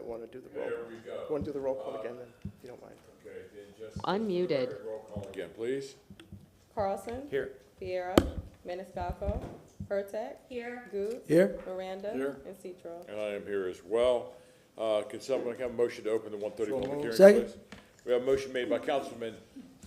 might want to do the roll. There we go. Want to do the roll call again, then, if you don't mind? Okay, then just. Unmuted. Roll call again, please. Carlson. Here. Vieira. Maniscalco. Hurtak. Here. Goose. Here. Miranda. Here. And Citro. And I am here as well. Can someone have a motion to open the 1:30 public hearing, Second. please? We have a motion made by Councilman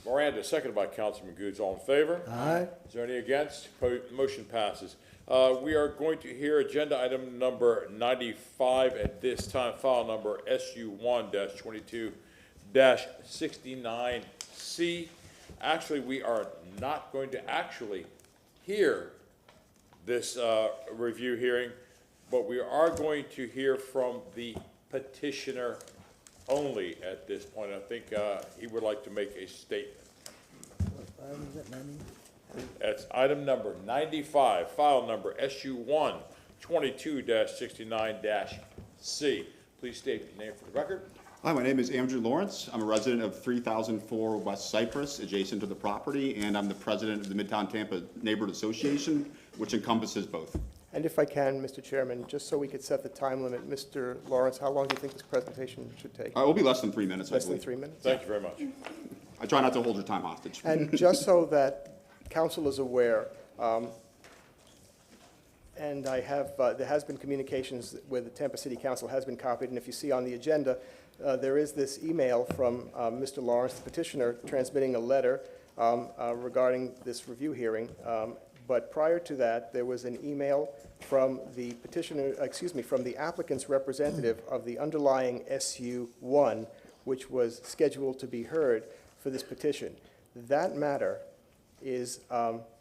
Miranda, seconded by Councilman Goods. All in favor? Aye. Is there any against? Motion passes. We are going to hear agenda item number 95 at this time, file number SU1-22-69C. Actually, we are not going to actually hear this review hearing, but we are going to hear from the petitioner only at this point. I think he would like to make a statement. That's item number 95, file number SU1-22-69-C. Please state your name for the record. Hi, my name is Andrew Lawrence. I'm a resident of 3004 West Cypress, adjacent to the property, and I'm the president of the Midtown Tampa Neighborhood Association, which encompasses both. And if I can, Mr. Chairman, just so we could set the time limit, Mr. Lawrence, how long do you think this presentation should take? It will be less than 3 minutes, I Less than believe. 3 minutes? Thank you very much. I try not to hold your time hostage. And just so that council is aware, and I have, there has been communications with the Tampa City Council has been copied, and if you see on the agenda, there is this email from Mr. Lawrence, the petitioner, transmitting a letter regarding this review hearing. But prior to that, there was an email from the petitioner, from the applicant's representative of the underlying SU1, which was scheduled to be heard for this petition. That matter is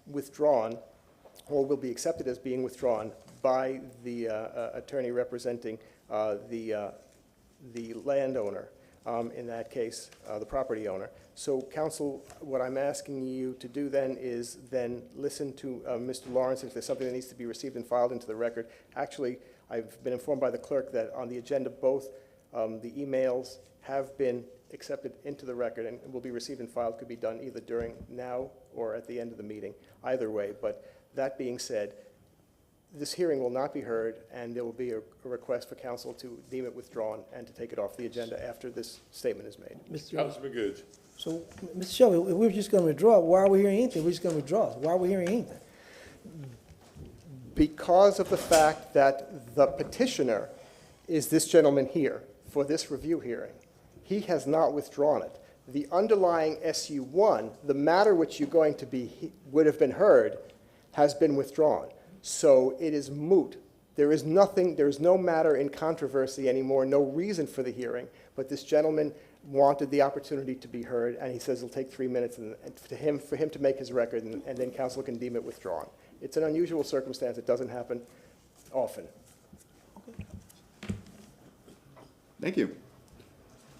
withdrawn, or will be accepted as being withdrawn by the attorney representing the landowner, in that case, the property owner. So, council, what I'm asking you to do then is then listen to Mr. Lawrence if there's something that needs to be received and filed into the record. Actually, I've been informed by the clerk that on the agenda, both the emails have been accepted into the record and will be received and filed. Could be done either during now or at the end of the meeting, either way. But that being said, this hearing will not be heard, and there will be a request for council to deem it withdrawn and to take it off the agenda after this statement is made. Councilman Goods. So, Mr. Shelby, if we're just gonna withdraw, why are we hearing anything? We're just gonna withdraw. Why are we hearing anything? Because of the fact that the petitioner is this gentleman here for this review hearing. He has not withdrawn it. The underlying SU1, the matter which you're going to be, would have been heard, has been withdrawn. So it is moot. There is nothing, there is no matter in controversy anymore, no reason for the hearing, but this gentleman wanted the opportunity to be heard, and he says it'll take 3 minutes and for him to make his record, and then council can deem it withdrawn. It's an unusual circumstance. It doesn't happen often. Thank you.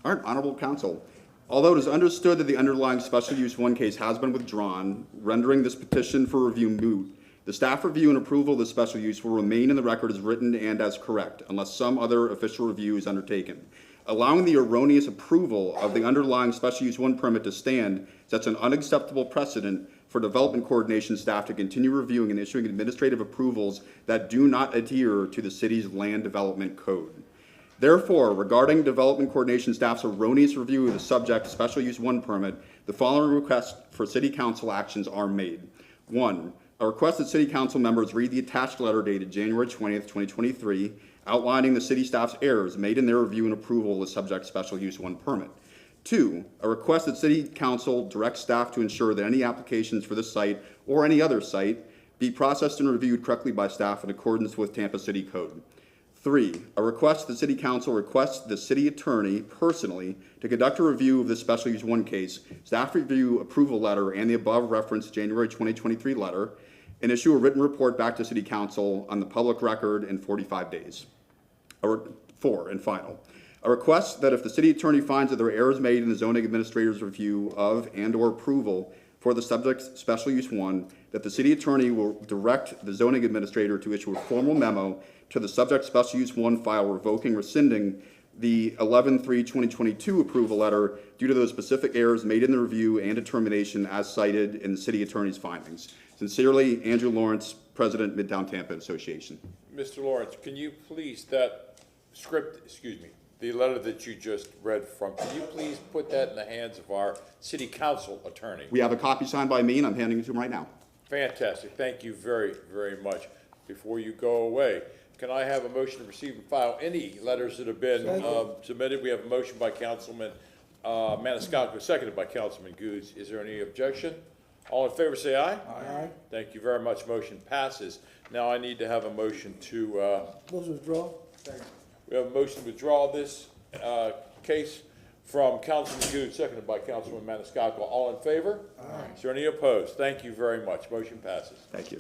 All right, honorable council. Although it is understood that the underlying special use 1 case has been withdrawn, rendering this petition for review moot, the staff review and approval of the special use will remain in the record as written and as correct, unless some other official review is undertaken. Allowing the erroneous approval of the underlying special use 1 permit to stand sets an unacceptable precedent for development coordination staff to continue reviewing and issuing administrative approvals that do not adhere to the city's land development code. Therefore, regarding development coordination staff's erroneous review of the subject special use 1 permit, the following requests for city council actions are made. 1, a request that city council members read the attached letter dated January 20th, 2023, outlining the city staff's errors made in their review and approval of the subject special use 1 permit. 2, a request that city council direct staff to ensure that any applications for this site or any other site be processed and reviewed correctly by staff in accordance with Tampa City Code. 3, a request that city council requests the city attorney personally to conduct a review of the special use 1 case, staff review approval letter, and the above referenced January 2023 letter, and issue a written report back to city council on the public record in 45 days. 4, and final, a request that if the city attorney finds that there are errors made in the zoning administrator's review of and or approval for the subject special use 1, that the city attorney will direct the zoning administrator to issue a formal memo to the subject special use 1 file revoking, rescinding the 11/3/2022 approval letter due to those specific errors made in the review and determination as cited in the city attorney's findings. Sincerely, Andrew Lawrence, President, Midtown Tampa Association. Mr. Lawrence, can you please, that script, excuse me, the letter that you just read from, can you please put that in the hands of our city council attorney? We have a copy signed by me, and I'm handing it to him right now. Fantastic. Thank you very, very much. Before you go away, can I have a motion to receive and file any letters that have been submitted? We have a motion by Councilman Maniscalco, seconded by Councilman Goods. Is there any objection? All in favor say aye. Aye. Thank you very much. Motion passes. Now I need to have a motion to, Motion withdraw. we have a motion to withdraw this case from Councilman Goods, seconded by Councilman Maniscalco. All in favor? Aye. Is there any opposed? Thank you very much. Motion passes. Thank you.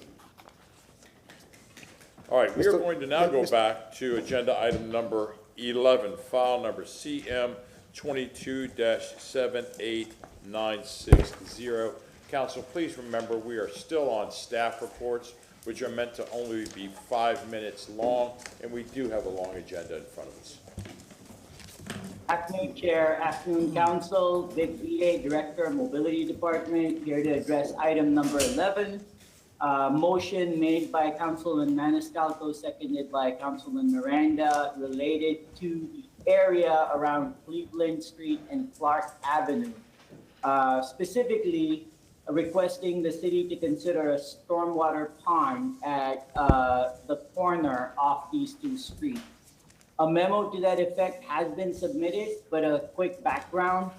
All right, we are Mr. going to now go Mr. back to agenda item number 11, file number CM 22-78960. Council, please remember, we are still on staff reports, which are meant to only be 5 minutes long, and we do have a long agenda in front of us. Afternoon, Chair. Afternoon, Council. Vic Vite, Director of Mobility Department, here to address item number 11. Motion made by Councilman Maniscalco, seconded by Councilman Miranda, related to the area around Cleveland Street and Clark Avenue. Specifically, requesting the city to consider a stormwater pond at the corner of these two streets. A memo to that effect has been submitted, but a quick background.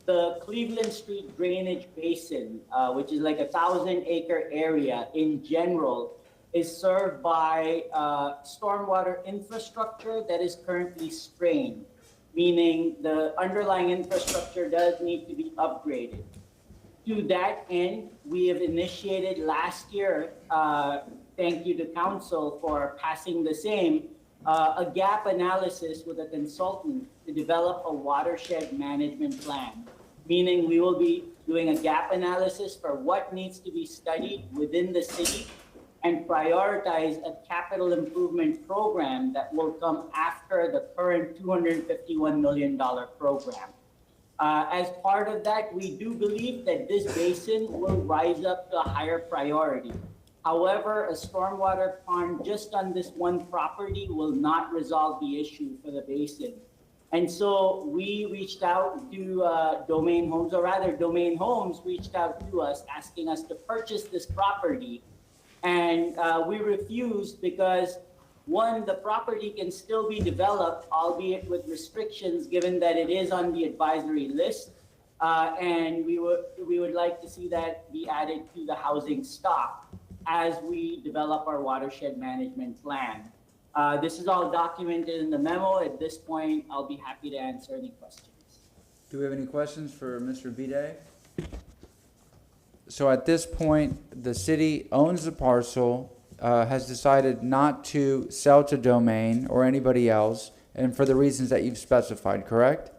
The Cleveland Street drainage basin, which is like a 1,000-acre area in general, is served by stormwater infrastructure that is currently strained, meaning the underlying infrastructure does need to be upgraded. To that end, we have initiated last year, thank you to Council for passing the same, a gap analysis with a consultant to develop a watershed management plan, meaning we will be doing a gap analysis for what needs to be studied within the city and prioritize a capital improvement program that will come after the current $251 million program. As part of that, we do believe that this basin will rise up to a higher priority. However, a stormwater pond just on this one property will not resolve the issue for the basin. And so we reached out to Domain Homes, or rather Domain Homes reached out to us asking us to purchase this property. And we refused because, one, the property can still be developed, albeit with restrictions, given that it is on the advisory list. And we would like to see that be added to the housing stock as we develop our watershed management plan. This is all documented in the memo. At this point, I'll be happy to answer any questions. Do we have any questions for Mr. Vite? So at this point, the city owns the parcel, has decided not to sell to Domain or anybody else, and for the reasons that you've specified, correct?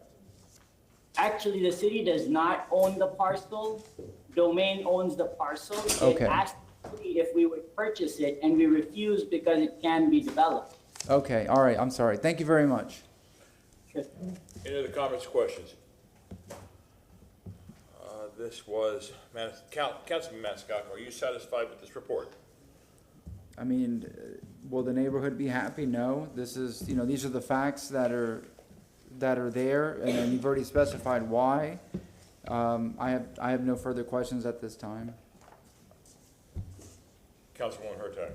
Actually, the city does not own the parcel. Domain owns the parcel. Okay. It asked if we would purchase it, and we refused because it can be developed. Okay, all right, I'm sorry. Thank you very much. Sure. Any other comments, questions? This was, Councilman Maniscalco, are you satisfied with this report? I mean, will the neighborhood be happy? No. This is, you know, these are the facts that are there, and then you've already specified why. I have no further questions at this time. Councilwoman Hurtag.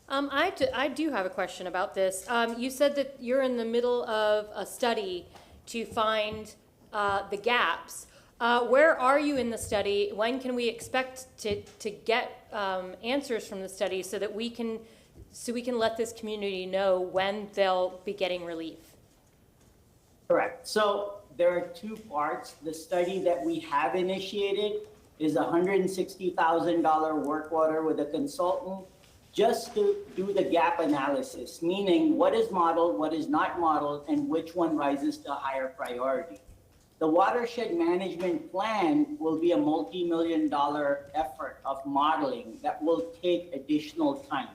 I do have a question about this. You said that you're in the middle of a study to find the gaps. Where are you in the study? When can we expect to get answers from the study so that we can let this community know when they'll be getting relief? Correct. So there are two parts. The study that we have initiated is $160,000 work order with a consultant just to do the gap analysis, meaning what is modeled, what is not modeled, and which one rises to a higher priority. The watershed management plan will be a multi-million-dollar effort of modeling that will take additional time.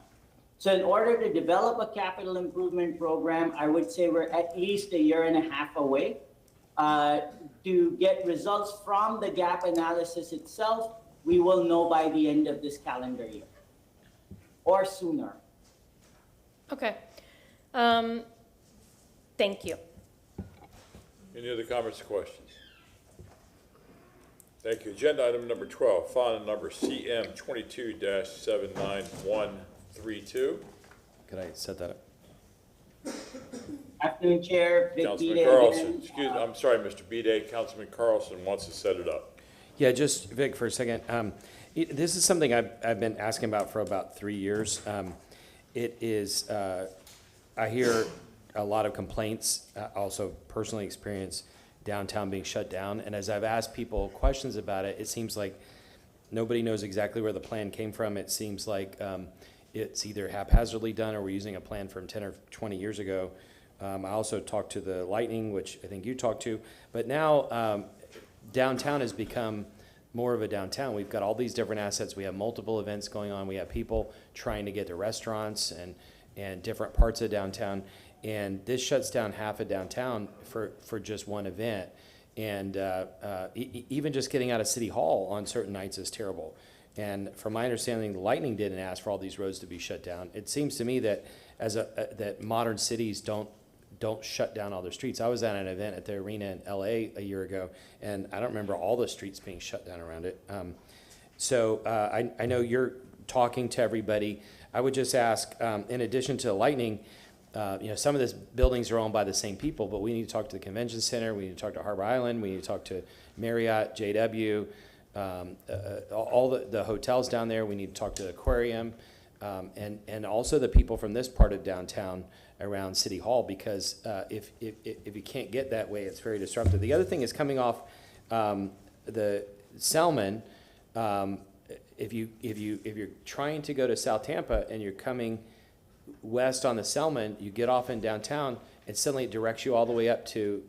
So in order to develop a capital improvement program, I would say we're at least 1.5 years away. To get results from the gap analysis itself, we will know by the end of this calendar year or sooner. Okay. Thank you. Any other comments or questions? Thank you. Agenda item number 12, file number CM 22-79132. Could I set that up? Afternoon, Chair. Vic Councilman Bide Carlson, again. I'm sorry, Mr. Bide, Councilman Carlson wants to set it up. Yeah, just Vic for a second. This is something I've been asking about for about 3 years. It is, I hear a lot of complaints, also personally experienced downtown being shut down. And as I've asked people questions about it, it seems like nobody knows exactly where the plan came from. It seems like it's either haphazardly done or we're using a plan from 10 or 20 years ago. I also talked to the Lightning, which I think you talked to. But now downtown has become more of a downtown. We've got all these different assets. We have multiple events going on. We have people trying to get to restaurants and different parts of downtown. And this shuts down half of downtown for just one event. And even just getting out of City Hall on certain nights is terrible. And from my understanding, the Lightning didn't ask for all these roads to be shut down. It seems to me that that modern cities don't shut down all their streets. I was at an event at the arena in LA a year ago, and I don't remember all the streets being shut down around it. So I know you're talking to everybody. I would just ask, in addition to Lightning, some of these buildings are owned by the same people, but we need to talk to the convention center, we need to talk to Harbor Island, we need to talk to Marriott, JW, all the hotels down there. We need to talk to the aquarium, and also the people from this part of downtown around City Hall, because if you can't get that way, it's very disruptive. The other thing is coming off the Selman. If you're trying to go to South Tampa and you're coming west on the Selman, you get off in downtown, and suddenly it directs you all the way up to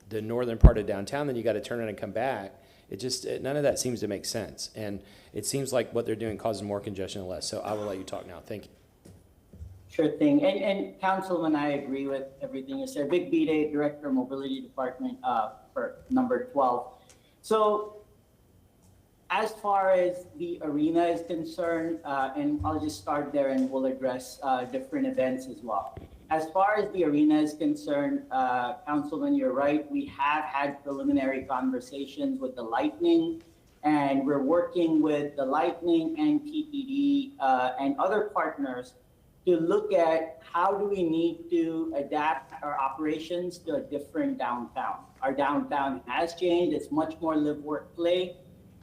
the northern part of downtown. Then you got to turn around and come back. None of that seems to make sense, and it seems like what they're doing causes more congestion and less. So I will let you talk now. Thank you. Sure thing. And Councilman, I agree with everything you said. Vic Bide, Director of Mobility Department for number 12. So as far as the arena is concerned, and I'll just start there and we'll address different events as well. As far as the arena is concerned, Councilman, you're right. We have had preliminary conversations with the Lightning, and we're working with the Lightning and PPD and other partners to look at how do we need to adapt our operations to a different downtown. Our downtown has changed. It's much more live, work, play.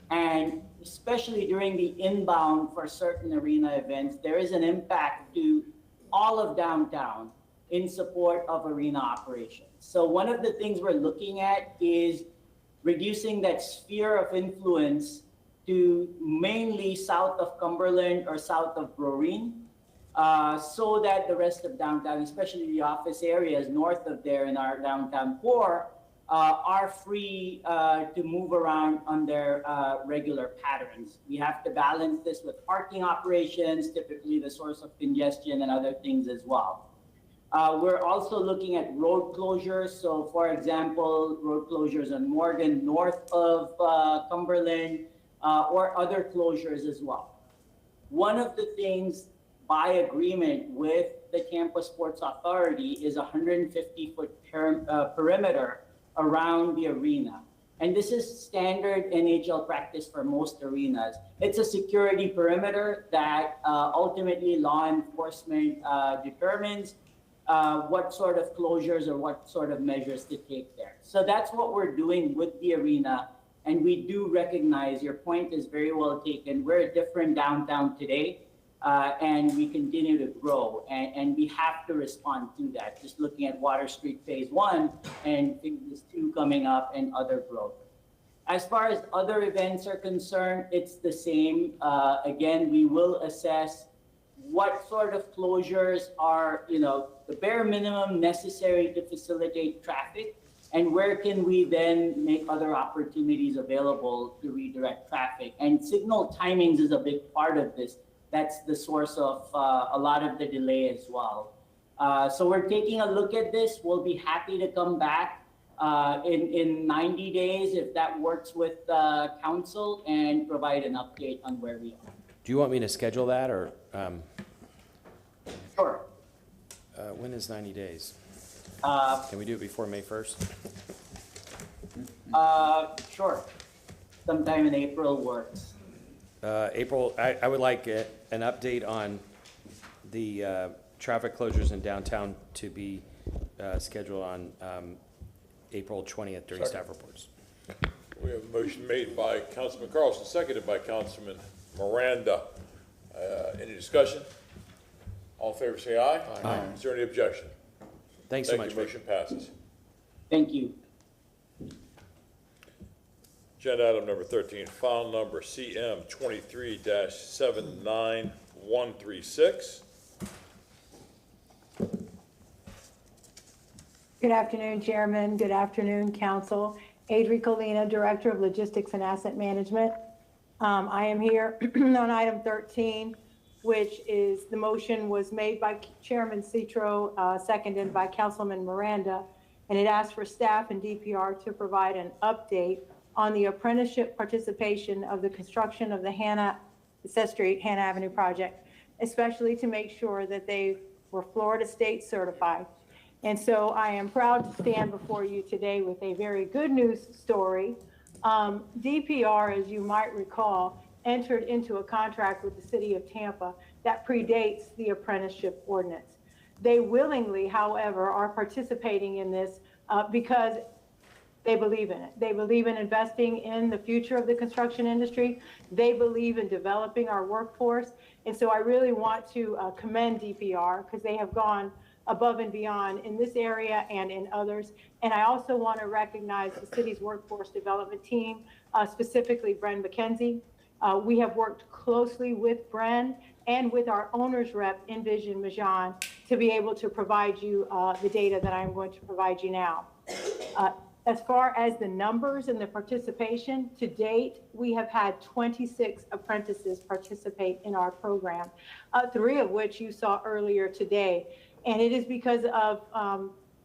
And especially during the inbound for certain arena events, there is an impact to all of downtown in support of arena operations. So one of the things we're looking at is reducing that sphere of influence to mainly south of Cumberland or south of Brorine, so that the rest of downtown, especially the office areas north of there in our downtown core, are free to move around on their regular patterns. We have to balance this with parking operations, typically the source of congestion and other things as well. We're also looking at road closures. So for example, road closures on Morgan north of Cumberland, or other closures as well. One of the things by agreement with the Campus Sports Authority is a 150-foot perimeter around the arena. And this is standard NHL practice for most arenas. It's a security perimeter that ultimately law enforcement determines what sort of closures or what sort of measures to take there. So that's what we're doing with the arena. And we do recognize your point is very well taken. We're a different downtown today. And we continue to grow, and we have to respond to that. Just looking at Water Street Phase 1 and Phase 2 coming up and other growth. As far as other events are concerned, it's the same. Again, we will assess what sort of closures are, the bare minimum necessary to facilitate traffic, and where can we then make other opportunities available to redirect traffic. And signal timings is a big part of this. That's the source of a lot of the delay as well. So we're taking a look at this. We'll be happy to come back in 90 days if that works with council and provide an update on where we are. Do you want me to schedule that, or? Sure. When is 90 days? Can we do it before May 1st? Sure. Sometime in April works. April, I would like an update on the traffic closures in downtown to be scheduled on April 20th during staff reports. We have a motion made by Councilman Carlson, seconded by Councilman Miranda. Any discussion? All in favor, say aye. Aye. Is there any objection? Thanks so Thank much. you, motion passes. Thank you. Agenda item number 13, file number CM 23-79136. Good afternoon, Chairman. Good afternoon, Council. Adri Colina, Director of Logistics and Asset Management. I am here on item 13, which is the motion was made by Chairman Citro, seconded by Councilman Miranda, and it asked for staff and DPR to provide an update on the apprenticeship participation of the construction of the Hannah Avenue project, especially to make sure that they were Florida State certified. And so I am proud to stand before you today with a very good news story. DPR, as you might recall, entered into a contract with the city of Tampa that predates the apprenticeship ordinance. They willingly, however, are participating in this because they believe in it. They believe in investing in the future of the construction industry. They believe in developing our workforce. And so I really want to commend DPR because they have gone above and beyond in this area and in others. And I also want to recognize the city's workforce development team, specifically Bren McKenzie. We have worked closely with Bren and with our owner's rep, Envision Majan, to be able to provide you the data that I'm going to provide you now. As far as the numbers and the participation, to date, we have had 26 apprentices participate in our program, 3 of which you saw earlier today. And it is because of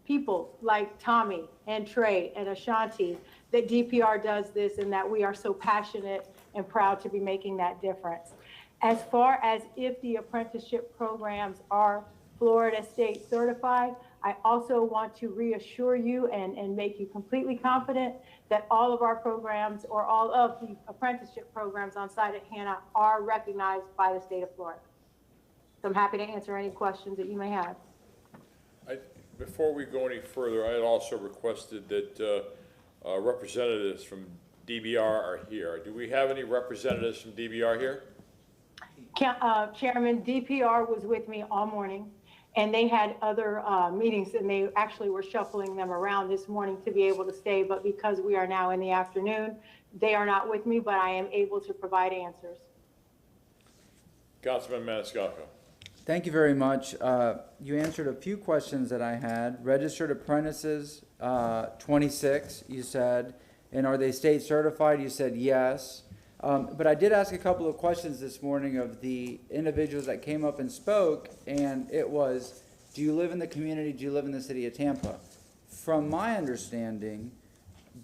people like Tommy and Trey and Ashanti that DPR does this and that we are so passionate and proud to be making that difference. As far as if the apprenticeship programs are Florida State certified, I also want to reassure you and make you completely confident that all of our programs or all of the apprenticeship programs on site at Hannah are recognized by the state of Florida. So I'm happy to answer any questions that you may have. Before we go any further, I had also requested that representatives from DBR are here. Do we have any representatives from DBR here? Chairman, DPR was with me all morning, and they had other meetings, and they actually were shuffling them around this morning to be able to stay, but because we are now in the afternoon, they are not with me, but I am able to provide answers. Councilman Maniscalco. Thank you very much. You answered a few questions that I had. Registered apprentices, 26, you said, and are they state certified? You said yes. But I did ask a couple of questions this morning of the individuals that came up and spoke, and it was, do you live in the community? Do you live in the city of Tampa? From my understanding,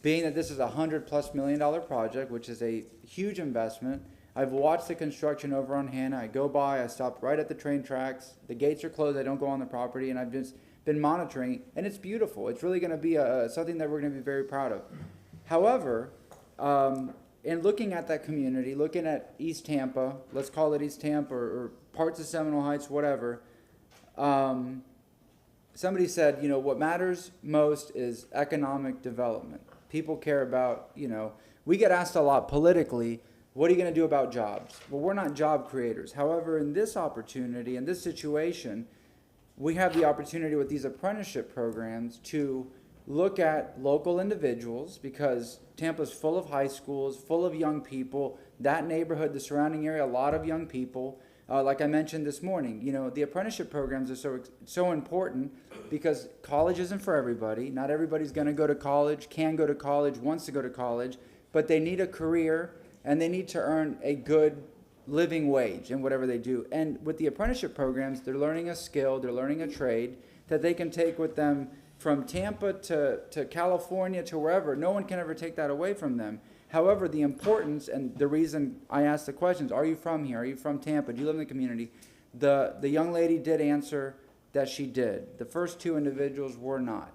being that this is $100+ million project, which is a huge investment, I've watched the construction over on Hannah. I go by, I stop right at the train tracks. The gates are closed, I don't go on the property, and I've just been monitoring, and it's beautiful. It's really gonna be something that we're gonna be very proud of. However, in looking at that community, looking at East Tampa, let's call it East Tampa or parts of Seminole Heights, whatever, somebody said, you know, what matters most is economic development. People care about, you know, we get asked a lot politically, what are you going to do about jobs? Well, we're not job creators. However, in this opportunity, in this situation, we have the opportunity with these apprenticeship programs to look at local individuals, because Tampa's full of high schools, full of young people. That neighborhood, the surrounding area, a lot of young people. Like I mentioned this morning, you know, the apprenticeship programs are so important because college isn't for everybody. Not everybody's going to go to college, can go to college, wants to go to college, but they need a career and they need to earn a good living wage in whatever they do. And with the apprenticeship programs, they're learning a skill, they're learning a trade that they can take with them from Tampa to California to wherever. No one can ever take that away from them. However, the importance and the reason I asked the questions, are you from here? Are you from Tampa? Do you live in the community? The young lady did answer that she did. The first two individuals were not.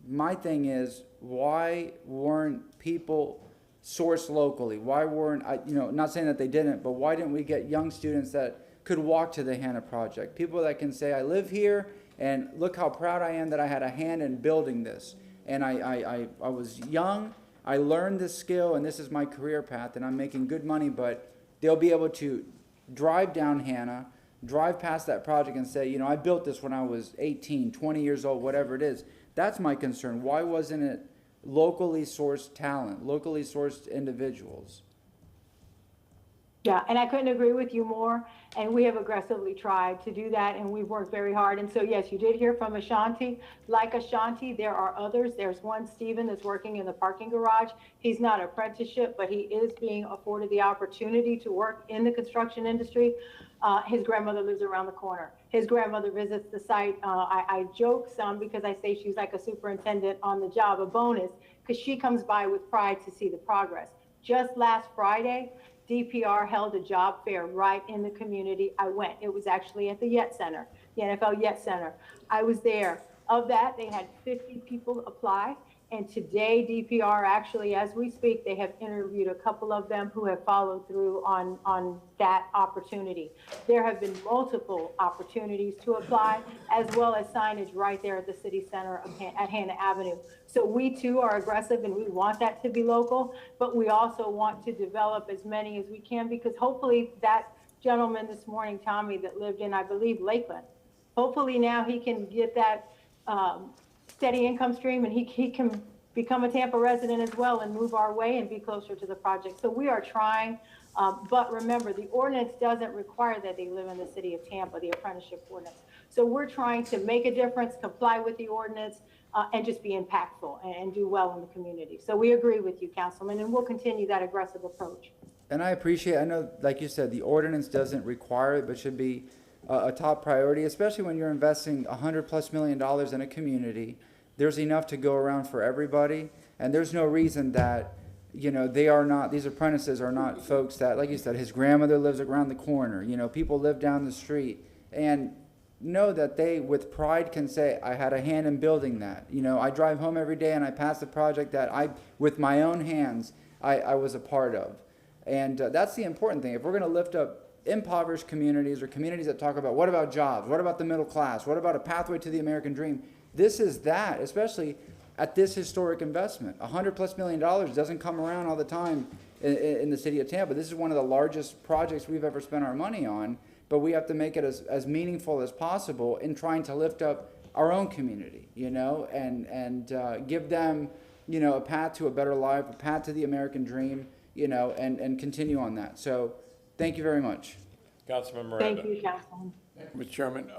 My thing is, why weren't people sourced locally? Why weren't, not saying that they didn't, but why didn't we get young students that could walk to the Hannah Project? People that can say, I live here, and look how proud I am that I had a hand in building this. And I was young, I learned this skill, and this is my career path, and I'm making good money, but they'll be able to drive down Hannah, drive past that project and say, I built this when I was 18, 20 years old, whatever it is. That's my concern. Why wasn't it locally sourced talent, locally sourced individuals? Yeah, and I couldn't agree with you more. And we have aggressively tried to do that, and we've worked very hard. And so, yes, you did hear from Ashanti. Like Ashanti, there are others. There's one, Stephen, that's working in the parking garage. He's not an apprenticeship, but he is being afforded the opportunity to work in the construction industry. His grandmother lives around the corner. His grandmother visits the site. I joke some because I say she's like a superintendent on the job, a bonus, because she comes by with pride to see the progress. Just last Friday, DPR held a job fair right in the community. I went. It was actually at the Yet Center, the NFL Yet Center. I was there. Of that, they had 50 people apply. And today, DPR actually, as we speak, they have interviewed a couple of them who have followed through on that opportunity. There have been multiple opportunities to apply, as well as signage right there at the city center at Hannah Avenue. So we too are aggressive, and we want that to be local, but we also want to develop as many as we can, because hopefully that gentleman this morning, Tommy, that lived in, I believe, Lakeland, hopefully now he can get that steady income stream, and he can become a Tampa resident as well and move our way and be closer to the project. So we are trying, but remember, the ordinance doesn't require that they live in the city of Tampa, the apprenticeship ordinance. So we're trying to make a difference, comply with the ordinance, and just be impactful and do well in the community. So we agree with you, Councilman, and we'll continue that aggressive approach. And I know, like you said, the ordinance doesn't require it, but should be a top priority, especially when you're investing $100+ million in a community. There's enough to go around for everybody, and there's no reason that, these apprentices are not folks that, like you said, his grandmother lives around the corner, people live down the street, and know that they, with pride, can say, I had a hand in building that. I drive home every day and I pass the project that with my own hands, I was a part of. And that's the important thing. If we're going to lift up impoverished communities, or communities that talk about, what about jobs? What about the middle class? What about a pathway to the American dream? This is that, especially at this historic investment. $100+ million doesn't come around all the time in the city of Tampa. This is one of the largest projects we've ever spent our money on, but we have to make it as meaningful as possible in trying to lift up our own community, and give them, a path to a better life, a path to the American dream, and continue on that. So thank you very much. Councilman Miranda. Thank you, Councilman. Mr. Chairman,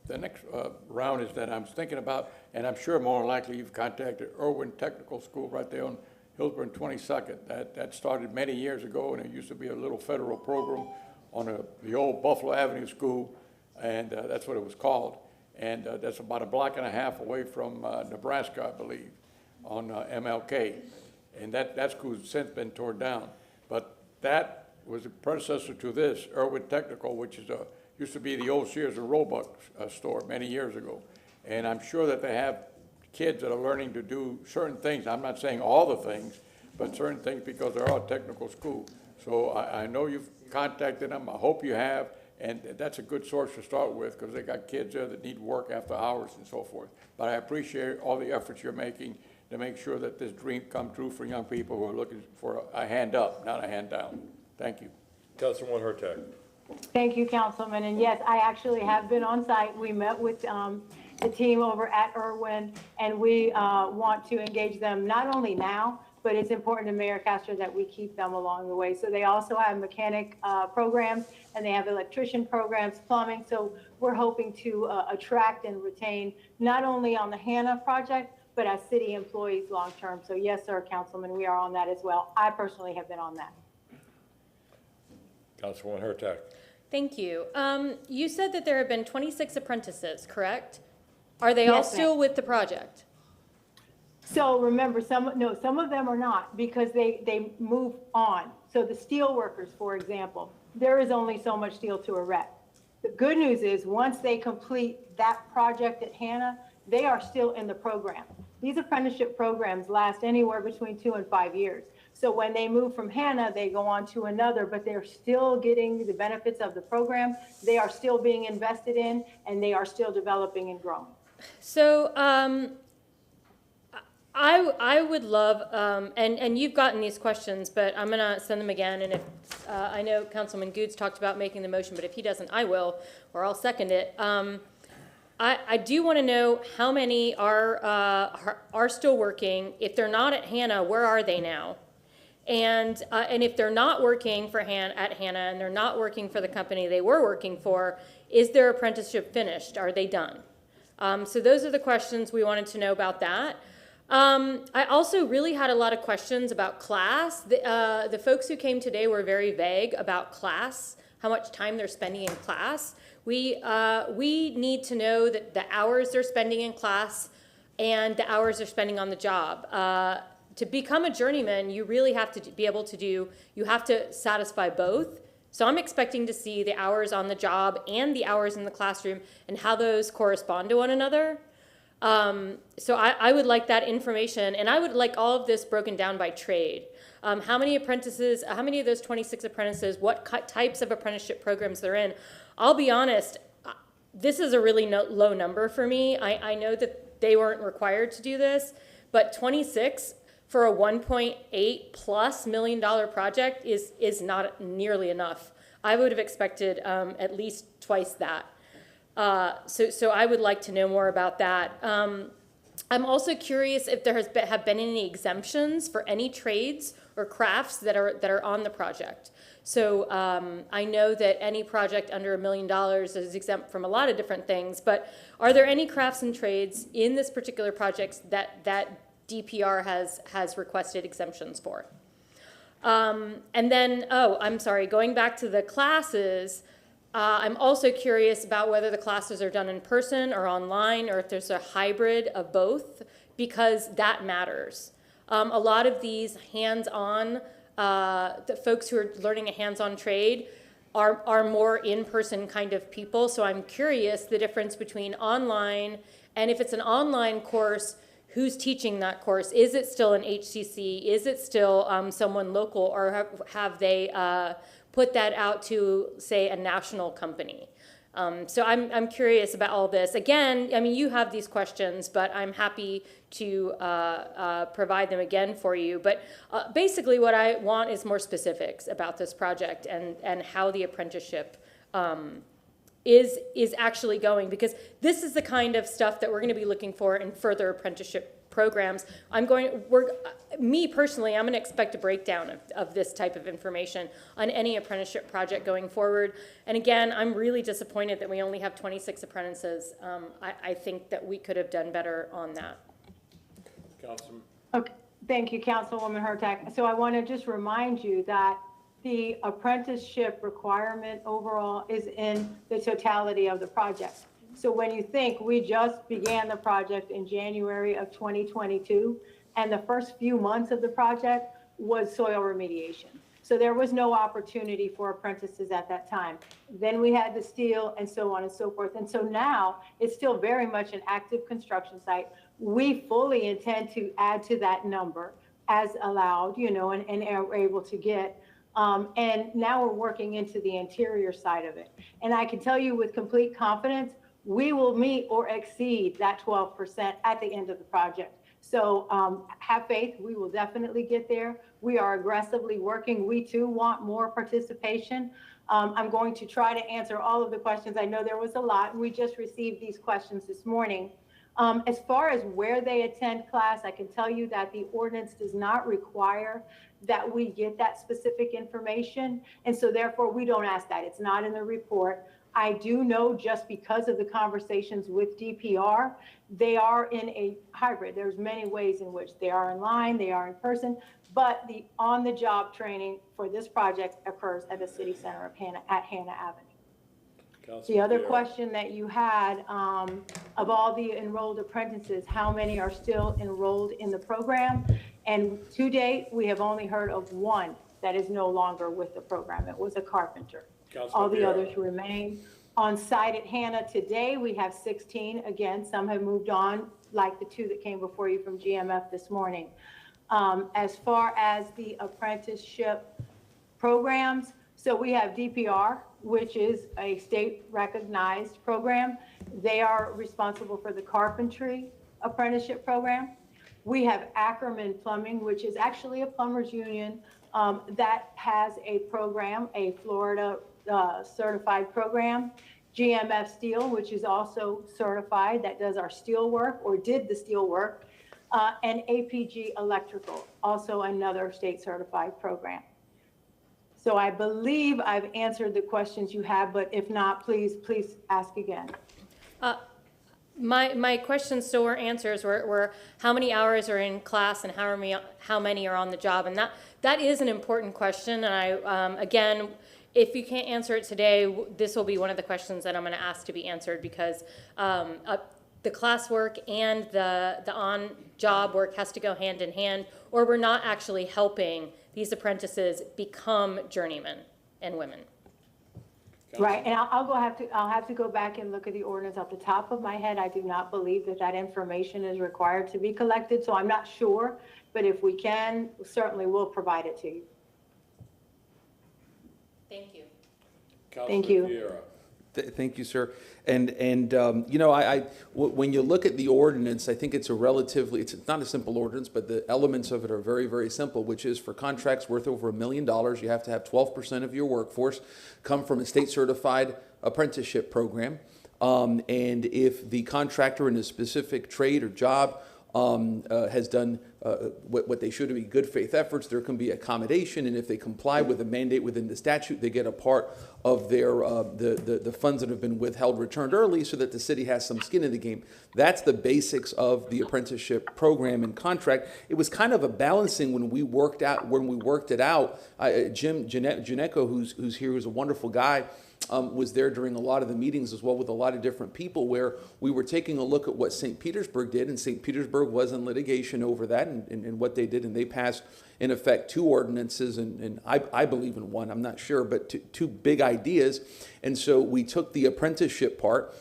the next round is that I'm thinking about, and I'm sure more than likely you've contacted Irwin Technical School right there on Hillsborough and 22nd. That started many years ago, and it used to be a little federal program on the old Buffalo Avenue School, and that's what it was called. And that's about 1.5 blocks away from Nebraska, I believe, on MLK. And that school has since been torn down. But that was a predecessor to this, Irwin Technical, which is used to be the old Sears and Roebuck store many years ago. And I'm sure that they have kids that are learning to do certain things. I'm not saying all the things, but certain things, because they're all technical school. So I know you've contacted them. I hope you have. And that's a good source to start with, because they got kids there that need work after hours and so forth. But I appreciate all the efforts you're making to make sure that this dream come true for young people who are looking for a hand up, not a hand down. Thank you. Councilwoman Hurtak. Thank you, Councilman. And yes, I actually have been on site. We met with the team over at Irwin, and we want to engage them not only now, but it's important to Mayor Castro that we keep them along the way. So they also have mechanic programs, and they have electrician programs, plumbing. So we're hoping to attract and retain not only on the Hannah project, but as city employees long-term. So yes, sir, Councilman, we are on that as well. I personally have been on that. Councilwoman Hurtak. Thank you. You said that there have been 26 apprentices, correct? Are they all Yes, still ma'am. with the project? So remember, some of them are not, because they move on. So the steel workers, for example, there is only so much steel to erect. The good news is, once they complete that project at Hannah, they are still in the program. These apprenticeship programs last anywhere between 2 and 5 years. So when they move from Hannah, they go on to another, but they're still getting the benefits of the program. They are still being invested in, and they are still developing and growing. So, I would love, and you've gotten these questions, but I'm gonna send them again, and if, I know Councilman Goods talked about making the motion, but if he doesn't, I will, or I'll second it. I do wanna know how many are still working. If they're not at Hannah, where are they now? And if they're not working at Hannah, and they're not working for the company they were working for, is their apprenticeship finished? Are they done? So those are the questions we wanted to know about that. I also really had a lot of questions about class. The folks who came today were very vague about class, how much time they're spending in class. We need to know that the hours they're spending in class and the hours they're spending on the job. To become a journeyman, you really have to be able to you have to satisfy both. So I'm expecting to see the hours on the job and the hours in the classroom and how those correspond to one another. So I would like that information, and I would like all of this broken down by trade. How many apprentices, how many of those 26 apprentices, what types of apprenticeship programs they're in. I'll be honest, this is a really low number for me. I know that they weren't required to do this, but 26 for a $1.8+ million project is not nearly enough. I would have expected at least twice that. So I would like to know more about that. I'm also curious if there have been any exemptions for any trades or crafts that are on the project. So I know that any project under $1 million is exempt from a lot of different things, but are there any crafts and trades in this particular project that DPR has requested exemptions for? And then, I'm sorry, going back to the classes, I'm also curious about whether the classes are done in person or online, or if there's a hybrid of both, because that matters. A lot of these hands-on, the folks who are learning a hands-on trade are more in-person kind of people. So I'm curious the difference between online, and if it's an online course, who's teaching that course? Is it still an HCC? Is it still someone local, or have they put that out to, say, a national company? So I'm curious about all this. Again, I mean, you have these questions, but I'm happy to provide them again for you. But basically what I want is more specifics about this project and how the apprenticeship is actually going, because this is the kind of stuff that we're going to be looking for in further apprenticeship programs. Me personally, I'm going to expect a breakdown of this type of information on any apprenticeship project going forward. And again, I'm really disappointed that we only have 26 apprentices. I think that we could have done better on that. Councilman. Okay, thank you, Councilwoman Hurtak. So I want to just remind you that the apprenticeship requirement overall is in the totality of the project. So when you think we just began the project in January of 2022, and the first few months of the project was soil remediation. So there was no opportunity for apprentices at that time. Then we had the steel and so on and so forth. And so now it's still very much an active construction site. We fully intend to add to that number as allowed, and are able to get. And now we're working into the interior side of it. And I can tell you with complete confidence, we will meet or exceed that 12% at the end of the project. So have faith, we will definitely get there. We are aggressively working. We too want more participation. I'm going to try to answer all of the questions. I know there was a lot. We just received these questions this morning. As far as where they attend class, I can tell you that the ordinance does not require that we get that specific information. And so therefore we don't ask that. It's not in the report. I do know, just because of the conversations with DPR, they are in a hybrid. There's many ways in which they are online, they are in person, but the on-the-job training for this project occurs at the city center of Hannah, at Hannah Avenue. The other question that you had, of all the enrolled apprentices, how many are still enrolled in the program? And to date, we have only heard of one that is no longer with the program. It was a carpenter. All the others remain. On site at Hannah today, we have 16. Again, some have moved on, like the 2 that came before you from GMF this morning. As far as the apprenticeship programs, so we have DPR, which is a state-recognized program. They are responsible for the carpentry apprenticeship program. We have Ackerman Plumbing, which is actually a plumbers union that has a program, a Florida certified program. GMF Steel, which is also certified, that does our steel work or did the steel work. And APG Electrical, also another state certified program. So I believe I've answered the questions you have, but if not, please ask again. My questions still were answers were how many hours are in class and how many are on the job, and that is an important question. And I again, if you can't answer it today, this will be one of the questions that I'm going to ask to be answered, because the classwork and the on-job work has to go hand in hand, or we're not actually helping these apprentices become journeymen and women. Right, and I'll have to go back and look at the ordinance off the top of my head. I do not believe that information is required to be collected, so I'm not sure. But if we can, certainly we'll provide it to you. Thank you. Thank you. Vieira. Thank you, sir. And you know, when you look at the ordinance, I think it's it's not a simple ordinance, but the elements of it are very, very simple, which is for contracts worth over $1 million, you have to have 12% of your workforce come from a state certified apprenticeship program. And if the contractor in a specific trade or job has done what they should be good faith efforts, there can be accommodation, and if they comply with a mandate within the statute, they get a part of their the funds that have been withheld returned early, so that the city has some skin in the game. That's the basics of the apprenticeship program and contract. It was kind of a balancing when we worked it out. Jim Janeco, who's here, who's a wonderful guy, was there during a lot of the meetings as well with a lot of different people, where we were taking a look at what St. Petersburg did, and St. Petersburg was in litigation over that and what they did, and they passed, in effect, 2 ordinances, and I believe in one, I'm not sure, but two big ideas. And so we took the apprenticeship part,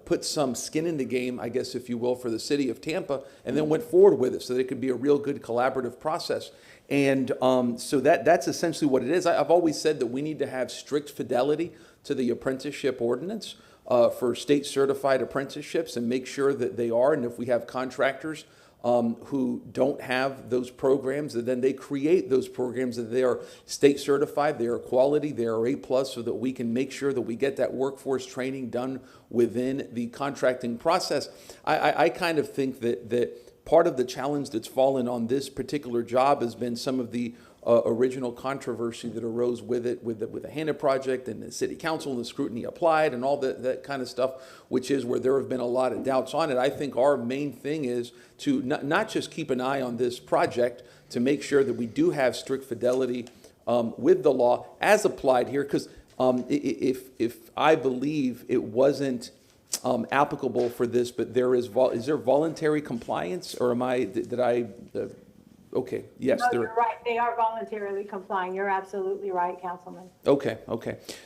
put some skin in the game, I guess, if you will, for the city of Tampa, and then went forward with it so that it could be a real good collaborative process. And so that's essentially what it is. I've always said that we need to have strict fidelity to the apprenticeship ordinance for state certified apprenticeships, and make sure that they are. And if we have contractors who don't have those programs, and then they create those programs, that they are state certified, they are quality, they are A+, so that we can make sure that we get that workforce training done within the contracting process. I kind of think that part of the challenge that's fallen on this particular job has been some of the original controversy that arose with it, with the Hannah project and the city council and the scrutiny applied and all that kind of stuff, which is where there have been a lot of doubts on it. I think our main thing is to not just keep an eye on this project, to make sure that we do have strict fidelity with the law as applied here, because if I believe it wasn't applicable for this, but is there voluntary compliance, or okay, yes. No, you're right. They are voluntarily complying. You're absolutely right, Councilman. Okay.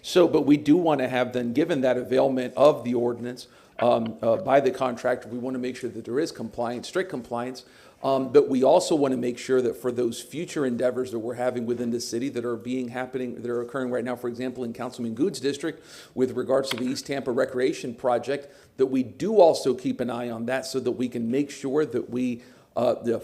So, but we do want to have then, given that availment of the ordinance by the contractor, we want to make sure that there is compliance, strict compliance. But we also want to make sure that for those future endeavors that we're having within the city that are occurring right now, for example, in Councilman Good's district, with regards to the East Tampa Recreation Project, that we do also keep an eye on that, so that we can make sure that we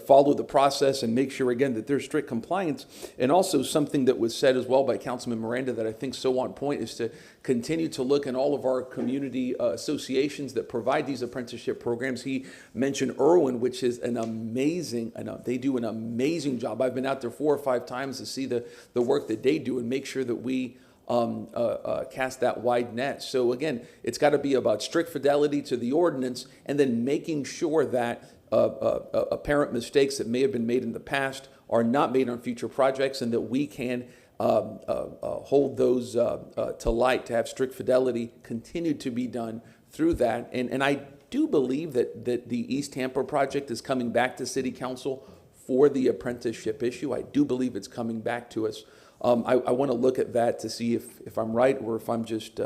follow the process and make sure, again, that there's strict compliance. And also something that was said as well by Councilman Miranda that I think is so on point is to continue to look in all of our community associations that provide these apprenticeship programs. He mentioned Irwin, which is an amazing, they do an amazing job. I've been out there 4 or 5 times to see the work that they do and make sure that we cast that wide net. So again, it's got to be about strict fidelity to the ordinance, and then making sure that apparent mistakes that may have been made in the past are not made on future projects, and that we can hold those to light, to have strict fidelity continue to be done through that. And I do believe that the East Tampa project is coming back to City Council for the apprenticeship issue. I do believe it's coming back to us. I want to look at that to see if I'm right, or if I'm just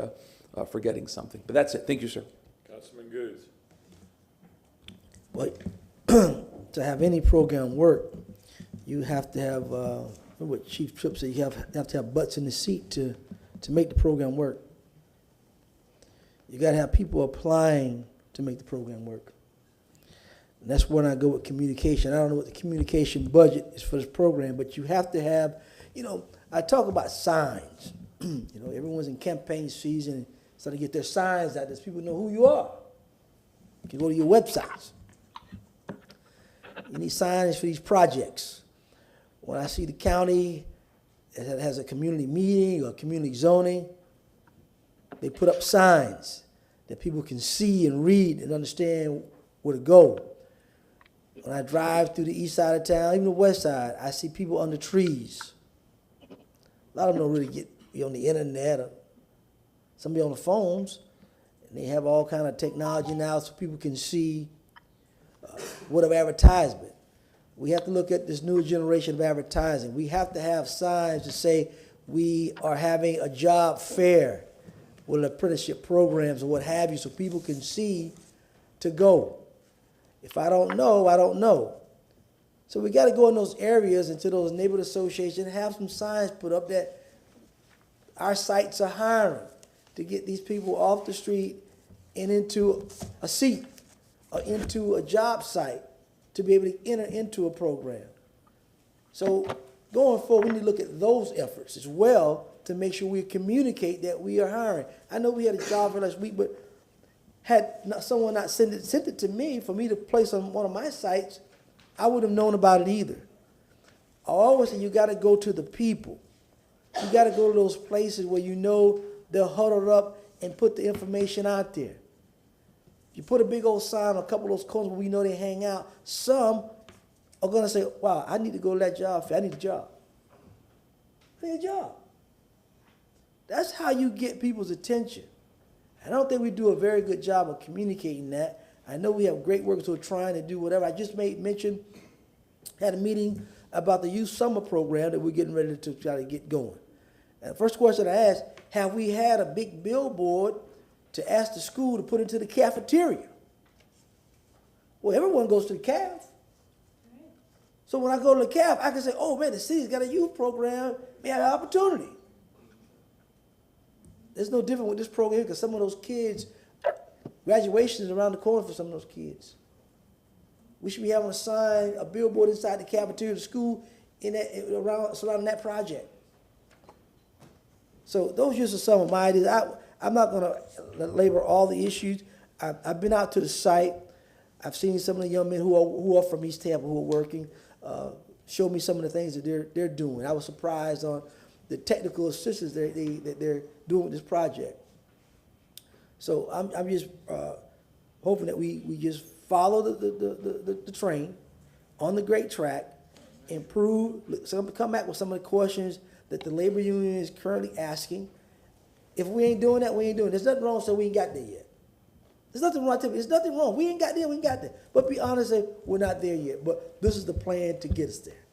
forgetting something. But that's it. Thank you, sir. Councilman Goode. But to have any program work, you have to have, what Chief Tripp said, you have to have butts in the seat to make the program work. You gotta have people applying to make the program work. And that's when I go with communication. I don't know what the communication budget is for this program, but you have to have, I talk about signs. Everyone's in campaign season, so to get their signs out, there's people know who you are. You can go to your websites. You need signage for these projects. When I see the county that has a community meeting or community zoning, they put up signs that people can see and read and understand where to go. When I drive through the east side of town, even the west side, I see people under trees. A lot of them don't really be on the internet, or somebody on the phones, and they have all kind of technology now so people can see whatever advertisement. We have to look at this new generation of advertising. We have to have signs to say we are having a job fair with apprenticeship programs or what have you, so people can see to go. If I don't know, I don't know. So we got to go in those areas, into those neighborhood associations, and have some signs put up that our sites are hiring to get these people off the street and into a seat or into a job site to be able to enter into a program. So going forward, we need to look at those efforts as well to make sure we communicate that we are hiring. I know we had a job for last week, but had someone not sent it to me for me to place on one of my sites, I wouldn't have known about it either. I always say you got to go to the people. You got to go to those places where you know they're huddled up and put the information out there. You put a big old sign on a couple of those corners where we know they hang out. Some are going to say, wow, I need to go to that job fair. I need a job. I need a job. That's how you get people's attention. I don't think we do a very good job of communicating that. I know we have great workers who are trying to do whatever. I just had a meeting about the youth summer program that we're getting ready to try to get going. And the first question I asked, have we had a big billboard to ask the school to put into the cafeteria? Well, everyone goes to the caf. So when I go to the caf, I can say, oh man, the city's got a youth program, may have an opportunity. It's no different with this program because some of those kids, graduation is around the corner for some of those kids. We should be having a sign, a billboard inside the cafeteria of the school surrounding that project. So those just are some of my ideas. I'm not going to labor all the issues. I've been out to the site. I've seen some of the young men who are from East Tampa who are working, show me some of the things that they're doing. I was surprised on the technical assistance that they're doing with this project. So I'm just hoping that we just follow the train on the great track, improve, come back with some of the questions that the labor union is currently asking. If we ain't doing that, we ain't doing it. There's nothing wrong, so we ain't got there yet. There's nothing wrong. There's nothing wrong. We ain't got there, we ain't got there. But be honest, say we're not there yet. But this is the plan to get us there.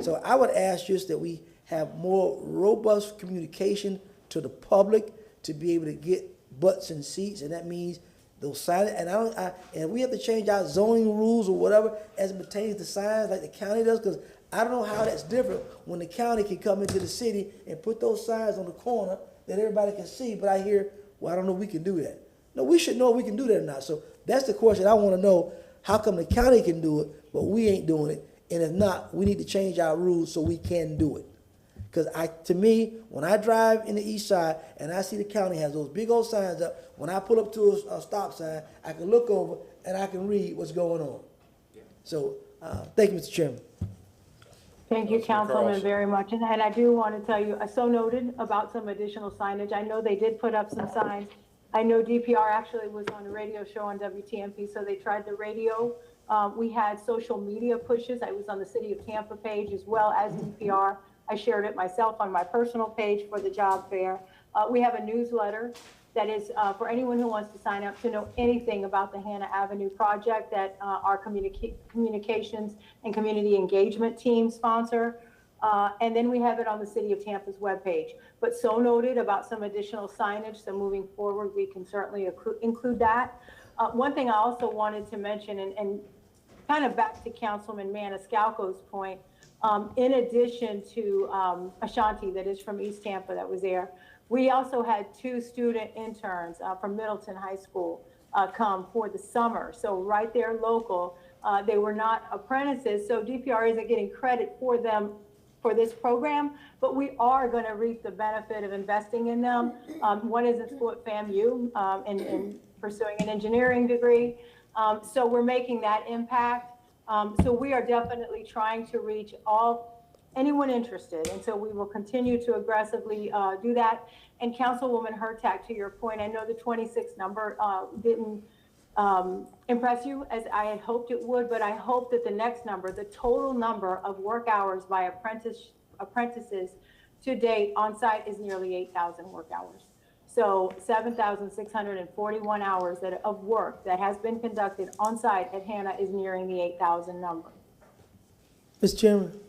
So I would ask just that we have more robust communication to the public to be able to get butts and seats, and that means those signs. And we have to change our zoning rules or whatever as it pertains to signs like the county does, because I don't know how that's different when the county can come into the city and put those signs on the corner that everybody can see. But I hear, well, I don't know if we can do that. No, we should know if we can do that or not. So that's the question I want to know. How come the county can do it, but we ain't doing it? And if not, we need to change our rules so we can do it. Because to me, when I drive in the east side and I see the county has those big old signs up, when I pull up to a stop sign, I can look over and I can read what's going on. So thank you, Mr. Chairman. Thank you, Councilman, very much. And I do want to tell you, I so noted about some additional signage. I know they did put up some signs. I know DPR actually was on a radio show on WTMP, so they tried the radio. We had social media pushes. I was on the City of Tampa page as well as DPR. I shared it myself on my personal page for the job fair. We have a newsletter that is for anyone who wants to sign up to know anything about the Hannah Avenue project that our communications and community engagement team sponsor. And then we have it on the City of Tampa's webpage. But so noted about some additional signage, so moving forward, we can certainly include that. One thing I also wanted to mention, and kind of back to Councilman Maniscalco's point, in addition to Ashanti, that is from East Tampa, that was there, we also had 2 student interns from Middleton High School come for the summer. So right there local, they were not apprentices, so DPR isn't getting credit for them for this program, but we are going to reap the benefit of investing in them. One is in school at FAMU and pursuing an engineering degree. So we're making that impact. So we are definitely trying to reach anyone interested. And so we will continue to aggressively do that. And Councilwoman Hurtak, to your point, I know the 26 number didn't impress you as I had hoped it would, but I hope that the next number, the total number of work hours by apprentices to date on site is nearly 8,000 work hours. So 7,641 hours of work that has been conducted on site at Hannah is nearing the 8,000 number. Mr. Chairman.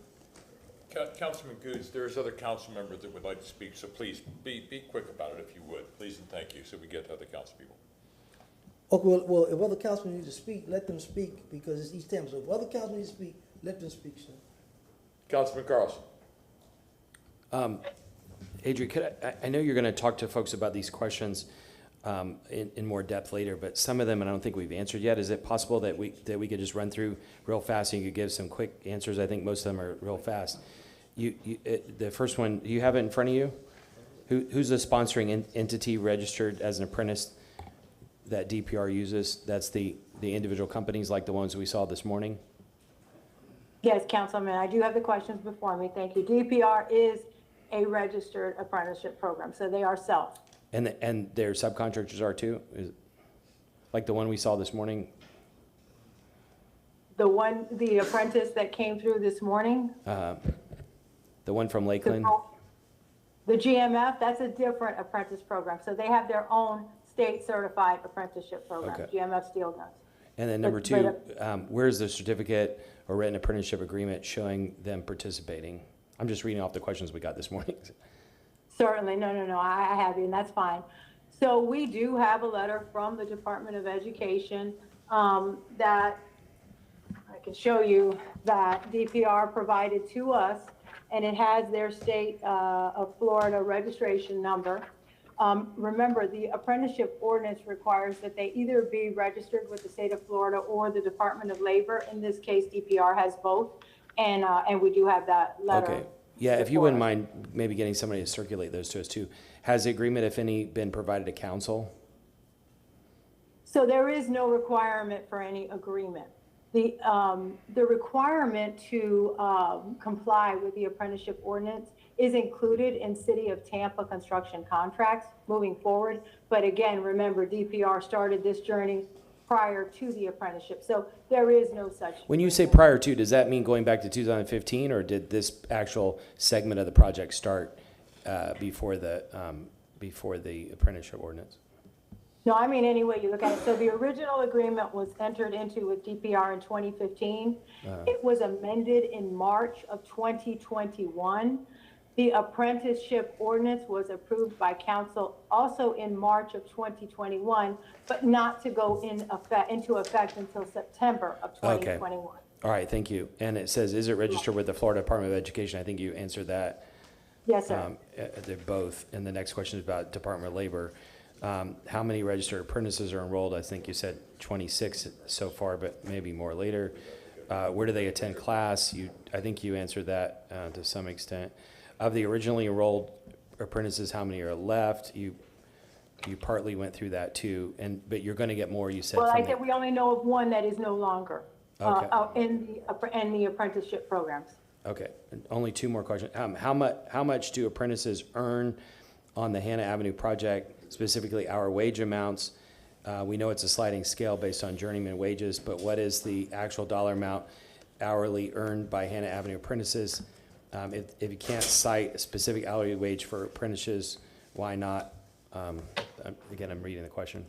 Councilman Goods, there's other council members that would like to speak, so please be quick about it if you would, please and thank you, so we get to other council people. Okay, well, if other councilmen need to speak, let them speak, because it's East Tampa. So if other councilmen need to speak, let them speak, sir. Councilman Carlson. Adrian, I know you're going to talk to folks about these questions in more depth later, but some of them, and I don't think we've answered yet. Is it possible that we could just run through real fast and you could give some quick answers? I think most of them are real fast. The first one, do you have it in front of you? Who's the sponsoring entity registered as an apprentice that DPR uses? That's the individual companies like the ones we saw this morning? Yes, Councilman, I do have the questions before me. Thank you. DPR is a registered apprenticeship program, so they are self. And their subcontractors are too? Like the one we saw this morning? The apprentice that came through this morning? The one from Lakeland? The GMF, that's a different apprentice program. So they have their own state certified apprenticeship program, Okay. GMF Steel Guns. And then number two, where's the certificate or written apprenticeship agreement showing them participating? I'm just reading off the questions we got this morning. Certainly, no, I have you, and that's fine. So we do have a letter from the Department of Education that I can show you that DPR provided to us, and it has their state of Florida registration number. Remember, the apprenticeship ordinance requires that they either be registered with the state of Florida or the Department of Labor. In this case, DPR has both, and we do have that letter. Okay. Yeah, if you wouldn't mind maybe getting somebody to circulate those to us too. Has the agreement, if any, been provided to council? So there is no requirement for any agreement. The requirement to comply with the apprenticeship ordinance is included in City of Tampa construction contracts moving forward. But again, remember, DPR started this journey prior to the apprenticeship. So there is no such. When you say prior to, does that mean going back to 2015, or did this actual segment of the project start before the apprenticeship ordinance? No, I mean, any way you look at it. So the original agreement was entered into with DPR in 2015. It was amended in March of 2021. The apprenticeship ordinance was approved by council also in March of 2021, but not to go into effect until September of 2021. Okay. All right, thank you. And it says, is it registered with the Florida Department of Education? I think you answered that. Yes, sir. They're both. And the next question is about Department of Labor. How many registered apprentices are enrolled? I think you said 26 so far, but maybe more later. Where do they attend class? I think you answered that to some extent. Of the originally enrolled apprentices, how many are left? You partly went through that too, but you're going to get more. You said. Well, I said we only know of one that is no longer in the apprenticeship programs. Okay, only two more questions. How much do apprentices earn on the Hannah Avenue project, specifically our wage amounts? We know it's a sliding scale based on journeyman wages, but what is the actual dollar amount hourly earned by Hannah Avenue apprentices? If you can't cite a specific hourly wage for apprentices, why not? Again, I'm reading the question.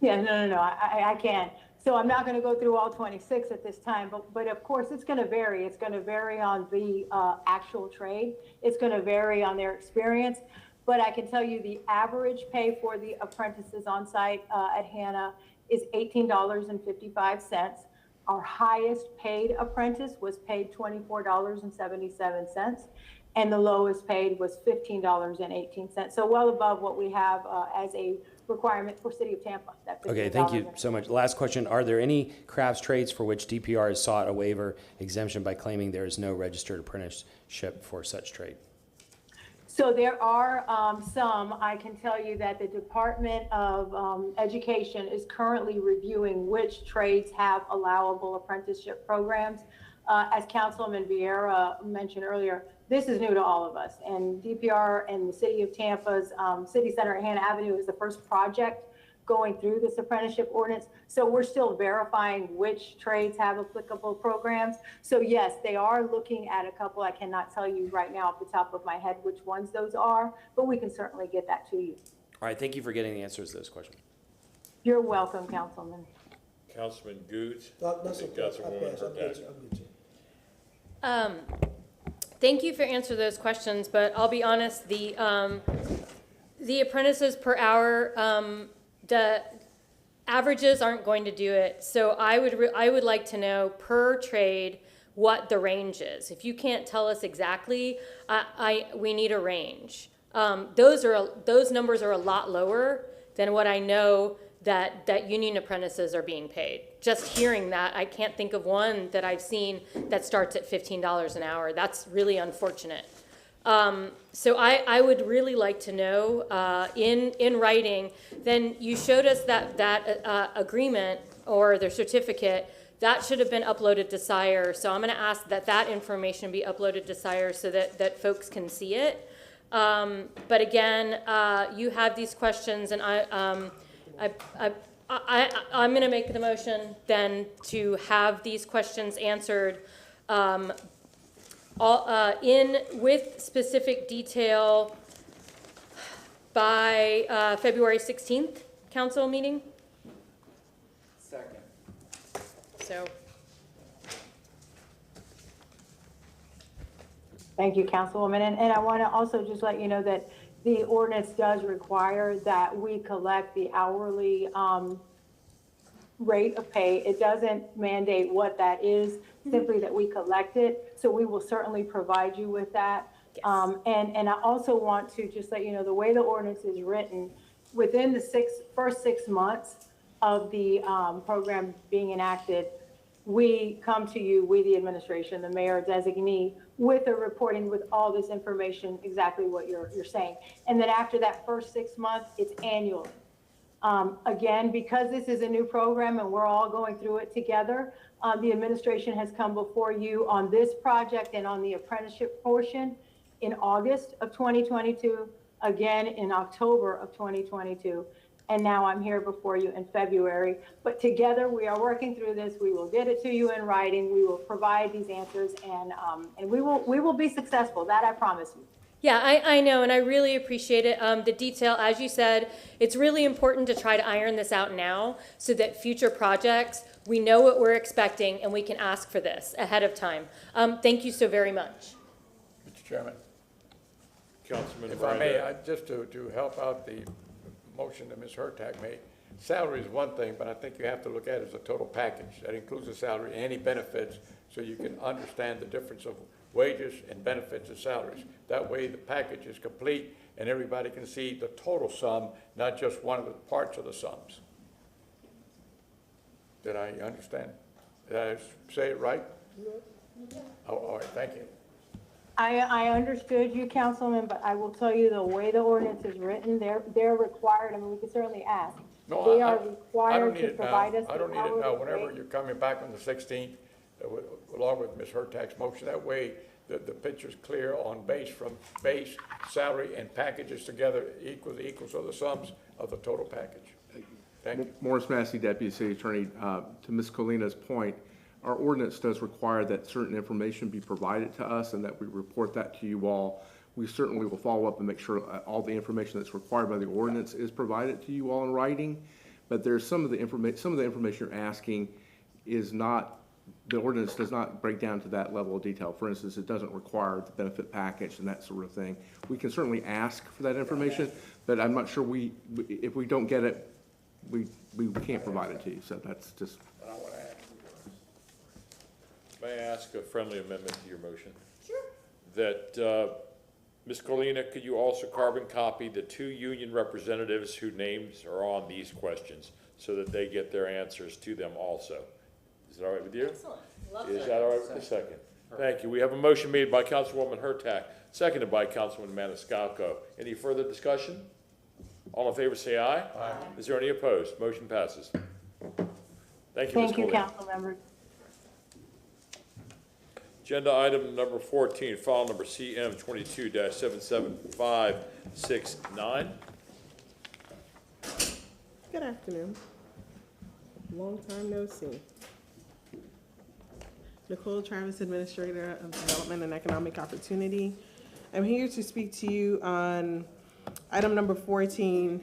Yeah, no, I can't. So I'm not going to go through all 26 at this time, but of course it's going to vary. It's going to vary on the actual trade. It's going to vary on their experience. But I can tell you the average pay for the apprentices on site at Hannah is $18.55. Our highest paid apprentice was paid $24.77, and the lowest paid was $15.18. So well above what we have as a requirement for City of Tampa. That Okay, thank you so much. Last question, are there any crafts trades for which DPR has sought a waiver exemption by claiming there is no registered apprenticeship for such trade? So there are some. I can tell you that the Department of Education is currently reviewing which trades have allowable apprenticeship programs. As Councilman Vieira mentioned earlier, this is new to all of us. And DPR and the City of Tampa's City Center at Hannah Avenue is the first project going through this apprenticeship ordinance. So we're still verifying which trades have applicable programs. So yes, they are looking at a couple. I cannot tell you right now off the top of my head which ones those are, but we can certainly get that to you. All right, thank you for getting the answers to those questions. You're welcome, Councilman. Councilman Goods? That's and Councilwoman Hurtak. Thank you for answering those questions, but I'll be honest, the apprentices per hour, the averages aren't going to do it. So I would like to know per trade what the range is. If you can't tell us exactly, we need a range. Those numbers are a lot lower than what I know that union apprentices are being paid. Just hearing that, I can't think of one that I've seen that starts at $15 an hour. That's really unfortunate. So I would really like to know in writing. Then you showed us that agreement or their certificate that should have been uploaded to SIRE. So I'm going to ask that information be uploaded to SIRE so that folks can see it. But again, you have these questions, and I'm going to make the motion then to have these questions answered with specific detail by February 16th council meeting. Second. So. Thank you, Councilwoman. And I want to also just let you know that the ordinance does require that we collect the hourly rate of pay. It doesn't mandate what that is, simply that we collect it. So we will certainly provide you with that. Yes. And I also want to just let you know, the way the ordinance is written, within the first 6 months of the program being enacted, we come to you, we the administration, the mayor designee, with a reporting with all this information, exactly what you're saying. And then after that first 6 months, it's annually. Again, because this is a new program and we're all going through it together, the administration has come before you on this project and on the apprenticeship portion in August of 2022, again in October of 2022. And now I'm here before you in February. But together we are working through this. We will get it to you in writing. We will provide these answers, and we will be successful. That I promise you. Yeah, I know, and I really appreciate it. The detail, as you said, it's really important to try to iron this out now so that future projects, we know what we're expecting and we can ask for this ahead of time. Thank you so very much. Mr. Chairman, Councilman if I may, Miranda. just to help out the motion that Ms. Hurtak made, salary is one thing, but I think you have to look at it as a total package. That includes the salary and any benefits, so you can understand the difference of wages and benefits and salaries. That way the package is complete and everybody can see the total sum, not just one of the parts of the sums. Did I understand? Did I say it right? Oh, all right, thank you. I understood you, Councilman, but I will tell you the way the ordinance is written, they're required. I mean, we can certainly ask. No, They I are don't required need to it now. provide us. I don't the need it now. hourly Whenever rate. you're coming back on the 16th, along with Ms. Hurtak's motion, that way the picture's clear on from base, salary, and packages together equals of the sums of the total package. Thank you. Morris Massey, Deputy City Attorney. To Ms. Colina's point, our ordinance does require that certain information be provided to us and that we report that to you all. We certainly will follow up and make sure all the information that's required by the ordinance is provided to you all in writing. but there's some of the information you're asking is not, the ordinance does not break down to that level of detail. For instance, it doesn't require the benefit package and that sort of thing. We can certainly ask for that information, but I'm not sure if we don't get it, we can't provide it to you. So that's just. May I ask a friendly amendment to your motion? Sure. That, Ms. Colina, could you also carbon copy the 2 union representatives whose names are on these questions so that they get their answers to them also? Is that all right with you? Excellent. Love Is that. that all right with the second? Thank you. We have a motion made by Councilwoman Hurtak, seconded by Councilman Maniscalco. Any further discussion? All in favor say aye. Aye. Is there any opposed? Motion passes. Thank you, Ms. Thank you, Colina. council members. Agenda item number 14, file number CM 22-77569. Good afternoon. Long time no see. Nicole Travis, Administrator of Development and Economic Opportunity. I'm here to speak to you on item number 14.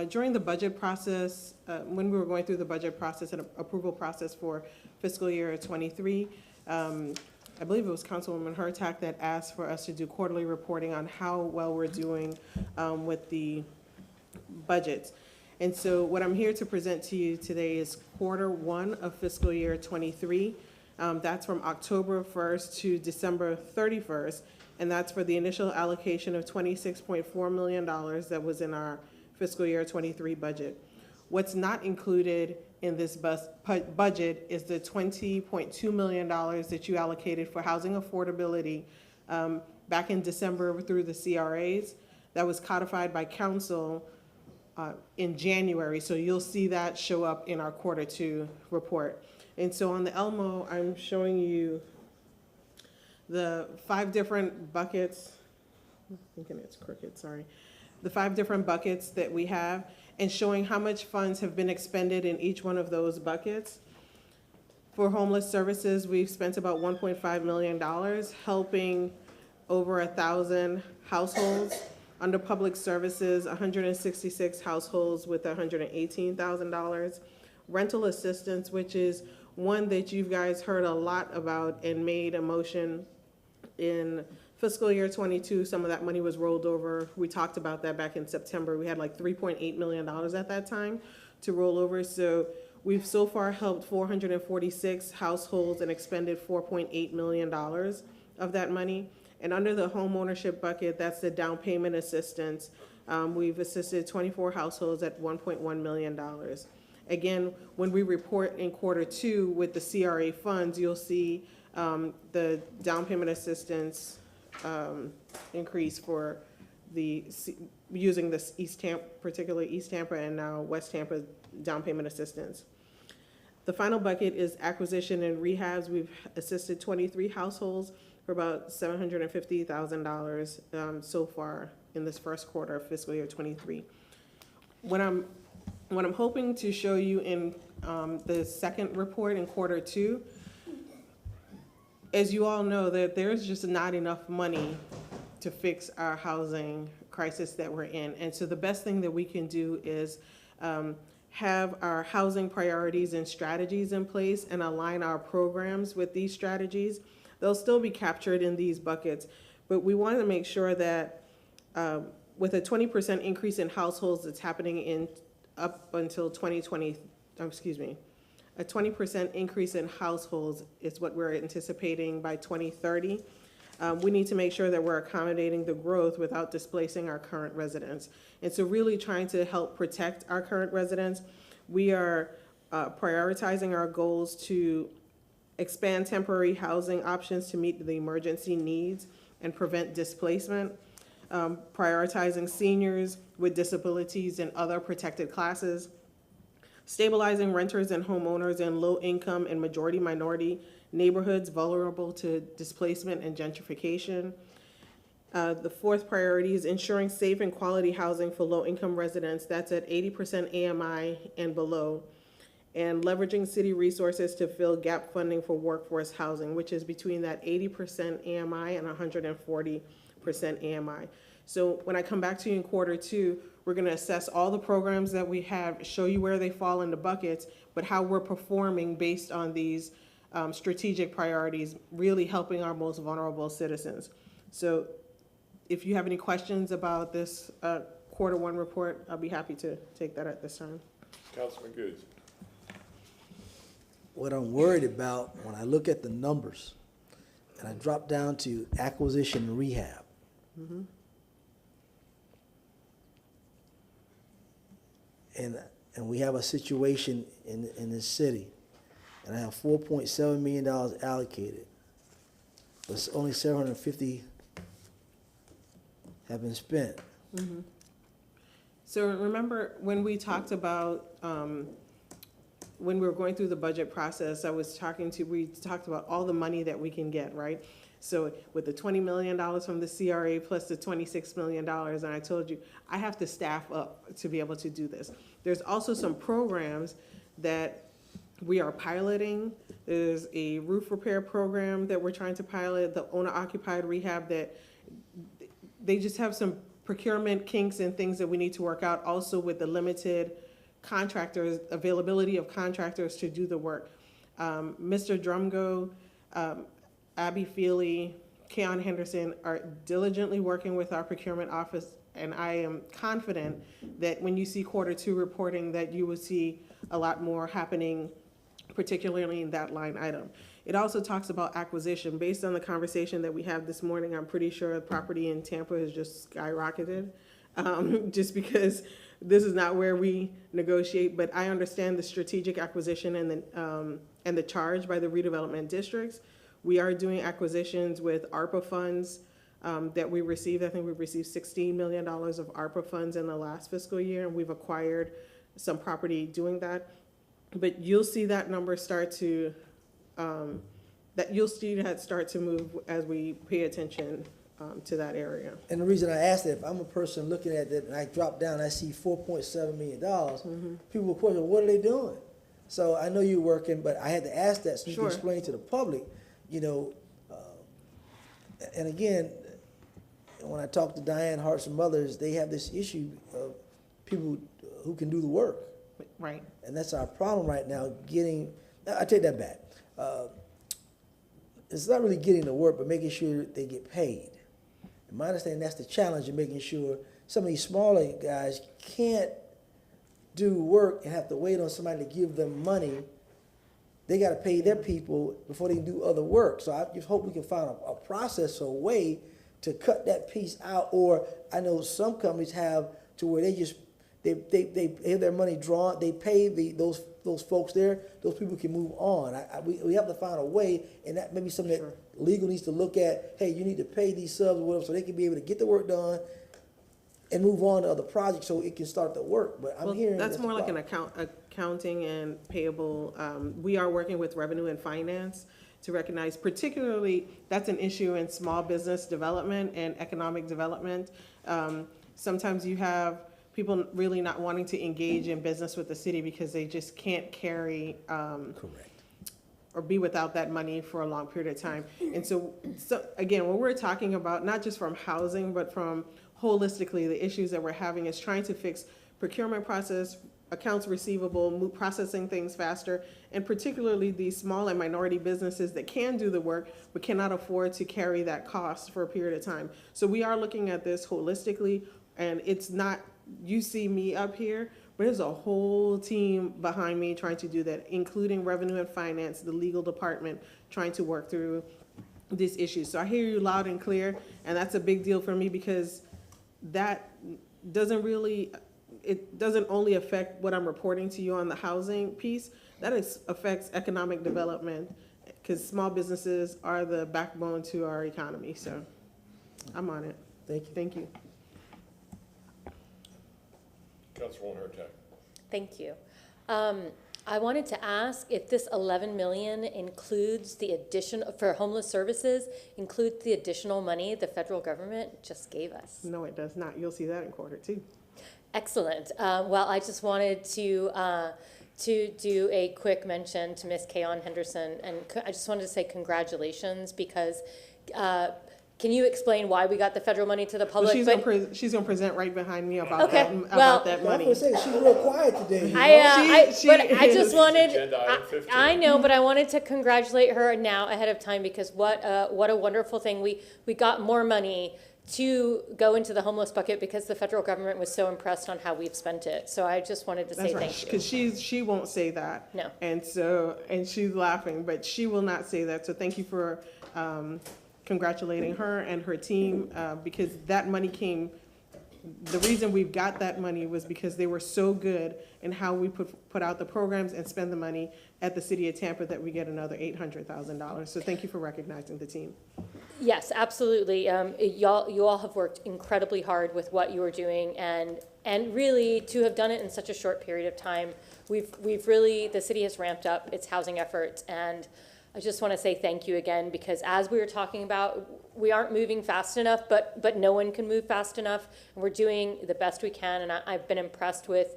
During the budget process, when we were going through the budget process and approval process for fiscal year 23, I believe it was Councilwoman Hurtak that asked for us to do quarterly reporting on how well we're doing with the budgets. And so what I'm here to present to you today is quarter 1 of fiscal year 23. That's from October 1st to December 31st. And that's for the initial allocation of $26.4 million that was in our fiscal year 23 budget. What's not included in this budget is the $20.2 million that you allocated for housing affordability back in December through the CRAs. That was codified by council in January, so you'll see that show up in our quarter 2 report. And so on the Elmo, I'm showing you the 5 different buckets. I'm thinking it's crooked, sorry. The 5 different buckets that we have, and showing how much funds have been expended in each one of those buckets. For homeless services, we've spent about $1.5 million, helping over 1,000 households. Under public services, 166 households with $118,000. Rental assistance, which is one that you guys heard a lot about and made a motion in fiscal year 22, some of that money was rolled over. We talked about that back in September. We had like $3.8 million at that time to roll over. So we've so far helped 446 households and expended $4.8 million of that money. And under the home ownership bucket, that's the down payment assistance. We've assisted 24 households at $1.1 million. Again, when we report in quarter 2 with the CRA funds, you'll see the down payment assistance increase for using this particularly East Tampa and now West Tampa down payment assistance. The final bucket is acquisition and rehabs. We've assisted 23 households for about $750,000 so far in this first quarter of fiscal year 23. What I'm hoping to show you in the second report in quarter 2, as you all know, that there's just not enough money to fix our housing crisis that we're in. And so the best thing that we can do is have our housing priorities and strategies in place and align our programs with these strategies. They'll still be captured in these buckets, but we want to make sure that with a 20% increase in households that's happening up until 2020, a 20% increase in households is what we're anticipating by 2030. We need to make sure that we're accommodating the growth without displacing our current residents. And so really trying to help protect our current residents, we are prioritizing our goals to expand temporary housing options to meet the emergency needs and prevent displacement, prioritizing seniors with disabilities and other protected classes, stabilizing renters and homeowners in low-income and majority-minority neighborhoods vulnerable to displacement and gentrification. The fourth priority is ensuring safe and quality housing for low-income residents. That's at 80% AMI and below. And leveraging city resources to fill gap funding for workforce housing, which is between that 80% AMI and 140% AMI. So when I come back to you in Q2, we're gonna assess all the programs that we have, show you where they fall in the buckets, but how we're performing based on these strategic priorities, really helping our most vulnerable citizens. So if you have any questions about this Q1 report, I'll be happy to take that at this time. Councilman Goods. What I'm worried about when I look at the numbers, and I drop down to acquisition and rehab. And we have a situation in this city, and I have $4.7 million allocated, but only 750 have been spent. So remember when we talked about, when we were going through the budget process, we talked about all the money that we can get, right? So with the $20 million from the CRA plus the $26 million, and I told you, I have to staff up to be able to do this. There's also some programs that we are piloting. There's a roof repair program that we're trying to pilot, the owner-occupied rehab, that they just have some procurement kinks and things that we need to work out, also with the limited contractors, availability of contractors to do the work. Mr. Drumgo, Abby Feely, Keon Henderson are diligently working with our procurement office, and I am confident that when you see Q2 reporting, that you will see a lot more happening, particularly in that line item. It also talks about acquisition. Based on the conversation that we had this morning, I'm pretty sure the property in Tampa has just skyrocketed, just because this is not where we negotiate, but I understand the strategic acquisition and the charge by the redevelopment districts. We are doing acquisitions with ARPA funds that we received. I think we received $16 million of ARPA funds in the last fiscal year, and we've acquired some property doing that. But you'll see that number start to, start to move as we pay attention to that area. And the reason I asked that, if I'm a person looking at that and I drop down, I see $4.7 million, people will question, what are they doing? So I know you're working, but I had to ask that so you can explain to the public, you know, and again, when I talk to Diane Hart's and others, they have this issue of people who can do the work. Right. And that's our problem right now, I take that back. It's not really getting the work, but making sure they get paid. In my understanding, that's the challenge, in making sure some of these smaller guys can't do work and have to wait on somebody to give them money. They got to pay their people before they can do other work. So I just hope we can find a process or a way to cut that piece out. Or I know some companies have to where they have their money drawn, they pay those folks there, those people can move on. We have to find a way, and that may be something that legal needs to look at. Hey, you need to pay these subs or whatever so they can be able to get the work done and move on to other projects so it can start to work. But I'm hearing that's more like an accounting and payable. We are working with revenue and finance to recognize, particularly that's an issue in small business development and economic development. Sometimes you have people really not wanting to engage in business with the city because they just can't carry or be without that money for a long period of time. And so again, what we're talking about, not just from housing, but from holistically, the issues that we're having is trying to fix procurement process, accounts receivable, processing things faster, and particularly these small and minority businesses that can do the work but cannot afford to carry that cost for a period of time. So we are looking at this holistically, and it's not, you see me up here, but there's a whole team behind me trying to do that, including revenue and finance, the legal department, trying to work through these issues. So I hear you loud and clear, and that's a big deal for me because that doesn't really, it doesn't only affect what I'm reporting to you on the housing piece, that affects economic development because small businesses are the backbone to our economy. So I'm on it. Thank you. Thank you. Councilwoman Hurtak. Thank you. I wanted to ask if this 11 million includes the addition for homeless services, includes the additional money the federal government just gave us. No, it does not. You'll see that in Q2. Excellent. Well, I just wanted to do a quick mention to Ms. Keon Henderson, and I just wanted to say congratulations because can you explain why we got the federal money to the Well, public? she's gonna present right behind me about Okay, that, well- about that I money. was gonna say, she's real quiet today. you know? But I just wanted, Agenda item 15. I know, but I wanted to congratulate her now ahead of time because what a wonderful thing. We got more money to go into the homeless bucket because the federal government was so impressed on how we've spent it. So I just wanted to say That's right, thank you. because she won't say that. No. And she's laughing, but she will not say that. So thank you for congratulating her and her team, because that money came, the reason we've got that money was because they were so good in how we put out the programs and spend the money at the city of Tampa that we get another $800,000. So thank you for recognizing the team. Yes, absolutely. You all have worked incredibly hard with what you are doing, and really to have done it in such a short period of time, we've really, the city has ramped up its housing efforts, and I just want to say thank you again, because as we were talking about, we aren't moving fast enough, but no one can move fast enough, and we're doing the best we can, and I've been impressed with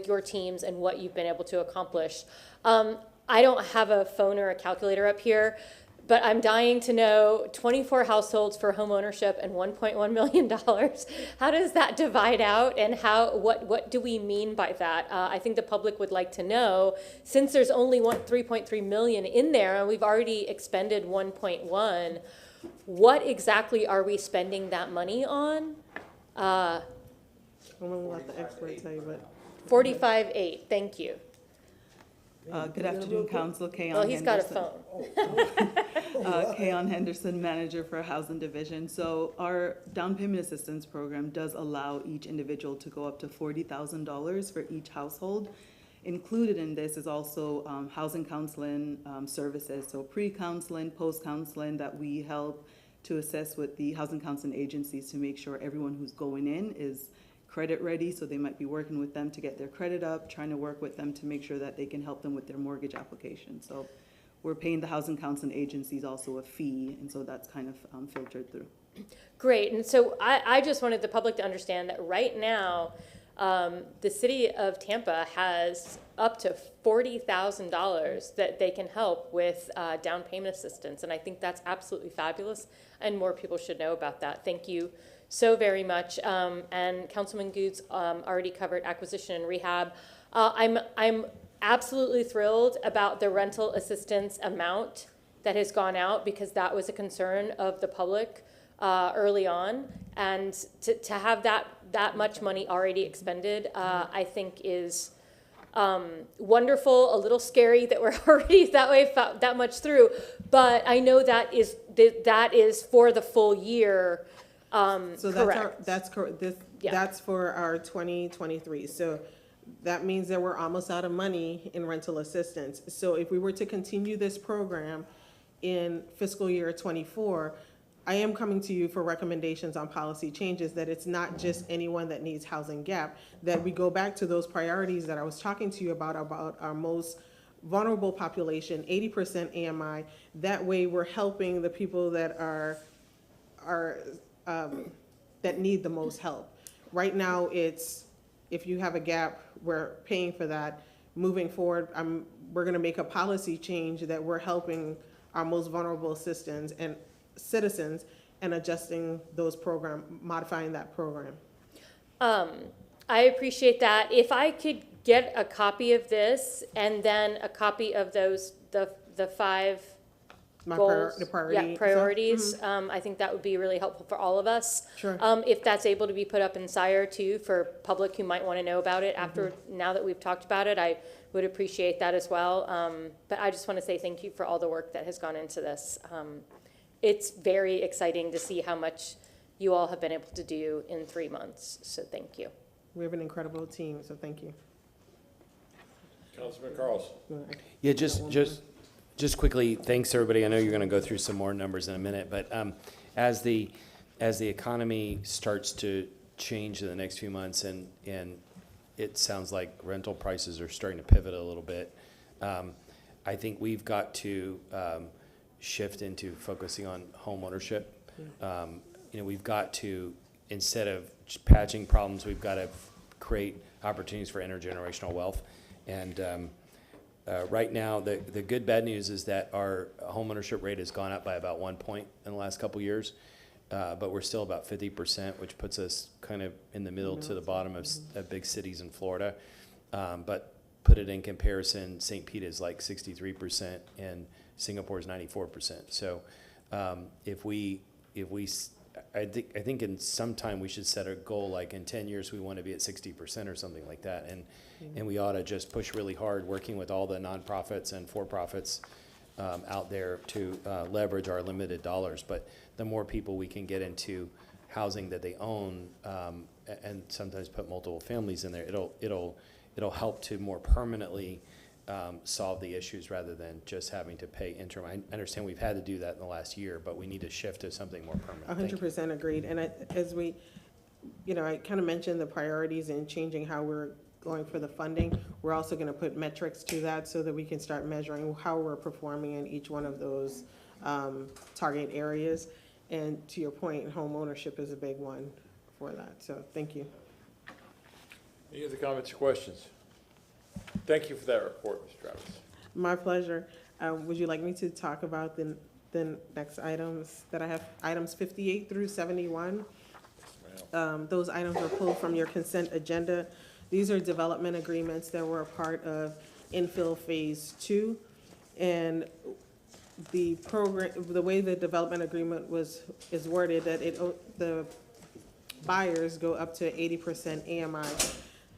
your teams and what you've been able to accomplish. I don't have a phone or a calculator up here, but I'm dying to know 24 households for home ownership and $1.1 million. How does that divide out, and what do we mean by that? I think the public would like to know, since there's only 3.3 million in there and we've already expended 1.1, what exactly are we spending that money on? I'm gonna let the expert tell you, but 45.8, thank you. Good afternoon, Council. Kayon Well, he's got a Henderson. Kayon Henderson, Manager for Housing Division. So our down payment assistance program does allow each individual to go up to $40,000 for each household. Included in this is also housing counseling services, so pre-counseling, post-counseling that we help to assess with the housing counseling agencies to make sure everyone who's going in is credit ready, so they might be working with them to get their credit up, trying to work with them to make sure that they can help them with their mortgage application. So we're paying the housing counseling agencies also a fee, and so that's kind of filtered through. Great, and so I just wanted the public to understand that right now, the city of Tampa has up to $40,000 that they can help with down payment assistance, and I think that's absolutely fabulous, and more people should know about that. Thank you so very much. And Councilman Goods already covered acquisition and rehab. I'm absolutely thrilled about the rental assistance amount that has gone out, because that was a concern of the public early on, and to have that much money already expended, I think is wonderful. A little scary that we're already that much through, but I know that is for the full year. so correct. that's correct. Yeah. That's for our 2023. So that means that we're almost out of money in rental assistance. So if we were to continue this program in fiscal year 24, I am coming to you for recommendations on policy changes, that it's not just anyone that needs housing gap, that we go back to those priorities that I was talking to you about our most vulnerable population, 80% AMI. That way we're helping the people that that need the most help. Right now, it's, if you have a gap, we're paying for that. Moving forward, we're gonna make a policy change that we're helping our most vulnerable citizens and adjusting those modifying that program. I appreciate that. If I could get a copy of this and then a copy of those, the five goals. The priority. Yeah, priorities. I think that would be really helpful for all of us. Sure. If that's able to be put up in SIRE too, for public who might want to know about it now that we've talked about it, I would appreciate that as well. But I just want to say thank you for all the work that has gone into this. It's very exciting to see how much you all have been able to do in 3 months, so thank you. We have an incredible team, so thank you. Councilman Carlson. Yeah, just quickly, thanks everybody. I know you're going to go through some more numbers in a minute, but as the economy starts to change in the next few months, and it sounds like rental prices are starting to pivot a little bit, I think we've got to shift into focusing on home ownership. We've got to, instead of just patching problems, we've got to create opportunities for intergenerational wealth. And right now, the good bad news is that our home ownership rate has gone up by about 1 point in the last couple of years. but we're still about 50%, which puts us kind of in the middle to the bottom of big cities in Florida. But put it in comparison, St. Pete is like 63% and Singapore is 94%. So I think in some time we should set a goal, like in 10 years we want to be at 60% or something like that, and we ought to just push really hard, working with all the nonprofits and for-profits out there to leverage our limited dollars. But the more people we can get into housing that they own, and sometimes put multiple families in there, it'll help to more permanently solve the issues rather than just having to pay interim. I understand we've had to do that in the last year, but we need to shift to something more permanent. 100% agreed. And as we, I kind of mentioned the priorities and changing how we're going for the funding. We're also going to put metrics to that so that we can start measuring how we're performing in each one of those target areas. And to your point, home ownership is a big one for that. So thank you. Any other comments or questions? Thank you for that report, Ms. Travis. My pleasure. Would you like me to talk about the next items that I have? Items 58 through 71. Those items were pulled from your consent agenda. These are development agreements that were a part of infill phase 2. And the program, the way the development agreement is worded, that the buyers go up to 80% AMI.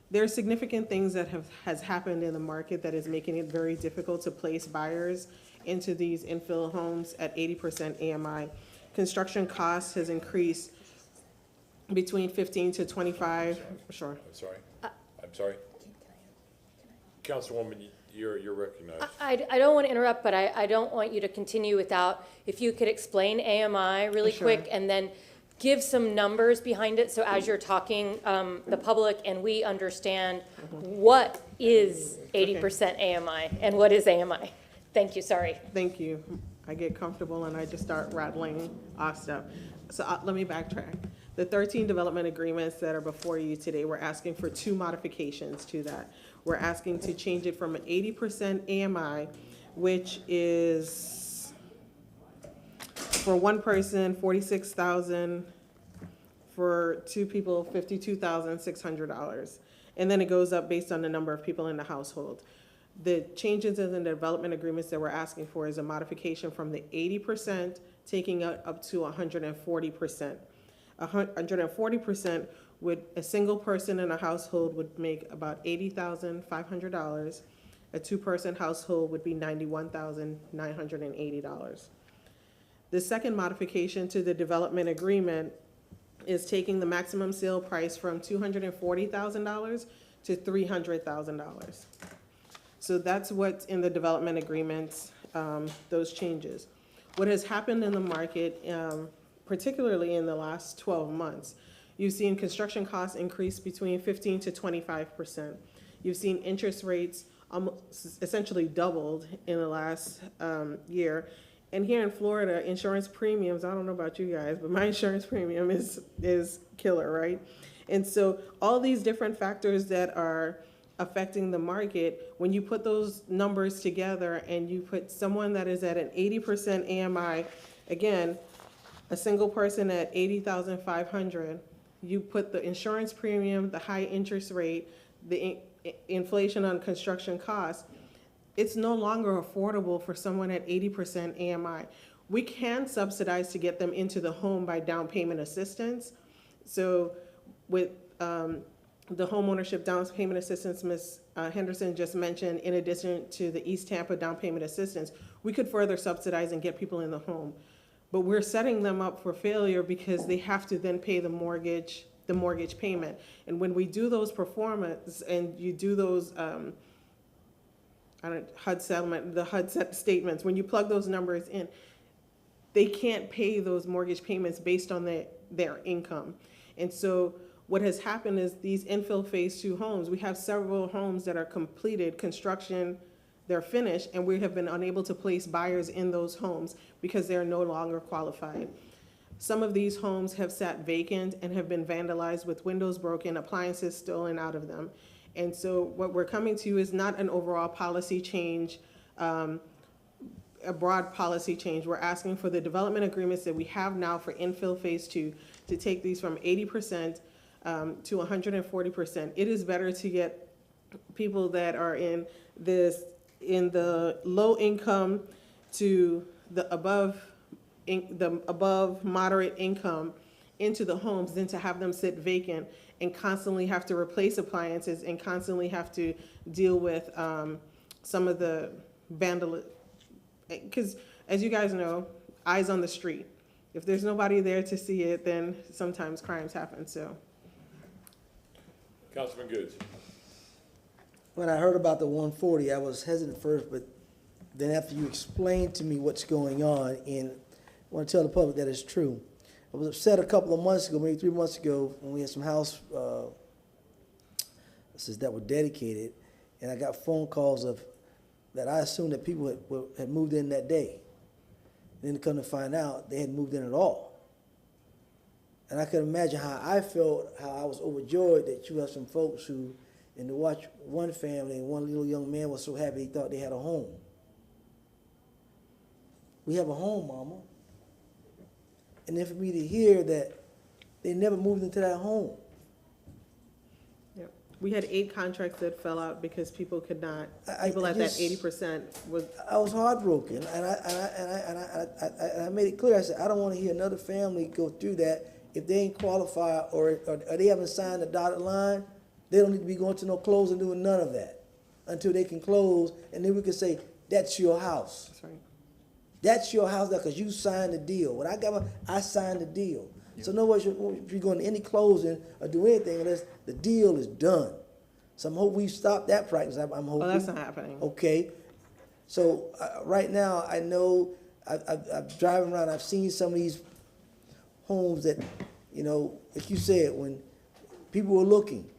There are significant things that has happened in the market that is making it very difficult to place buyers into these infill homes at 80% AMI. Construction costs has increased between 15 to 25. Sure. I'm sorry. Councilwoman, you're recognized. I don't want to interrupt, but I don't want you to continue without, if you could explain AMI really quick and then give some numbers behind it. So as you're talking, the public and we understand what is 80% AMI and what is AMI. Thank you, sorry. Thank you. I get comfortable and I just start rattling off stuff. So let me backtrack. The 13 development agreements that are before you today, we're asking for 2 modifications to that. We're asking to change it from an 80% AMI, which is for one person, $46,000, for 2 people, $52,600. And then it goes up based on the number of people in the household. The changes in the development agreements that we're asking for is a modification from the 80% taking it up to 140%. 140% would, a single person in a household would make about $80,500. A 2-person household would be $91,980. The second modification to the development agreement is taking the maximum sale price from $240,000 to $300,000. So that's what's in the development agreements, those changes. What has happened in the market, particularly in the last 12 months, you've seen construction costs increase between 15 to 25%. You've seen interest rates almost essentially doubled in the last year. And here in Florida, insurance premiums, I don't know about you guys, but my insurance premium is killer, right? And so all these different factors that are affecting the market, when you put those numbers together and you put someone that is at an 80% AMI, again, a single person at $80,500, you put the insurance premium, the high interest rate, the inflation on construction costs, it's no longer affordable for someone at 80% AMI. We can subsidize to get them into the home by down payment assistance. So with the home ownership down payment assistance Ms. Henderson just mentioned, in addition to the East Tampa down payment assistance, we could further subsidize and get people in the home. But we're setting them up for failure because they have to then pay the mortgage payment. And when we do those performance and you do those HUD settlement, the HUD statements, when you plug those numbers in, they can't pay those mortgage payments based on their income. And so what has happened is these infill phase 2 homes, we have several homes that are completed construction, they're finished, and we have been unable to place buyers in those homes because they're no longer qualified. Some of these homes have sat vacant and have been vandalized with windows broken, appliances stolen out of them. And so what we're coming to is not an overall policy change a broad policy change. We're asking for the development agreements that we have now for infill phase 2 to take these from 80% to 140%. It is better to get people that are in the low income to the above moderate income into the homes than to have them sit vacant and constantly have to replace appliances and constantly have to deal with some of the vandalism. Because as you guys know, eyes on the street. If there's nobody there to see it, then sometimes crimes happen, so. Councilman Goods. When I heard about the 140, I was hesitant first, but then after you explained to me what's going on, and I want to tell the public that it's true. I was upset a couple of months ago, maybe 3 months ago, when we had some houses that were dedicated, and I got phone calls that I assumed that people had moved in that day. And then to come to find out, they hadn't moved in at all. And I could imagine how I felt, how I was overjoyed that you have some folks who, and to watch one family and one little young man was so happy he thought they had a home. We have a home, Mama. And then for me to hear that they never moved into that home. Yep. We had 8 contracts that fell out because people could not, people at that 80% was. I was heartbroken, and I made it clear. I said, I don't want to hear another family go through that. If they ain't qualified or they haven't signed the dotted line, they don't need to be going to no closing, doing none of that until they can close, and then we can say, that's your house. That's right. That's your house now because you signed the deal. When I signed the deal. Yep. So no way if you're going to any closing or do anything unless the deal is done. So I'm hoping we stop that practice. I'm hoping. Oh, that's not happening. Okay. So right now I know I'm driving around. I've seen some of these homes that, like you said, when people were looking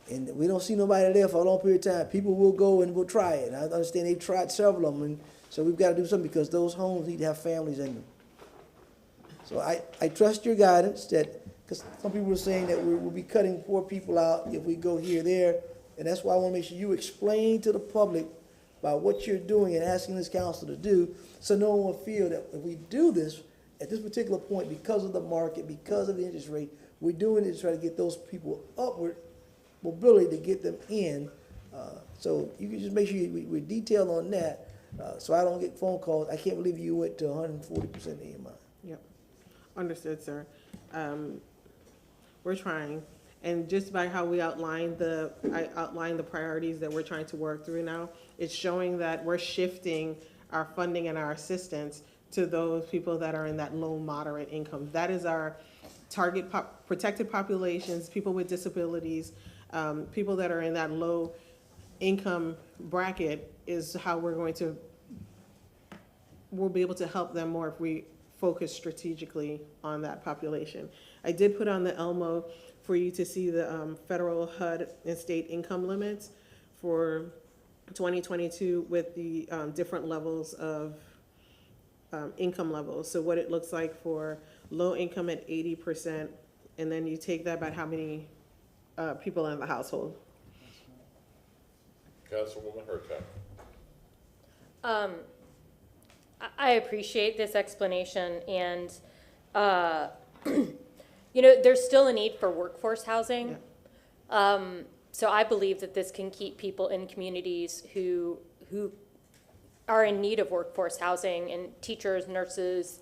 and we don't see nobody there for a long period of time, people will go and will try it. And I understand they've tried several of them. And so we've got to do something because those homes need to have families in them. So I trust your guidance that, because some people are saying that we'll be cutting poor people out if we go here, there. And that's why I want to make sure you explain to the public about what you're doing and asking this council to do, so no one will feel that if we do this at this particular point, because of the market, because of the interest rate, we're doing it to try to get those people upward mobility to get them in. So you can just make sure we're detailed on that. So I don't get phone calls. I can't believe you went to 140% AMI. Yep. Understood, sir. We're trying. And just by how we outlined the priorities that we're trying to work through now, it's showing that we're shifting our funding and our assistance to those people that are in that low moderate income. That is our target protected populations, people with disabilities, people that are in that low income bracket is how we'll be able to help them more if we focus strategically on that population. I did put on the Elmo for you to see the federal HUD and state income limits for 2022 with the different levels of income levels. So what it looks like for low income at 80%, and then you take that by how many people in the household. Councilwoman Hurtak. I appreciate this explanation, and there's still a need for workforce housing. Yeah. So I believe that this can keep people in communities who are in need of workforce housing, and teachers, nurses,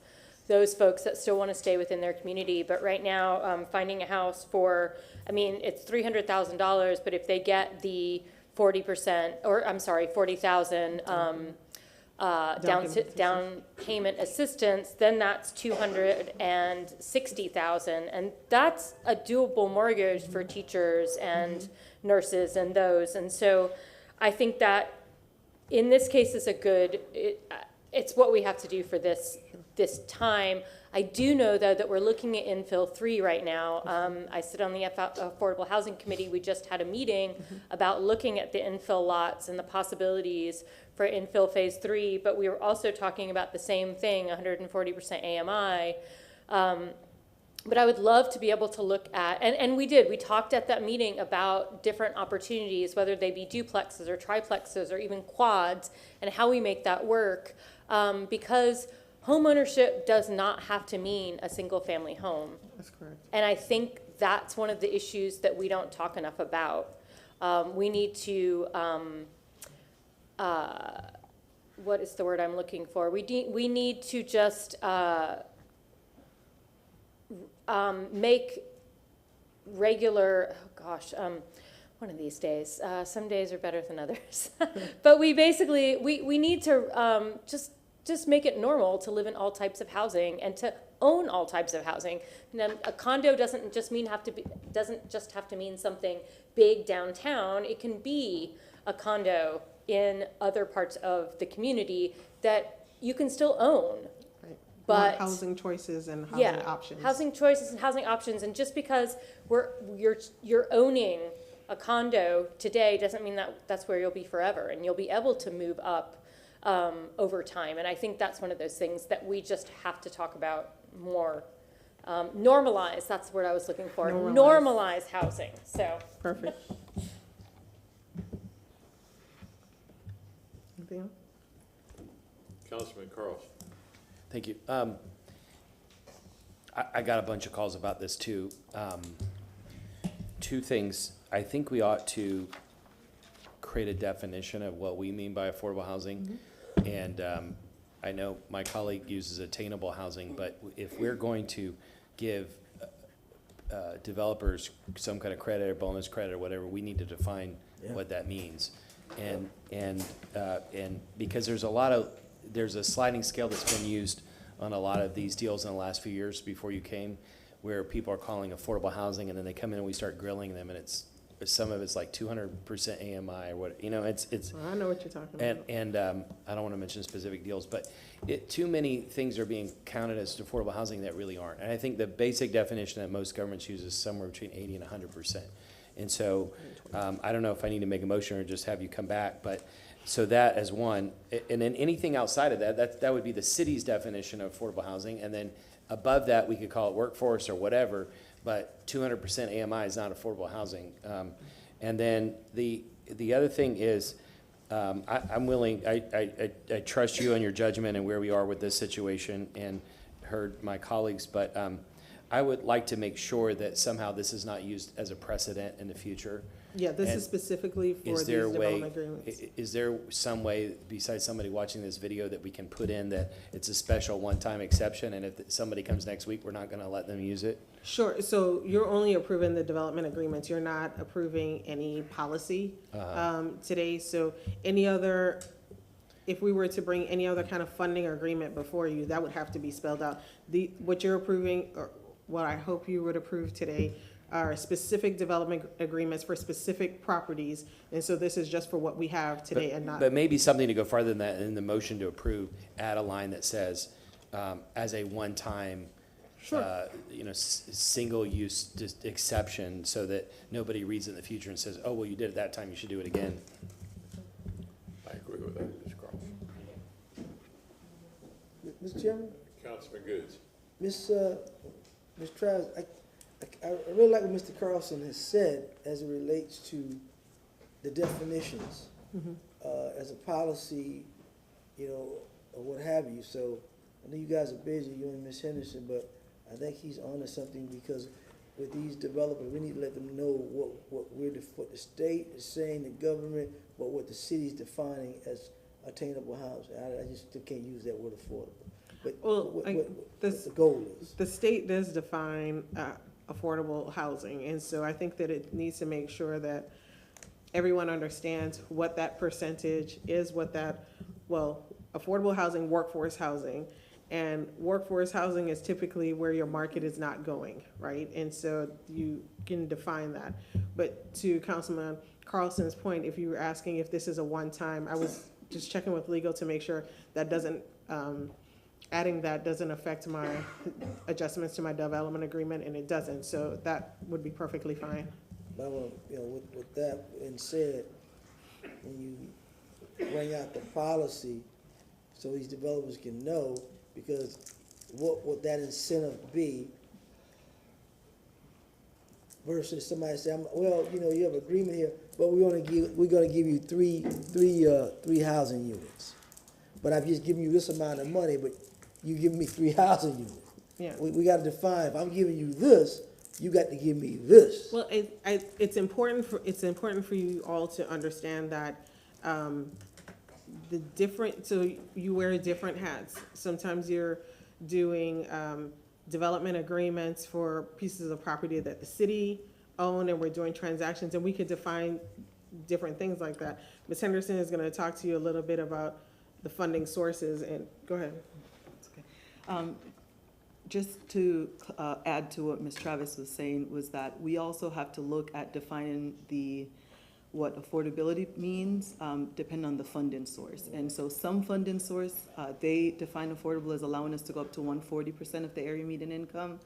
those folks that still want to stay within their community. But right now, finding a house for, it's $300,000, but if they get the 40,000 down payment assistance, then that's $260,000, and that's a doable mortgage for teachers and nurses and those. And so I think that in this case is it's what we have to do for this time. I do know, though, that we're looking at infill 3 right now. I sit on the Affordable Housing Committee. We just had a meeting about looking at the infill lots and the possibilities for infill phase 3, but we were also talking about the same thing, 140% AMI. But I would love to be able to look at, and we talked at that meeting about different opportunities, whether they be duplexes or triplexes or even quads, and how we make that work. Because homeownership does not have to mean a single family home. That's correct. And I think that's one of the issues that we don't talk enough about. We need to, what is the word I'm looking for? We need to just make regular, one of these days, some days are better than others. But we basically, we need to just make it normal to live in all types of housing and to own all types of housing. And then a condo doesn't just have to mean something big downtown. It can be a condo in other parts of the community that you can still own. Right. But Housing choices and housing options. Housing choices and housing options. And just because you're owning a condo today doesn't mean that that's where you'll be forever, and you'll be able to move up over time. And I think that's one of those things that we just have to talk about more. Normalize, that's the word I was looking for. Normalize housing. So Perfect. Anything else? Councilman Carlson. Thank you. I got a bunch of calls about this too. Two things. I think we ought to create a definition of what we mean by affordable housing. And I know my colleague uses attainable housing, but if we're going to give developers some kind of credit or bonus credit or whatever, we need to define what that means. And because there's a sliding scale that's been used on a lot of these deals in the last few years before you came, where people are calling affordable housing, and then they come in and we start grilling them, and some of it's like 200% AMI or what, it's. I know what you're talking about. And I don't want to mention specific deals, but too many things are being counted as affordable housing that really aren't. And I think the basic definition that most governments use is somewhere between 80 and 100%. And so I don't know if I need to make a motion or just have you come back, but so that as one, and then anything outside of that would be the city's definition of affordable housing, and then above that we could call it workforce or whatever, but 200% AMI is not affordable housing. And then the other thing is, I'm willing, I trust you and your judgment and where we are with this situation, and heard my colleagues, but I would like to make sure that somehow this is not used as a precedent in the future. Yeah, this is specifically for these development agreements. Is there some way, besides somebody watching this video, that we can put in that it's a special one-time exception, and if somebody comes next week, we're not gonna let them use it? Sure, so you're only approving the development agreements, you're not approving any policy today, so if we were to bring any other kind of funding agreement before you, that would have to be spelled out. What you're approving, or what I hope you would approve today, are specific development agreements for specific properties, and so this is just for what we have today and not. But maybe something to go farther than that, in the motion to approve, add a line that says, as a one-time, single-use exception, so that nobody reads it in the future and says, oh, well, you did it that time, you should do it again. I agree with that, Ms. Carlson. Mr. Chairman? Councilman Goods. Ms. Travis, I really like what Mr. Carlson has said as it relates to the definitions as a policy, or what have you. So I know you guys are busy, you and Ms. Henderson, but I think he's onto something, because with these developers, we need to let them know what the state is saying, the government, but what the city's defining as attainable housing. I just still can't use that word affordable. But what the goal is. The state does define affordable housing, and so I think that it needs to make sure that everyone understands what that percentage is, affordable housing, workforce housing. And workforce housing is typically where your market is not going, right? And so you can define that. But to Councilman Carlson's point, if you were asking if this is a one-time, I was just checking with legal to make sure that doesn't, adding that doesn't affect my adjustments to my development agreement, and it doesn't. So that would be perfectly fine. But with that being said, when you bring out the policy, so these developers can know, because what would that incentive be versus somebody say, well, you know, you have an agreement here, but we're gonna give you three housing units. But I've just given you this amount of money, but you give me 3 housing units. Yeah. We gotta define, if I'm giving you this, you got to give me this. Well, it's important for you all to understand that so you wear different hats. Sometimes you're doing development agreements for pieces of property that the city own, and we're doing transactions, and we could define different things like that. Ms. Henderson is going to talk to you a little bit about the funding sources, and go ahead. Just to add to what Ms. Travis was saying, was that we also have to look at defining what affordability means, depending on the funding source. And so some funding source, they define affordable as allowing us to go up to 140% of the area median income.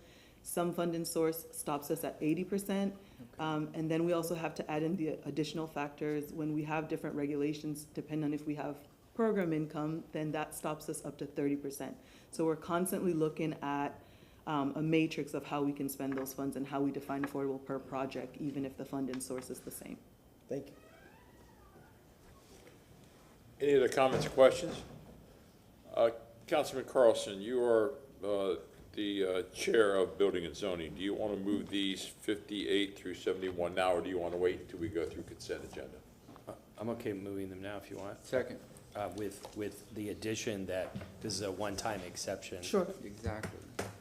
Some funding source stops us at 80%. And then we also have to add in the additional factors. When we have different regulations, depending on if we have program income, then that stops us up to 30%. So we're constantly looking at a matrix of how we can spend those funds and how we define affordable per project, even if the funding source is the same. Thank you. Any other comments or questions? Councilman Carlson, you are the chair of Building and Zoning. Do you want to move these 58 through 71 now, or do you want to wait until we go through consent agenda? I'm okay moving them now if you want. Second. With the addition that this is a one-time exception. Sure. Exactly.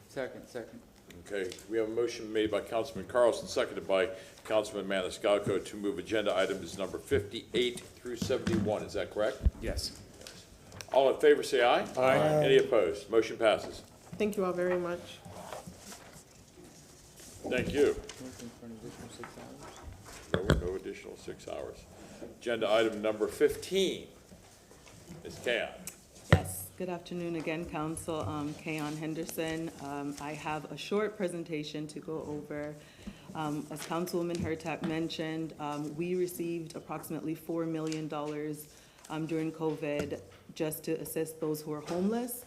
Second. Okay, we have a motion made by Councilman Carlson, seconded by Councilman Maniscalco to move agenda items number 58 through 71. Is that correct? Yes. All in favor, say aye. Aye. Any opposed? Motion passes. Thank you all very much. Thank you. No additional 6 hours. Agenda item number 15. Ms. Kayon. Yes, good afternoon again, Council. Kayon Henderson. I have a short presentation to go over. As Councilwoman Hurtak mentioned, we received approximately $4 million during COVID just to assist those who are homeless.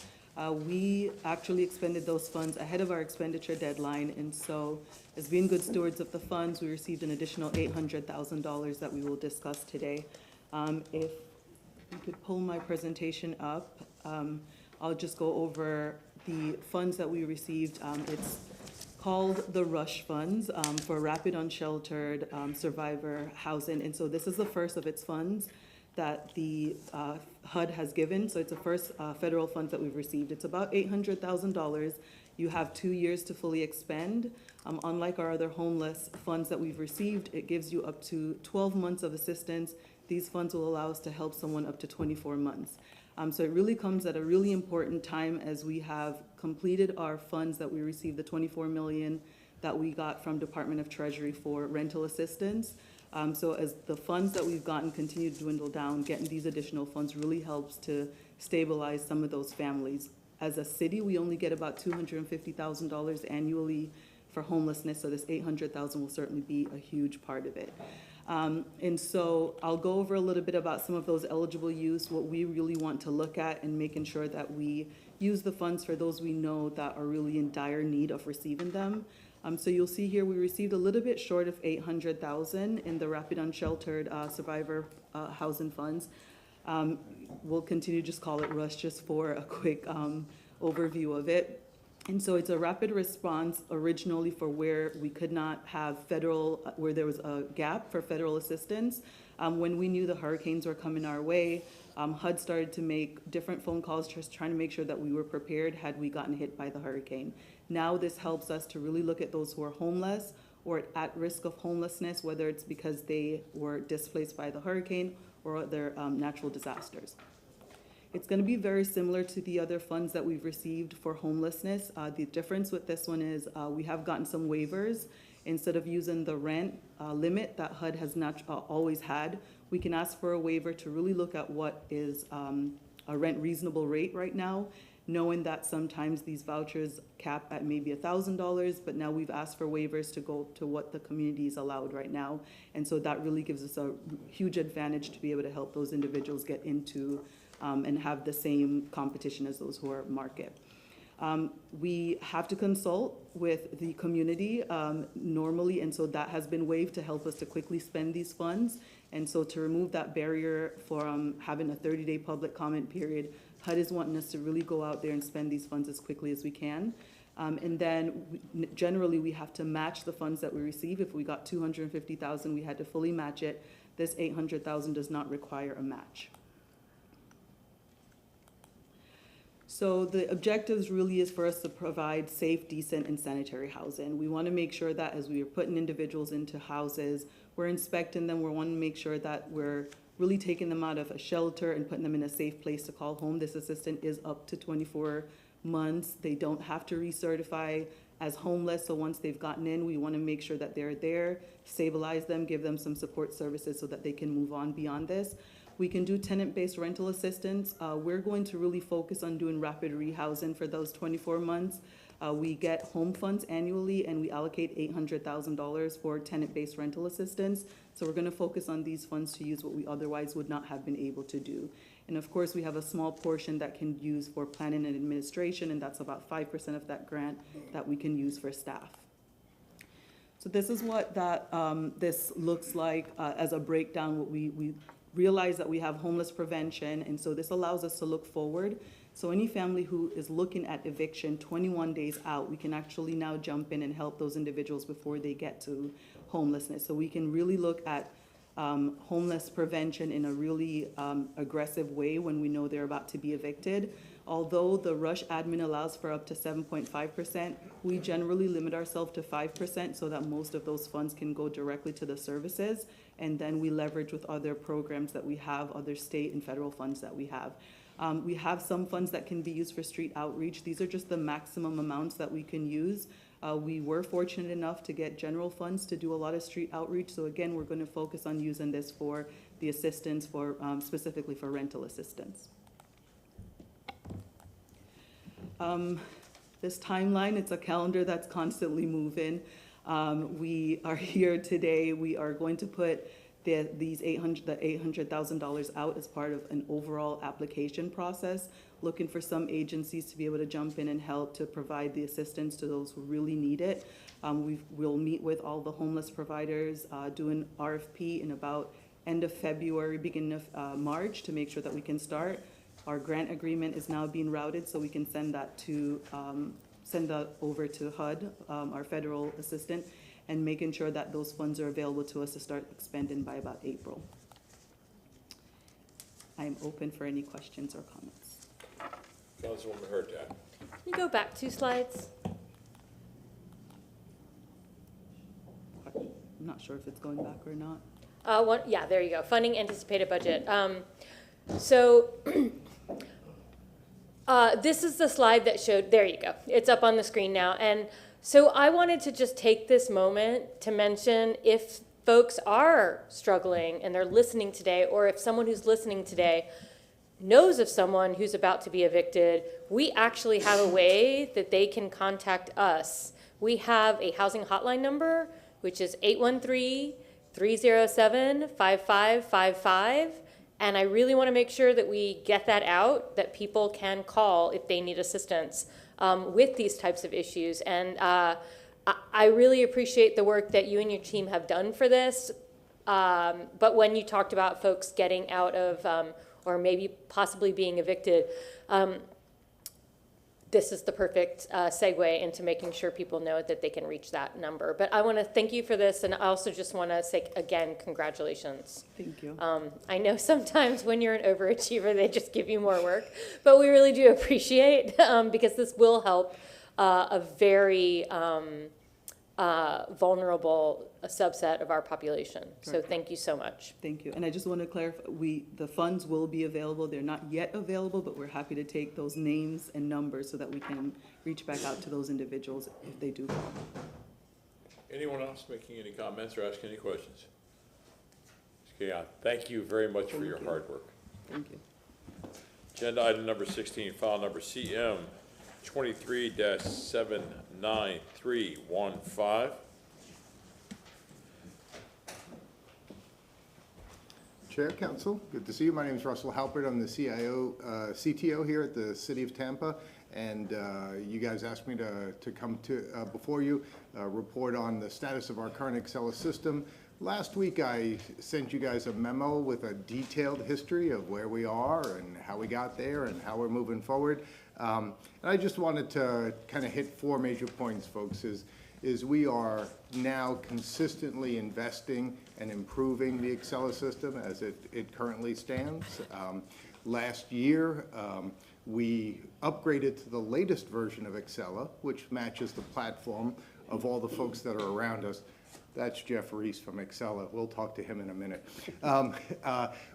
We actually expended those funds ahead of our expenditure deadline, and so as being good stewards of the funds, we received an additional $800,000 that we will discuss today. If you could pull my presentation up, I'll just go over the funds that we received. It's called the RUSH funds for Rapid Unsheltered Survivor Housing, and so this is the first of its funds that the HUD has given. So it's the first federal funds that we've received. It's about $800,000. You have 2 years to fully expend. Unlike our other homeless funds that we've received, it gives you up to 12 months of assistance. These funds will allow us to help someone up to 24 months. So it really comes at a really important time as we have completed our funds that we received, the $24 million that we got from Department of Treasury for rental assistance. So as the funds that we've gotten continue to dwindle down, getting these additional funds really helps to stabilize some of those families. As a city, we only get about $250,000 annually for homelessness, so this $800,000 will certainly be a huge part of it. And so I'll go over a little bit about some of those eligible use, what we really want to look at, and making sure that we use the funds for those we know that are really in dire need of receiving them. So you'll see here we received a little bit short of $800,000 in the Rapid Unsheltered Survivor Housing Funds. We'll continue to just call it RUSH just for a quick overview of it. And so it's a rapid response originally for where we could not have federal, where there was a gap for federal assistance. When we knew the hurricanes were coming our way, HUD started to make different phone calls just trying to make sure that we were prepared had we gotten hit by the hurricane. Now this helps us to really look at those who are homeless or at risk of homelessness, whether it's because they were displaced by the hurricane or other natural disasters. It's going to be very similar to the other funds that we've received for homelessness. The difference with this one is we have gotten some waivers. Instead of using the rent limit that HUD has not always had, we can ask for a waiver to really look at what is a rent reasonable rate right now, knowing that sometimes these vouchers cap at maybe $1,000, but now we've asked for waivers to go to what the community is allowed right now. And so that really gives us a huge advantage to be able to help those individuals get into and have the same competition as those who are market. We have to consult with the community normally, and so that has been waived to help us to quickly spend these funds. And so to remove that barrier from having a 30-day public comment period, HUD is wanting us to really go out there and spend these funds as quickly as we can. And then generally we have to match the funds that we receive. If we got $250,000, we had to fully match it. This $800,000 does not require a match. So the objectives really is for us to provide safe, decent, and sanitary housing. We want to make sure that as we are putting individuals into houses, we're inspecting them. We want to make sure that we're really taking them out of a shelter and putting them in a safe place to call home. This assistant is up to 24 months. They don't have to recertify as homeless. So once they've gotten in, we want to make sure that they're there, stabilize them, give them some support services so that they can move on beyond this. We can do tenant-based rental assistance. We're going to really focus on doing rapid rehousing for those 24 months. We get home funds annually, and we allocate $800,000 for tenant-based rental assistance. So we're going to focus on these funds to use what we otherwise would not have been able to do. And of course, we have a small portion that can use for planning and administration, and that's about 5% of that grant that we can use for staff. So this is what this looks like as a breakdown. What we realize that we have homeless prevention, and so this allows us to look forward. So any family who is looking at eviction 21 days out, we can actually now jump in and help those individuals before they get to homelessness. So we can really look at homeless prevention in a really aggressive way when we know they're about to be evicted. Although the rush admin allows for up to 7.5%, we generally limit ourselves to 5% so that most of those funds can go directly to the services. And then we leverage with other programs that we have, other state and federal funds that we have. We have some funds that can be used for street outreach. These are just the maximum amounts that we can use. We were fortunate enough to get general funds to do a lot of street outreach. So again, we're going to focus on using this for the assistance for specifically for rental assistance. This timeline, it's a calendar that's constantly moving. We are here today. We are going to put the $800,000 out as part of an overall application process, looking for some agencies to be able to jump in and help to provide the assistance to those who really need it. We'll meet with all the homeless providers, do an RFP in about end of February, beginning of March to make sure that we can start. Our grant agreement is now being routed, so we can send that over to HUD, our federal assistant, and making sure that those funds are available to us to start expending by about April. I am open for any questions or comments. Councilwoman Hurtak. Can you go back 2 slides? I'm not sure if it's going back or not. Yeah, there you go. Funding anticipated budget. This is the slide that showed, there you go. It's up on the screen now. And so I wanted to just take this moment to mention if folks are struggling and they're listening today, or if someone who's listening today knows of someone who's about to be evicted, we actually have a way that they can contact us. We have a housing hotline number, which is 813-307-5555. And I really want to make sure that we get that out, that people can call if they need assistance with these types of issues. And I really appreciate the work that you and your team have done for this. But when you talked about folks getting out of, or maybe possibly being evicted, this is the perfect segue into making sure people know that they can reach that number. But I want to thank you for this, and I also just want to say, again, congratulations. Thank you. I know sometimes when you're an overachiever, they just give you more work, but we really do appreciate, because this will help a very vulnerable subset of our population. So thank you so much. Thank you. And I just want to clarify, the funds will be available. They're not yet available, but we're happy to take those names and numbers so that we can reach back out to those individuals if they do call. Anyone else making any comments or asking any questions? Okay, thank you very much for your hard work. Thank you. Agenda item number 16, file number CM 23-79315. Chair, Council, good to see you. My name is Russell Halpert. I'm the CTO here at the City of Tampa, and you guys asked me to come to before you, report on the status of our current Accela system. Last week, I sent you guys a memo with a detailed history of where we are and how we got there and how we're moving forward. And I just wanted to kind of hit 4 major points, folks, is we are now consistently investing and improving the Accela system as it currently stands. Last year, we upgraded to the latest version of Accela, which matches the platform of all the folks that are around us. That's Jeff Reese from Accela. We'll talk to him in a minute.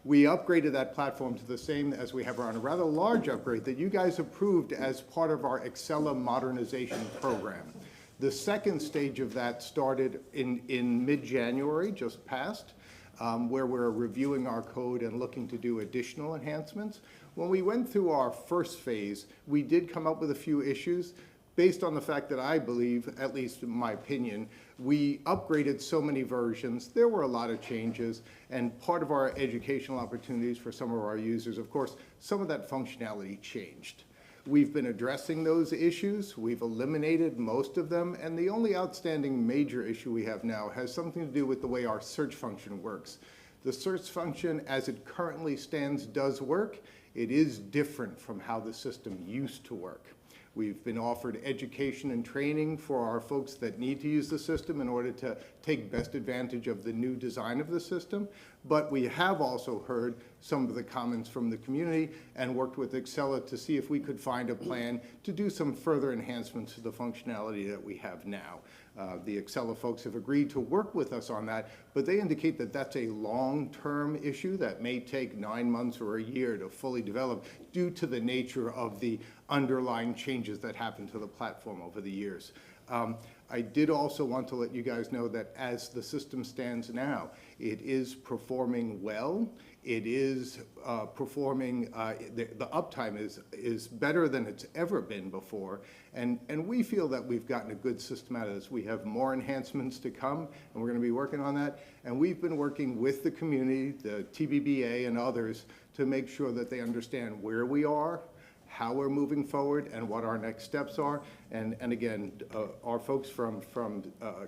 We upgraded that platform to the same as we have on a rather large upgrade that you guys approved as part of our Accela modernization program. The second stage of that started in mid-January, just passed, where we're reviewing our code and looking to do additional enhancements. When we went through our first phase, we did come up with a few issues based on the fact that I believe, at least in my opinion, we upgraded so many versions. There were a lot of changes, and part of our educational opportunities for some of our users, of course, some of that functionality changed. We've been addressing those issues. We've eliminated most of them, and the only outstanding major issue we have now has something to do with the way our search function works. The search function, as it currently stands, does work. It is different from how the system used to work. We've been offered education and training for our folks that need to use the system in order to take best advantage of the new design of the system. But we have also heard some of the comments from the community and worked with Accela to see if we could find a plan to do some further enhancements to the functionality that we have now. The Accela folks have agreed to work with us on that, but they indicate that that's a long-term issue that may take 9 months or a year to fully develop due to the nature of the underlying changes that happened to the platform over the years. I did also want to let you guys know that as the system stands now, it is performing well. It is performing, the uptime is better than it's ever been before. And we feel that we've gotten a good system out of this. We have more enhancements to come, and we're going to be working on that. And we've been working with the community, the TBBA and others, to make sure that they understand where we are, how we're moving forward, and what our next steps are. And again, our folks from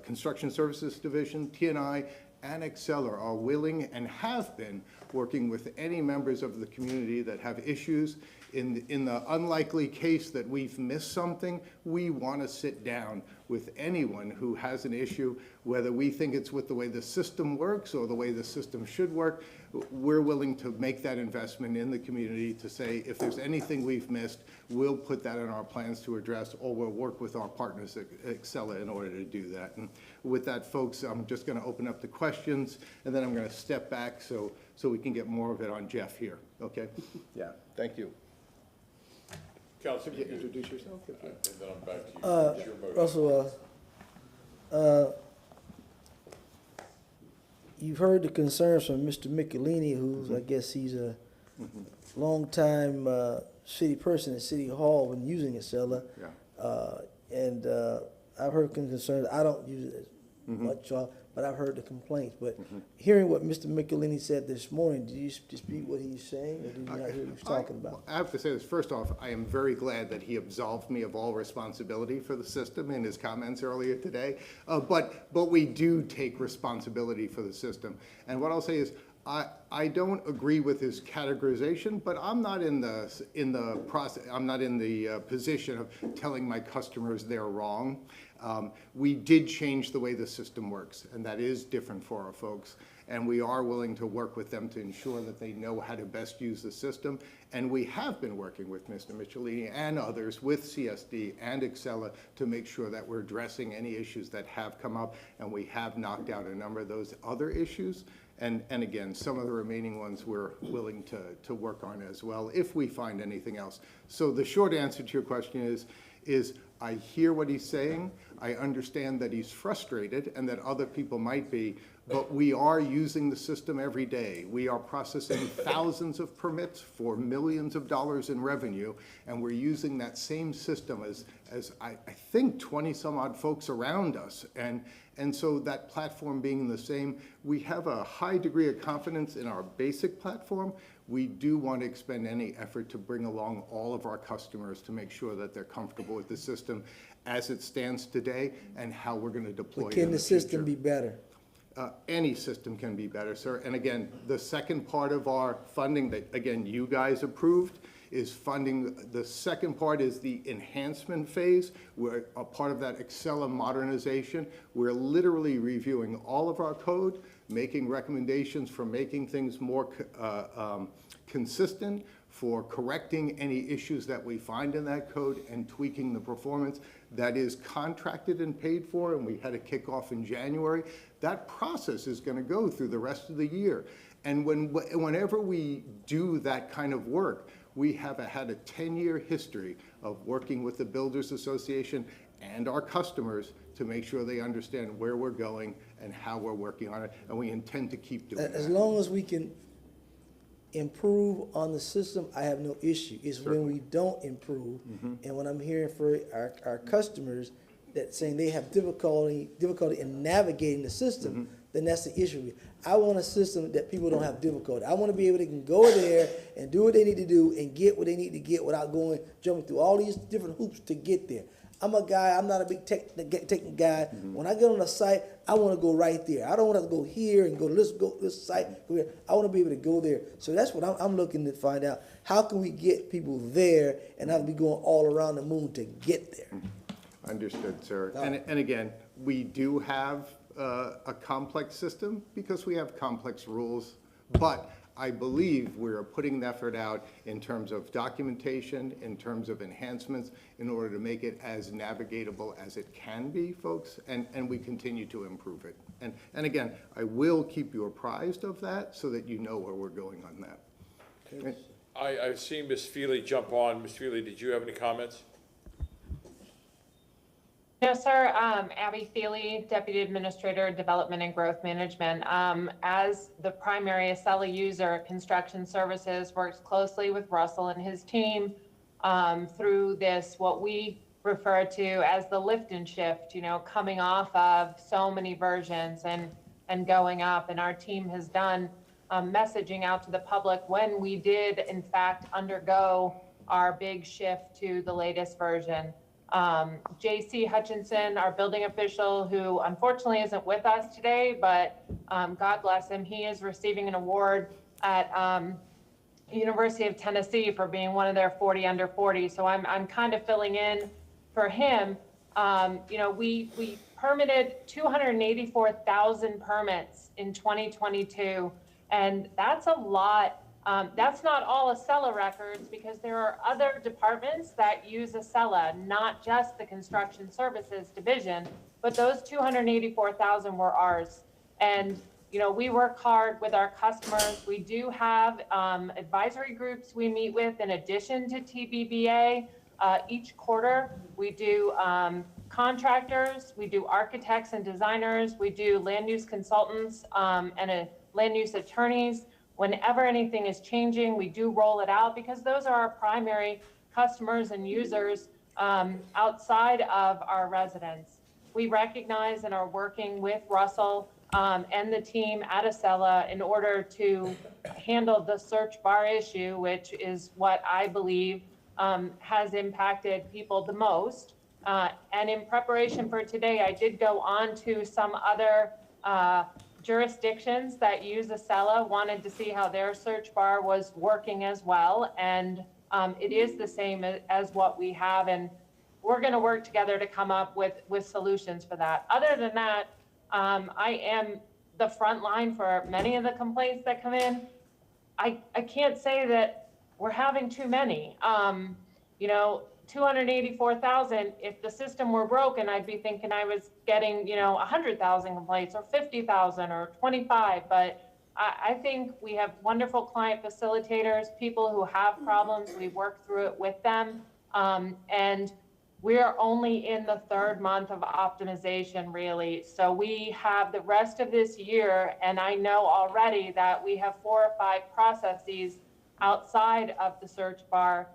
Construction Services Division, T&I, and Accela are willing and have been working with any members of the community that have issues. In the unlikely case that we've missed something, we want to sit down with anyone who has an issue, whether we think it's with the way the system works or the way the system should work. We're willing to make that investment in the community to say, if there's anything we've missed, we'll put that in our plans to address, or we'll work with our partners at Accela in order to do that. And with that, folks, I'm just going to open up the questions, and then I'm going to step back so we can get more of it on Jeff here, okay? Yeah, thank you. Council, Could you introduce yourself? and then I'm back to you. What's your motion? Russell, you've heard the concerns from Mr. Michelini, who's, I guess he's a longtime city person at City Hall when using Accela. Yeah. I've heard concerns. I don't use it as much, but I've heard the complaints. But hearing what Mr. Michelini said this morning, did you dispute what he's saying, or did you not hear what he was talking about? I have to say this. First off, I am very glad that he absolved me of all responsibility for the system in his comments earlier today. But we do take responsibility for the system. And what I'll say is, I don't agree with his categorization, but I'm not in the process. I'm not in the position of telling my customers they're wrong. We did change the way the system works, and that is different for our folks. And we are willing to work with them to ensure that they know how to best use the system. And we have been working with Mr. Michelini and others with CSD and Accela to make sure that we're addressing any issues that have come up, and we have knocked out a number of those other issues. And again, some of the remaining ones we're willing to work on as well if we find anything else. So the short answer to your question is I hear what he's saying. I understand that he's frustrated and that other people might be, but we are using the system every day. We are processing thousands of permits for millions of dollars in revenue, and we're using that same system as I think 20 some odd folks around us. And And so that platform being the same, we have a high degree of confidence in our basic platform. We do want to expend any effort to bring along all of our customers to make sure that they're comfortable with the system as it stands today and how we're going to deploy it in Can the system be better? Any system can be better, sir. And again, the second part of our funding that, again, you guys approved is funding. The second part is the enhancement phase. We're a part of that Accela modernization. We're literally reviewing all of our code, making recommendations for making things more consistent, for correcting any issues that we find in that code and tweaking the performance. That is contracted and paid for, and we had a kickoff in January. That process is going to go through the rest of the year. And whenever we do that kind of work, we have had a 10-year history of working with the Builders Association and our customers to make sure they understand where we're going and how we're working on it, and we intend to keep doing that. As long as we can improve on the system, I have no issue. It's when we don't improve, and when I'm hearing for our customers that saying they have difficulty in navigating the system, then that's the issue. I want a system that people don't have difficulty. I want to be able to go there and do what they need to do and get what they need to get without jumping through all these different hoops to get there. I'm a guy, I'm not a big technical guy. When I get on a site, I want to go right there. I don't want to go here and go to this site. Go here. I want to be able to go there. So that's what I'm looking to find out. How can we get people there and not be going all around the moon to get there? Understood, sir. And again, we do have a complex system because we have complex rules, but I believe we're putting the effort out in terms of documentation, in terms of enhancements, in order to make it as navigatable as it can be, folks, and we continue to improve it. And again, I will keep you apprised of that so that you know where we're going on that. Okay. I've seen Ms. Feely jump on. Ms. Feely, did you have any comments? No, sir. Abby Feely, Deputy Administrator, Development and Growth Management. As the primary Accela user, Construction Services works closely with Russell and his team through this, what we refer to as the lift and shift, coming off of so many versions and going up. And our team has done messaging out to the public when we did, in fact, undergo our big shift to the latest version. J.C. Hutchinson, our building official, who unfortunately isn't with us today, but God bless him, he is receiving an award at University of Tennessee for being one of their 40 under 40. So I'm kind of filling in for him. We permitted 284,000 permits in 2022, and that's a lot. That's not all Accela records, because there are other departments that use Accela, not just the Construction Services Division, but those 284,000 were ours. And, we work hard with our customers. We do have advisory groups we meet with in addition to TBBA. Each quarter, we do contractors, we do architects and designers, we do land use consultants and land use attorneys. Whenever anything is changing, we do roll it out because those are our primary customers and users outside of our residents. We recognize and are working with Russell and the team at Accela in order to handle the search bar issue, which is what I believe has impacted people the most. And in preparation for today, I did go on to some other jurisdictions that use Accela, wanted to see how their search bar was working as well. And it is the same as what we have. And we're going to work together to come up with solutions for that. Other than that, I am the front line for many of the complaints that come in. I can't say that we're having too many. 284,000, if the system were broken, I'd be thinking I was getting, 100,000 complaints or 50,000 or 25. But I think we have wonderful client facilitators, people who have problems. We work through it with them. And we're only in the third month of optimization, really. So we have the rest of this year, and I know already that we have 4 or 5 processes outside of the search bar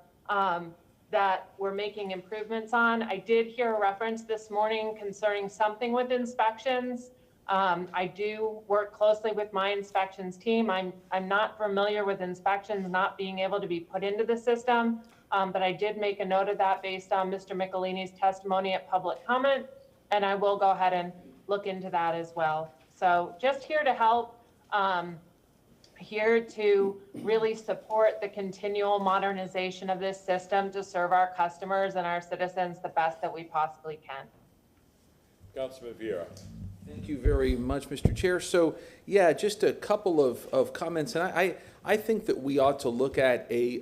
that we're making improvements on. I did hear a reference this morning concerning something with inspections. I do work closely with my inspections team. I'm not familiar with inspections not being able to be put into the system, but I did make a note of that based on Mr. Michelini's testimony at public comment, and I will go ahead and look into that as well. So just here to help, here to really support the continual modernization of this system to serve our customers and our citizens the best that we possibly can. Councilman Vieira. Thank you very much, Mr. Chair. So, yeah, just a couple of comments, and I think that we ought to look at a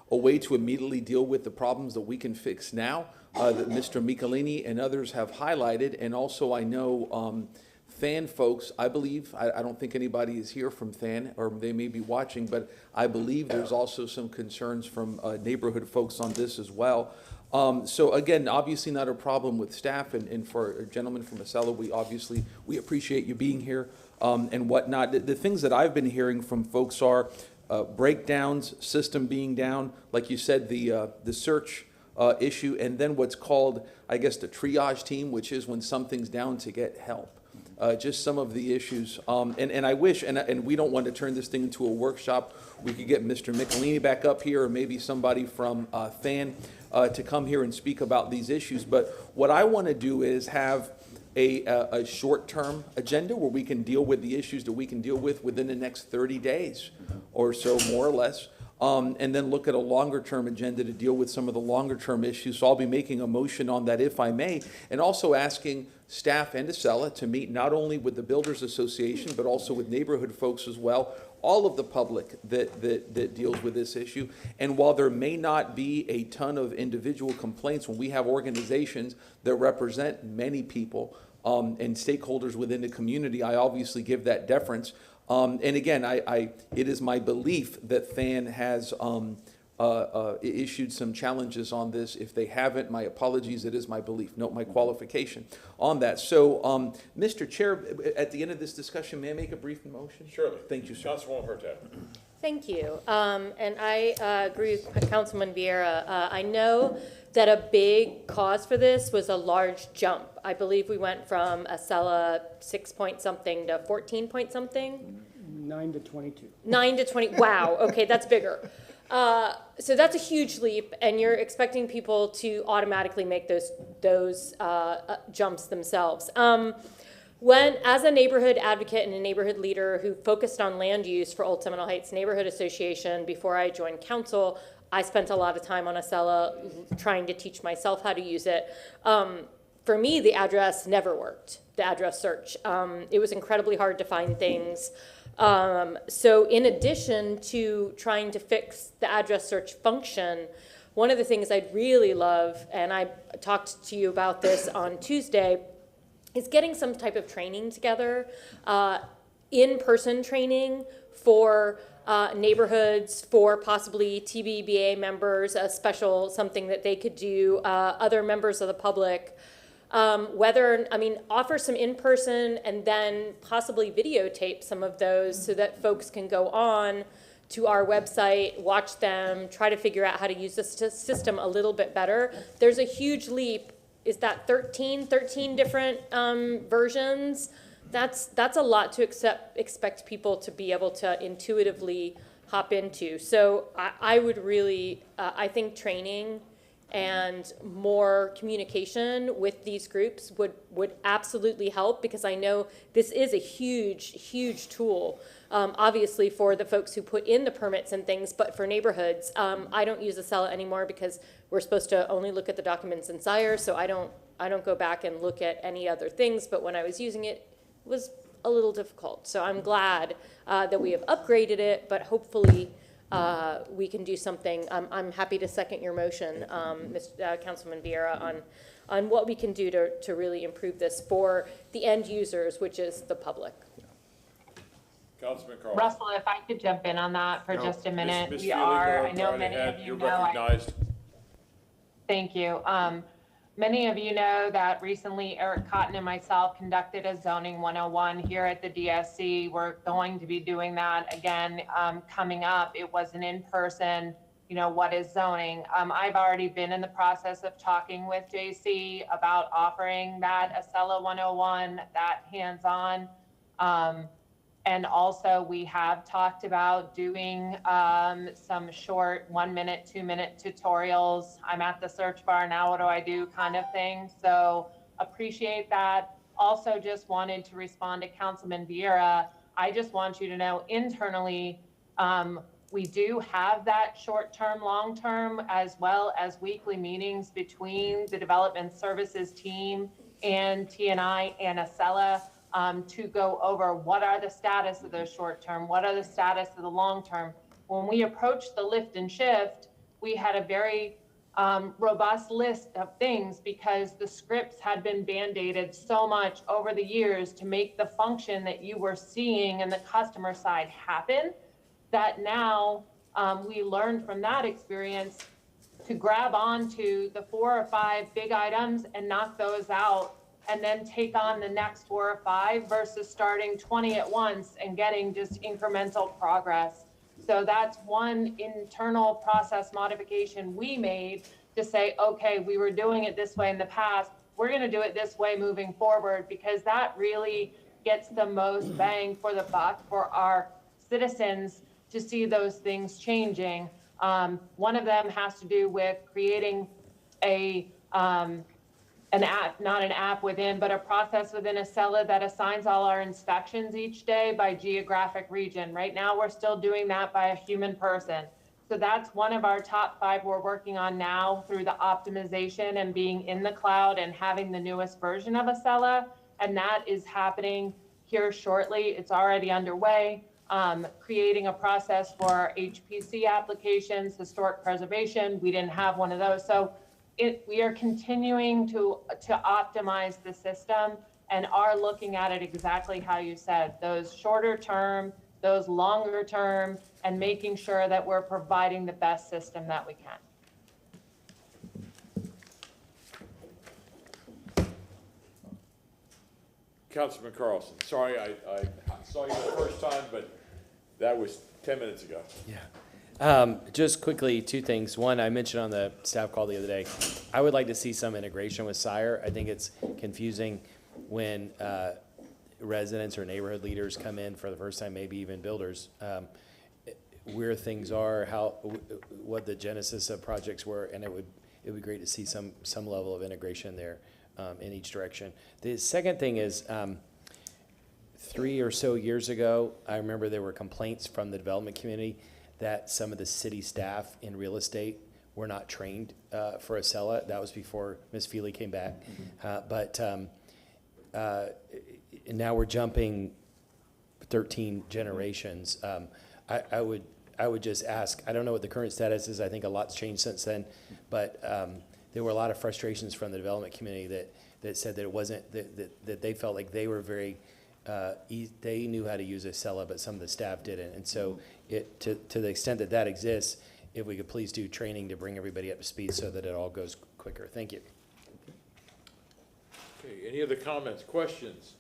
way to immediately deal with the problems that we can fix now, that Mr. Michelini and others have highlighted, and also I know THAN folks, I believe, I don't think anybody is here from THAN, or they may be watching, but I believe there's also some concerns from neighborhood folks on this as well. So again, obviously not a problem with staff, and for a gentleman from Accela, we appreciate you being here and whatnot. The things that I've been hearing from folks are breakdowns, system being down, like you said, the search issue, and then what's called, I guess, the triage team, which is when something's down to get help. Just some of the issues, and I wish, and we don't want to turn this thing into a workshop, we could get Mr. Michelini back up here, or maybe somebody from THAN to come here and speak about these issues. But what I want to do is have a short-term agenda where we can deal with the issues that we can deal with within the next 30 days or so, more or less. And then look at a longer-term agenda to deal with some of the longer-term issues. So I'll be making a motion on that, if I may, and also asking staff and Accela to meet not only with the Builders Association, but also with neighborhood folks as well, all of the public that deals with this issue. And while there may not be a ton of individual complaints, when we have organizations that represent many people and stakeholders within the community, I obviously give that deference. And again, it is my belief that THAN has issued some challenges on this. If they haven't, my apologies, it is my belief. Note my qualification on that. So, Mr. Chair, at the end of this discussion, may I make a brief motion? Surely. Thank you, sir. Councilwoman Hurtad. Thank you. And I agree with Councilman Vieira. I know that a big cause for this was a large jump. I believe we went from Accela 6 point something to 14 point something. 9 to 22. 9 to 20. Wow. Okay, that's bigger. So that's a huge leap, and you're expecting people to automatically make those jumps themselves. When, as a neighborhood advocate and a neighborhood leader who focused on land use for Old Seminole Heights Neighborhood Association before I joined council, I spent a lot of time on Accela trying to teach myself how to use it. For me, the address never worked, the address search. It was incredibly hard to find things. So in addition to trying to fix the address search function, one of the things I'd really love, and I talked to you about this on Tuesday, is getting some type of training together, in-person training for neighborhoods, for possibly TBBA members, a special something that they could do, other members of the public, offer some in-person and then possibly videotape some of those so that folks can go on to our website, watch them, try to figure out how to use this system a little bit better. There's a huge leap. Is that 13 different versions? That's a lot to expect people to be able to intuitively hop into. So I would really, I think training and more communication with these groups would absolutely help, because I know this is a huge tool, obviously for the folks who put in the permits and things, but for neighborhoods. I don't use Accela anymore because we're supposed to only look at the documents in Sire, so I don't go back and look at any other things, but when I was using it, it was a little difficult. So I'm glad that we have upgraded it, but hopefully we can do something. I'm happy to second your motion, Councilman Vieira, on what we can do to really improve this for the end users, which is the public. Councilman Carl. Russell, if I could jump in on that for just a minute. Ms. We Feely, are, go I know right many ahead. of you You're know. recognized. Thank you. Many of you know that recently Eric Cotton and myself conducted a zoning 101 here at the DSC. We're going to be doing that again coming up. It was an in-person what is zoning. I've already been in the process of talking with JC about offering that Accela 101, that hands-on. And also we have talked about doing some short 1 minute, 2 minute tutorials. I'm at the search bar now, what do I do kind of thing. So appreciate that. Also just wanted to respond to Councilman Vieira. I just want you to know internally, we do have that short-term, long-term, as well as weekly meetings between the development services team and TNI and Accela to go over what are the status of those short-term, what are the status of the long-term. When we approached the lift and shift, we had a very robust list of things because the scripts had been band-aided so much over the years to make the function that you were seeing in the customer side happen, that now we learned from that experience to grab onto the 4 or 5 big items and knock those out and then take on the next 4 or 5 versus starting 20 at once and getting just incremental progress. So that's one internal process modification we made to say, okay, we were doing it this way in the past. We're going to do it this way moving forward because that really gets the most bang for the buck for our citizens to see those things changing. One of them has to do with creating an app, not an app within, but a process within Accela that assigns all our inspections each day by geographic region. Right now, we're still doing that by a human person. So that's one of our top 5 we're working on now through the optimization and being in the cloud and having the newest version of Accela. And that is happening here shortly. It's already underway. Creating a process for our HPC applications, historic preservation. We didn't have one of those. So we are continuing to optimize the system and are looking at it exactly how you said, those shorter term, those longer term, and making sure that we're providing the best system that we can. Councilman Carlson, sorry, I saw you the first time, but that was 10 minutes ago. Yeah. Just quickly, 2 things. One, I mentioned on the staff call the other day, I would like to see some integration with SIRE. I think it's confusing when residents or neighborhood leaders come in for the first time, maybe even builders, where things are, what the genesis of projects were, and it would be great to see some level of integration there in each direction. The second thing is, 3 or so years ago, I remember there were complaints from the development community that some of the city staff in real estate were not trained for Accela. That was before Ms. Feely came back. But now we're jumping 13 generations. I would just ask, I don't know what the current status is. I think a lot's changed since then. But there were a lot of frustrations from the development community that said that it wasn't, that they felt like they were very, they knew how to use Accela, but some of the staff didn't. And so to the extent that that exists, if we could please do training to bring everybody up to speed so that it all goes quicker. Thank you. Okay, any other comments, questions?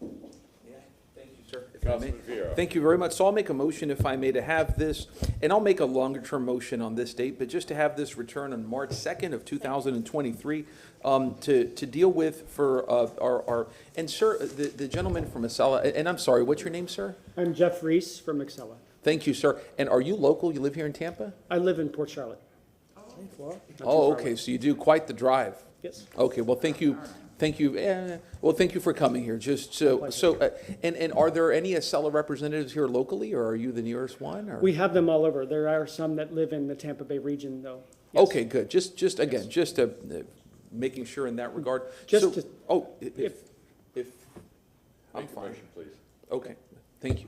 Yeah, thank you, sir. Councilman Vieira. Thank you very much. So I'll make a motion, if I may, to have this, and I'll make a longer-term motion on this date, but just to have this return on March 2nd of 2023 to deal with for our, and sir, the gentleman from Accela, and I'm sorry, what's your name, sir? I'm Jeff Reese from Accela. Thank you, sir. And are you local? You live here in Tampa? I live in Port Charlotte. Oh, okay, so you do quite the drive. Yes. Okay, well, thank you. Thank you. Well, thank you for coming here. Just so, and are there any Accela representatives here locally, or are you the nearest one? Or? We have them all over. There are some that live in the Tampa Bay region, though. Yes. Okay, good. Just again, just making sure in that regard. Just so, if I'm Make a fine. motion, please. Okay, thank you.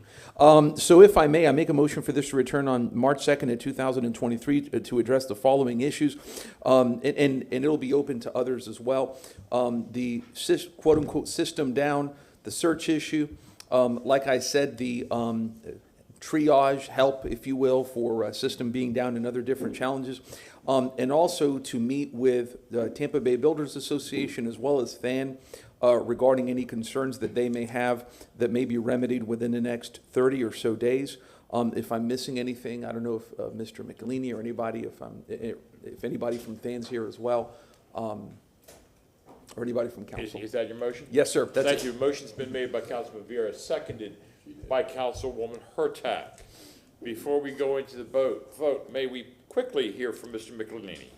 So if I may, I make a motion for this to return on March 2nd of 2023 to address the following issues, and it'll be open to others as well. The quote-unquote system down, the search issue, like I said, the triage help, if you will, for system being down and other different challenges, and also to meet with the Tampa Bay Builders Association as well as FAN regarding any concerns that they may have that may be remedied within the next 30 or so days. If I'm missing anything, I don't know if Mr. Michelini or anybody, if anybody from Than's here as well, or anybody from council. Is that your motion? Yes, sir. That's Thank it. you. Motion's been made by Councilman Vera, seconded by Councilwoman Hurtak. Before we go into the vote, may we quickly hear from Mr. Michelini?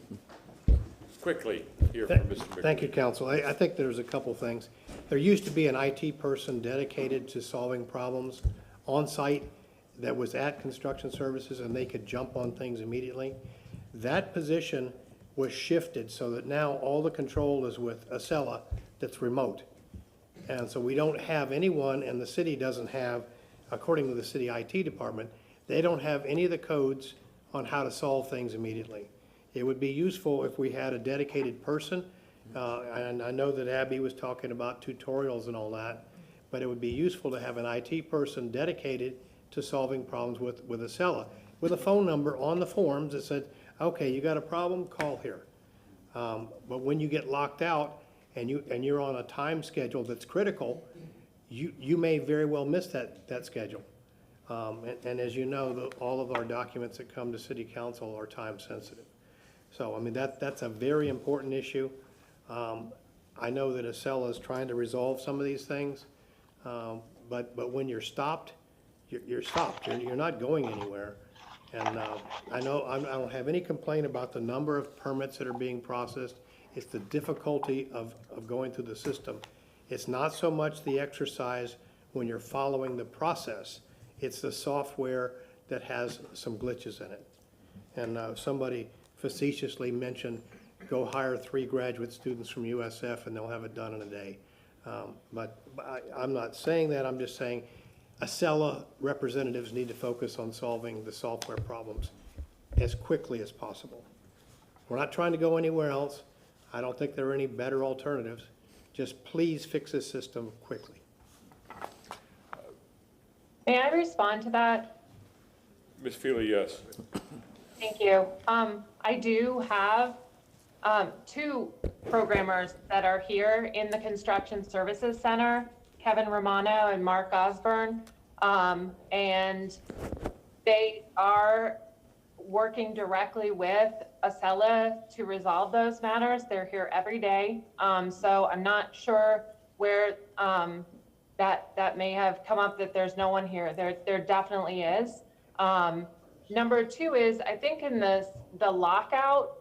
Quickly hear from Mr. Michelini. Thank you, council. I think there's a couple things. There used to be an IT person dedicated to solving problems on site that was at construction services, and they could jump on things immediately. That position was shifted so that now all the control is with Accela that's remote. And so we don't have anyone, and the city doesn't have, according to the city IT department, they don't have any of the codes on how to solve things immediately. It would be useful if we had a dedicated person, and I know that Abby was talking about tutorials and all that, but it would be useful to have an IT person dedicated to solving problems with Accela, with a phone number on the forms that said, okay, you got a problem, call here. But when you get locked out and you're on a time schedule that's critical, you may very well miss that schedule. And as you know, all of our documents that come to city council are time sensitive. So, I mean, that's a very important issue. I know that Accela is trying to resolve some of these things, but when you're stopped, you're stopped. You're not going anywhere. And I know I don't have any complaint about the number of permits that are being processed. It's the difficulty of going through the system. It's not so much the exercise when you're following the process. It's the software that has some glitches in it. And somebody facetiously mentioned, go hire 3 graduate students from USF and they'll have it done in a day. But I'm not saying that. I'm just saying Accela representatives need to focus on solving the software problems as quickly as possible. We're not trying to go anywhere else. I don't think there are any better alternatives. Just please fix this system quickly. May I respond to that? Ms. Feely, yes. Thank you. I do have 2 programmers that are here in the Construction Services Center, Kevin Romano and Mark Osborne, and they are working directly with Accela to resolve those matters. They're here every day. So I'm not sure where that may have come up that there's no one here. There definitely is. Number 2 is, I think in the lockout,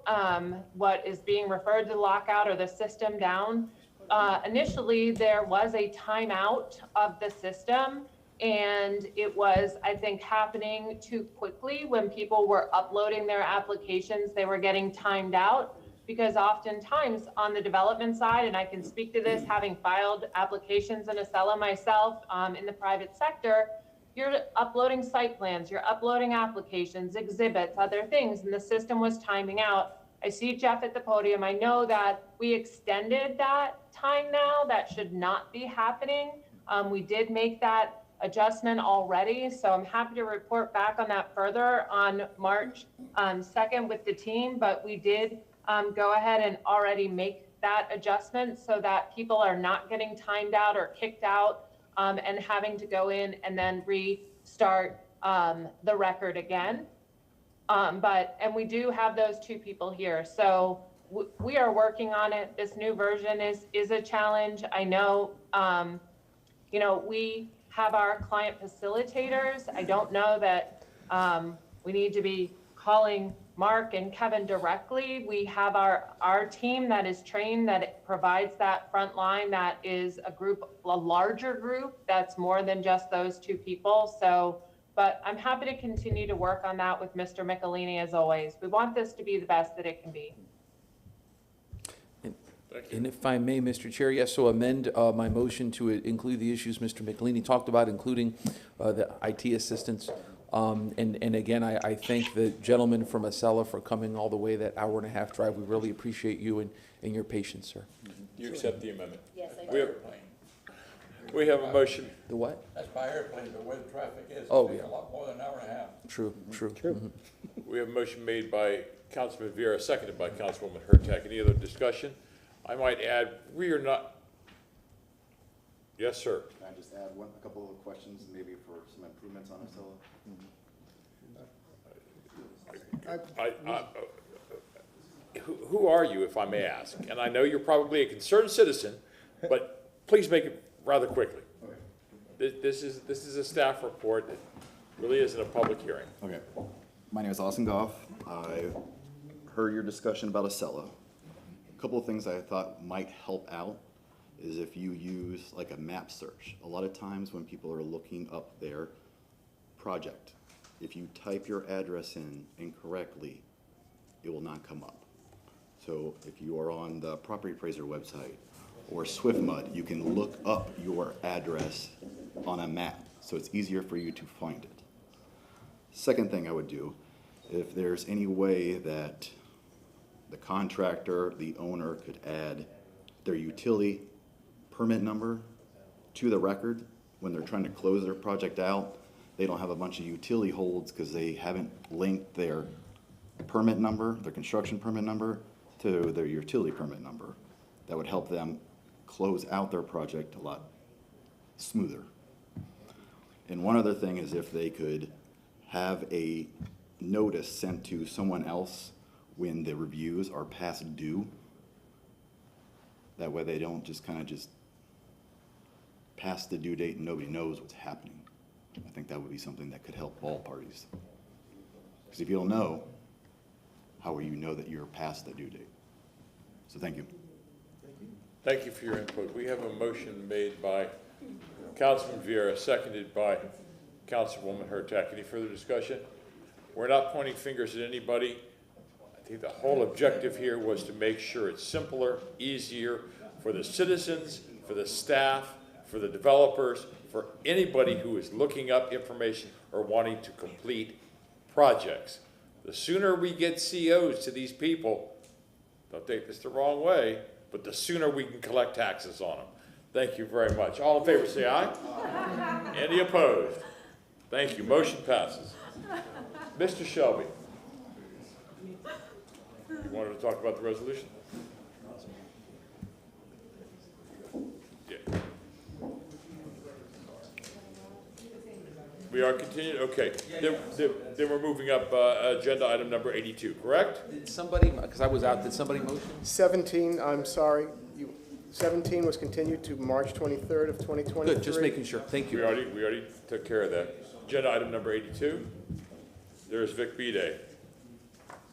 what is being referred to the lockout or the system down, initially there was a timeout of the system, and it was, I think, happening too quickly. When people were uploading their applications, they were getting timed out, because oftentimes on the development side, and I can speak to this having filed applications in Accela myself, in the private sector, you're uploading site plans, you're uploading applications, exhibits, other things, and the system was timing out. I see Jeff at the podium. I know that we extended that time now. That should not be happening. We did make that adjustment already, so I'm happy to report back on that further on March 2nd with the team, but we did go ahead and already make that adjustment so that people are not getting timed out or kicked out and having to go in and then restart the record again. And we do have those 2 people here. So we are working on it. This new version is a challenge. I know, you know, we have our client facilitators. I don't know that we need to be calling Mark and Kevin directly. We have our team that is trained, that it provides that front line, that is a larger group that's more than just those 2 people. So, but I'm happy to continue to work on that with Mr. Michelini as always. We want this to be the best that it can be. And if I may, Mr. Chair, yes, so amend my motion to include the issues Mr. Michelini talked about, including the IT assistance. And again, I thank the gentleman from Accela for coming all the way that hour-and-a-half drive. We really appreciate you and your patience, sir. You accept the amendment? Yes, I do. We have a motion. The what? That's by airplane, but where the traffic is, Oh, it takes yeah. a lot more than an hour and a half. True. Mhm. We have a motion made by Councilman Vera, seconded by Councilwoman Hurtak. Any other discussion? I might add, we are not. Yes, sir. Can I just add a couple of questions, maybe for some improvements on Accela? Who are you, if I may ask? And I know you're probably a concerned citizen, but please make it rather quickly. This is a staff report. It really isn't a public hearing. Okay. My name is Austin Goff. I heard your discussion about Accela. A couple of things I thought might help out is if you use like a map search. A lot of times when people are looking up their project, if you type your address in incorrectly, it will not come up. So if you are on the property appraiser website or SwiftMud, you can look up your address on a map, so it's easier for you to find it. Second thing I would do, if there's any way that the contractor, the owner could add their utility permit number to the record when they're trying to close their project out, they don't have a bunch of utility holds because they haven't linked their permit number, their construction permit number, to their utility permit number. That would help them close out their project a lot smoother. And one other thing is if they could have a notice sent to someone else when the reviews are past due. That way they don't just kind of just pass the due date and nobody knows what's happening. I think that would be something that could help all parties. Because if you don't know, how will you know that you're past the due date? So thank you. Thank you for your input. We have a motion made by Councilman Vieira, seconded by Councilwoman Hurtak. Any further discussion? We're not pointing fingers at anybody. I think the whole objective here was to make sure it's simpler, easier for the citizens, for the staff, for the developers, for anybody who is looking up information or wanting to complete projects. The sooner we get COs to these people, don't take this the wrong way, but the sooner we can collect taxes on them. Thank you very much. All in favor say aye. Any opposed? Thank you. Motion passes. Mr. Shelby, you wanted to talk about the resolution? Yeah. We are continuing, okay. Then we're moving up agenda item number 82, correct? Did somebody, because I was out, did somebody motion? 17, I'm sorry, 17 was continued to March 23rd of 2023. Good, just making sure. Thank you. We already took care of that. Agenda item number 82. There's Vic Bede.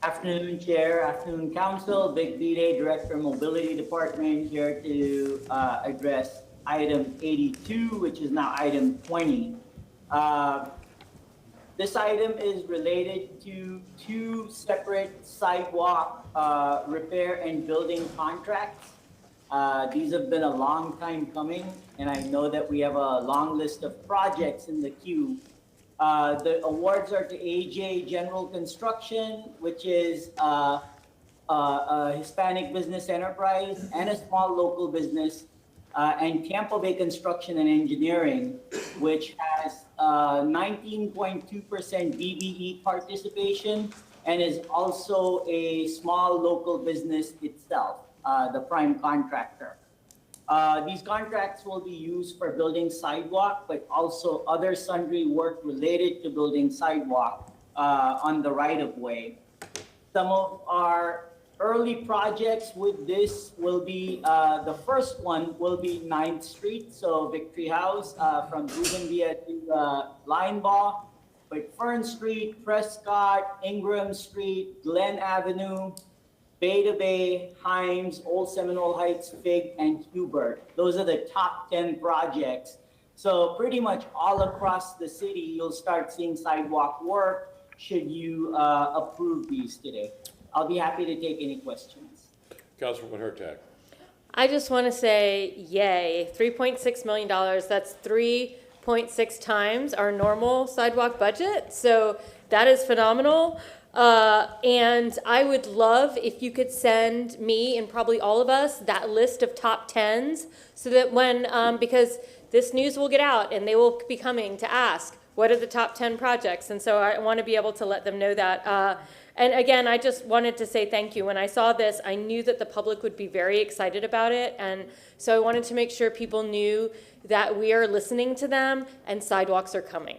Afternoon, Chair, afternoon, Council. Vic Bede, Director of Mobility Department, here to address item 82, which is now item 20. This item is related to two separate sidewalk repair and building contracts. These have been a long time coming, and I know that we have a long list of projects in the queue. The awards are to AJ General Construction, which is a Hispanic business enterprise and a small local business, and Tampa Bay Construction and Engineering, which has 19.2% BBE participation and is also a small local business itself, the prime contractor. These contracts will be used for building sidewalk, but also other sundry work related to building sidewalk on the right-of-way. Some of our early projects with this will be, the first one will be 9th Street, so Victory House from Bougainvillea to Linebaugh, but Fern Street, Prescott, Ingram Street, Glen Avenue, Bay to Bay, Himes, Old Seminole Heights, Fig, and Hubert. Those are the top 10 projects. So pretty much all across the city, you'll start seeing sidewalk work should you approve these today. I'll be happy to take any questions. Councilwoman Hurtak. I just want to say yay, $3.6 million. That's 3.6 times our normal sidewalk budget. So that is phenomenal. And I would love if you could send me and probably all of us that list of top 10s so that when, because this news will get out and they will be coming to ask, what are the top 10 projects? And so I want to be able to let them know that. And again, I just wanted to say thank you. When I saw this, I knew that the public would be very excited about it. And so I wanted to make sure people knew that we are listening to them and sidewalks are coming.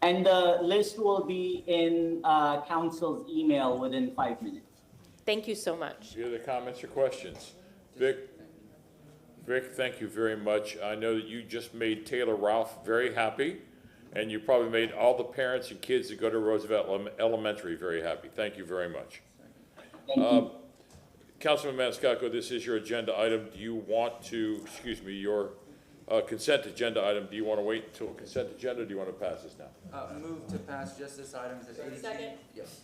And the list will be in council's email within 5 minutes. Thank you so much. Any other comments or questions? Vic, thank you very much. I know that you just made Taylor Ralph very happy, and you probably made all the parents and kids that go to Roosevelt Elementary very happy. Thank you very much. Councilman Maniscalco, this is your agenda item. Do you want to, your consent agenda item, do you want to wait until consent agenda, or do you want to pass this now? Move to pass just this item as 82. Second. Yes.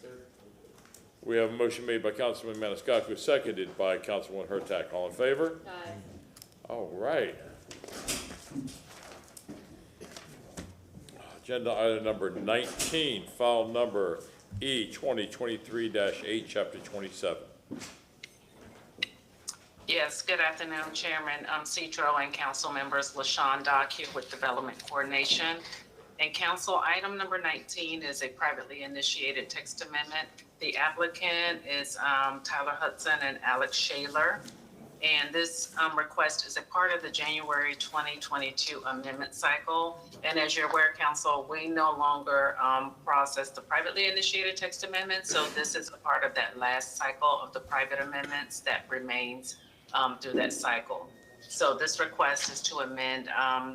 We have a motion made by Councilman Maniscalco, seconded by Councilman Hurtak. All in favor? Aye. All right. Agenda item number 19, file number E 2023-8, chapter 27. Yes, good afternoon, Chairman Citro and council members. LaShawn Dock here with Development Coordination. And council item number 19 is a privately initiated text amendment. The applicant is Tyler Hudson and Alex Shaler. And this request is a part of the January 2022 amendment cycle. And as you're aware, council, we no longer process the privately initiated text amendments. So this is a part of that last cycle of the private amendments that remains through that cycle. So this request is to amend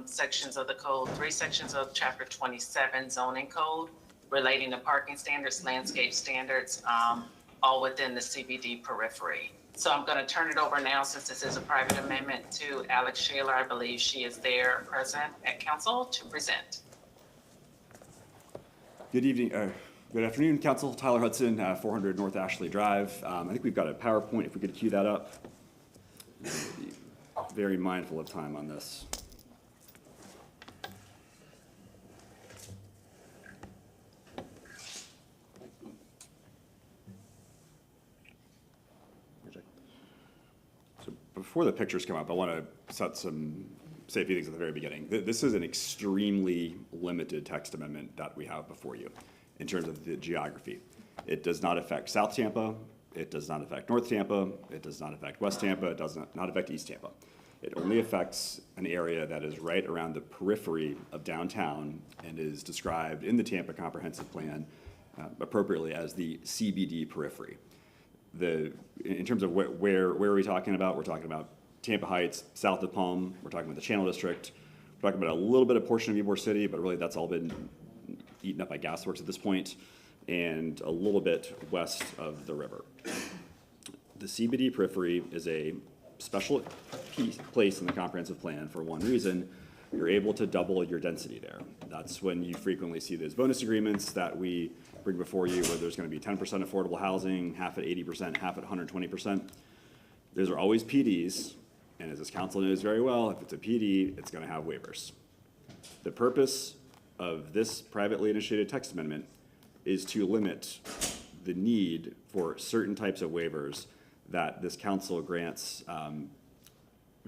sections of the code, 3 sections of chapter 27 zoning code relating to parking standards, landscape standards, all within the CBD periphery. So I'm going to turn it over now, since this is a private amendment, to Alex Shaler. I believe she is there present at council to present. Good evening, good afternoon, council. Tyler Hudson, 400 North Ashley Drive. I think we've got a PowerPoint, if we could cue that up. Very mindful of time on this. So before the pictures come up, I want to say a few things at the very beginning. This is an extremely limited text amendment that we have before you in terms of the geography. It does not affect South Tampa. It does not affect North Tampa. It does not affect West Tampa. It does not affect East Tampa. It only affects an area that is right around the periphery of downtown and is described in the Tampa Comprehensive Plan appropriately as the CBD periphery. In terms of where are we talking about? We're talking about Tampa Heights, south of Palm. We're talking about the Channel District. We're talking about a little bit of portion of Ybor City, but really that's all been eaten up by gasworks at this point, and a little bit west of the river. The CBD periphery is a special place in the comprehensive plan for one reason. You're able to double your density there. That's when you frequently see those bonus agreements that we bring before you, where there's going to be 10% affordable housing, half at 80%, half at 120%. Those are always PDs, and as this council knows very well, if it's a PD, it's going to have waivers. The purpose of this privately initiated text amendment is to limit the need for certain types of waivers that this council grants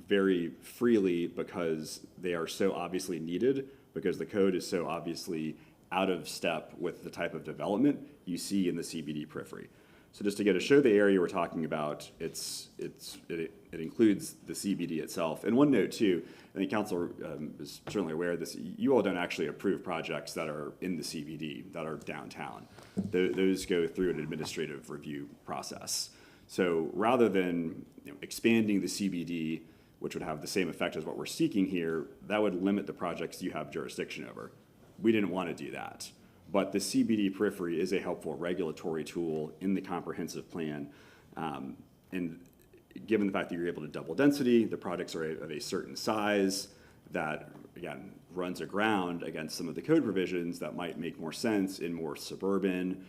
very freely because they are so obviously needed, because the code is so obviously out of step with the type of development you see in the CBD periphery. So just to show the area we're talking about, it includes the CBD itself. And one note too, I think council is certainly aware of this, you all don't actually approve projects that are in the CBD, that are downtown. Those go through an administrative review process. So rather than expanding the CBD, which would have the same effect as what we're seeking here, that would limit the projects you have jurisdiction over. We didn't want to do that. But the CBD periphery is a helpful regulatory tool in the comprehensive plan. And given the fact that you're able to double density, the projects are of a certain size that, again, runs aground against some of the code provisions that might make more sense in more suburban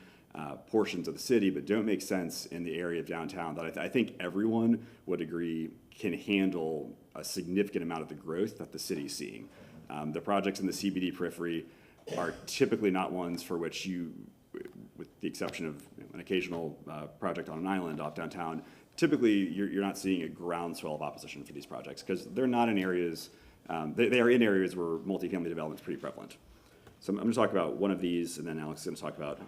portions of the city, but don't make sense in the area of downtown that I think everyone would agree can handle a significant amount of the growth that the city's seeing. The projects in the CBD periphery are typically not ones for which you, with the exception of an occasional project on an island off downtown, typically you're not seeing a groundswell of opposition for these projects because they're not in areas, they are in areas where multifamily development is pretty prevalent. So I'm going to talk about one of these, and then Alex is going to talk about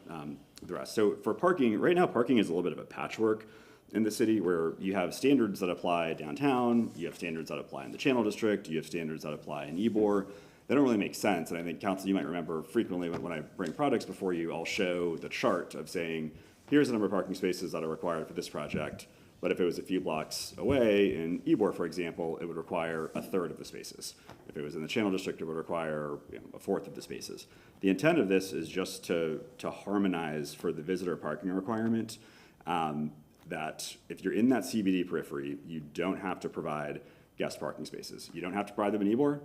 the rest. So for parking, right now parking is a little bit of a patchwork in the city where you have standards that apply downtown, you have standards that apply in the Channel District, you have standards that apply in Ybor. they don't really make sense. And I think, council, you might remember frequently when I bring projects before you, I'll show the chart of saying, here's the number of parking spaces that are required for this project. But if it was a few blocks away in Ybor, for example, it would require a third of the spaces. If it was in the Channel District, it would require a fourth of the spaces. The intent of this is just to harmonize for the visitor parking requirement, that if you're in that CBD periphery, you don't have to provide guest parking spaces. You don't have to provide them in Ybor,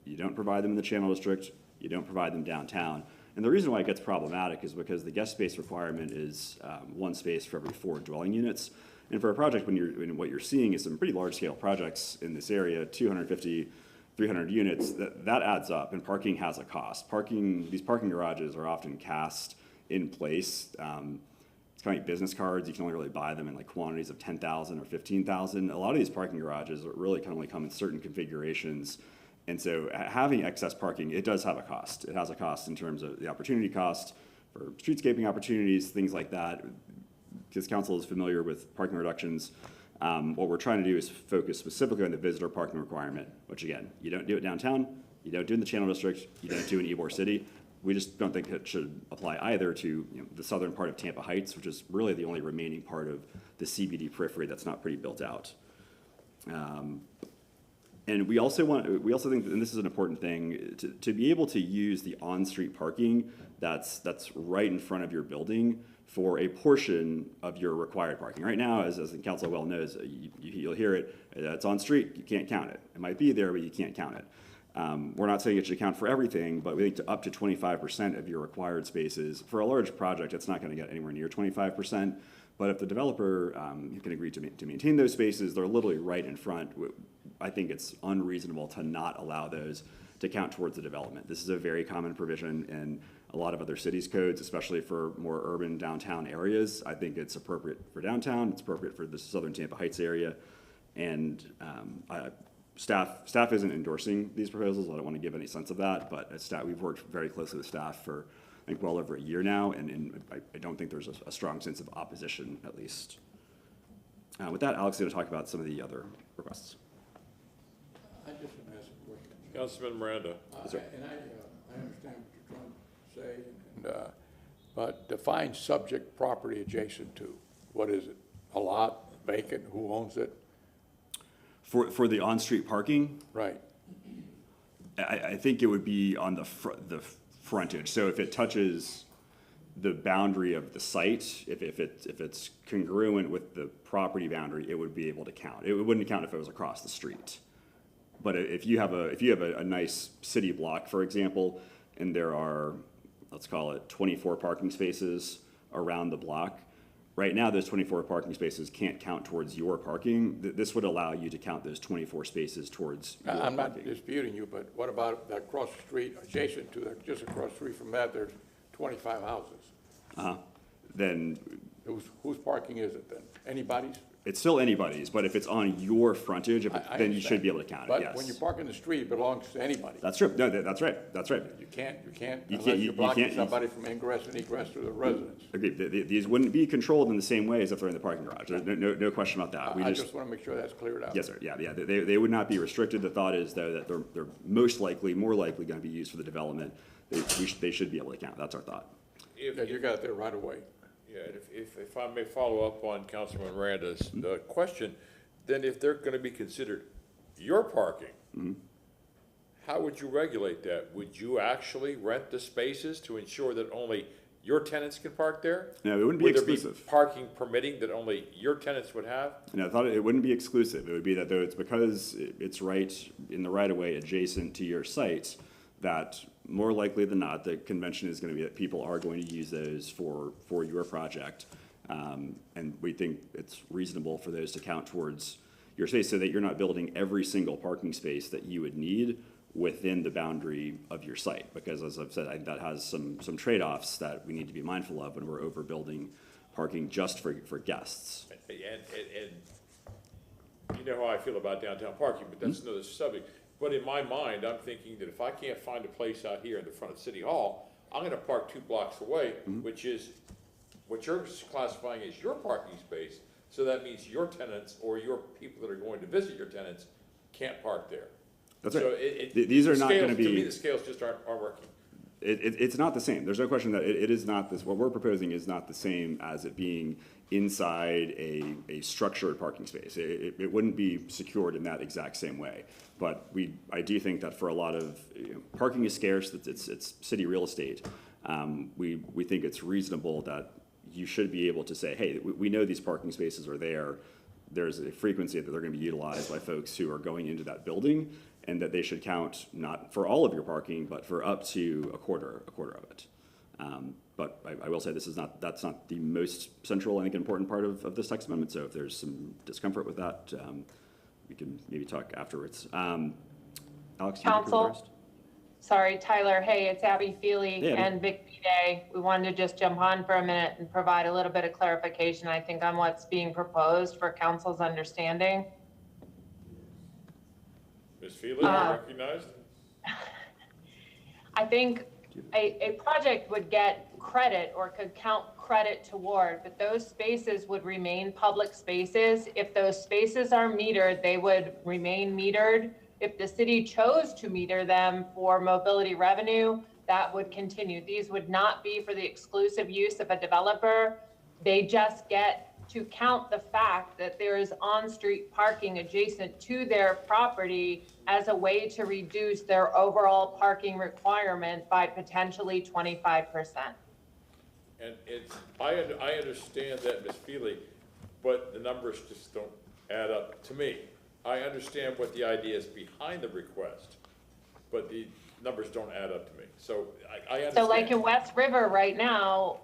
you don't provide them in the Channel District, you don't provide them downtown. And the reason why it gets problematic is because the guest space requirement is one space for every 4 dwelling units. And for a project, when what you're seeing is some pretty large-scale projects in this area, 250, 300 units, that adds up, and parking has a cost. These parking garages are often cast in place. It's kind of like business cards. You can only really buy them in like quantities of 10,000 or 15,000. A lot of these parking garages really can only come in certain configurations. And so having excess parking, it does have a cost. It has a cost in terms of the opportunity cost for streetscaping opportunities, things like that. Because council is familiar with parking reductions, what we're trying to do is focus specifically on the visitor parking requirement, which again, you don't do it downtown, you don't do it in the Channel District, you don't do it in Ybor City. We just don't think it should apply either to the southern part of Tampa Heights, which is really the only remaining part of the CBD periphery that's not pretty built out. And we also think, and this is an important thing, to be able to use the on-street parking that's right in front of your building for a portion of your required parking. Right now, as the council well knows, you'll hear it, it's on street, you can't count it. It might be there, but you can't count it. We're not saying it should count for everything, but we think up to 25% of your required spaces. For a large project, it's not gonna get anywhere near 25%, but if the developer can agree to maintain those spaces, they're literally right in front. I think it's unreasonable to not allow those to count towards the development. This is a very common provision in a lot of other cities' codes, especially for more urban downtown areas. I think it's appropriate for downtown, it's appropriate for the southern Tampa Heights area, and staff isn't endorsing these proposals. I don't want to give any sense of that, but as staff, we've worked very closely with staff for, I think, well over a year now, and I don't think there's a strong sense of opposition, at least. With that, Alex is going to talk about some of the other requests. I just want to ask a question. Councilman Miranda. I understand what you're trying to say, but define subject property adjacent to. What is it? A lot, vacant, who owns it? For the on-street parking? Right. I think it would be on the frontage. So if it touches the boundary of the site, if it's congruent with the property boundary, it would be able to count. It wouldn't count if it was across the street. But if you have a nice city block, for example, and there are, let's call it 24 parking spaces around the block, right now those 24 parking spaces can't count towards your parking. This would allow you to count those 24 spaces towards your I'm not parking. disputing you, but what about that across the street, adjacent to that, just across the street from that, there's 25 houses. Then whose parking is it then? Anybody's? it's still anybody's, but if it's on your frontage, then you should be able to count it, yes. But when you park in the street, it belongs to anybody. That's true. No, that's right. That's right. You can't, unless you're blocking somebody from ingress and egress to the residence. Agreed. These wouldn't be controlled in the same way as if they're in the parking garage. There's no question about that. I just want to make sure that's cleared out. Yes, sir. Yeah. They would not be restricted. The thought is, though, that they're more likely going to be used for the development. They should be able to count. That's our thought. Yeah, you got it there right away. Yeah, if I may follow up on Councilman Miranda's question, then if they're going to be considered your parking, how would you regulate that? Would you actually rent the spaces to ensure that only your tenants can park there? No, it wouldn't be exclusive. Would there be parking permitting that only your tenants would have? No, I thought it wouldn't be exclusive. It would be that though it's because it's right in the right of way adjacent to your site, that more likely than not, the convention is going to be that people are going to use those for your project. And we think it's reasonable for those to count towards your space so that you're not building every single parking space that you would need within the boundary of your site. Because as I've said, I think that has some trade-offs that we need to be mindful of when we're overbuilding parking just for guests. And you know how I feel about downtown parking, but that's another subject. But in my mind, I'm thinking that if I can't find a place out here in the front of City Hall, I'm gonna park 2 blocks away, which is what you're classifying as your parking space. So that means your tenants or your people that are going to visit your tenants can't park there. That's So right. These are not going to be. To me, the scales just aren't working. It's not the same. There's no question that it is not this. What we're proposing is not the same as it being inside a structured parking space. It wouldn't be secured in that exact same way. But I do think that for a lot of, parking is scarce. It's city real estate. We think it's reasonable that you should be able to say, hey, we know these parking spaces are there. There's a frequency that they're going to be utilized by folks who are going into that building, and that they should count not for all of your parking, but for up to a quarter of it. But I will say that's not the most central, I think, important part of this text amendment. So if there's some discomfort with that, we can maybe talk afterwards. Alex, Council, sorry, Tyler. Hey, it's Abby Feely Yeah, and Vic Day. We wanted to just jump on for a minute and provide a little bit of clarification, I think, on what's being proposed for council's understanding. Ms. Feely, recognized? I think a project would get credit or could count credit toward, but those spaces would remain public spaces. If those spaces are metered, they would remain metered. If the city chose to meter them for mobility revenue, that would continue. These would not be for the exclusive use of a developer. They just get to count the fact that there is on-street parking adjacent to their property as a way to reduce their overall parking requirement by potentially 25%. And I understand that, Ms. Feely, but the numbers just don't add up to me. I understand what the idea is behind the request, but the numbers don't add up to me. So I understand. So like in West River right now,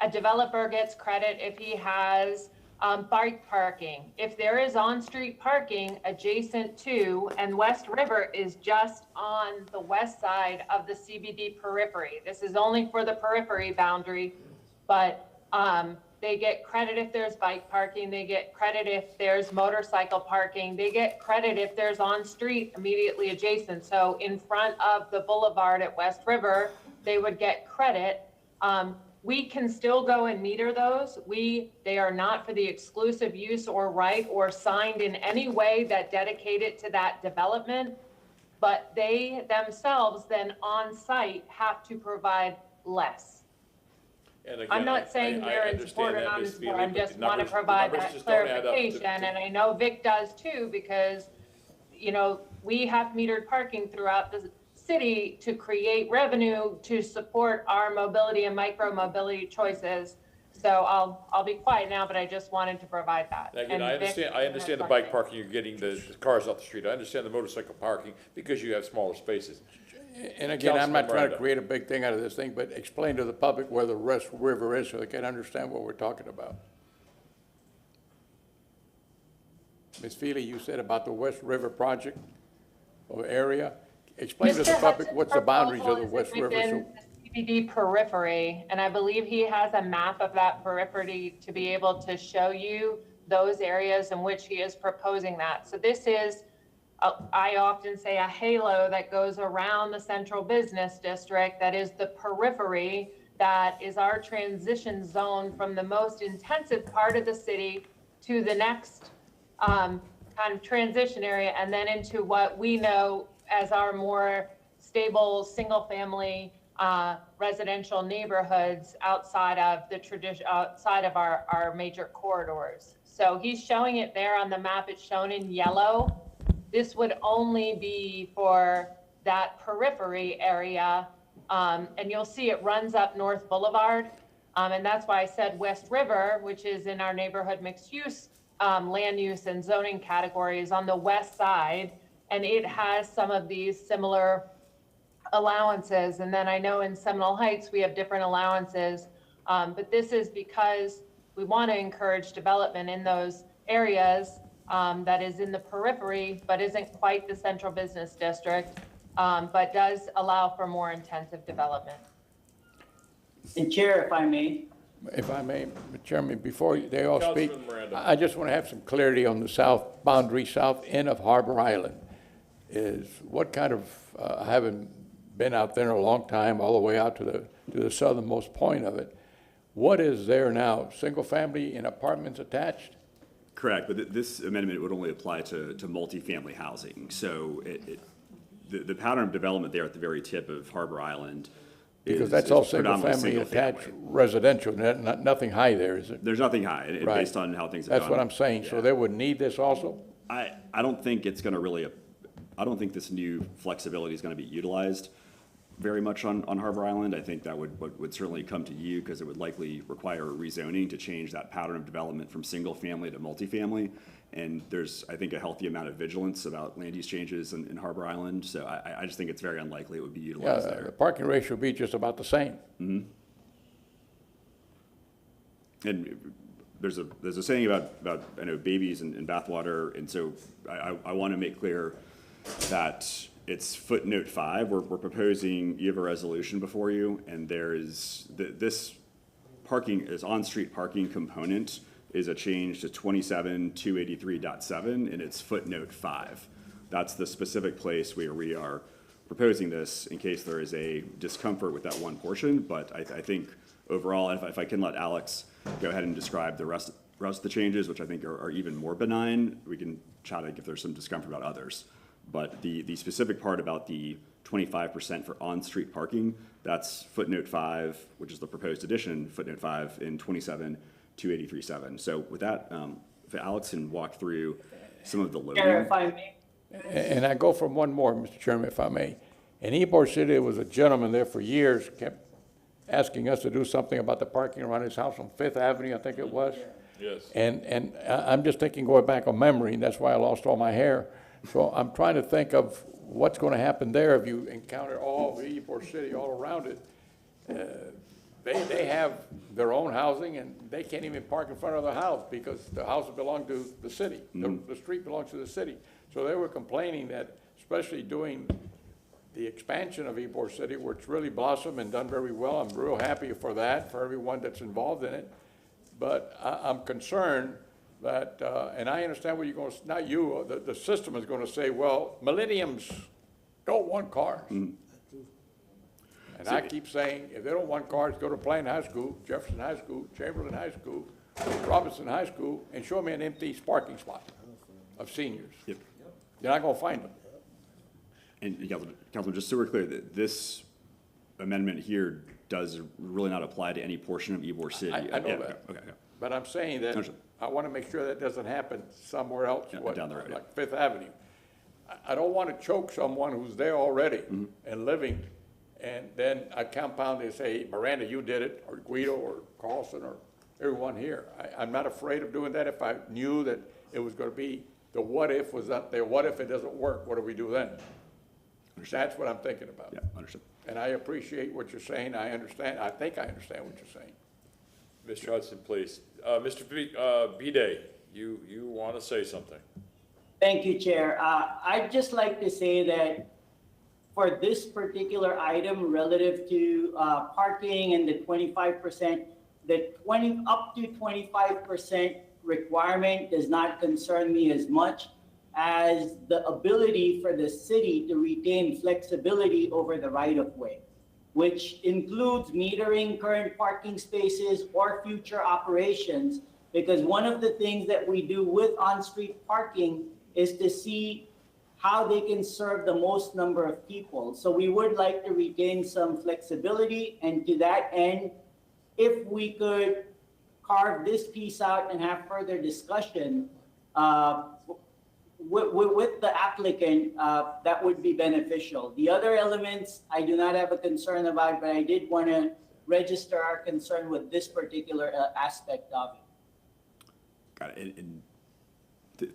a developer gets credit if he has bike parking. If there is on-street parking adjacent to, and West River is just on the west side of the CBD periphery. This is only for the periphery boundary, but they get credit if there's bike parking. They get credit if there's motorcycle parking. They get credit if there's on-street immediately adjacent. So in front of the boulevard at West River, they would get credit. We can still go and meter those. They are not for the exclusive use or right or signed in any way that dedicate it to that development, but they themselves then on site have to provide less. And again, I'm not saying they're in support or not in support. I just want to provide that clarification. And I know Vic does too, because, we have metered parking throughout the city to create revenue to support our mobility and micro mobility choices. So I'll be quiet now, but I just wanted to provide that. Again, I understand the bike parking, you're getting the cars off the street. I understand the motorcycle parking because you have smaller spaces. And again, I'm not trying to create a big thing out of this thing, but explain to the public where the West River is so they can understand what we're talking about. Ms. Feely, you said about the West River project or area. Explain to the public what's the boundaries of the West River. Within the CBD periphery, and I believe he has a map of that periphery to be able to show you those areas in which he is proposing that. So this is, I often say, a halo that goes around the central business district. That is the periphery. That is our transition zone from the most intensive part of the city to the next kind of transition area, and then into what we know as our more stable single-family residential neighborhoods outside of the outside of our major corridors. So he's showing it there on the map. It's shown in yellow. This would only be for that periphery area, and you'll see it runs up North Boulevard, and that's why I said West River, which is in our neighborhood mixed use land use and zoning categories on the west side, and it has some of these similar allowances. And then I know in Seminole Heights we have different allowances, but this is because we want to encourage development in those areas that is in the periphery, but isn't quite the central business district, but does allow for more intensive development. And Chair, if I may. If I may, Mr. Chairman, before they all speak, Councilman Miranda. I just want to have some clarity on the south boundary, south end of Harbor Island. Is what kind of, I haven't been out there in a long time, all the way out to the southernmost point of it. What is there now? Single family and apartments attached? Correct, but this amendment would only apply to multifamily housing. So the pattern of development there at the very tip of Harbor Island Because that's all predominantly single-family attached residential, nothing high there, is it? There's nothing high, Right. based on how things have That's gone. what I'm saying, so they would need this also? I don't think it's gonna really, I don't think this new flexibility is gonna be utilized very much on Harbor Island. I think that would certainly come to you, because it would likely require a rezoning to change that pattern of development from single-family to multifamily. And there's, I think, a healthy amount of vigilance about land use changes in Harbor Island, so I just think it's very unlikely it would be Yeah, utilized the there. parking ratio would be just about the same. Mm-hmm. And there's a saying about I know babies and bathwater, and so I want to make clear that it's footnote 5. We're proposing, you have a resolution before you, and there is this parking is on-street parking component is a change to 27-283.7, and it's footnote 5. That's the specific place where we are proposing this in case there is a discomfort with that one portion. But I think overall, if I can let Alex go ahead and describe the rest of the changes, which I think are even more benign, we can chat if there's some discomfort about others. But the specific part about the 25% for on-street parking, that's footnote 5, which is the proposed addition, footnote 5 in 27-283.7. So with that, if Alex can walk through some of the loading. Chair, if I may. And I go from one more, Mr. Chairman, if I may. In Ybor City, there was a gentleman there for years, kept asking us to do something about the parking around his house on Fifth Avenue, I think it was. Yes. And I'm just thinking, going back on memory, and that's why I lost all my hair. So I'm trying to think of what's going to happen there if you encounter all of Ybor City all around it. They have their own housing, and they can't even park in front of the house because the house belongs to the city. The street belongs to the city. So they were complaining that, especially doing the expansion of Ybor City, where it's really blossomed and done very well. I'm real happy for that, for everyone that's involved in it. But I'm concerned that, and I understand what you're going to, not you, the system is going to say, well, millenniums don't want cars. And I keep saying, if they don't want cars, go to Plain High School, Jefferson High School, Chamberlain High School, Robinson High School, and show me an empty parking spot of seniors. Yep. You're not going to find them. And Councilman, just so we're clear, that this amendment here does really not apply to any portion of Ybor City. I know that. Okay. But I'm saying that Understood. I want to make sure that doesn't happen somewhere else, down the road, like Fifth Avenue. I don't want to choke someone who's there already and living, and then I compound and say, Miranda, you did it, or Guido, or Carlson, or everyone here. I'm not afraid of doing that. If I knew that it was going to be, the what if was up there, what if it doesn't work, what do we do then? That's what I'm thinking about. Yeah, understood. And I appreciate what you're saying. I understand. I think I understand what you're saying. Mr. Hudson, please. Mr. Bide, you want to say something? Thank you, Chair. I'd just like to say that for this particular item relative to parking and the 25%, the up to 25% requirement does not concern me as much as the ability for the city to retain flexibility over the right-of-way, which includes metering current parking spaces or future operations, because one of the things that we do with on-street parking is to see how they can serve the most number of people. So we would like to retain some flexibility, and to that end, if we could carve this piece out and have further discussion with the applicant, that would be beneficial. The other elements, I do not have a concern about, but I did want to register our concern with this particular aspect of it. Got it. And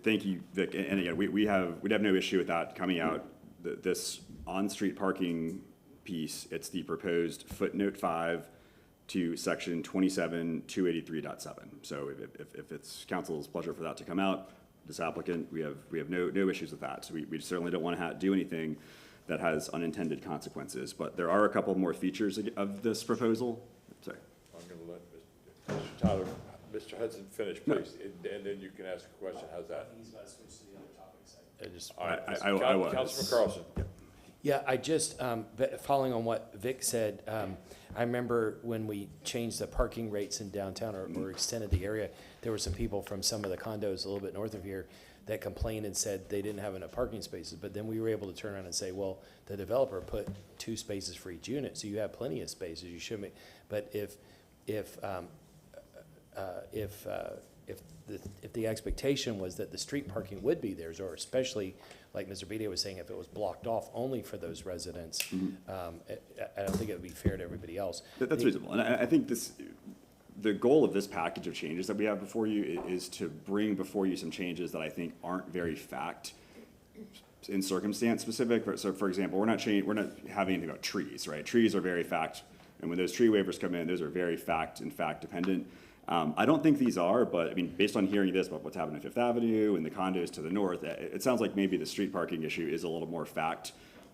thank you, Vic. And again, we'd have no issue with that coming out. This on-street parking piece, it's the proposed footnote 5 to section 27-283.7. So if it's council's pleasure for that to come out, this applicant, we have no issues with that. So we certainly don't want to do anything that has unintended consequences. But there are a couple more features of this proposal. Sorry. I'm going to let Mr. Tyler, Mr. Hudson finish, please, and then you can ask a question. How's that? He's about to switch to the other topics. All right, I was. Councilman Carlson. Yeah, I just, following on what Vic said, I remember when we changed the parking rates in downtown or extended the area, there were some people from some of the condos a little bit north of here that complained and said they didn't have enough parking spaces, but then we were able to turn around and say, well, the developer put 2 spaces for each unit, so you have plenty of spaces, you should make, but if the expectation was that the street parking would be theirs, or especially, like Mr. Beatty was saying, if it was blocked off only for those residents, I don't think it would be fair to everybody else. That's reasonable, and I think the goal of this package of changes that we have before you is to bring before you some changes that I think aren't very fact in circumstance specific. So, for example, we're not having anything about trees, right? Trees are very fact, and when those tree waivers come in, those are very fact dependent. I don't think these are, but I mean, based on hearing this about what's happening at Fifth Avenue and the condos to the north, it sounds like maybe the street parking issue is a little more fact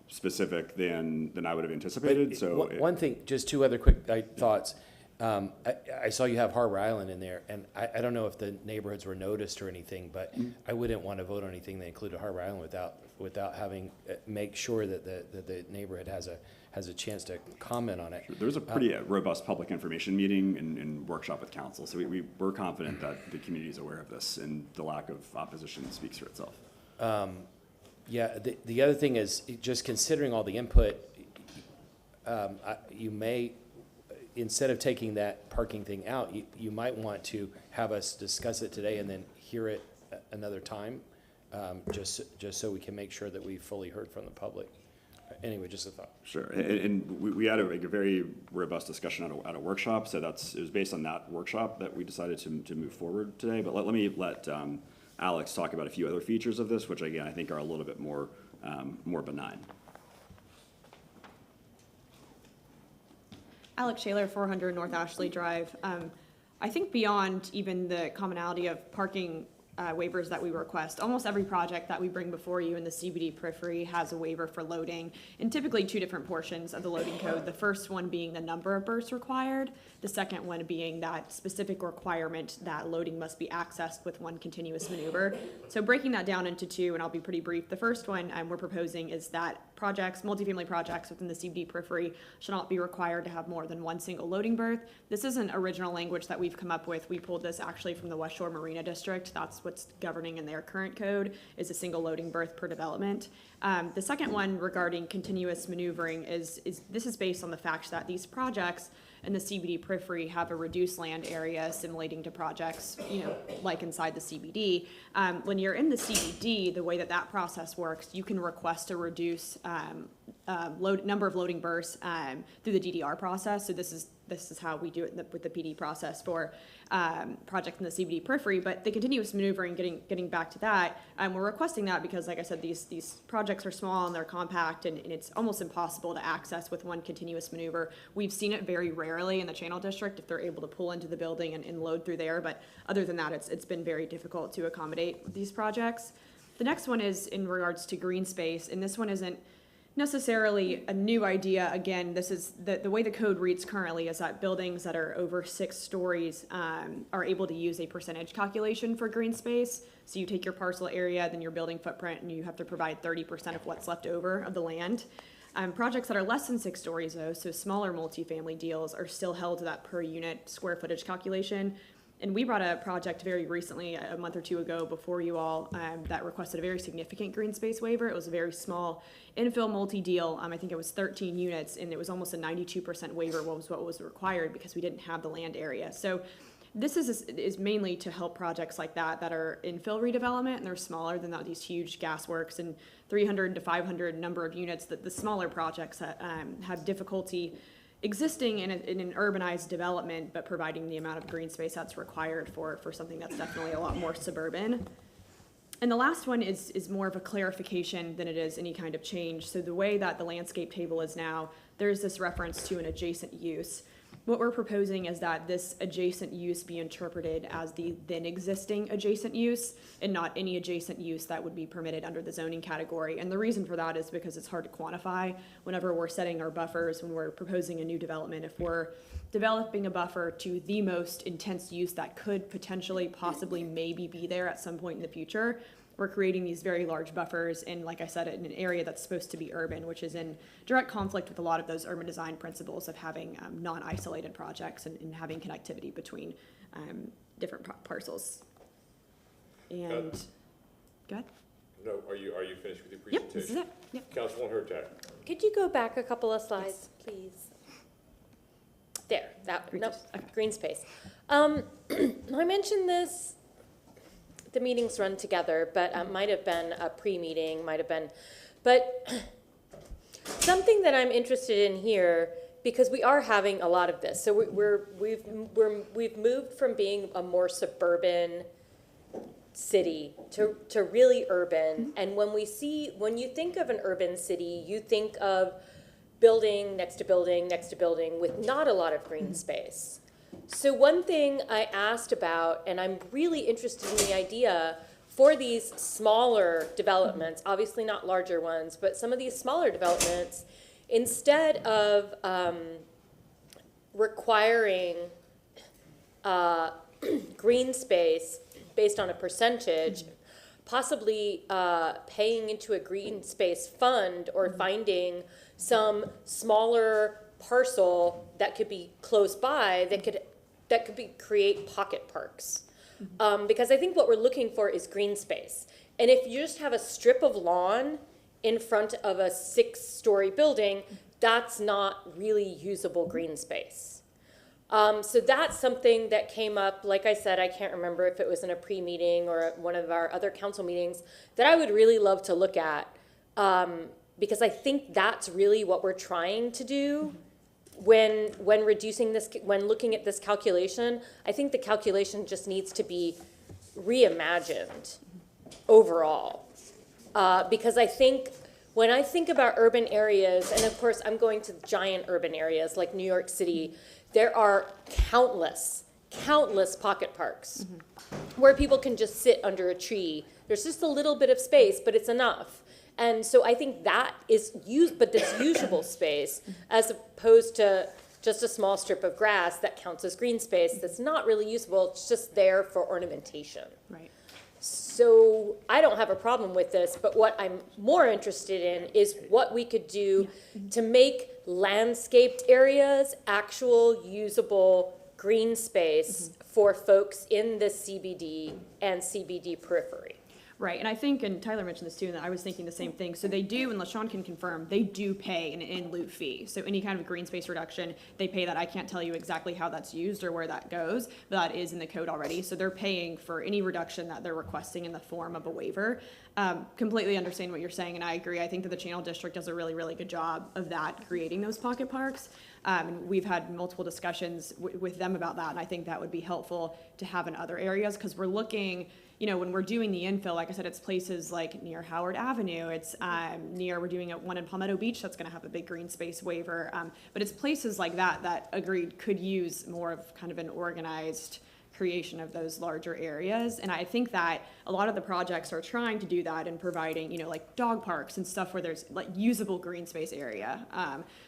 specific than I would have anticipated. So one thing, just 2 other quick thoughts. I saw you have Harbor Island in there, and I don't know if the neighborhoods were noticed or anything, but I wouldn't want to vote on anything that included Harbor Island without having make sure that the neighborhood has a chance to comment on it. There was a pretty robust public information meeting and workshop with council, so we're confident that the community is aware of this, and the lack of opposition speaks for itself. Yeah, the other thing is, just considering all the input, you may, instead of taking that parking thing out, you might want to have us discuss it today and then hear it another time, just so we can make sure that we fully heard from the public. Anyway, just a thought. Sure, and we had a very robust discussion at a workshop, so it was based on that workshop that we decided to move forward today. But let me let Alex talk about a few other features of this, which again I think are a little bit more benign. Alex Shaler, 400 North Ashley Drive. I think beyond even the commonality of parking waivers that we request, almost every project that we bring before you in the CBD periphery has a waiver for loading, and typically 2 different portions of the loading code. The first one being the number of berths required, the second one being that specific requirement that loading must be accessed with 1 continuous maneuver. So breaking that down into 2, and I'll be pretty brief. The first one we're proposing is that multifamily projects within the CBD periphery should not be required to have more than 1 single loading berth. This isn't original language that we've come up with. We pulled this actually from the West Shore Marina District. That's what's governing in their current code, is a single loading berth per development. The second one regarding continuous maneuvering is based on the fact that these projects in the CBD periphery have a reduced land area assimilating to projects, like inside the CBD. When you're in the CBD, the way that process works, you can request a reduce number of loading berths through the DDR process. So this is how we do it with the PD process for projects in the CBD periphery. But the continuous maneuvering, getting back to that, we're requesting that because, like I said, these projects are small and they're compact, and it's almost impossible to access with 1 continuous maneuver. We've seen it very rarely in the Channel District if they're able to pull into the building and load through there. But other than that, it's been very difficult to accommodate these projects. The next one is in regards to green space, and this one isn't necessarily a new idea. Again, this is the way the code reads currently is that buildings that are over 6 stories are able to use a percentage calculation for green space. So you take your parcel area, then your building footprint, and you have to provide 30% of what's left over of the land. Projects that are less than 6 stories, though, so smaller multifamily deals, are still held to that per unit square footage calculation. And we brought a project very recently, a month or 2 ago, before you all, that requested a very significant green space waiver. It was a very small infill multi-deal. I think it was 13 units, and it was almost a 92% waiver was what was required because we didn't have the land area. So this is mainly to help projects like that are infill redevelopment, and they're smaller than these huge gas works and 300 to 500 number of units. That the smaller projects that have difficulty existing in an urbanized development, but providing the amount of green space that's required for something that's definitely a lot more suburban. And the last one is more of a clarification than it is any kind of change. So the way that the landscape table is now, there's this reference to an adjacent use. What we're proposing is that this adjacent use be interpreted as the then existing adjacent use and not any adjacent use that would be permitted under the zoning category. And the reason for that is because it's hard to quantify whenever we're setting our buffers, when we're proposing a new development. If we're developing a buffer to the most intense use that could potentially, possibly, maybe be there at some point in the future, we're creating these very large buffers in, like I said, in an area that's supposed to be urban, which is in direct conflict with a lot of those urban design principles of having non-isolated projects and having connectivity between different parcels. And Go ahead. No, are you finished with your Yep, presentation? this is it. Yep. Councilwoman Hurtak. Could you go back a couple of slides, please? There, green space. I mentioned this, the meetings run together, but might have been a pre-meeting, might have been, but something that I'm interested in here, because we are having a lot of this. So we've moved from being a more suburban city to really urban. And when you think of an urban city, you think of building next to building next to building with not a lot of green space. So one thing I asked about, and I'm really interested in the idea for these smaller developments, obviously not larger ones, but some of these smaller developments, instead of requiring green space based on a percentage, possibly paying into a green space fund or finding some smaller parcel that could be close by that could create pocket parks. Because I think what we're looking for is green space. And if you just have a strip of lawn in front of a 6-story building, that's not really usable green space. So that's something that came up, like I said, I can't remember if it was in a pre-meeting or at one of our other council meetings, that I would really love to look at, because I think that's really what we're trying to do when reducing this, when looking at this calculation. I think the calculation just needs to be reimagined overall. Because I think when I think about urban areas, and of course I'm going to giant urban areas like New York City, there are countless pocket parks where people can just sit under a tree. There's just a little bit of space, but it's enough. And so I think that is used, but that's usable space, as opposed to just a small strip of grass that counts as green space that's not really usable. It's just there for ornamentation. Right. So I don't have a problem with this, but what I'm more interested in is what we could do to make landscaped areas actual usable green space for folks in the CBD and CBD periphery. Right, and I think, and Tyler mentioned this too, and I was thinking the same thing. So they do, and LaShawn can confirm, they do pay an in lieu fee. So any kind of green space reduction, they pay that. I can't tell you exactly how that's used or where that goes, but that is in the code already. So they're paying for any reduction that they're requesting in the form of a waiver. Completely understand what you're saying, and I agree. I think that the Channel District does a really, really good job of that, creating those pocket parks. And we've had multiple discussions with them about that, and I think that would be helpful to have in other areas, because we're looking, you know, when we're doing the infill, like I said, it's places like near Howard Avenue. It's we're doing one in Palmetto Beach that's going to have a big green space waiver. But it's places like that agreed could use more of kind of an organized creation of those larger areas. And I think that a lot of the projects are trying to do that and providing, you know, like dog parks and stuff where there's like usable green space area.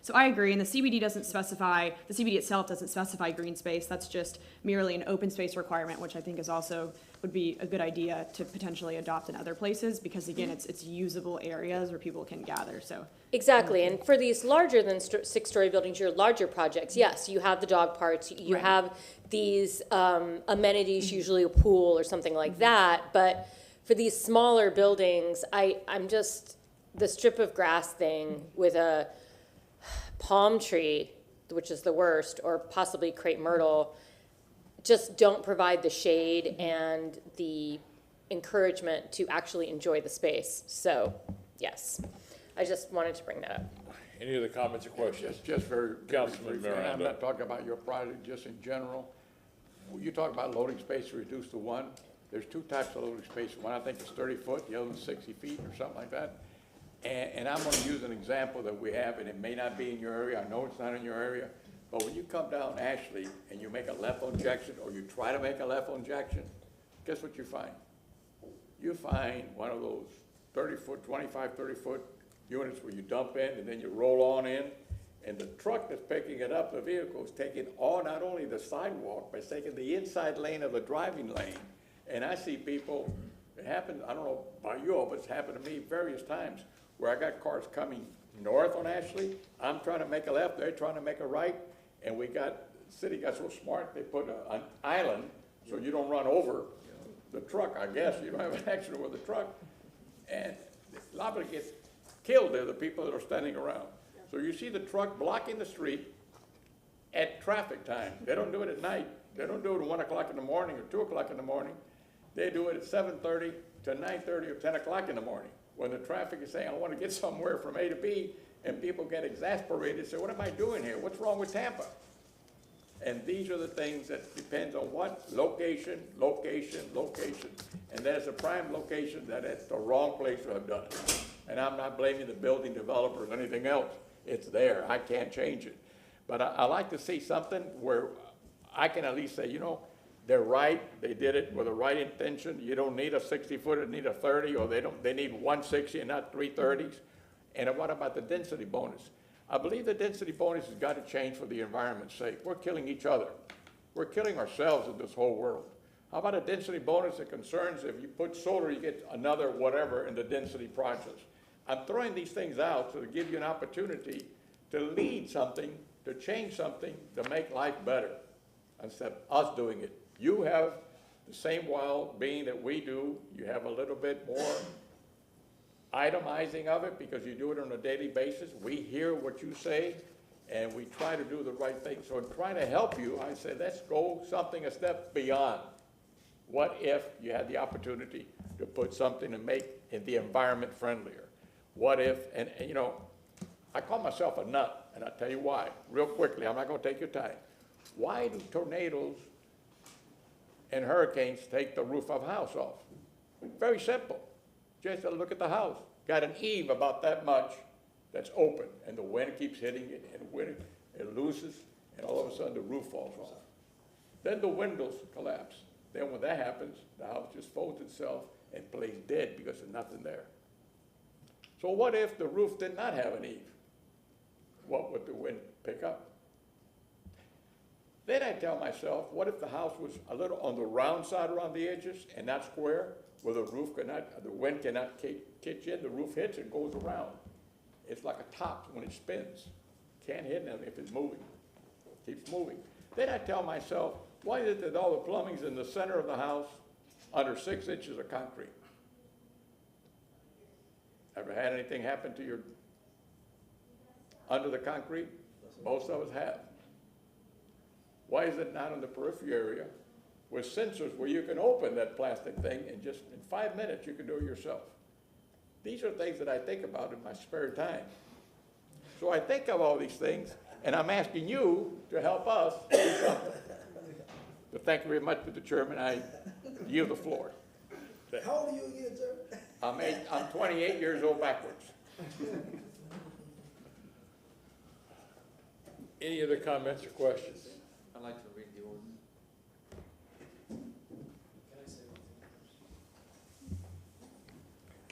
So I agree. And the CBD the CBD itself doesn't specify green space. That's just merely an open space requirement, which I think is also would be a good idea to potentially adopt in other places, because again, it's usable areas where people can gather. So exactly, and for these larger than 6-story buildings, your larger projects, yes, you have the dog parks, you have these amenities, usually a pool or something like that. But for these smaller buildings, I'm just, the strip of grass thing with a palm tree, which is the worst, or possibly crepe myrtle, just don't provide the shade and the encouragement to actually enjoy the space. So, yes, I just wanted to bring that up. Any other comments or questions? Just very Councilman briefly, and I'm Miranda. not talking about your project, just in general. You talk about loading space reduced to 1. There's 2 types of loading space. One I think is 30 foot, the other one's 60 feet or something like that. And I'm gonna use an example that we have, and it may not be in your area. I know it's not in your area. But when you come down Ashley and you make a left injection, or you try to make a left injection, guess what you find? You find one of those 30-foot, 25, 30-foot units where you dump in and then you roll on in, and the truck that's picking it up, the vehicle, is taking not only the sidewalk, but it's taking the inside lane of the driving lane. And I see people, it happened, I don't know about you all, but it's happened to me various times, where I got cars coming north on Ashley. I'm trying to make a left, they're trying to make a right. And the city got so smart, they put an island so you don't run over the truck, I guess. You don't have an accident with the truck. liable to get killed there, the people that are standing around. So you see the truck blocking the street at traffic time. They don't do it at night. They don't do it at 1 o'clock in the morning or 2 o'clock in the morning. They do it at 7:30 to 9:30 or 10 o'clock in the morning, when the traffic is saying, I want to get somewhere from A to B, and people get exasperated, say, what am I doing here? What's wrong with Tampa? And these are the things that depends on what? Location, location, location. And that is a prime location that it's the wrong place to have done it. And I'm not blaming the building developers or anything else. It's there. I can't change it. But I like to see something where I can at least say, you know, they're right. They did it with the right intention. You don't need a 60-footer, need a 30, or they need 160 and not 330s. And what about the density bonus? I believe the density bonus has got to change for the environment's sake. We're killing each other. We're killing ourselves in this whole world. How about a density bonus that concerns if you put solar, you get another whatever in the density process? I'm throwing these things out to give you an opportunity to lead something, to change something, to make life better, instead of us doing it. You have the same well-being that we do. You have a little bit more itemizing of it because you do it on a daily basis. We hear what you say, and we try to do the right thing. So in trying to help you, I say, let's go something a step beyond. What if you had the opportunity to put something to make the environment friendlier? What if, and you know, I call myself a nut, and I'll tell you why. Real quickly, I'm not going to take your time. Why do tornadoes and hurricanes take the roof of a house off? Very simple. Just look at the house. Got an eave about that much that's open, and the wind keeps hitting it, and the wind, it looses, and all of a sudden the roof falls off. Then the windows collapse. Then when that happens, the house just folds itself and plays dead because there's nothing there. So what if the roof did not have an eave? What would the wind pick up? Then I tell myself, what if the house was a little on the round side around the edges and not square, where the roof cannot, the wind cannot catch in, the roof hits and goes around. It's like a top when it spins. Can't hit them if it's moving. It keeps moving. Then I tell myself, why is it that all the plumbing's in the center of the house under 6 inches of concrete? Ever had anything happen to your, under the concrete? Most of us have. Why is it not in the periphery area with sensors where you can open that plastic thing and just in 5 minutes you can do it yourself? These are things that I think about in my spare time. So I think of all these things, and I'm asking you to help us do something. But thank you very much, Mr. Chairman. I yield the floor. How old are you again, sir? I'm 28 years old backwards. Any other comments or questions? I'd like to read the ordinance.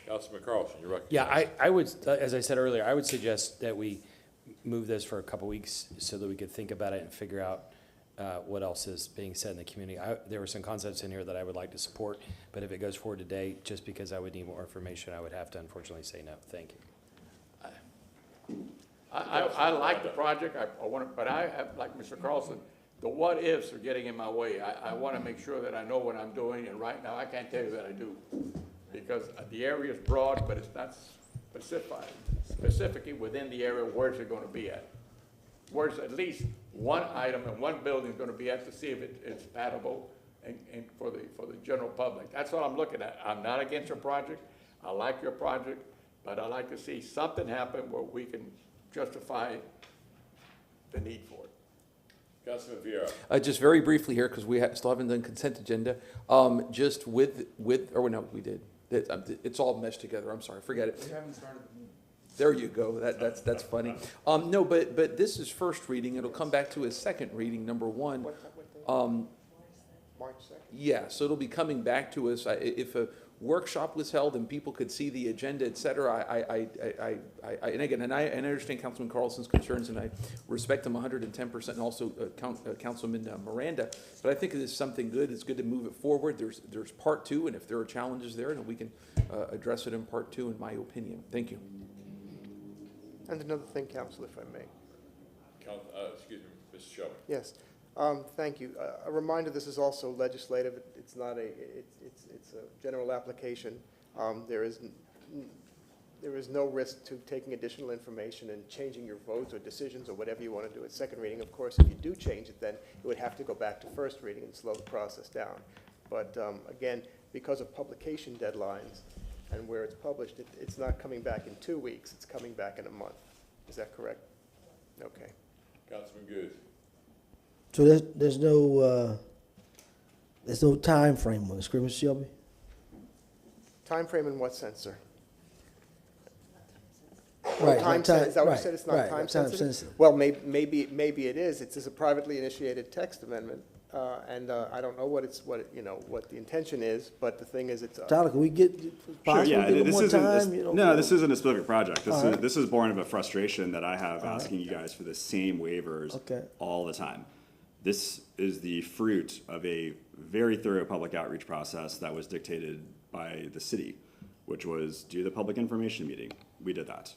Councilman Carlson, you're recognized. Yeah, I would, as I said earlier, I would suggest that we move this for a couple weeks so that we could think about it and figure out what else is being said in the community. There were some concepts in here that I would like to support, but if it goes forward today, just because I would need more information, I would have to unfortunately say no. Thank you. I like the project, I want to, but I have, like Mr. Carlson, the what-ifs are getting in my way. I want to make sure that I know what I'm doing, and right now I can't tell you that I do. Because the area is broad, but it's not specifically within the area, where's it going to be at? Where's at least one item and one building is going to be at to see if it's compatible and for the general public. That's what I'm looking at. I'm not against your project. I like your project, but I like to see something happen where we can justify the need for it. Councilman Vieira. Just very briefly here, because we still haven't done consent agenda. Just or no, we did. It's all meshed together. I'm sorry, forget it. We haven't started the meeting. There you go. That's funny. No, but this is first reading. It'll come back to a second reading, number one. March 2nd? Yeah, so it'll be coming back to us. If a workshop was held and people could see the agenda, et cetera, and again, I understand Councilman Carlson's concerns, and I respect him 110%, and also Councilman Miranda, but I think it is something good. It's good to move it forward. There's part 2, and if there are challenges there, then we can address it in part 2, in my opinion. Thank you. And another thing, Council, if I may. Excuse me, Mr. Shelby. Yes, thank you. A reminder, this is also legislative. It's not it's a general application. There is there is no risk to taking additional information and changing your votes or decisions or whatever you want to do at second reading. Of course, if you do change it, then it would have to go back to first reading and slow the process down. But again, because of publication deadlines and where it's published, it's not coming back in 2 weeks, it's coming back in a month. Is that correct? Okay. Councilman Goode. So there's no time frame on this, correct, Mr. Shelby? Time frame in what sense, sir? Right, Time time- is that what right, you said? It's not right, time time sensitive? sensitive. Well, maybe it is. It's a privately initiated text amendment, and I don't know what the intention is, but the thing is, it's. Tyler, can we get, Sure, possibly yeah, get a little this more isn't, time? You know? no, this isn't a specific project. All right. This is born of a frustration that I have asking you guys for the same waivers Okay. all the time. This is the fruit of a very thorough public outreach process that was dictated by the city, which was do the public information meeting. We did that.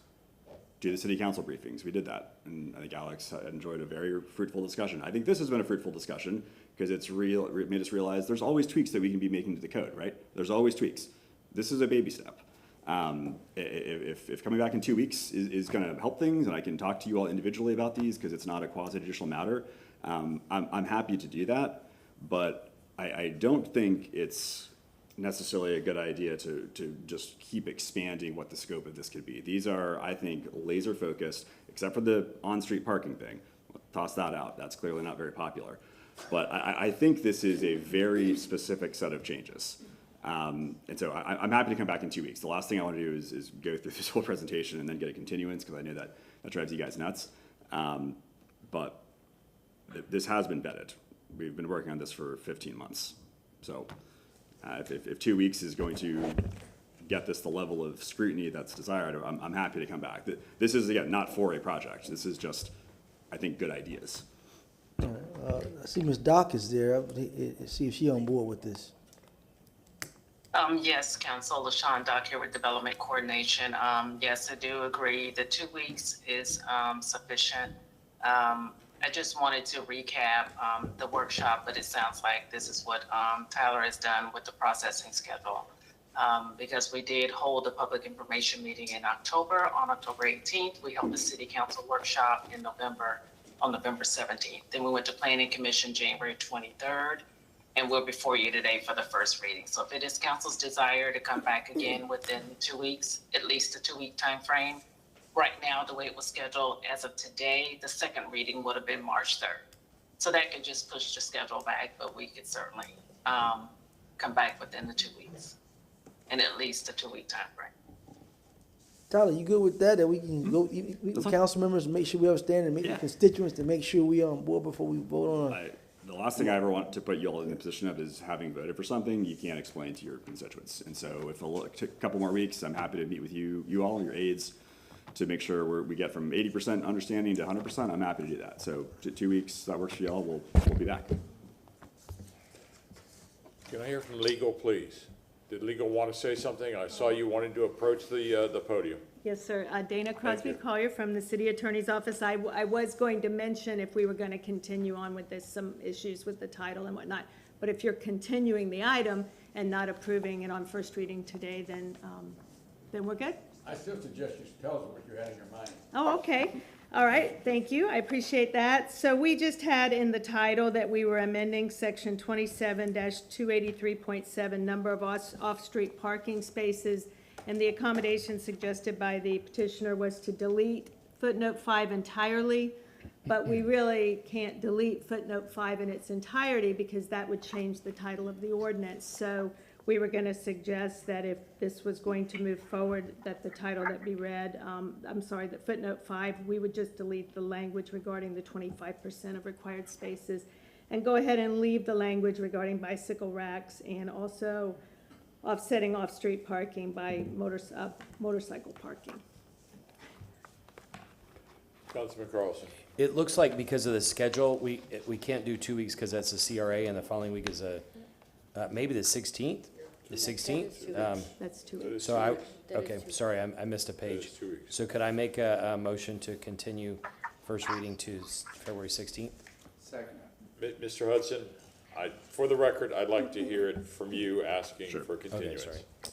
Do the city council briefings. We did that. And I think Alex enjoyed a very fruitful discussion. I think this has been a fruitful discussion because it made us realize there's always tweaks that we can be making to the code, right? There's always tweaks. This is a baby step. If coming back in 2 weeks is going to help things, and I can talk to you all individually about these because it's not a quasi-judicial matter, I'm happy to do that. But I don't think it's necessarily a good idea to just keep expanding what the scope of this could be. These are, I think, laser focused, except for the on-street parking thing. Toss that out. That's clearly not very popular. But I think this is a very specific set of changes. And so I'm happy to come back in 2 weeks. The last thing I want to do is go through this whole presentation and then get a continuance because I know that drives you guys nuts. But this has been vetted. We've been working on this for 15 months. So if 2 weeks is going to get this the level of scrutiny that's desired, I'm happy to come back. This is, again, not for a project. This is just, I think, good ideas. I see Ms. Doc is there. See if she's on board with this. Yes, Council, LaShawn Dock here with Development Coordination. Yes, I do agree. The 2 weeks is sufficient. I just wanted to recap the workshop, but it sounds like this is what Tyler has done with the processing schedule. Because we did hold a public information meeting in October. On October 18th, we held the City Council workshop on November 17th. Then we went to Planning Commission January 23rd. And we're before you today for the first reading. So if it is council's desire to come back again within 2 weeks, at least a 2 week time frame, right now, the way it was scheduled as of today, the second reading would have been March 3rd. So that could just push the schedule back, but we could certainly come back within the 2 weeks and at least a 2 week time frame. Tyler, you good with that? That we can go, we council members, make sure we understand and make the constituents to make sure we on board before we vote on. The last thing I ever want to put you all in the position of is having voted for something you can't explain to your constituents. And so if a couple more weeks, I'm happy to meet with you all and your aides to make sure we get from 80% understanding to 100%. I'm happy to do that. So 2 weeks, that works for y'all, we'll be back. Can I hear from legal, please? Did legal want to say something? I saw you wanting to approach the podium. Yes, sir. Dana Crosby Collier from the City Attorney's Office. I was going to mention if we were going to continue on with this, some issues with the title and whatnot. But if you're continuing the item and not approving it on first reading today, then we're good. I still suggest you tell us what you had in your mind. Oh, okay. All right. Thank you. I appreciate that. So we just had in the title that we were amending section 27-283.7, number of off-street parking spaces. And the accommodation suggested by the petitioner was to delete footnote 5 entirely, but we really can't delete footnote 5 in its entirety because that would change the title of the ordinance. So we were going to suggest that if this was going to move forward, that the title that be read, that footnote 5, we would just delete the language regarding the 25% of required spaces and go ahead and leave the language regarding bicycle racks and also offsetting off-street parking by motorcycle parking. Councilman Carlson. It looks like because of the schedule, we can't do 2 weeks because that's a CRA and the following week is maybe the 16th? The 16th? That's 2 weeks. So sorry, I missed a page. So could I make a motion to continue first reading to February 16th? Second. Mr. Hudson, For the record, I'd like to hear it from you asking Sure. for continuance.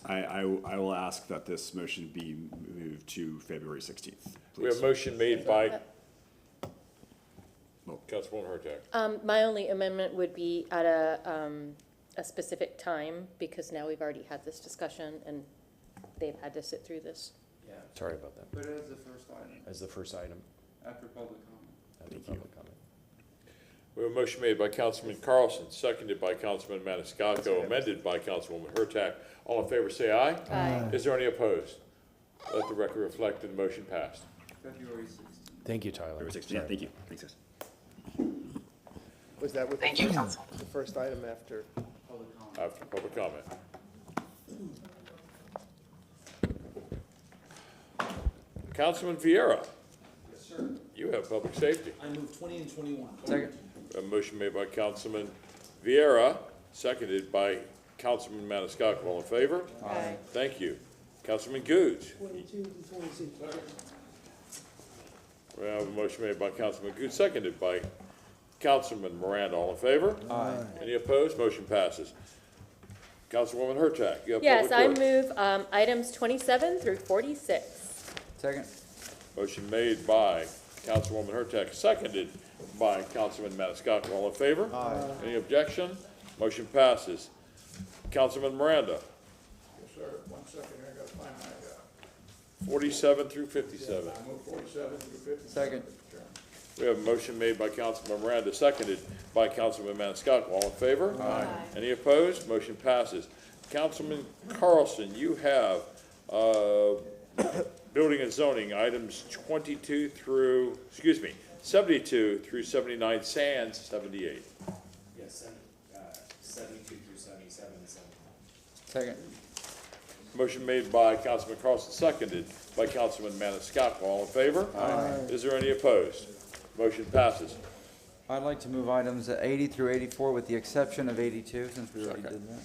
I will ask that this motion be moved to February 16th, We have please. a motion made by Councilwoman Hurtak. My only amendment would be at a specific time, because now we've already had this discussion and they've had to sit through this. Yeah. Sorry about that. But as the first item, As the first item. after public comment. After public comment. We have a motion made by Councilman Carlson, seconded by Councilman Maniscalco, amended by Councilwoman Hurtak. All in favor, say aye. Aye. Is there any opposed? Let the record reflect that the motion passed. February 16th. Thank you, Tyler. February 16th, yeah, thank you. Thanks, guys. Was that with Thank you, Council. the first item after? After public comment. Councilman Vieira. Yes, sir. You have public safety. I move 20 and 21. Second. A motion made by Councilman Vieira, seconded by Councilman Maniscalco. All in favor? Aye. Thank you. Councilman Goods. 22 to 26. We have a motion made by Councilman Goods, seconded by Councilman Miranda. All in favor? Aye. Any opposed? Motion passes. Councilwoman Hurtak, you have Yes, I public works. move items 27 through 46. Second. Motion made by Councilwoman Hurtak, seconded by Councilman Maniscalco. All in favor? Aye. Any objection? Motion passes. Councilman Miranda, Yes, sir. 1 second here, I gotta find my, 47 through 57. I move 47 through 50. Second. We have a motion made by Councilman Miranda, seconded by Councilman Maniscalco. All in favor? Aye. Any opposed? Motion passes. Councilman Carlson, you have building and zoning items 72 through, 72 through 79, sans 78. Yes, 72 through 77 and 70. Second. Motion made by Councilman Carlson, seconded by Councilman Maniscalco. All in favor? Aye. Is there any opposed? Motion passes. I'd like to move items 80 through 84 with the exception of 82, since we already did that.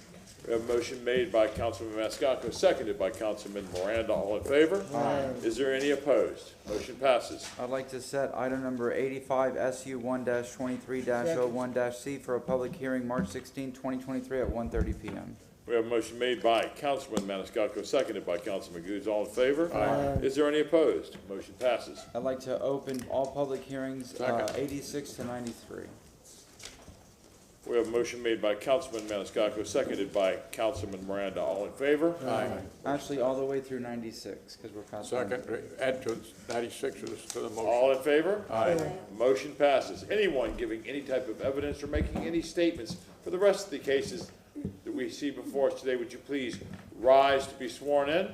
We have a motion made by Councilman Maniscalco, seconded by Councilman Miranda. All in favor? Aye. Is there any opposed? Motion passes. I'd like to set item number 85, SU 1-23-01-C for a public hearing March 16, 2023 at 1:30 PM. We have a motion made by Councilman Maniscalco, seconded by Councilman Goods. All in favor? Aye. Is there any opposed? Motion passes. I'd like to open all public hearings, Second. 86 to 93. We have a motion made by Councilman Maniscalco, seconded by Councilman Miranda. All in favor? Actually, all the way through 96, because we're past. Second, add to 96 to the motion. All in favor? Aye. Motion passes. Anyone giving any type of evidence or making any statements for the rest of the cases that we see before us today, would you please rise to be sworn in?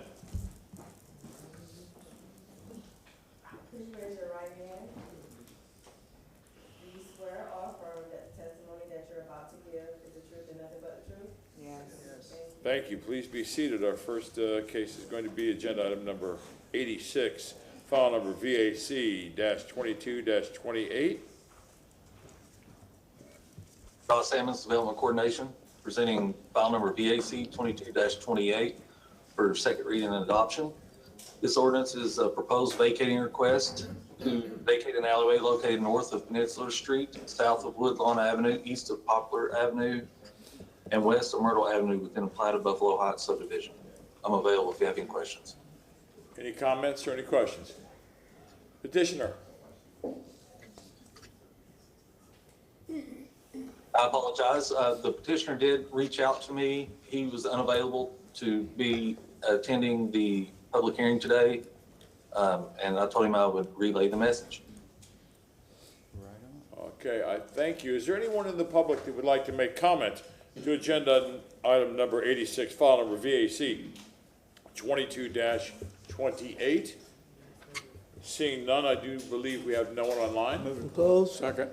Please raise your right hand. Do you swear or affirm that the testimony that you're about to give is the truth and nothing but the truth? Yes. Thank you. Please be seated. Our first case is going to be agenda item number 86, file number VAC-22-28. Charles Sammons, Development Coordination, presenting file number VAC 22-28 for second reading and adoption. This ordinance is a proposed vacating request to vacate an alleyway located north of Peninsula Street, south of Woodlawn Avenue, east of Poplar Avenue, and west of Myrtle Avenue within a platted Buffalo Heights subdivision. I'm available if you have any questions. Any comments or any questions? Petitioner. I apologize. The petitioner did reach out to me. He was unavailable to be attending the public hearing today, and I told him I would relay the message. Okay, I thank you. Is there anyone in the public that would like to make comment to agenda item number 86, file number VAC 22-28? Seeing none, I do believe we have no one online. Move to close. Second.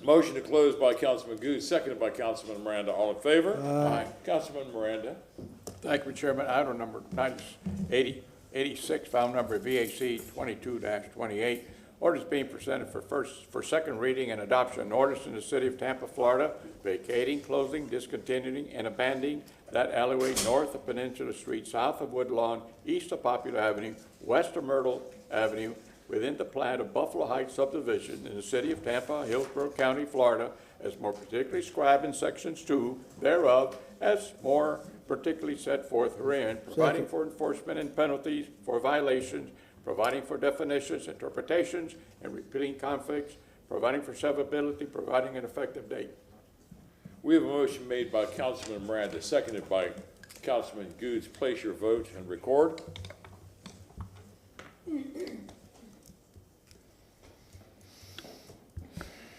Motion to close by Councilman Goode, seconded by Councilman Miranda. All in favor? Aye. Councilman Miranda. Thank you, Chairman. Item number 86, file number VAC 22-28. Ordinance being presented for second reading and adoption. An ordinance in the city of Tampa, Florida, vacating, closing, discontinuing, and abandoning that alleyway north of Peninsula Street, south of Woodlawn, east of Popular Avenue, west of Myrtle Avenue, within the plat of Buffalo Heights subdivision in the city of Tampa, Hillsborough County, Florida, as more particularly described in sections 2 thereof, as more particularly set forth herein, providing for enforcement and penalties for violations, providing for definitions, interpretations, and repealing conflicts, providing for severability, providing an effective date. We have a motion made by Councilman Miranda, seconded by Councilman Goods. Place your vote and record.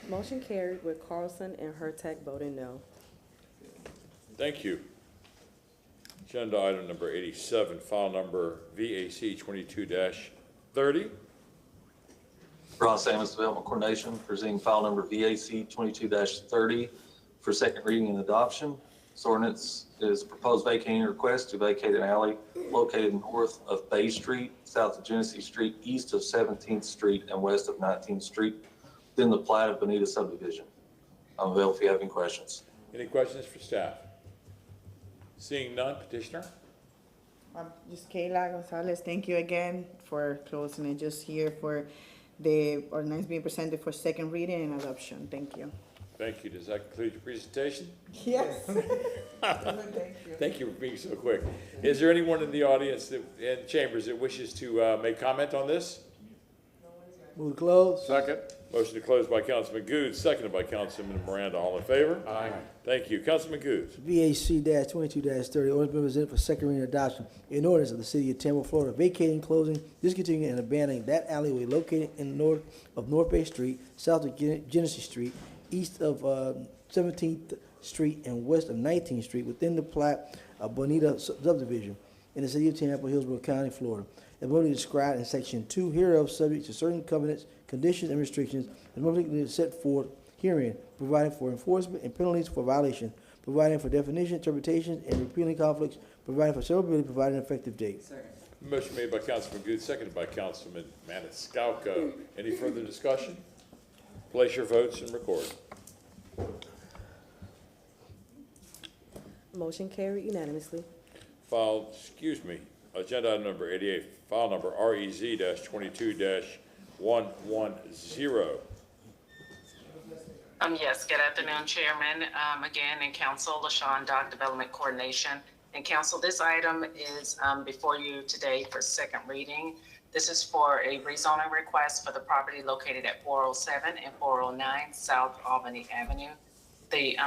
Motion carried with Carlson and Hurtak voting no. Thank you. Agenda item number 87, file number VAC 22-30. Ross Amos Development Coordination, presenting file number VAC 22-30 for second reading and adoption. This ordinance is proposed vacating request to vacate an alley located north of Bay Street, south of Genesee Street, east of 17th Street, and west of 19th Street, within the plat of Bonita subdivision. I'm available if you have any questions. Any questions for staff? Seeing none, petitioner? Just Kayla Gonzalez, thank you again for closing it, just here for the ordinance being presented for second reading and adoption. Thank you. Thank you. Does that conclude your presentation? Yes. Thank you. Thank you for being so quick. Is there anyone in the audience and chambers that wishes to make comment on this? Move to close. Second. Motion to close by Councilman Goods, seconded by Councilman Miranda. All in favor? Aye. Thank you. Councilman Goods. VAC 22-30, ordinance being presented for second reading and adoption. An ordinance of the city of Tampa, Florida, vacating, closing, discontinuing, and abandoning that alleyway located in the north of North Bay Street, south of Genesee Street, east of 17th Street, and west of 19th Street, within the plat of Bonita subdivision in the city of Tampa, Hillsborough County, Florida. As more described in section 2 hereof, subject to certain covenants, conditions, and restrictions, as more set forth herein, providing for enforcement and penalties for violation, providing for definition, interpretation, and repealing conflicts, providing for severability, providing an effective date. Motion made by Councilman Goods, seconded by Councilman Maniscalco. Any further discussion? Place your votes and record. Motion carried unanimously. Agenda item number 88, file number REZ-22-110. Yes, good afternoon, Chairman, again, and Council, LaShawn Dock, Development Coordination. And Council, this item is before you today for second reading. This is for a rezoning request for the property located at 407 and 409 South Albany Avenue. The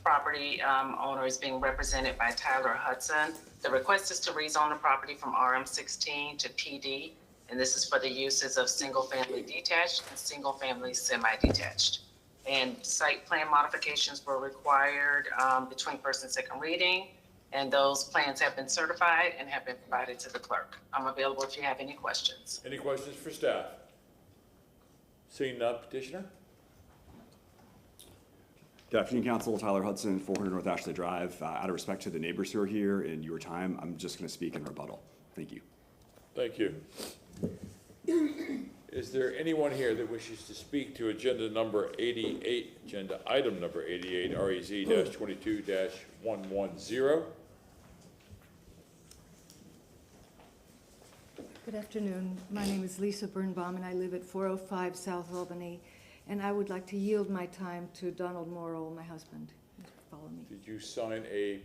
property owner is being represented by Tyler Hudson. The request is to rezone the property from RM16 to PD, and this is for the uses of single-family detached and single-family semi-detached. And site plan modifications were required between first and second reading, and those plans have been certified and have been provided to the clerk. I'm available if you have any questions. Any questions for staff? Seeing none, petitioner? Good afternoon, Council. Tyler Hudson, 400 North Ashley Drive. Out of respect to the neighbors who are here and your time, I'm just going to speak in rebuttal. Thank you. Thank you. Is there anyone here that wishes to speak to agenda number 88, agenda item number 88, REZ-22-110? Good afternoon. My name is Lisa Birnbaum, and I live at 405 South Albany. And I would like to yield my time to Donald Morrill, my husband. Follow me. Did you sign a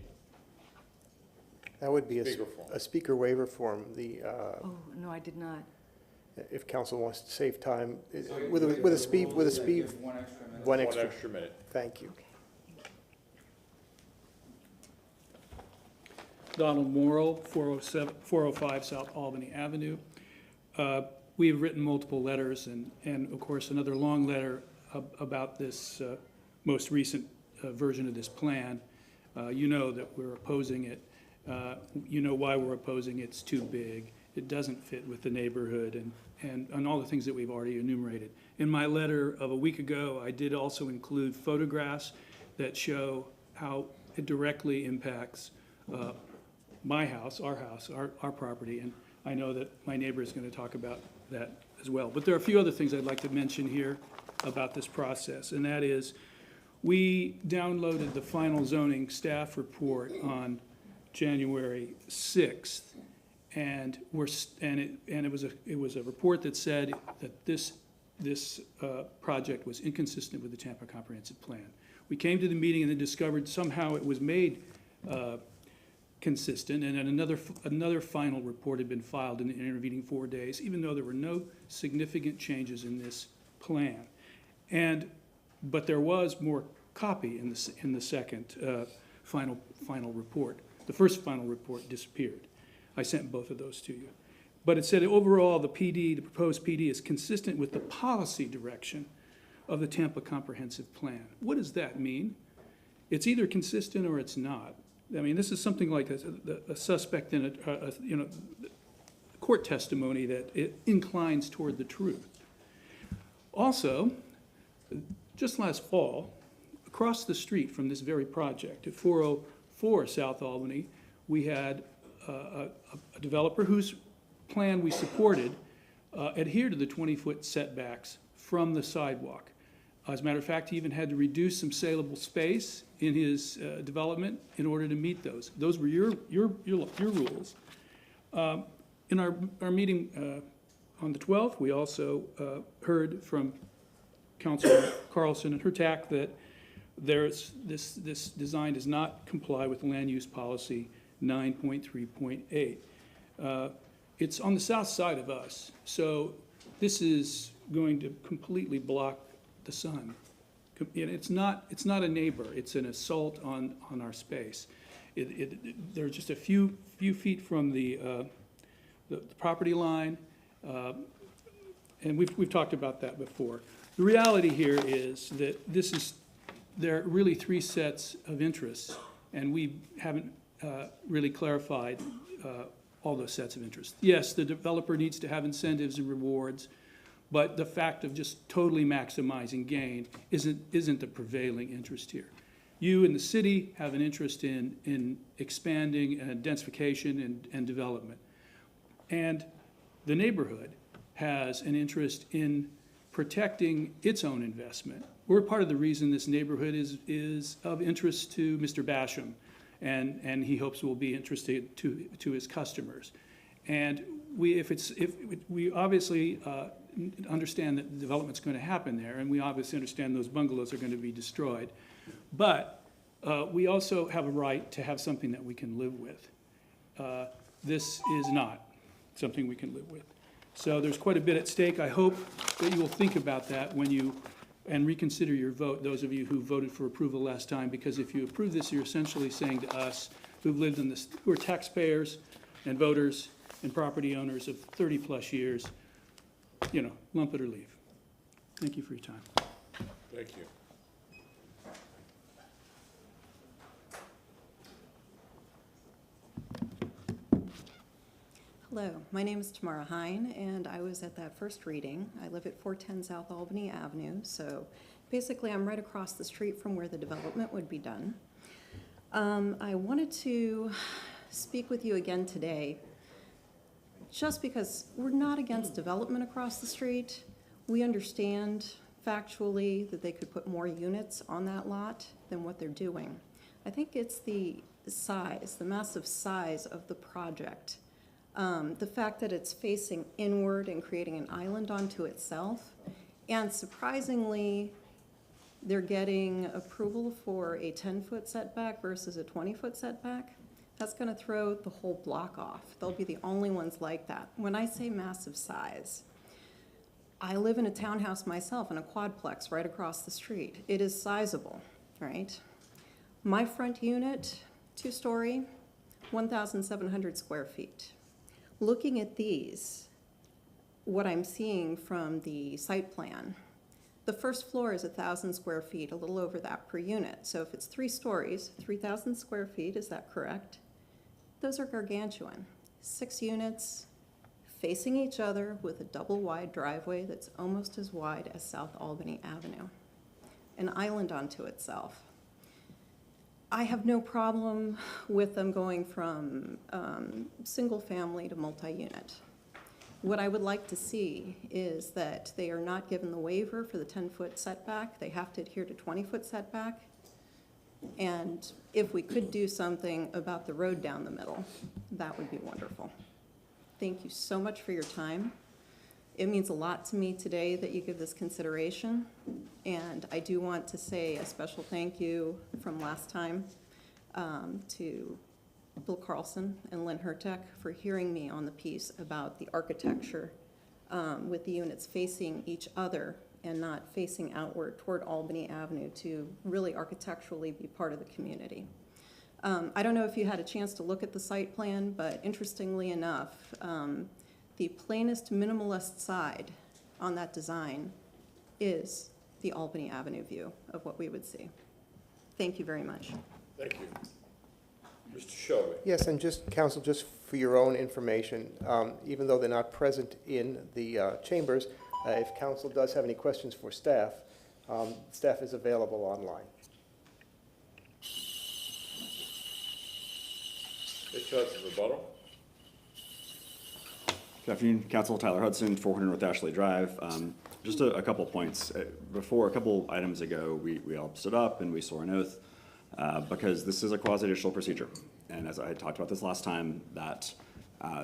That would be speaker form? a speaker waiver form. Oh, no, I did not. If council wants to save time, with a speed, one extra minute. Thank you. Donald Morrill, 405 South Albany Avenue. We have written multiple letters and of course, another long letter about this most recent version of this plan. You know that we're opposing it. You know why we're opposing it. It's too big. It doesn't fit with the neighborhood and all the things that we've already enumerated. In my letter of a week ago, I did also include photographs that show how it directly impacts my house, our property, and I know that my neighbor is going to talk about that as well. But there are a few other things I'd like to mention here about this process, and that is we downloaded the final zoning staff report on January 6th, and it was a report that said that this this project was inconsistent with the Tampa Comprehensive Plan. We came to the meeting and then discovered somehow it was made consistent, and then another final report had been filed in the intervening 4 days, even though there were no significant changes in this plan. But there was more copy in the second final report. The first final report disappeared. I sent both of those to you. But it said overall the proposed PD is consistent with the policy direction of the Tampa Comprehensive Plan. What does that mean? It's either consistent or it's not. I mean, this is something like a suspect in a court testimony that it inclines toward the truth. Also, just last fall, across the street from this very project at 404 South Albany, we had a developer whose plan we supported adhered to the 20-foot setbacks from the sidewalk. As a matter of fact, he even had to reduce some saleable space in his development in order to meet those. Those were your rules. In our meeting on the 12th, we also heard from Councilor Carlson and her TAC that this design does not comply with land use policy 9.3.8. It's on the south side of us, so this is going to completely block the sun. It's not a neighbor, it's an assault on our space. They're just a few feet from the property line, and we've talked about that before. The reality here is that there are really three sets of interests, and we haven't really clarified all those sets of interests. Yes, the developer needs to have incentives and rewards, but the fact of just totally maximizing gain isn't the prevailing interest here. You and the city have an interest in expanding densification and development. And the neighborhood has an interest in protecting its own investment. We're part of the reason this neighborhood is of interest to Mr. Basham, and he hopes will be interested to his customers. And we obviously understand that development's going to happen there, and we obviously understand those bungalows are going to be destroyed. But we also have a right to have something that we can live with. This is not something we can live with. So there's quite a bit at stake. I hope that you will think about that and reconsider your vote, those of you who voted for approval last time, because if you approve this, you're essentially saying to us who've lived in this, who are taxpayers and voters and property owners of 30-plus years, lump it or leave. Thank you for your time. Thank you. Hello, my name is Tamara Hine, and I was at that first reading. I live at 410 South Albany Avenue, so basically I'm right across the street from where the development would be done. I wanted to speak with you again today just because we're not against development across the street. We understand factually that they could put more units on that lot than what they're doing. I think it's the size, the massive size of the project. The fact that it's facing inward and creating an island onto itself. And surprisingly, they're getting approval for a 10-foot setback versus a 20-foot setback. That's going to throw the whole block off. They'll be the only ones like that. When I say massive size, I live in a townhouse myself in a quadplex right across the street. It is sizable, right? My front unit, 2-story, 1,700 square feet. Looking at these, what I'm seeing from the site plan, the first floor is 1,000 square feet, a little over that per unit. So if it's 3 stories, 3,000 square feet, is that correct? Those are gargantuan. 6 units facing each other with a double wide driveway that's almost as wide as South Albany Avenue. An island onto itself. I have no problem with them going from single family to multi-unit. What I would like to see is that they are not given the waiver for the 10-foot setback. They have to adhere to 20-foot setback. And if we could do something about the road down the middle, that would be wonderful. Thank you so much for your time. It means a lot to me today that you give this consideration, and I do want to say a special thank you from last time to Bill Carlson and Lynn Hertek for hearing me on the piece about the architecture with the units facing each other and not facing outward toward Albany Avenue to really architecturally be part of the community. I don't know if you had a chance to look at the site plan, but interestingly enough, the plainest minimalist side on that design is the Albany Avenue view of what we would see. Thank you very much. Thank you. Mr. Shelby? Yes, and just, counsel, just for your own information, even though they're not present in the chambers, if council does have any questions for staff, staff is available online. Mr. Hudson, rebuttal? Good afternoon, Council. Tyler Hudson, 400 North Ashley Drive. Just a couple points. Before, a couple items ago, we all stood up and we swore an oath because this is a quasi-judicial procedure. And as I had talked about this last time, that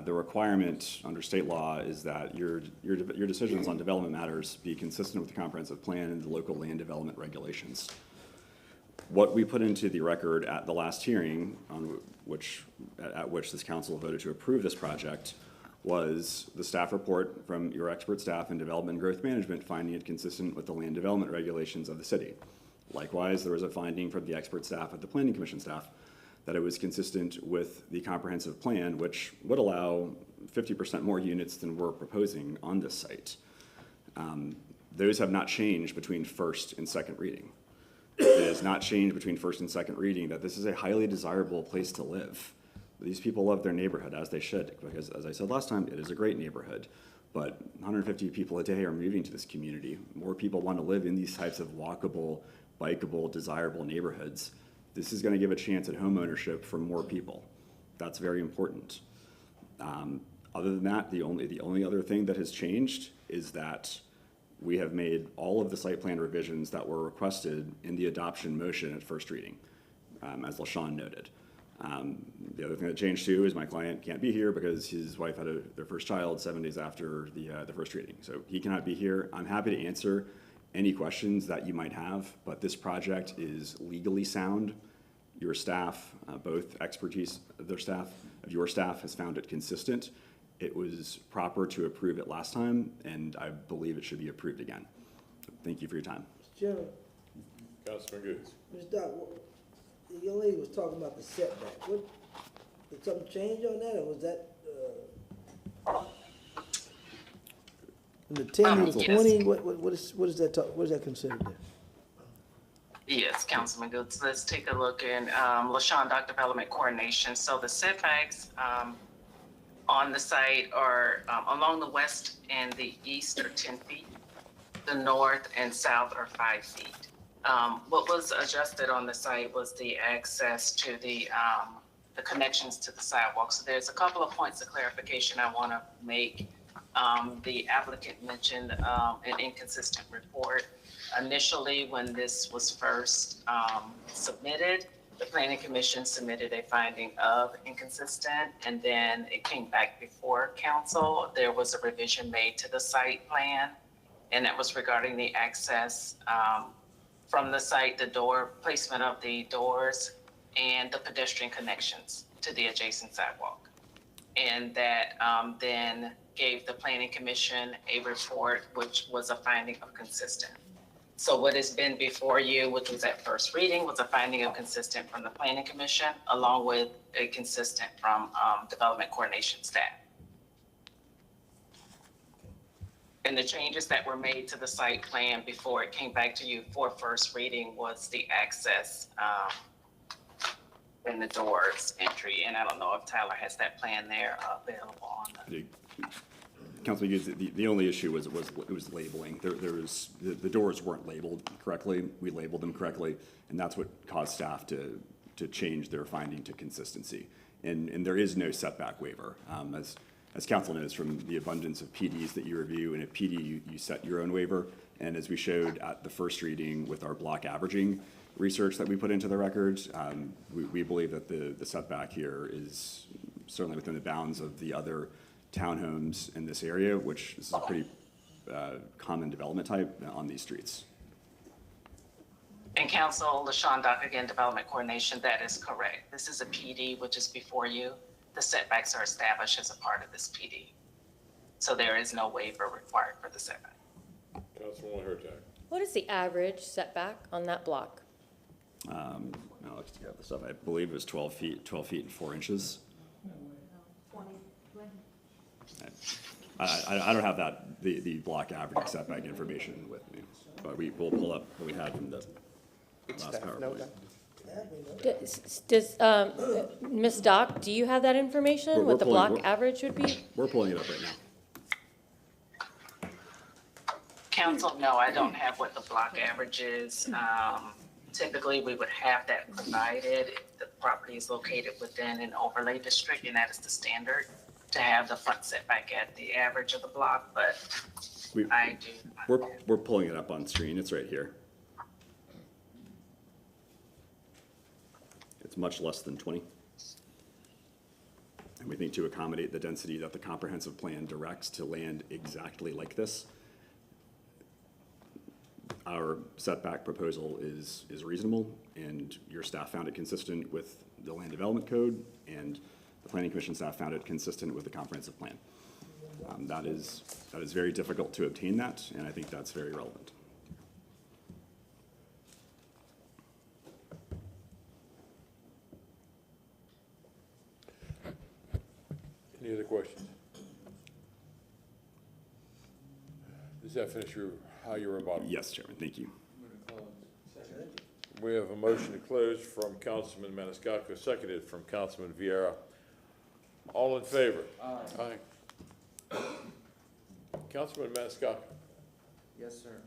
the requirement under state law is that your decisions on development matters be consistent with the comprehensive plan and the local land development regulations. What we put into the record at the last hearing, at which this council voted to approve this project, was the staff report from your expert staff in development and growth management finding it consistent with the land development regulations of the city. Likewise, there was a finding from the expert staff at the Planning Commission staff that it was consistent with the comprehensive plan, which would allow 50% more units than we're proposing on this site. Those have not changed between first and second reading. It has not changed between first and second reading that this is a highly desirable place to live. These people love their neighborhood, as they should, because as I said last time, it is a great neighborhood. But 150 people a day are moving to this community. More people want to live in these types of walkable, bikeable, desirable neighborhoods. This is going to give a chance at home ownership for more people. That's very important. Other than that, the only other thing that has changed is that we have made all of the site plan revisions that were requested in the adoption motion at first reading, as LaShawn noted. The other thing that changed too is my client can't be here because his wife had their first child 7 days after the first reading. So he cannot be here. I'm happy to answer any questions that you might have, but this project is legally sound. Your staff, both expertise of your staff has found it consistent. It was proper to approve it last time, and I believe it should be approved again. Thank you for your time. Mr. Chairman, Councilman Goods. Ms. Dodd, the young lady was talking about the setback. Did something change on that, or was that, from the 10 to the 20, what is that considered there? Yes, Councilman Goods. Let's take a look in LaShawn Dock Development Coordination. So the setbacks on the site are along the west and the east are 10 feet. The north and south are 5 feet. What was adjusted on the site was the access to the connections to the sidewalk. So there's a couple of points of clarification I want to make. The applicant mentioned an inconsistent report. Initially, when this was first submitted, the Planning Commission submitted a finding of inconsistent, and then it came back before council. There was a revision made to the site plan, and that was regarding the access from the site, the door, placement of the doors, and the pedestrian connections to the adjacent sidewalk. And that then gave the Planning Commission a report, which was a finding of consistent. So what has been before you, which was at first reading, was a finding of consistent from the Planning Commission, along with a consistent from Development Coordination staff. And the changes that were made to the site plan before it came back to you for first reading was the access and the doors entry. And I don't know if Tyler has that plan there available on the. Councilman Hughes, the only issue was labeling. The doors weren't labeled correctly. We labeled them correctly, and that's what caused staff to change their finding to consistency. And there is no setback waiver. As council knows from the abundance of PDs that you review, in a PD you set your own waiver. And as we showed at the first reading with our block averaging research that we put into the records, we believe that the setback here is certainly within the bounds of the other townhomes in this area, which this is a common development type on these streets. And Council, LaShawn Dock, again, Development Coordination, that is correct. This is a PD, which is before you. The setbacks are established as a part of this PD. So there is no waiver required for the setback. Councilwoman Hurtak. What is the average setback on that block? I'll look together the stuff. I believe it was 12 feet and 4 inches. I don't have the block average setback information with me, but we will pull up what we had from the last PowerPoint. Does, Ms. Dock, do you have that information, We're what the pulling- block average would be? We're pulling it up right now. Council, no, I don't have what the block average is. Typically, we would have that provided if the property is located within an overlay district, and that is the standard, to have the front setback at the average of the block, but I do. We're pulling it up on screen. It's right here. It's much less than 20. And we think to accommodate the density that the comprehensive plan directs to land exactly like this, our setback proposal is reasonable, and your staff found it consistent with the land development code, and the planning commission staff found it consistent with the comprehensive plan. That is very difficult to obtain that, and I think that's very relevant. Any other questions? Does that finish how you rebuttal? Yes, Chairman, thank you. We have a motion to close from Councilman Maniscalco, seconded from Councilman Vieira. All in favor? Aye. Councilman Maniscalco. Yes, sir.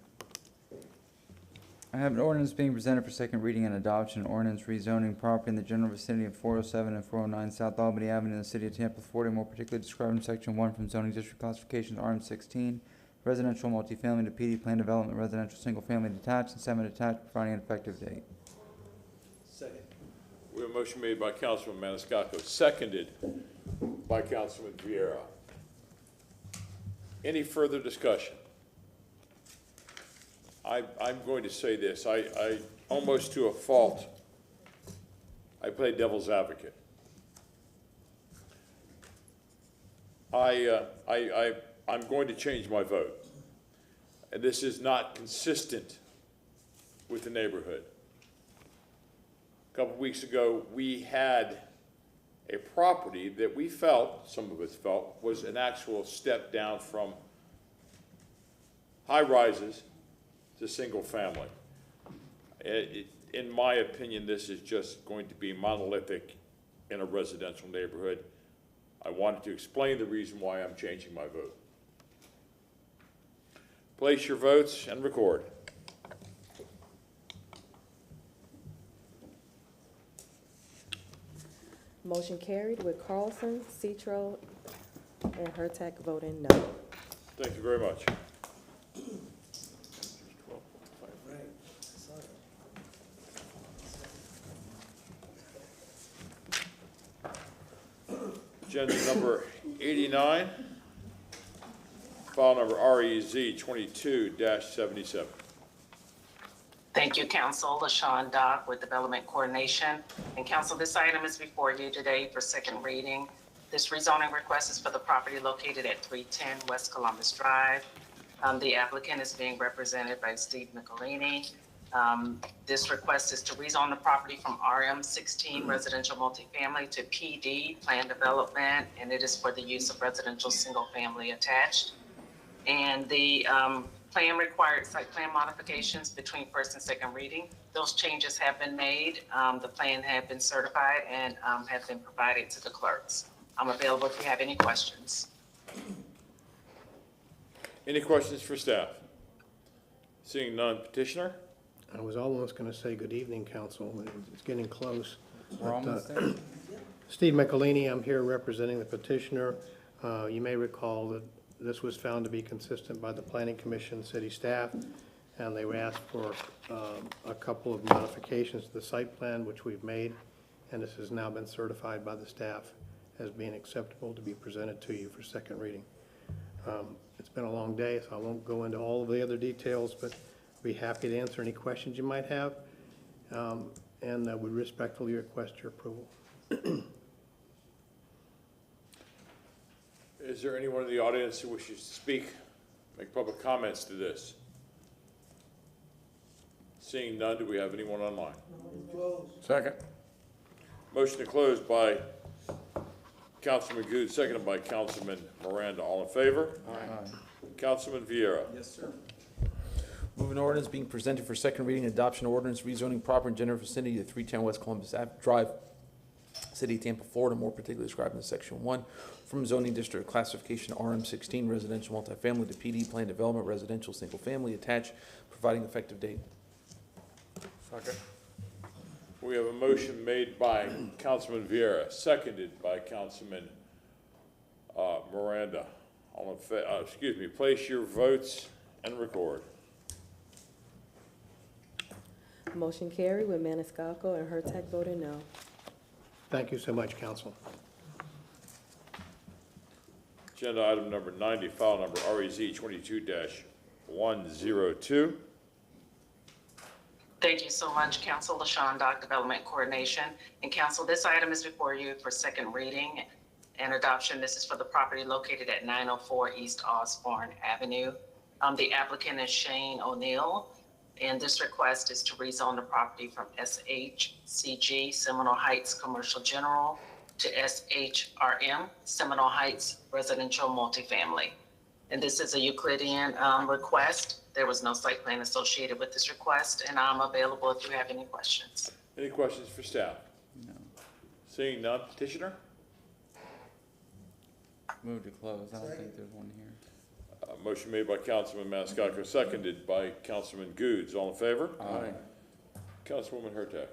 I have an ordinance being presented for second reading and adoption, ordinance rezoning property in the general vicinity of 407 and 409 South Albany Avenue in the city of Tampa, Florida, more particularly described in section 1 from zoning district classifications RM16, residential multifamily to PD plan development, residential single-family detached and semi-detached, providing an effective date. Second. We have a motion made by Councilman Maniscalco, seconded by Councilman Vieira. Any further discussion? I'm going to say this, I almost to a fault, I play devil's advocate. I'm going to change my vote. And this is not consistent with the neighborhood. A couple weeks ago, we had a property that we felt, some of us felt, was an actual step down from high rises to single family. In my opinion, this is just going to be monolithic in a residential neighborhood. I wanted to explain the reason why I'm changing my vote. Place your votes and record. Motion carried with Carlson, Citro, and Hurtak voting no. Thank you very much. Agenda number 89, file number REZ 22-77. Thank you, Council. LaShawn Dock with Development Coordination. And Council, this item is before you today for second reading. This rezoning request is for the property located at 310 West Columbus Drive. The applicant is being represented by Steve Michelini. This request is to rezone the property from RM16 residential multifamily to PD plan development, and it is for the use of residential single family attached. And the plan required site plan modifications between first and second reading. Those changes have been made. The plan have been certified and have been provided to the clerks. I'm available if you have any questions. Any questions for staff? Seeing none, petitioner? I was almost going to say good evening, council. It's getting close. We're almost there. Steve Michelini, I'm here representing the petitioner. You may recall that this was found to be consistent by the Planning Commission, city staff, and they were asked for a couple of modifications to the site plan, which we've made, and this has now been certified by the staff as being acceptable to be presented to you for second reading. It's been a long day, so I won't go into all of the other details, but be happy to answer any questions you might have. And I would respectfully request your approval. Is there anyone in the audience who wishes to speak, make public comments to this? Seeing none, do we have anyone online? Second. Motion to close by Councilman Good, seconded by Councilman Miranda. All in favor? Aye. Councilman Vieira. Yes, sir. Move an ordinance being presented for second reading and adoption ordinance rezoning proper and general vicinity to 310 West Columbus Ave Drive, City of Tampa, Florida, more particularly described in Section 1, from zoning district classification RM16 residential multifamily to PD plan development residential single family attached, providing effective date. Second. We have a motion made by Councilman Vieira, seconded by Councilman Miranda. All in place your votes and record. Motion carried with Maniscalco and Hurtak voting no. Thank you so much, council. Agenda item number 90, file number REZ 22-102. Thank you so much, Council. LaShawn Dock, Development Coordination. And Council, this item is before you for second reading and adoption. This is for the property located at 904 East Osborne Avenue. The applicant is Shane O'Neill, and this request is to rezone the property from SHCG, Seminole Heights Commercial General, to SHRM, Seminole Heights Residential Multifamily. And this is a Euclidean request. There was no site plan associated with this request, and I'm available if you have any questions. Any questions for staff? No. Seeing none, petitioner? Move to close. I don't think there's one here. Motion made by Councilman Maniscalco, seconded by Councilman Goods. All in favor? Aye. Councilwoman Hurtak.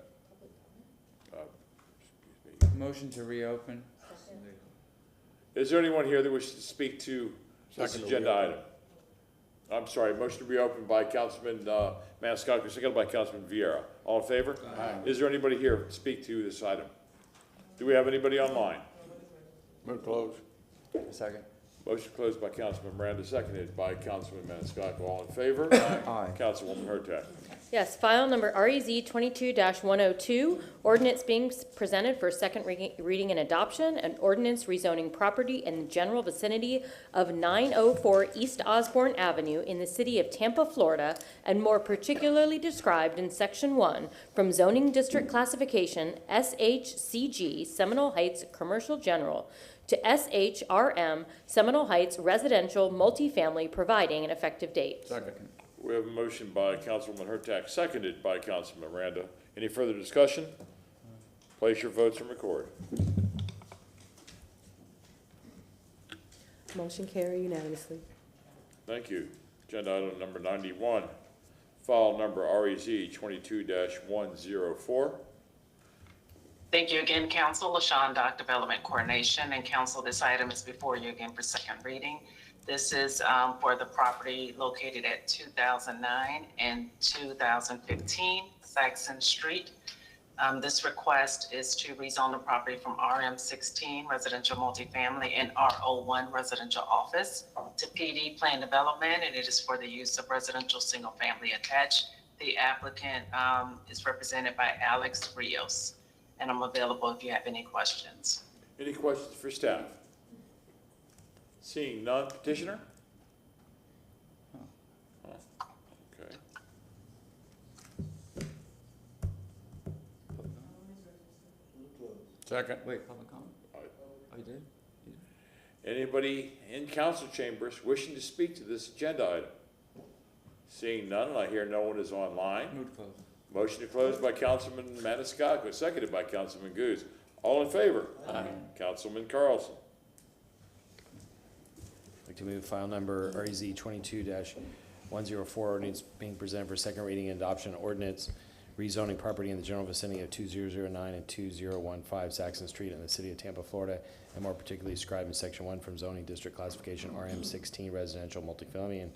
Motion to reopen. Is there anyone here that wishes to speak to this Second to agenda reopen. item? I'm sorry, motion to reopen by Councilman Maniscalco, seconded by Councilman Vieira. All in favor? Aye. Is there anybody here to speak to this item? Do we have anybody online? Move close. Second. Motion closed by Councilman Miranda, seconded by Councilman Maniscalco. All in favor? Aye. Councilwoman Hurtak. Yes, file number REZ 22-102, ordinance being presented for second reading and adoption, an ordinance rezoning property in the general vicinity of 904 East Osborne Avenue in the city of Tampa, Florida, and more particularly described in Section 1 from zoning district classification SHCG, Seminole Heights Commercial General, to SHRM, Seminole Heights Residential Multifamily, providing an effective date. Second. We have a motion by Councilwoman Hurtak, seconded by Councilman Miranda. Any further discussion? Place your votes and record. Motion carried unanimously. Thank you. Agenda item number 91, file number REZ 22-104. Thank you again, Council. LaShawn Dock, Development Coordination. And Council, this item is before you again for second reading. This is for the property located at 2009 and 2015 Saxon Street. This request is to rezone the property from RM16 residential multifamily and RO1 residential office to PD plan development, and it is for the use of residential single family attached. The applicant is represented by Alex Rios, and I'm available if you have any questions. Any questions for staff? Seeing none, petitioner? Okay. Second. Wait, public comment? Oh, you did? Anybody in council chambers wishing to speak to this agenda item? Seeing none, and I hear no one is online. Move to close. Motion to close by Councilman Maniscalco, seconded by Councilman Goose. All in favor? Aye. Councilman Carlson. I'd like to move file number REZ 22-104, ordinance being presented for second reading and adoption, ordinance rezoning property in the general vicinity of 2009 and 2015 Saxon Street in the city of Tampa, Florida, and more particularly described in Section 1 from zoning district classification RM16 residential multifamily and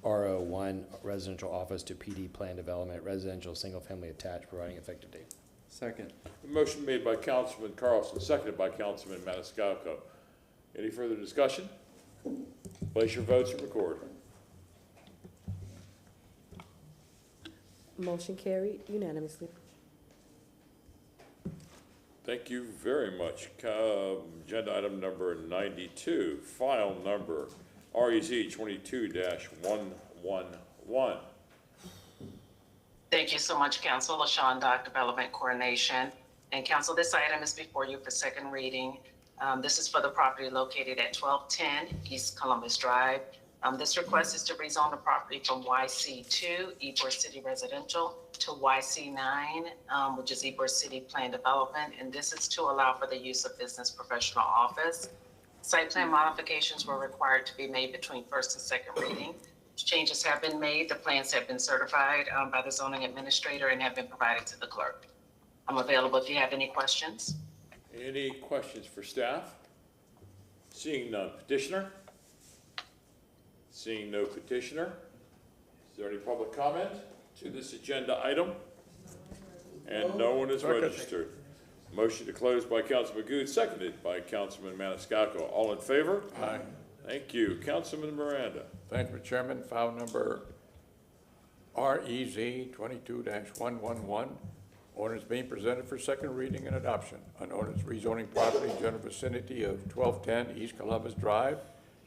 RO1 residential office to PD plan development residential single family attached, providing effective date. Second. Motion made by Councilman Carlson, seconded by Councilman Maniscalco. Any further discussion? Place your votes and record. Motion carried unanimously. Thank you very much. Agenda item number 92, file number REZ 22-111. Thank you so much, Council. LaShawn Dock, Development Coordination. And Council, this item is before you for second reading. This is for the property located at 1210 East Columbus Drive. This request is to rezone the property from YC2, Ybor City Residential, to YC9, which is Ybor City Plan Development. And this is to allow for the use of business professional office. Site plan modifications were required to be made between first and second reading. Changes have been made. The plans have been certified by the zoning administrator and have been provided to the clerk. I'm available if you have any questions. Any questions for staff? Seeing none. Petitioner? Seeing no petitioner. Is there any public comment to this agenda item? And no one is registered. Motion to close by Councilman Good, seconded by Councilman Maniscalco. All in favor? Aye. Thank you. Councilman Miranda. Thanks, Mr. Chairman. File number REZ 22-111. Ordinance being presented for second reading and adoption. An ordinance rezoning property in general vicinity of 1210 East Columbus Drive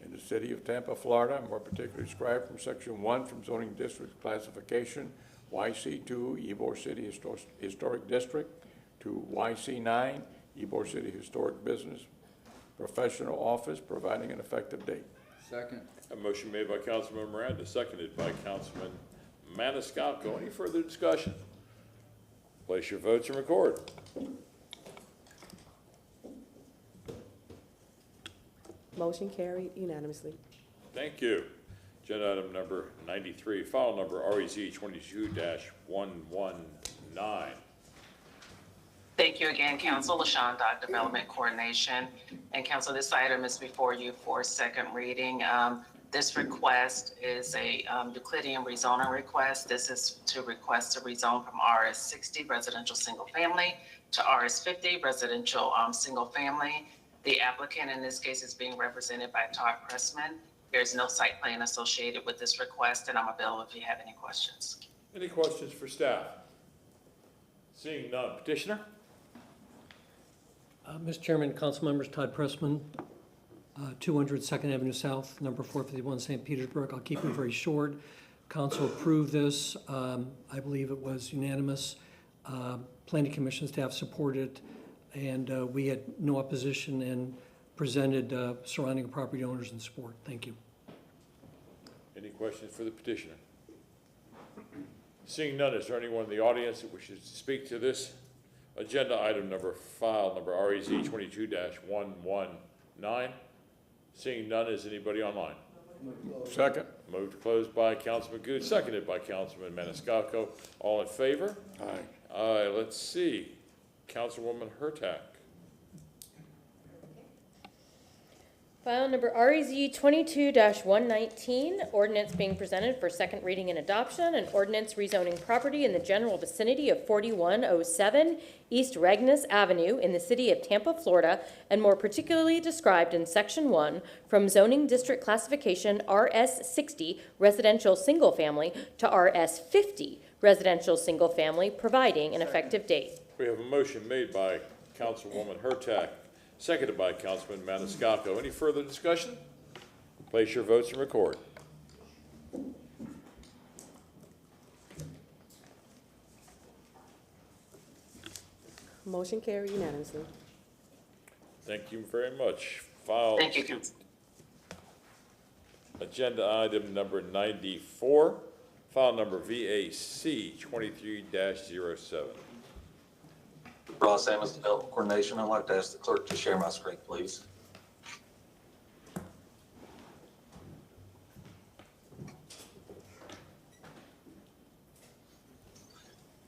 in the city of Tampa, Florida, more particularly described from section 1 from zoning district classification YC2 Ybor City Historic District to YC9 Ybor City Historic Business Professional Office, providing an effective date. Second. A motion made by Councilman Miranda, seconded by Councilman Maniscalco. Any further discussion? Place your votes and record. Motion carried unanimously. Thank you. Agenda item number 93, file number REZ 22-119. Thank you again, Council. LaShawn Dock, Development Coordination. And Council, this item is before you for second reading. This request is a Euclidean rezoning request. This is to request a rezone from RS 60 residential single family to RS 50 residential single family. The applicant in this case is being represented by Todd Pressman. There's no site plan associated with this request, and I'm available if you have any questions. Any questions for staff? Seeing none. Petitioner? Mr. Chairman, council members, Todd Pressman, 200 Second Avenue South, number 451, St. Petersburg. I'll keep it very short. Council approved this. I believe it was unanimous. Planning Commission staff supported, and we had no opposition and presented surrounding property owners in support. Thank you. Any questions for the petitioner? Seeing none, is there anyone in the audience that wishes to speak to this agenda item number, file number REZ 22-119? Seeing none, is anybody online? Second. Moved to close by Councilman Good, seconded by Councilman Maniscalco. All in favor? Aye. Aye. Let's see. Councilwoman Hurtak. File number REZ 22-119, ordinance being presented for second reading and adoption, an ordinance rezoning property in the general vicinity of 4107 East Regnus Avenue in the city of Tampa, Florida, and more particularly described in section 1 from zoning district classification RS 60 residential single family to RS 50 residential single family, providing an effective date. We have a motion made by Councilwoman Hurtak, seconded by Councilman Maniscalco. Any further discussion? Place your votes and record. Motion carried unanimously. Thank you very much. File. Thank you, Council. Agenda item number 94, file number VAC 23-07. Ross Amos, Development Coordination. I'd like to ask the clerk to share my screen, please.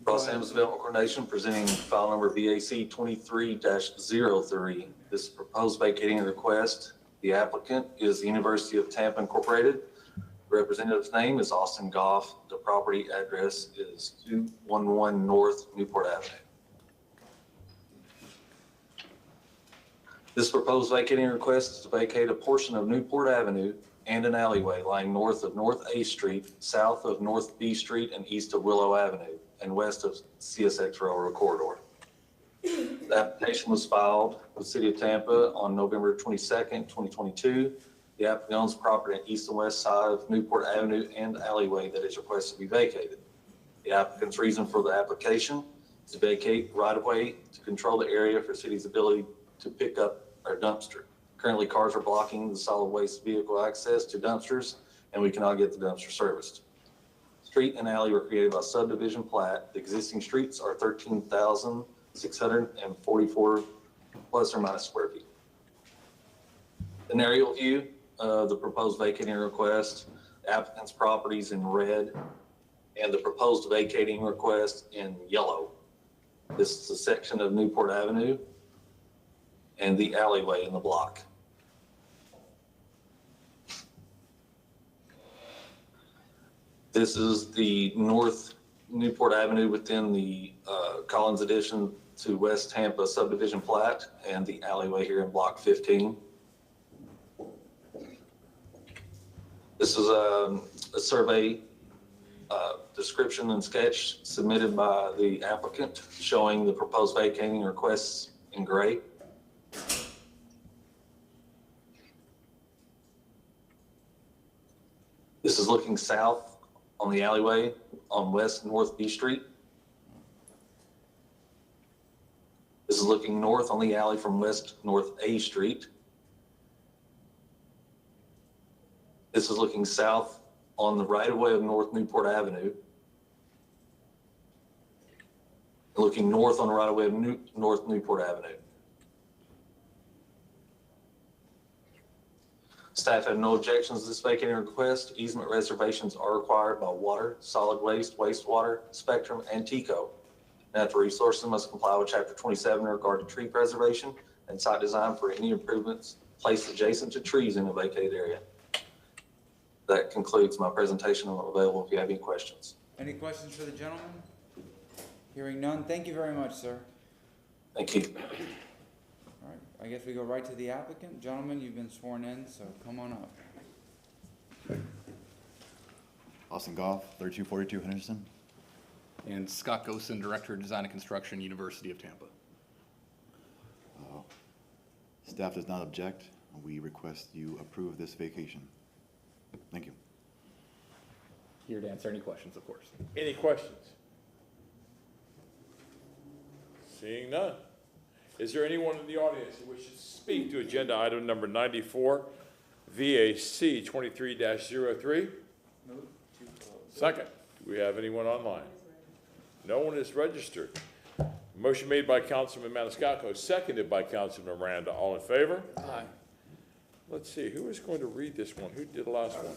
Ross Amos, Development Coordination, presenting file number VAC 23-03. This is proposed vacating request. The applicant is the University of Tampa Incorporated. The representative's name is Austin Goff. The property address is 211 North Newport Avenue. This proposed vacating request is to vacate a portion of Newport Avenue and an alleyway lying north of North A Street, south of North B Street, and east of Willow Avenue, and west of CSX Railroad Corridor. The application was filed with the City of Tampa on November 22nd, 2022. The applicant owns property on east and west side of Newport Avenue and alleyway that is requested to be vacated. The applicant's reason for the application is to vacate right-of-way to control the area for city's ability to pick up our dumpster. Currently, cars are blocking the solid waste vehicle access to dumpsters, and we cannot get the dumpster serviced. Street and alley were created by subdivision plat. The existing streets are 13,644 plus or minus square feet. An aerial view of the proposed vacating request, applicant's properties in red, and the proposed vacating request in yellow. This is a section of Newport Avenue and the alleyway in the block. This is the North Newport Avenue within the Collins addition to West Tampa subdivision plat, and the alleyway here in block 15. This is a survey description and sketch submitted by the applicant showing the proposed vacating requests in gray. This is looking south on the alleyway on West North B Street. This is looking north on the alley from West North A Street. This is looking south on the right-of-way of North Newport Avenue. Looking north on the right-of-way of North Newport Avenue. Staff have no objections to this vacating request. Easement reservations are required by water, solid waste, wastewater, Spectrum, and TCO. Natural resources must comply with Chapter 27 in regard to tree preservation and site design for any improvements placed adjacent to trees in the vacated area. That concludes my presentation. I'm available if you have any questions. Any questions for the gentleman? Hearing none, thank you very much, sir. Thank you. All right, I guess we go right to the applicant. Gentlemen, you've been sworn in, so come on up. Austin Goff, 3242 Henderson. And Scott Gosen, Director of Design and Construction, University of Tampa. Staff does not object. We request you approve this vacation. Thank you. Here to answer any questions, of course. Any questions? Seeing none. Is there anyone in the audience who wishes to speak to agenda item number 94, VAC 23-03? Second. Do we have anyone online? No one is registered. Motion made by Councilman Maniscalco, seconded by Councilman Miranda. All in favor? Aye. Let's see, who is going to read this one? Who did the last one?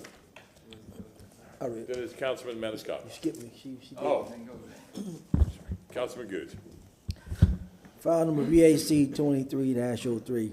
I read. That is Councilman Maniscalco. You skipped me. She did. Oh. Councilman Goods. File number VAC 23-03.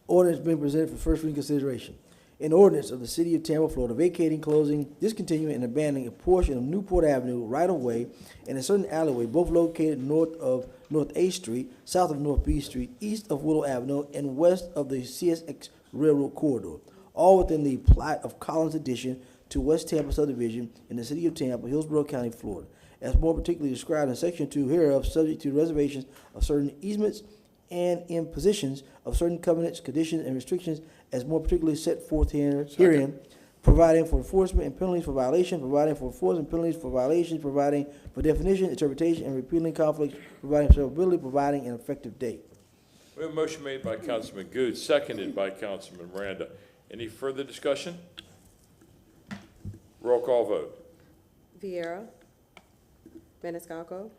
Ordinance being presented for first reading consideration. An ordinance of the City of Tampa, Florida, vacating, closing, discontinuing, and abandoning a portion of Newport Avenue right-of-way and a certain alleyway, both located north of North A Street, south of North B Street, east of Willow Avenue, and west of the CSX Railroad Corridor, all within the plat of Collins addition to West Tampa subdivision in the City of Tampa, Hillsborough County, Florida, as more particularly described in Section 2 hereof, subject to reservations of certain easements and impositions of certain covenants, conditions, and restrictions as more particularly set forth herein, providing for enforcement and penalties for violation, providing for enforcement and penalties for violations, providing for definition, interpretation, and repealing conflicts, providing for severability, providing an effective date. We have a motion made by Councilman Goods, seconded by Councilman Miranda. Any further discussion? Roll call vote. Vieira. Maniscalco.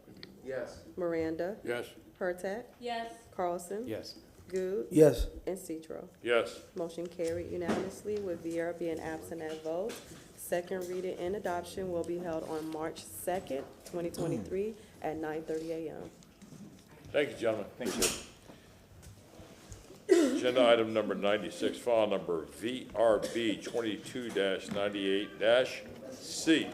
Yes. Miranda. Yes. Hurtak. Yes. Carlson. Yes. Good. Yes. And Citro. Yes. Motion carried unanimously with Vieira being absent as vote. Second reading and adoption will be held on March 2nd, 2023 at 9:30 a.m. Thank you, gentlemen. Thank you. Agenda item number 96, file number VRB 22-98-C.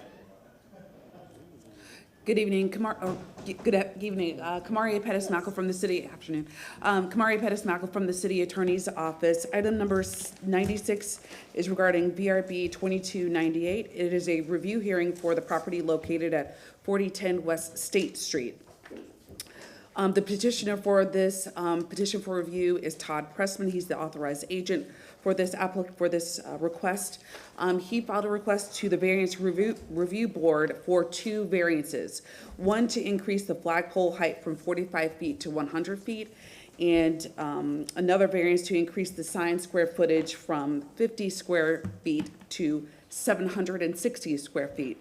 Good evening, good evening. Kamaria Pettis-Mackel from the city, afternoon. Kamaria Pettis-Mackel from the city attorney's office. Item number 96 is regarding VRB 2298. It is a review hearing for the property located at 4010 West State Street. The petitioner for this petition for review is Todd Pressman. He's the authorized agent for this request. He filed a request to the variance review board for 2 variances. One to increase the flagpole height from 45 feet to 100 feet, and another variance to increase the sign square footage from 50 square feet to 760 square feet.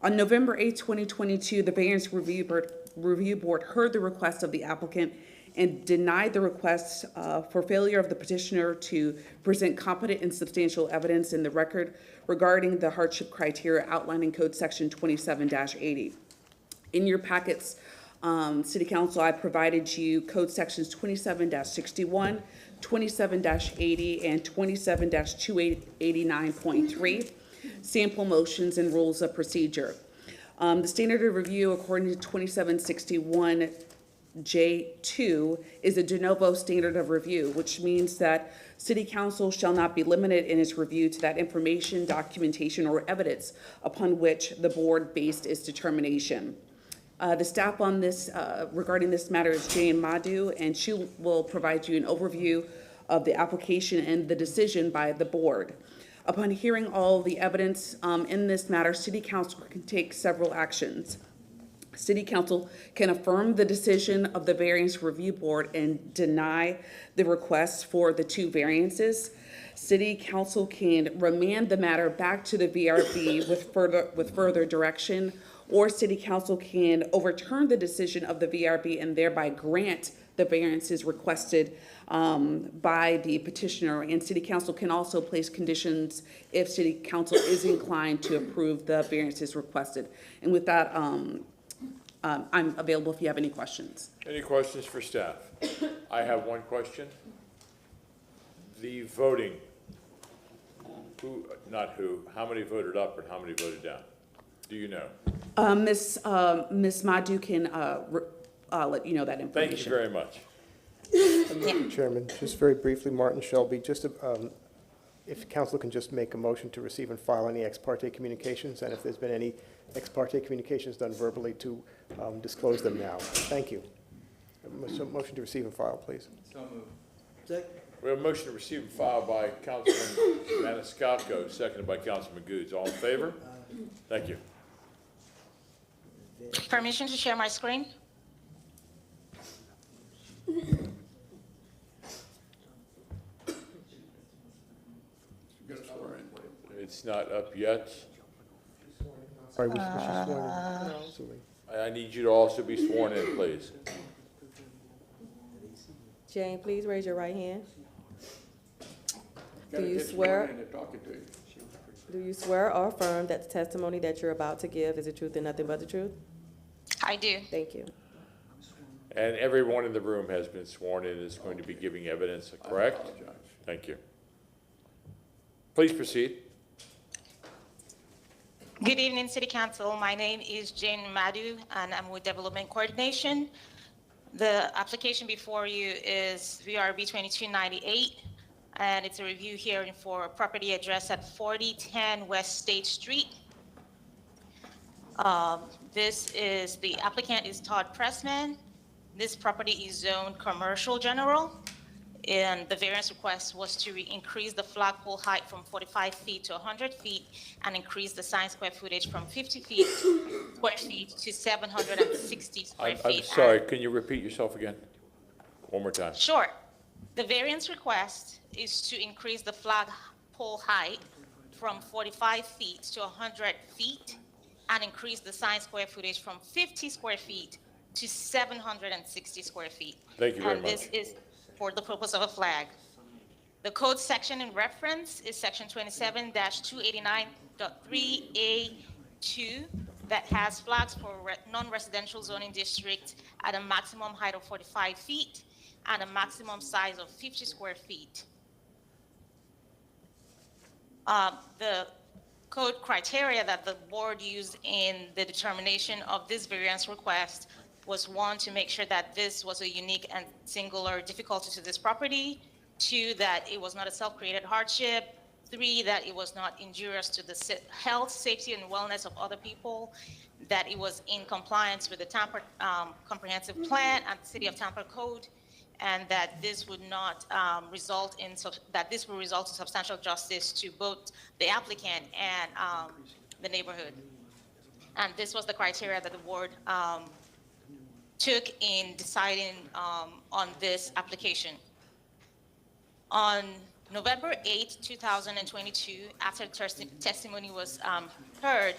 On November 8, 2022, the variance review board heard the request of the applicant and denied the request for failure of the petitioner to present competent and substantial evidence in the record regarding the hardship criteria outlined in Code Section 27-80. In your packets, City Council, I provided you Code Sections 27-61, 27-80, and 27-289.3, sample motions and rules of procedure. The standard of review, according to 2761, J2 is a de novo standard of review, which means that City Council shall not be limited in its review to that information, documentation, or evidence upon which the board based its determination. The staff on this, regarding this matter, is Jane Madhu, and she will provide you an overview of the application and the decision by the board. Upon hearing all the evidence in this matter, City Council can take several actions. City Council can affirm the decision of the Variance Review Board and deny the request for the 2 variances. City Council can remand the matter back to the VRB with further direction, or City Council can overturn the decision of the VRB and thereby grant the variances requested by the petitioner. And City Council can also place conditions if City Council is inclined to approve the variances requested. And with that, I'm available if you have any questions. Any questions for staff? I have one question. The voting, how many voted up and how many voted down? Do you know? Ms. Madhu can let you know that information. Thank you very much. Mr. Chairman, just very briefly, Martin Shelby, just if council can just make a motion to receive and file any ex parte communications, and if there's been any ex parte communications done verbally, to disclose them now. Thank you. Motion to receive and file, please. So moved. Second. We have a motion to receive and file by Councilman Maniscalco, seconded by Councilman Goods. All in favor? Thank you. Permission to share my screen? It's not up yet. Sorry, was she sworn in? I need you to also be sworn in, please. Jane, please raise your right hand. Gotta Do you get swear? sworn in, they're talking to you. Do you swear or affirm that the testimony that you're about to give is the truth and nothing but the truth? I do. Thank you. And everyone in the room has been sworn in and is going to be giving evidence, correct? Thank you. Please proceed. Good evening, City Council. My name is Jane Madhu, and I'm with Development Coordination. The application before you is VRB 2298, and it's a review hearing for a property address at 4010 West State Street. The applicant is Todd Pressman. This property is zoned commercial general, and the variance request was to increase the flagpole height from 45 feet to 100 feet and increase the sign square footage from 50 square feet to 760 square feet. I'm sorry, can you repeat yourself again? One more time. Sure. The variance request is to increase the flagpole height from 45 feet to 100 feet and increase the sign square footage from 50 square feet to 760 square feet. Thank you very And much. this is for the purpose of a flag. The code section in reference is section 27-289.3A2 that has flags for non-residential zoning district at a maximum height of 45 feet and a maximum size of 50 square feet. The code criteria that the board used in the determination of this variance request was, one, to make sure that this was a unique and singular difficulty to this property, two, that it was not a self-created hardship, three, that it was not injurious to the health, safety, and wellness of other people, that it was in compliance with the Tampa Comprehensive Plan and the City of Tampa Code, and that this would not result in, that this will result in substantial justice to both the applicant and the neighborhood. And this was the criteria that the board took in deciding on this application. On November 8, 2022, after testimony was heard,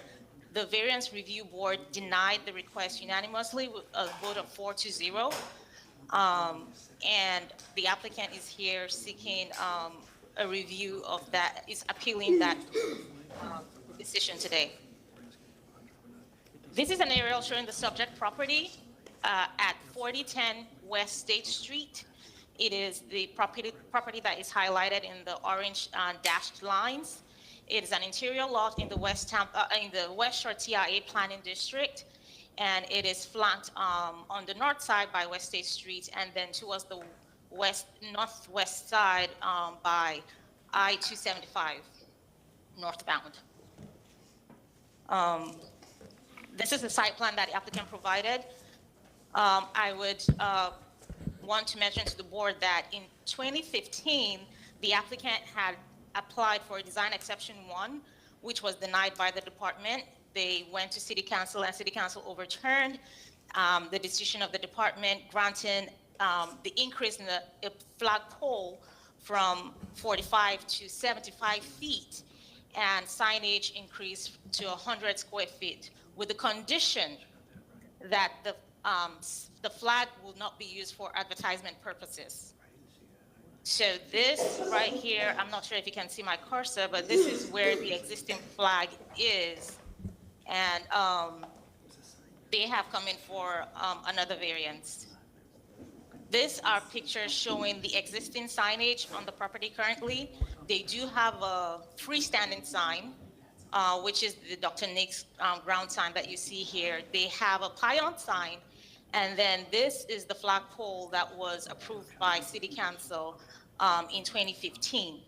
the Variance Review Board denied the request unanimously with a vote of 4-0. And the applicant is here seeking a review of that, is appealing that decision today. This is an aerial showing the subject property at 4010 West State Street. It is the property that is highlighted in the orange dashed lines. It is an interior lot in the West Shore TIA Planning District, and it is flanked on the north side by West State Street, and then towards the northwest side by I-275 northbound. This is the site plan that the applicant provided. I would want to mention to the board that in 2015, the applicant had applied for Design Exception 1, which was denied by the department. They went to City Council, and City Council overturned the decision of the department granting the increase in the flagpole from 45 to 75 feet and signage increased to 100 square feet with the condition that the flag will not be used for advertisement purposes. So this right here, I'm not sure if you can see my cursor, but this is where the existing flag is. And they have come in for another variance. These are pictures showing the existing signage on the property currently. They do have a freestanding sign, which is the Dr. Nick's ground sign that you see here. They have a pylon sign, and then this is the flagpole that was approved by City Council in 2015.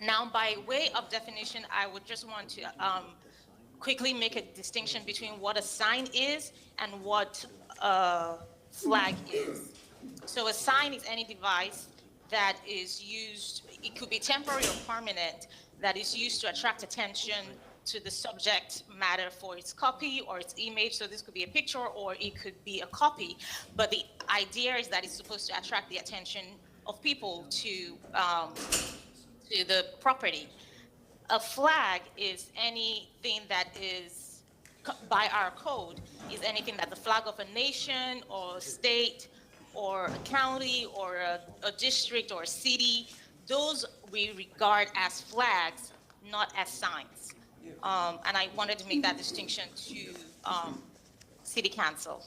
Now, by way of definition, I would just want to quickly make a distinction between what a sign is and what a flag is. So a sign is any device that is used, it could be temporary or permanent, that is used to attract attention to the subject matter for its copy or its image. So this could be a picture or it could be a copy. But the idea is that it's supposed to attract the attention of people to the property. A flag is anything that is, by our code, is anything that the flag of a nation or a state or a county or a district or a city, those we regard as flags, not as signs. And I wanted to make that distinction to City Council.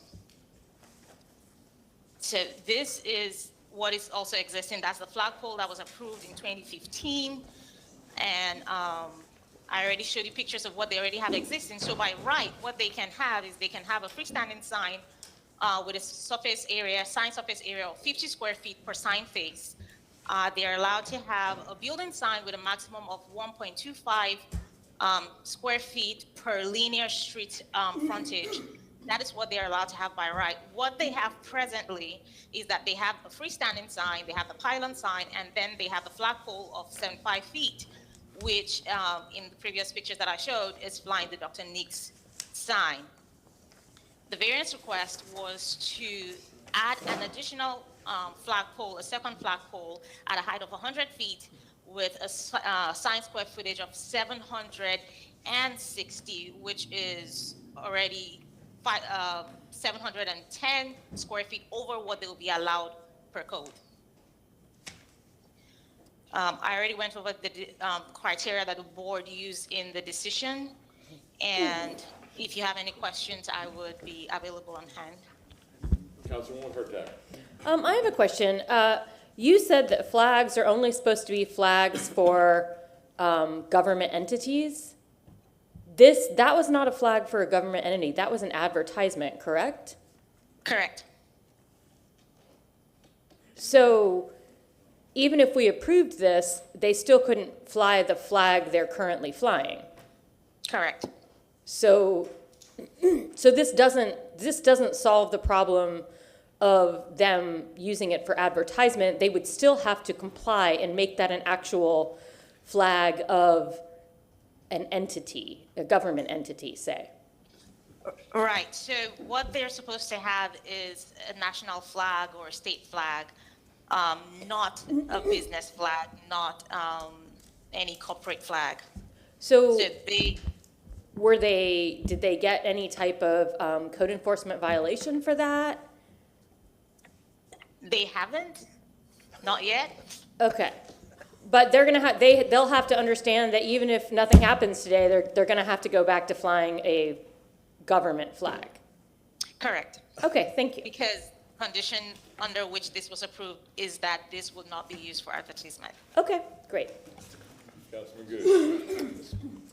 So this is what is also existing. That's the flagpole that was approved in 2015. And I already showed you pictures of what they already have existing. So by right, what they can have is they can have a freestanding sign with a surface area, sign surface area of 50 square feet per sign face. They are allowed to have a building sign with a maximum of 1.25 square feet per linear street frontage. That is what they are allowed to have by right. What they have presently is that they have a freestanding sign, they have the pylon sign, and then they have the flagpole of 75 feet, which in the previous picture that I showed is flying the Dr. Nick's sign. The variance request was to add an additional flagpole, a second flagpole at a height of 100 feet with a sign square footage of 760, which is already 710 square feet over what they will be allowed per code. I already went over the criteria that the board used in the decision, and if you have any questions, I would be available on hand. Councilwoman Hurtak. I have a question. You said that flags are only supposed to be flags for government entities. that was not a flag for a government entity. That was an advertisement, correct? Correct. So even if we approved this, they still couldn't fly the flag they're currently flying. Correct. So, this doesn't solve the problem of them using it for advertisement. They would still have to comply and make that an actual flag of an entity, a government entity, say. Right, so what they're supposed to have is a national flag or a state flag, not a business flag, not any corporate flag. So they, did they get any type of code enforcement violation for that? they haven't, not yet. Okay. But they're gonna have, they'll have to understand that even if nothing happens today, they're gonna have to go back to flying a government flag. Correct. Okay, thank you. Because condition under which this was approved is that this will not be used for advertisement. Okay, great. Councilman Good.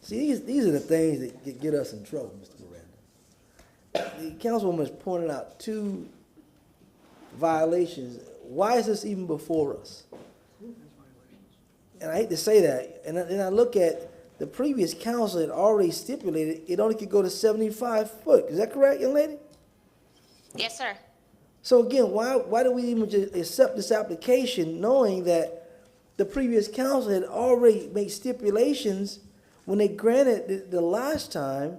See, these are the things that get us in trouble, Mr. Miranda. The councilwoman has pointed out 2 violations. Why is this even before us? And I hate to say that, and then I look at the previous council had already stipulated it only could go to 75 foot. Is that correct, young lady? Yes, sir. So again, why do we even just accept this application knowing that the previous council had already made stipulations when they granted the last time?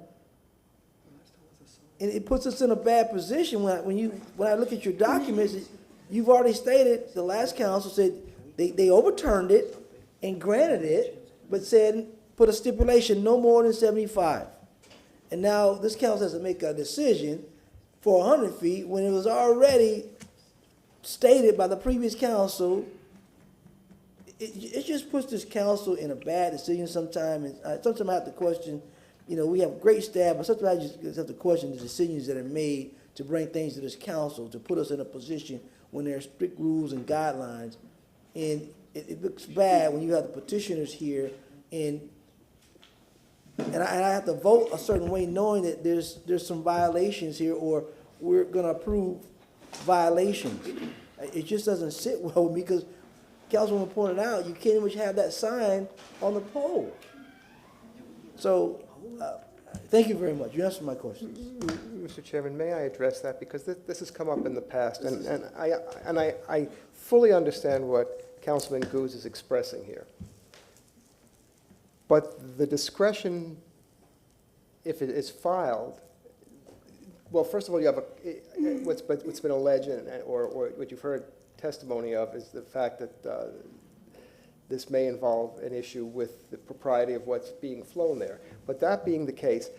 And it puts us in a bad position when I look at your documents, you've already stated, the last council said they overturned it and granted it, but said, put a stipulation no more than 75. And now this council has to make a decision for 100 feet when it was already stated by the previous council. It just puts this council in a bad decision sometimes. And sometimes I have to question, we have great staff, but sometimes I just have to question the decisions that are made to bring things to this council, to put us in a position when there are strict rules and guidelines. And it looks bad when you have the petitioners here and I have to vote a certain way knowing that there's some violations here or we're gonna approve violations. It just doesn't sit well with me because Councilwoman pointed out, you can't even have that sign on the pole. So, thank you very much. You answered my question. Mr. Chairman, may I address that? Because this has come up in the past, and I fully understand what Councilman Goose is expressing here. But the discretion, if it is filed, well, first of all, you have what's been alleged or what you've heard testimony of is the fact that this may involve an issue with the propriety of what's being flown there. But that being the case,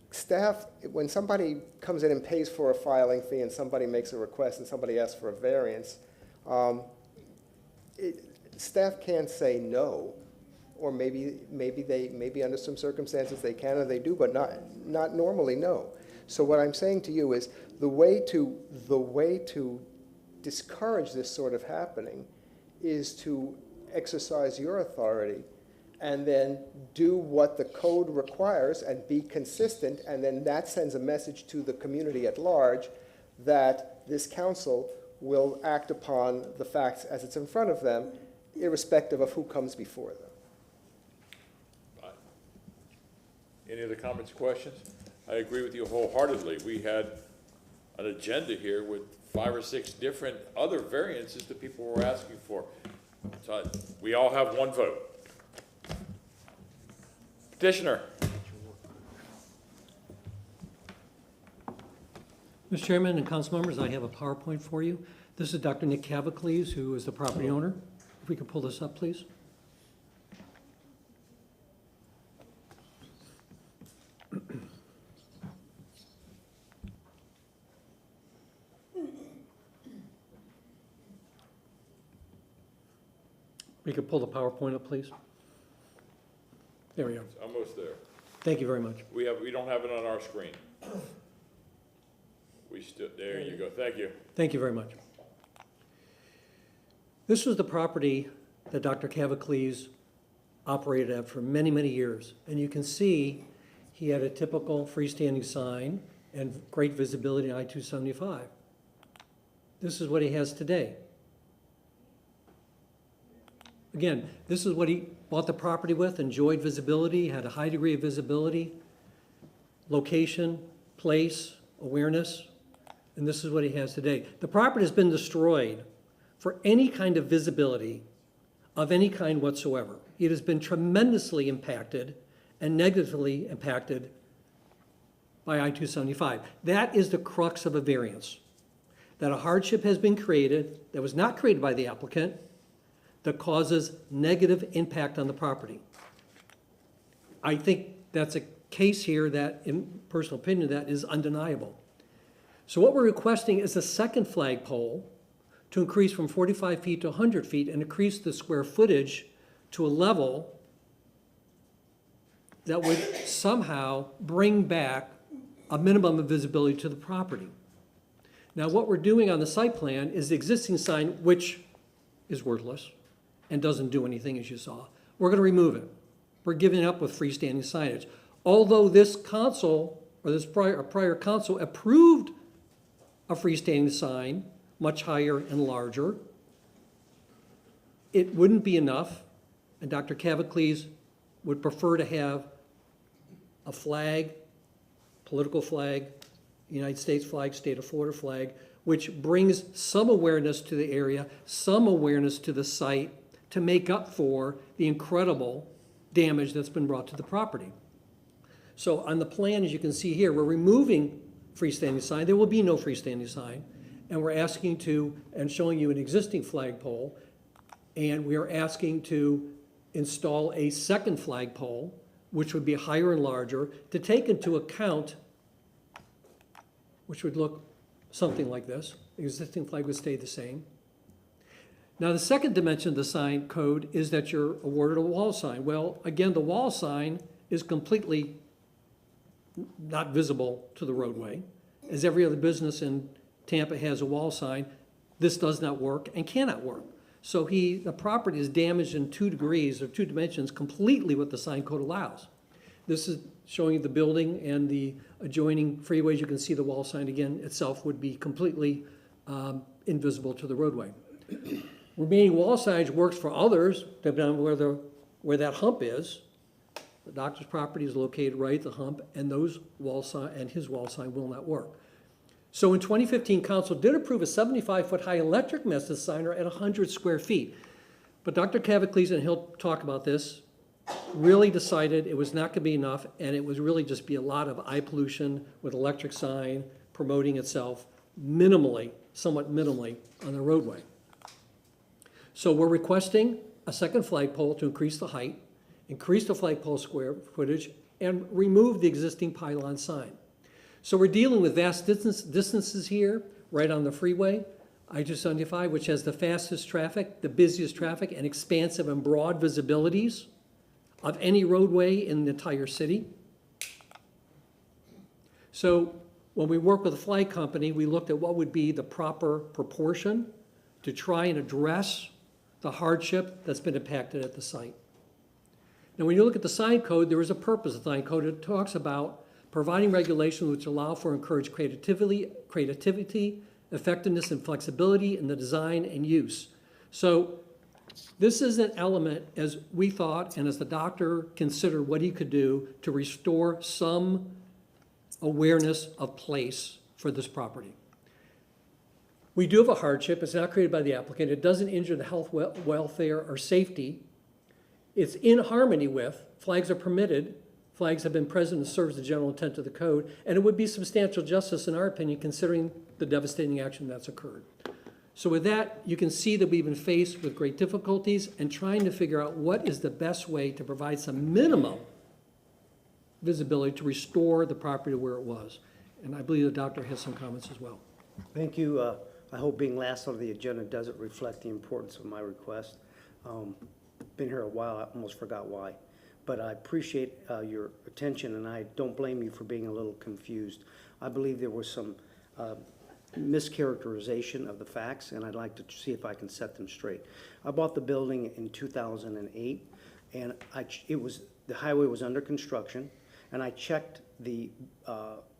staff, when somebody comes in and pays for a filing fee and somebody makes a request and somebody asks for a variance, staff can't say no. Or maybe under some circumstances they can or they do, but not normally, no. So what I'm saying to you is the way to discourage this sort of happening is to exercise your authority and then do what the code requires and be consistent, and then that sends a message to the community at large that this council will act upon the facts as it's in front of them, irrespective of who comes before them. Any other comments or questions? I agree with you wholeheartedly. We had an agenda here with 5 or 6 different other variances that people were asking for. So we all have one vote. Petitioner. Mr. Chairman and council members, I have a PowerPoint for you. This is Dr. Nick Cavacles, who is the property owner. If we could pull this up, please. We could pull the PowerPoint up, please. There we are. It's almost there. Thank you very much. We don't have it on our screen. There you go. Thank you. Thank you very much. This was the property that Dr. Cavacles operated at for many, many years. And you can see he had a typical freestanding sign and great visibility on I-275. This is what he has today. Again, this is what he bought the property with, enjoyed visibility, had a high degree of visibility, location, place, awareness, and this is what he has today. The property has been destroyed for any kind of visibility of any kind whatsoever. It has been tremendously impacted and negatively impacted by I-275. That is the crux of a variance, that a hardship has been created that was not created by the applicant that causes negative impact on the property. I think that's a case here that, in personal opinion, that is undeniable. So what we're requesting is a second flagpole to increase from 45 feet to 100 feet and increase the square footage to a level that would somehow bring back a minimum of visibility to the property. Now, what we're doing on the site plan is the existing sign, which is worthless and doesn't do anything, as you saw. We're going to remove it. We're giving up with freestanding signage. Although this council, or this prior council, approved a freestanding sign, much higher and larger, it wouldn't be enough, and Dr. Cavicles would prefer to have a flag, political flag, United States flag, state of Florida flag, which brings some awareness to the area, some awareness to the site to make up for the incredible damage that's been brought to the property. So on the plan, as you can see here, we're removing freestanding sign. There will be no freestanding sign. And we're asking to, and showing you an existing flagpole, and we are asking to install a second flagpole, which would be higher and larger, to take into account, which would look something like this. The existing flag would stay the same. Now, the second dimension of the sign code is that you're awarded a wall sign. Well, again, the wall sign is completely not visible to the roadway. As every other business in Tampa has a wall sign, this does not work and cannot work. So the property is damaged in 2 degrees or 2 dimensions, completely what the sign code allows. This is showing you the building and the adjoining freeways. You can see the wall sign again itself would be completely invisible to the roadway. Remaining wall signage works for others, depending on where that hump is. The doctor's property is located right at the hump, and those wall sign and his wall sign will not work. So in 2015, council did approve a 75-foot high electric message signer at 100 square feet. But Dr. Cavicles, and he'll talk about this, really decided it was not going to be enough, and it was really just be a lot of eye pollution with electric sign promoting itself minimally, somewhat minimally, on the roadway. So we're requesting a second flagpole to increase the height, increase the flagpole square footage, and remove the existing pylon sign. So we're dealing with vast distances here, right on the freeway, I-275, which has the fastest traffic, the busiest traffic, and expansive and broad visibilities of any roadway in the entire city. So when we work with a flag company, we looked at what would be the proper proportion to try and address the hardship that's been impacted at the site. Now, when you look at the sign code, there is a purpose of the sign code. It talks about providing regulations which allow for encourage creativity, effectiveness, and flexibility in the design and use. So this is an element, as we thought, and as the doctor considered what he could do to restore some awareness of place for this property. We do have a hardship. It's not created by the applicant. It doesn't injure the health, welfare, or safety. It's in harmony with, flags are permitted, flags have been present and serves the general intent of the code, and it would be substantial justice, in our opinion, considering the devastating action that's occurred. So with that, you can see that we've been faced with great difficulties and trying to figure out what is the best way to provide some minimum visibility to restore the property to where it was. And I believe the doctor has some comments as well. Thank you. I hope being last on the agenda doesn't reflect the importance of my request. Been here a while, I almost forgot why. But I appreciate your attention, and I don't blame you for being a little confused. I believe there was some mischaracterization of the facts, and I'd like to see if I can set them straight. I bought the building in 2008, and the highway was under construction, and I checked the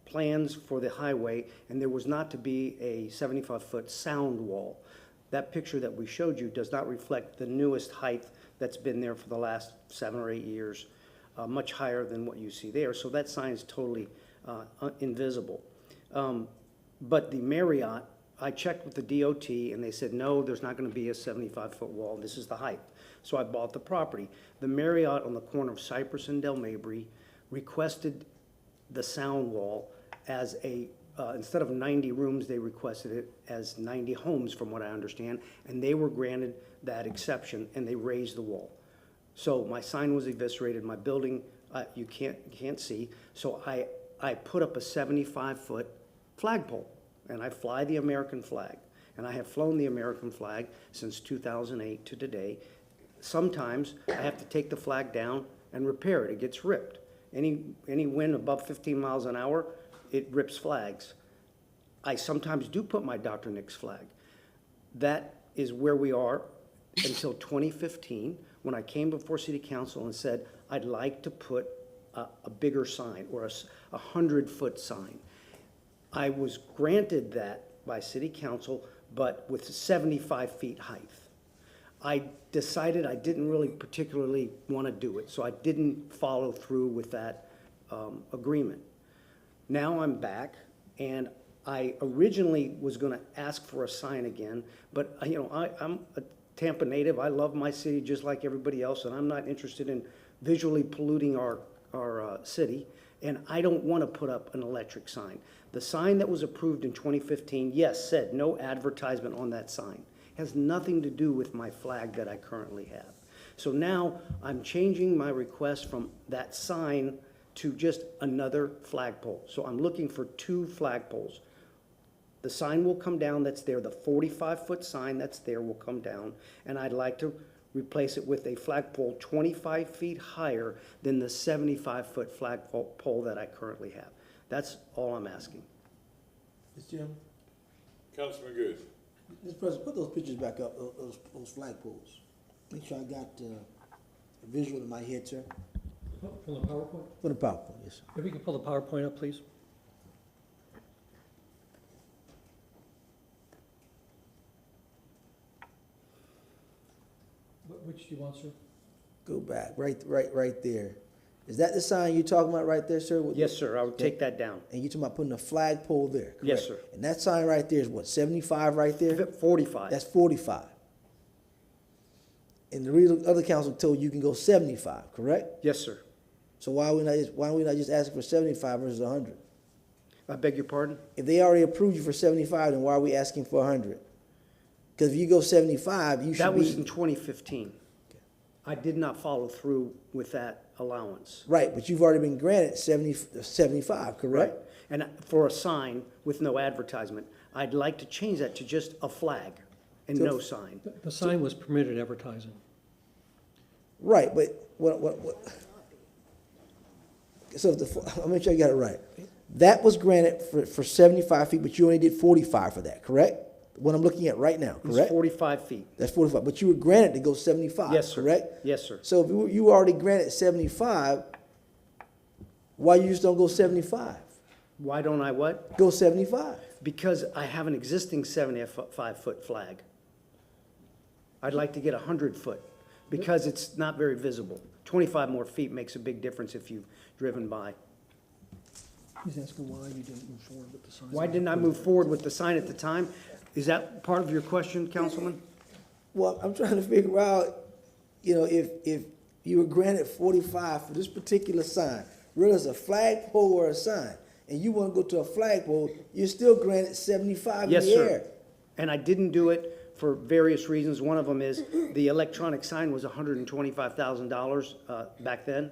plans for the highway, and there was not to be a 75-foot sound wall. That picture that we showed you does not reflect the newest height that's been there for the last 7 or 8 years, much higher than what you see there. So that sign is totally invisible. But the Marriott, I checked with the DOT, and they said, no, there's not going to be a 75-foot wall. This is the height. So I bought the property. The Marriott on the corner of Cypress and Del Mabry requested the sound wall as instead of 90 rooms, they requested it as 90 homes, from what I understand, and they were granted that exception, and they raised the wall. So my sign was eviscerated, my building, you can't see, so I put up a 75-foot flagpole, and I fly the American flag, and I have flown the American flag since 2008 to today. Sometimes I have to take the flag down and repair it. It gets ripped. Any wind above 15 miles an hour, it rips flags. I sometimes do put my Dr. Nick's flag. That is where we are until 2015, when I came before City Council and said, I'd like to put a bigger sign, or a 100-foot sign. I was granted that by City Council, but with 75 feet height. I decided I didn't really particularly want to do it, so I didn't follow through with that agreement. Now I'm back, and I originally was going to ask for a sign again, but I'm a Tampa native. I love my city just like everybody else, and I'm not interested in visually polluting our city, and I don't want to put up an electric sign. The sign that was approved in 2015, yes, said no advertisement on that sign. Has nothing to do with my flag that I currently have. So now I'm changing my request from that sign to just another flagpole. So I'm looking for 2 flagpoles. The sign will come down that's there, the 45-foot sign that's there will come down, and I'd like to replace it with a flagpole 25 feet higher than the 75-foot flagpole that I currently have. That's all I'm asking. Mr. Chairman? Councilman Goode. Mr. President, put those pictures back up, those flagpoles. Make sure I got a visual in my head, sir. From the PowerPoint? For the PowerPoint, yes, sir. If we could pull the PowerPoint up, please. Which do you want, sir? Go back, right there. Is that the sign you're talking about right there, sir? Yes, sir, I would take that down. And you're talking about putting a flagpole there, correct? Yes, sir. And that sign right there is what, 75 right there? 45. That's 45. And the other council told you can go 75, correct? Yes, sir. So why are we not just asking for 75 versus 100? I beg your pardon? If they already approved you for 75, then why are we asking for 100? Because if you go 75, you should That was be... in 2015. I did not follow through with that allowance. Right, but you've already been granted 75, correct? Right. And for a sign with no advertisement, I'd like to change that to just a flag and no sign. The sign was permitted advertising. Right, but so I'll make sure I got it right. That was granted for 75 feet, but you only did 45 for that, correct? What I'm looking at right now, correct? It's 45 feet. That's 45, but you were granted to go 75, Yes, sir. correct? Yes, sir. So if you were already granted 75, why you just don't go 75? Why don't I what? Go 75. Because I have an existing 75-foot flag. I'd like to get 100-foot because it's not very visible. 25 more feet makes a big difference if you've driven by. He's asking why you didn't move forward with the sign. Why didn't I move forward with the sign at the time? Is that part of your question, Councilman? Well, I'm trying to figure out, if you were granted 45 for this particular sign, whether it's a flagpole or a sign, and you want to go to a flagpole, you're still granted 75 Yes, in the sir. air. And I didn't do it for various reasons. One of them is the electronic sign was $125,000 back then,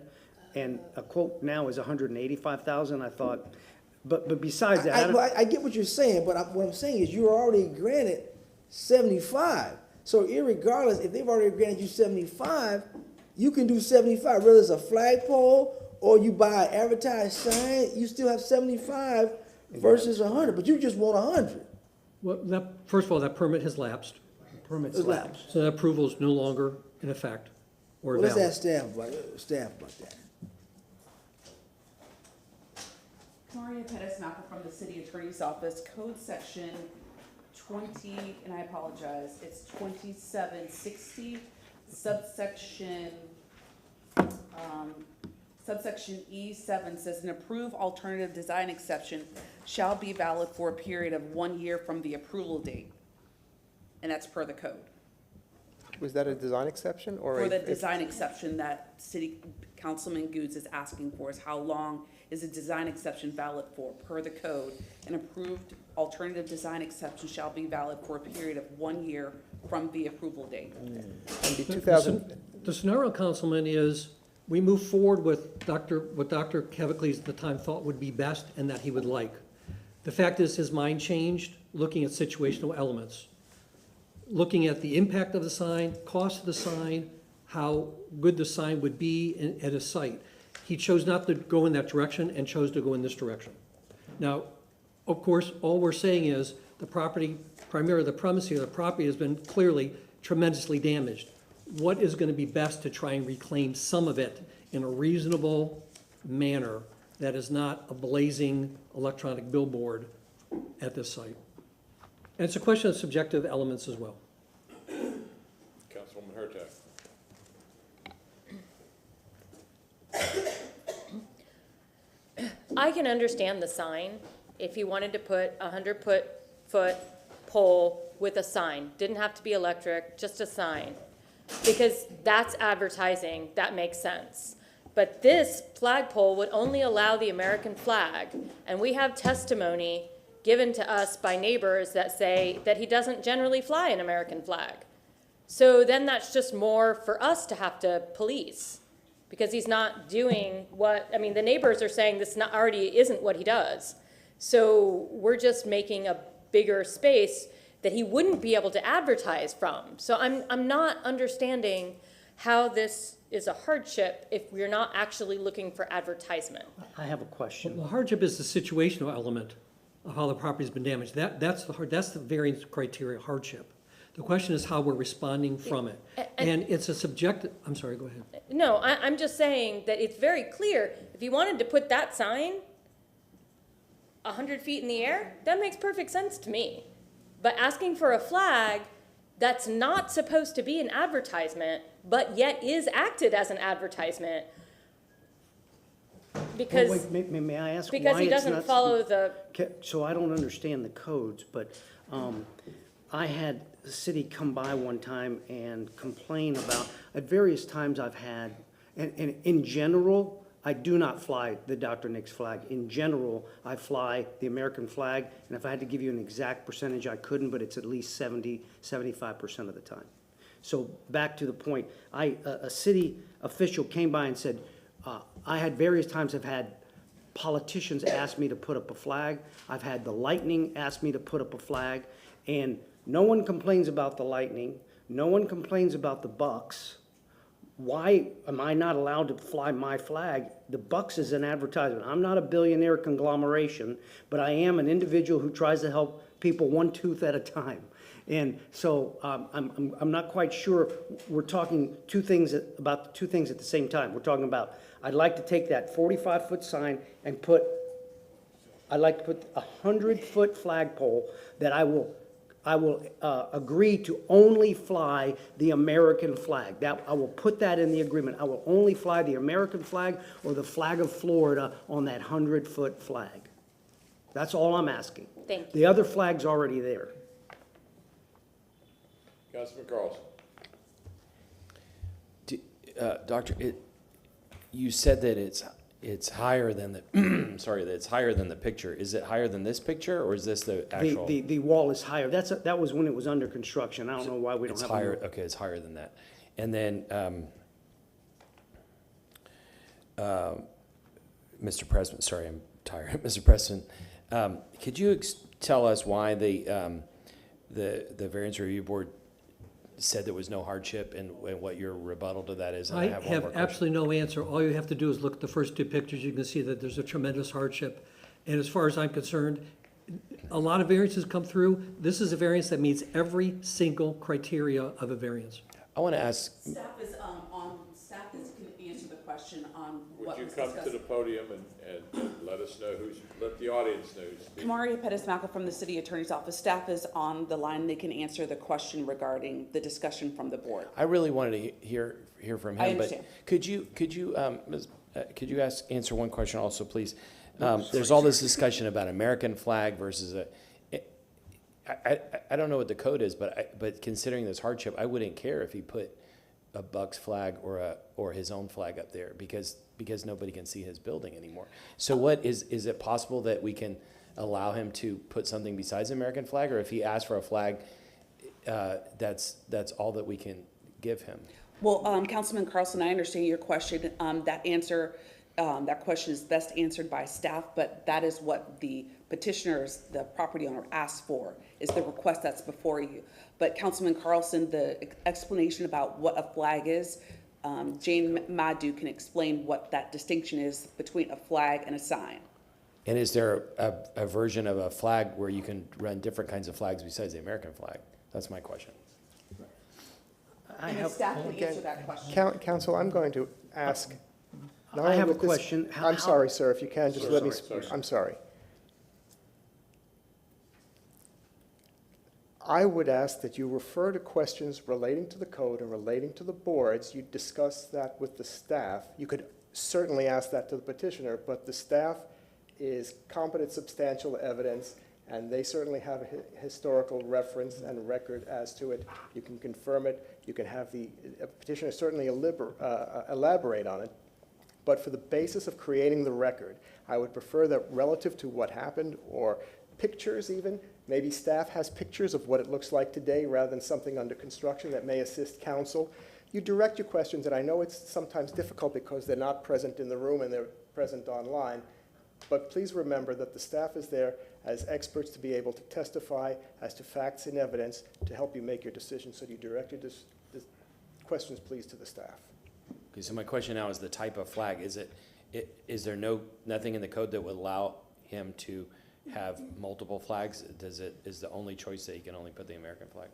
and a quote now is $185,000. I thought, but besides that, I get what you're saying, but what I'm saying is you're already granted 75. So irregardless, if they've already granted you 75, you can do 75, whether it's a flagpole or you buy an advertised sign, you still have 75 versus 100, but you just want 100. Well, first of all, that permit has lapsed. Permit's It's lapsed. So that approval is no longer in effect. or What does valid. that staff about that? Maria Pettis-Malcolm from the City Attorney's Office, Code Section 20, and I apologize, it's 2760, subsection E7 says an approved alternative design exception shall be valid for a period of 1 year from the approval date. And that's per the code. Was that a design exception or? For the design exception that City Councilman Goods is asking for is how long is a design exception valid for? Per the code, an approved alternative design exception shall be valid for a period of 1 year from the approval date. And the 2000, The scenario, Councilman, is we move forward with what Dr. Kevicles at the time thought would be best and that he would like. The fact is, his mind changed, looking at situational elements, looking at the impact of the sign, cost of the sign, how good the sign would be at a site. He chose not to go in that direction and chose to go in this direction. Now, of course, all we're saying is the property, primarily the premise here, the property has been clearly tremendously damaged. What is going to be best to try and reclaim some of it in a reasonable manner that is not a blazing electronic billboard at this site? And it's a question of subjective elements as well. Councilwoman Hurtak. I can understand the sign if you wanted to put a 100-foot pole with a sign. Didn't have to be electric, just a sign. Because that's advertising, that makes sense. But this flagpole would only allow the American flag. And we have testimony given to us by neighbors that say that he doesn't generally fly an American flag. So then that's just more for us to have to police. Because he's not doing what, I mean, the neighbors are saying this not already isn't what he does. So we're just making a bigger space that he wouldn't be able to advertise from. So I'm not understanding how this is a hardship if we're not actually looking for advertisement. I have a question. The hardship is the situational element of how the property's been damaged. That's the variance criteria hardship. The question is how we're responding from it. And it's a subjective, I'm sorry, go ahead. No, I'm just saying that it's very clear, if you wanted to put that sign 100 feet in the air, that makes perfect sense to me. But asking for a flag that's not supposed to be an advertisement, but yet is acted as an advertisement, because, Well, wait, may I ask why because he it's doesn't not- follow the, So I don't understand the codes, but I had the city come by one time and complain about, at various times I've had, and in general, I do not fly the Dr. Nick's flag. In general, I fly the American flag, and if I had to give you an exact percentage, I couldn't, but it's at least 75% of the time. So back to the point, a city official came by and said, I had various times I've had politicians ask me to put up a flag. I've had the Lightning ask me to put up a flag, and no one complains about the Lightning. No one complains about the Bucks. Why am I not allowed to fly my flag? The Bucks is an advertisement. I'm not a billionaire conglomeration, but I am an individual who tries to help people one tooth at a time. And so I'm not quite sure. We're talking about two things at the same time. We're talking about, I'd like to take that 45-foot sign and I'd like to put a 100-foot flagpole that I will agree to only fly the American flag. That I will put that in the agreement. I will only fly the American flag or the flag of Florida on that 100-foot flag. That's all I'm asking. Thank you. The other flag's already there. Councilman Carlson. Doctor, you said that it's higher than the, sorry, that it's higher than the picture. Is it higher than this picture, or is this the actual? The wall is higher. That was when it was under construction. I don't know why we don't It's have. higher, okay, it's higher than that. And then, Mr. President, sorry, I'm tired. Mr. President, could you tell us why the Variance Review Board said there was no hardship, and what your rebuttal to that is? And I one more have question. absolutely no answer. All you have to do is look at the first two pictures. You can see that there's a tremendous hardship. And as far as I'm concerned, a lot of variances come through. This is a variance that meets every single criteria of a variance. I want to ask, Staff is on would you was come to discussed. the podium and let us know let the audience know who's speaking? Kamaria Pettis-Mackle from the City Attorney's Office. Staff is on the line. They can answer the question regarding the discussion from the board. I really wanted to hear from him. I understand. But could you answer one question also, please? There's all this discussion about American flag versus I don't know what the code is, but considering this hardship, I wouldn't care if he put a Bucks flag or his own flag up there because nobody can see his building anymore. So what is it possible that we can allow him to put something besides the American flag, or if he asks for a flag, that's all that we can give him? Well, Councilman Carlson, I understand your question. That question is best answered by staff, but that is what the petitioners, the property owner, asked for, is the request that's before you. But Councilman Carlson, the explanation about what a flag is, Jane Madu can explain what that distinction is between a flag and a sign. And is there a version of a flag where you can run different kinds of flags besides the American flag? That's my question. And the staff can answer that question. Council, I'm going to ask. I have a question. I'm sorry, sir, if you can, just let me, I'm sorry. I would ask that you refer to questions relating to the code and relating to the boards. You discuss that with the staff. You could certainly ask that to the petitioner, but the staff is competent, substantial evidence, and they certainly have a historical reference and record as to it. You can confirm it. You can have the petitioner certainly elaborate on it. But for the basis of creating the record, I would prefer that relative to what happened, or pictures even, maybe staff has pictures of what it looks like today rather than something under construction that may assist council. You direct your questions, and I know it's sometimes difficult because they're not present in the room and they're present online, but please remember that the staff is there as experts to be able to testify as to facts and evidence to help you make your decision. So you direct your questions, please, to the staff. Okay, so my question now is the type of flag. Is there nothing in the code that would allow him to have multiple flags? Is the only choice that he can only put the American flag?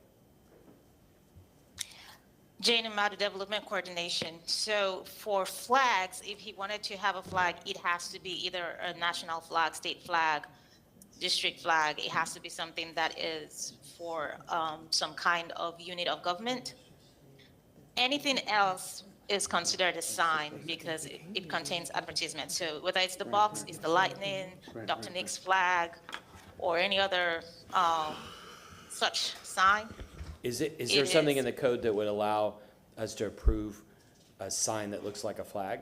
Jane and Madu, Development Coordination. So for flags, if he wanted to have a flag, it has to be either a national flag, state flag, district flag. It has to be something that is for some kind of unit of government. Anything else is considered a sign because it contains advertisement. So whether it's the box, it's the lightning, Dr. Nick's flag, or any other such sign. Is there something in the code that would allow us to approve a sign that looks like a flag?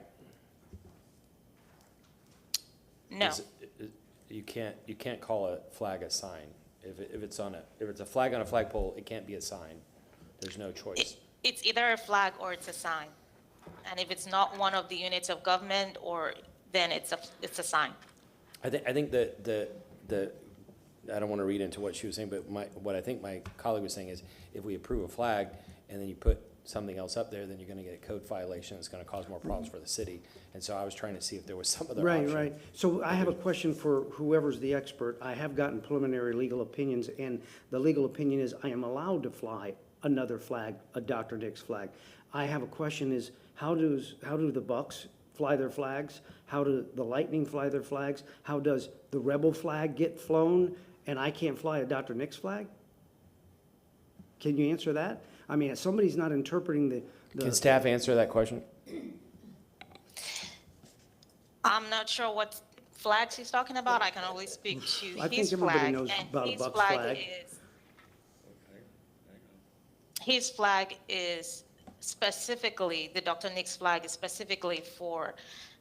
No. You can't call a flag a sign. If it's a flag on a flagpole, it can't be a sign. There's no choice. It's either a flag or it's a sign. And if it's not one of the units of government, then it's a sign. I think that I don't want to read into what she was saying, but what I think my colleague was saying is if we approve a flag and then you put something else up there, then you're going to get a code violation. It's going to cause more problems for the city. And so I was trying to see if there was some other option. Right. So I have a question for whoever's the expert. I have gotten preliminary legal opinions, and the legal opinion is I am allowed to fly another flag, a Dr. Nick's flag. I have a question is, how do the Bucks fly their flags? How do the Lightning fly their flags? How does the Rebel flag get flown and I can't fly a Dr. Nick's flag? Can you answer that? I mean, if somebody's not interpreting the Can staff answer that question? I'm not sure what flags he's talking about. I can only speak to his flag. I think everybody knows about a Bucks flag. His flag is specifically, the Dr. Nick's flag is specifically for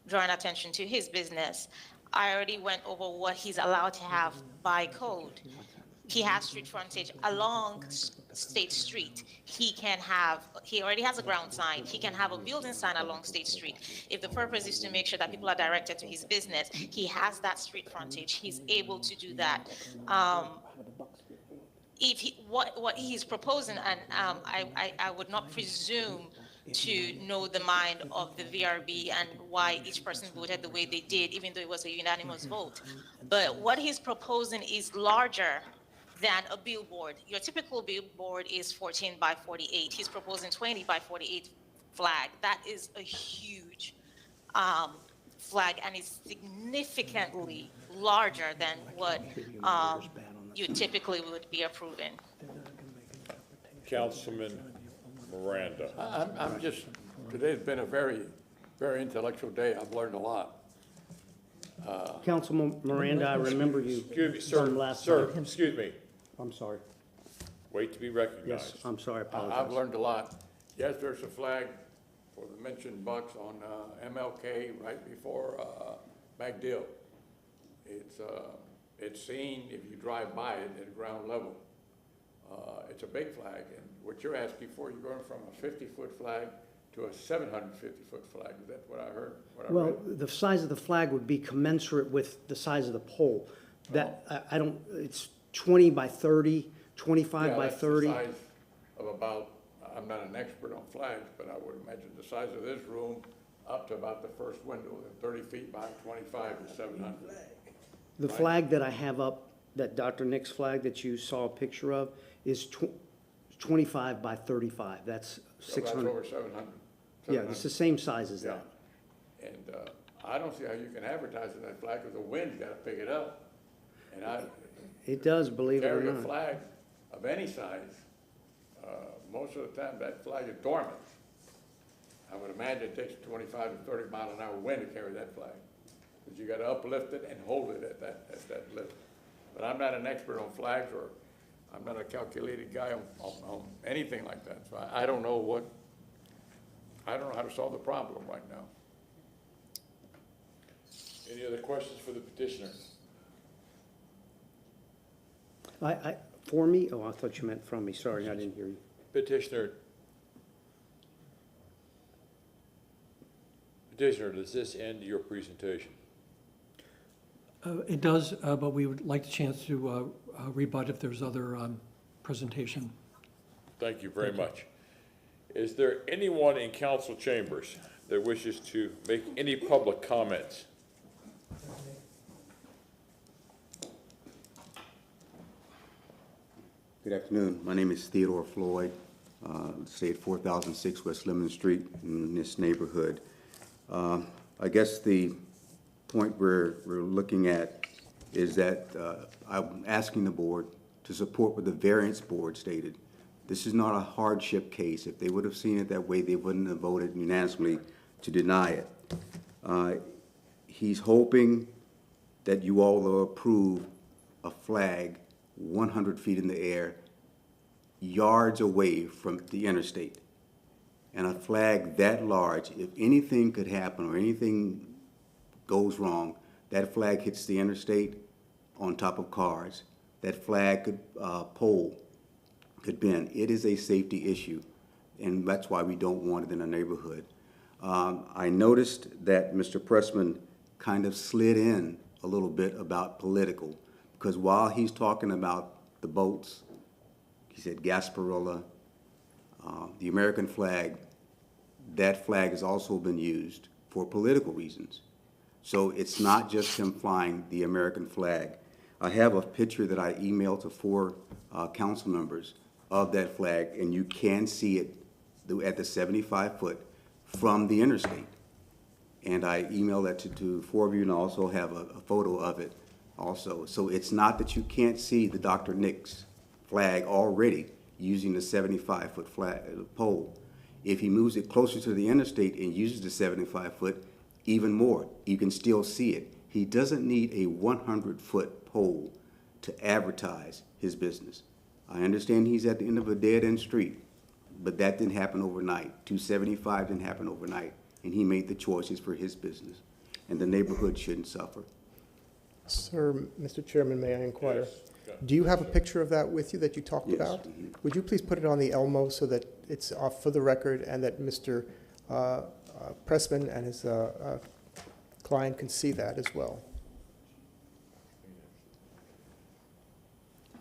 drawing attention to his business. I already went over what he's allowed to have by code. He has street frontage along State Street. He already has a ground sign. He can have a building sign along State Street. If the purpose is to make sure that people are directed to his business, he has that street frontage. He's able to do that. What he's proposing, and I would not presume to know the mind of the VRB and why each person voted the way they did, even though it was a unanimous vote. But what he's proposing is larger than a billboard. Your typical billboard is 14 by 48. He's proposing 20 by 48 flag. That is a huge flag, and it's significantly larger than what you typically would be approving. Councilman Miranda. I'm just, today's been a very, very intellectual day. I've learned a lot. Councilman Miranda, I remember you Excuse me, sir, from last sir, time. excuse me. I'm sorry. Wait to be Yes, recognized. I'm sorry, I I've apologize. learned a lot. Yes, there's a flag for the mentioned bucks on MLK right before MacDill. It's seen if you drive by it at ground level. It's a big flag, and what you're asking for, you're going from a 50-foot flag to a 750-foot flag. Is that what I heard? What I Well, read? the size of the flag would be commensurate with the size of the pole. That, I don't, it's 20 by 30, 25 by 30. Yeah, that's the size of about, I'm not an expert on flags, but I would imagine the size of this room up to about the first window, and 30 feet by 25 is 700. The Right. flag that I have up, that Dr. Nick's flag that you saw a picture of, is 25 by 35. That's So 600. that's over 700. Yeah, it's the same size as Yeah. that. And I don't see how you can advertise with that flag, because the wind's got to pick it up. And I It does, believe it or carry a not. flag of any size, most of the time that flag is dormant. I would imagine it takes 25 to 30 mile an hour wind to carry that flag. Because you got to uplift it and hold it at that lift. But I'm not an expert on flags, or I'm not a calculated guy on anything like that. So I don't know how to solve the problem right now. Any other questions for the petitioner? For me? Oh, I thought you meant from me. Sorry, I didn't hear you. Petitioner, does this end your presentation? It does, but we would like the chance to rebut if there's other presentation. Thank you very much. Is there anyone in council chambers that wishes to make any public comments? Good afternoon. My name is Theodore Floyd. Stay at 4006 West Lemon Street in this neighborhood. I guess the point we're looking at is that I'm asking the board to support what the variance board stated. This is not a hardship case. If they would have seen it that way, they wouldn't have voted unanimously to deny it. He's hoping that you all will approve a flag 100 feet in the air, yards away from the interstate. And a flag that large, if anything could happen or anything goes wrong, that flag hits the interstate on top of cars. That flag could, pole could bend. It is a safety issue, and that's why we don't want it in a neighborhood. I noticed that Mr. Pressman kind of slid in a little bit about political, because while he's talking about the boats, he said Gasparilla, the American flag, that flag has also been used for political reasons. So it's not just him flying the American flag. I have a picture that I emailed to 4 council members of that flag, and you can see it at the 75-foot from the interstate. And I emailed that to 4 of you, and I also have a photo of it also. So it's not that you can't see the Dr. Nick's flag already using the 75-foot flag pole. If he moves it closer to the interstate and uses the 75-foot, even more, you can still see it. He doesn't need a 100-foot pole to advertise his business. I understand he's at the end of a dead-end street, but that didn't happen overnight. 275 didn't happen overnight, and he made the choices for his business, and the neighborhood shouldn't suffer. Sir, Mr. Chairman, may I inquire? Yes. Do you have a picture of that with you that you talked Yes. about? Would you please put it on the Elmo so that it's off for the record and that Mr. Pressman and his client can see that as well?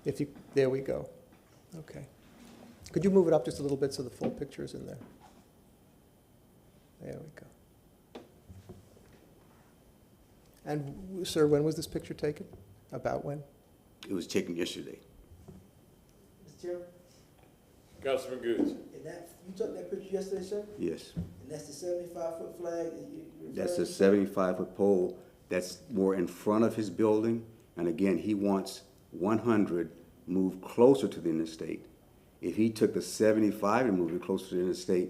If you, there we go. Okay. Could you move it up just a little bit so the full picture is in there? There we go. And, sir, when was this picture taken? About when? It was taken yesterday. Mr. Chairman, Councilman Goods. and that, you took that picture yesterday, sir? Yes. And that's the 75-foot flag that you That's a referring to? 75-foot pole that's more in front of his building. And again, he wants 100 moved closer to the interstate. If he took the 75 and moved it closer to the interstate,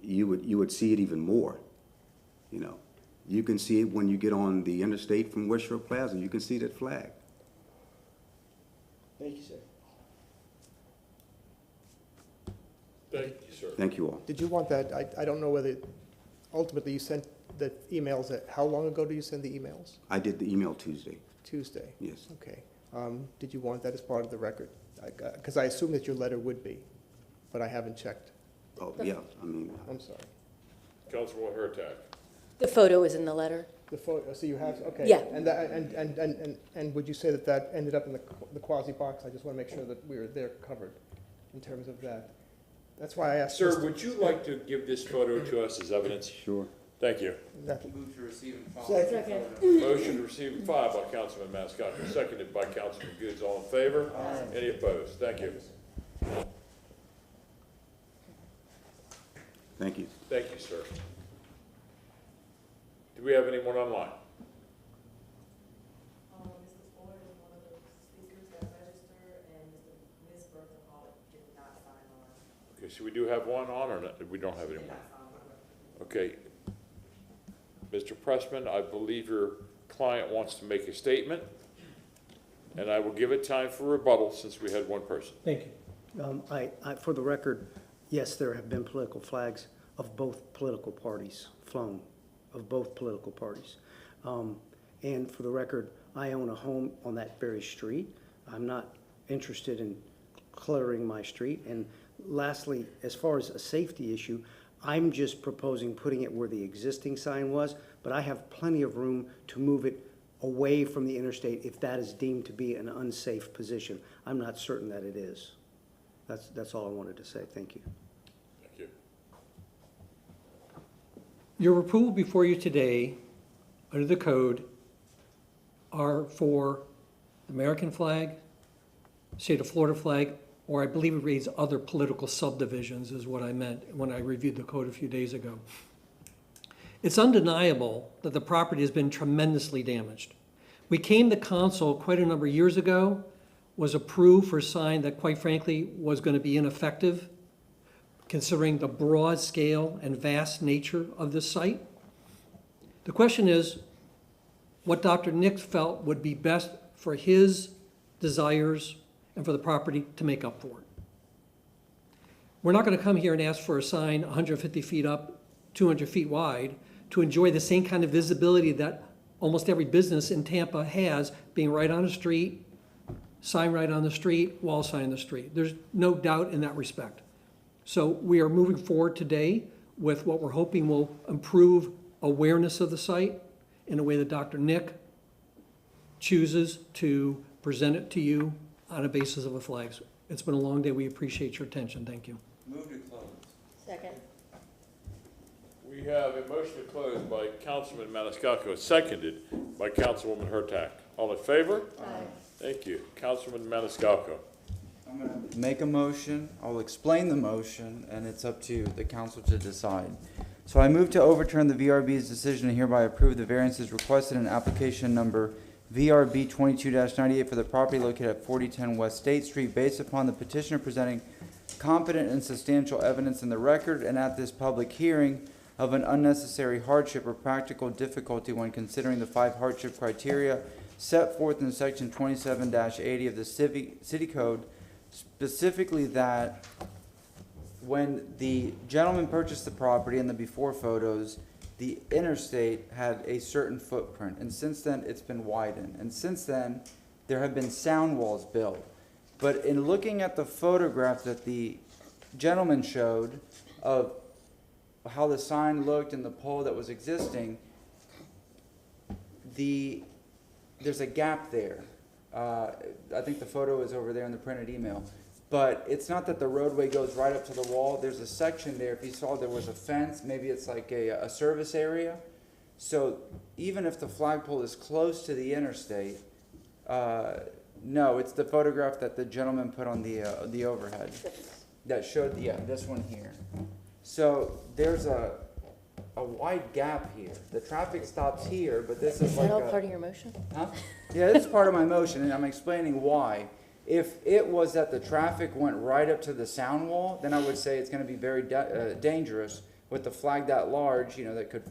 you would see it even more, you know. You can see it when you get on the interstate from West Shore Plaza. You can see that flag. Thank you, sir. Thank you, sir. Thank you all. Did you want that? I don't know whether, ultimately, you sent the emails, how long ago did you send the emails? I did the email Tuesday. Tuesday? Yes. Okay. Did you want that as part of the record? Because I assume that your letter would be, but I haven't checked. Oh, yeah, I mean. I'm sorry. Councilwoman Hurtak. The photo is in the letter. The photo, so you have, okay. Yeah. And would you say that that ended up in the quasi box? I just want to make sure that we're there covered in terms of that. That's why I asked. Sir, would you like to give this photo to us as evidence? Sure. Thank you. Move to receive and file. Second. Motion to receive and file by Councilman Maniscalco, seconded by Councilman Goods. All in favor? Aye. Any opposed? Thank you. Thank you. Thank you, sir. Do we have anyone online? Mr. Ford is one of the speakers that registered, and Ms. Bertha Hall did not sign on. Okay, so we do have one on, or not? We don't have anyone? Okay. Mr. Pressman, I believe your client wants to make a statement, and I will give it time for rebuttal since we had one person. Thank you. For the record, yes, there have been political flags of both political parties flown, of both political parties. And for the record, I own a home on that very street. I'm not interested in cluttering my street. And lastly, as far as a safety issue, I'm just proposing putting it where the existing sign was, but I have plenty of room to move it away from the interstate if that is deemed to be an unsafe position. I'm not certain that it is. That's all I wanted to say. Thank you. Thank you. Your approval before you today, under the code, are for American flag, state of Florida flag, or I believe it reads other political subdivisions is what I meant when I reviewed the code a few days ago. It's undeniable that the property has been tremendously damaged. We came to council quite a number of years ago, was approved for a sign that quite frankly was going to be ineffective, considering the broad scale and vast nature of this site. The question is, what Dr. Nick felt would be best for his desires and for the property to make up for it. We're not going to come here and ask for a sign 150 feet up, 200 feet wide, to enjoy the same kind of visibility that almost every business in Tampa has, being right on the street, sign right on the street, wall sign on the street. There's no doubt in that respect. So we are moving forward today with what we're hoping will improve awareness of the site in a way that Dr. Nick chooses to present it to you on a basis of a flag. It's been a long day. We appreciate your attention. Thank you. Move to close. Second. We have a motion to close by Councilman Maniscalco, seconded by Councilwoman Hurtak. All in favor? Aye. Thank you. Councilman Maniscalco. I'm going to make a motion, I'll explain the motion, and it's up to the council to decide. So I move to overturn the VRB's decision and hereby approve the variances requested in application number VRB 22-98 for the property located at 4010 West State Street based upon the petitioner presenting competent and substantial evidence in the record and at this public hearing of an unnecessary hardship or practical difficulty when considering the 5 hardship criteria set forth in section 27-80 of the city code, specifically that when the gentleman purchased the property in the before photos, the interstate had a certain footprint, and since then it's been widened, and since then there have been sound walls built. But in looking at the photograph that the gentleman showed of how the sign looked and the pole that was existing, there's a gap there. I think the photo is over there in the printed email. But it's not that the roadway goes right up to the wall. There's a section there. If you saw, there was a fence. Maybe it's like a service area. So even if the flagpole is close to the interstate, no, it's the photograph that the gentleman put on the overhead that showed, yeah, this one here. So there's a a wide gap here. The traffic stops here, but this is Is like that all a. part of your motion? Huh? Yeah, this is part of my motion, and I'm explaining why. If it was that the traffic went right up to the sound wall, then I would say it's gonna be very dangerous with the flag that large, you know, that could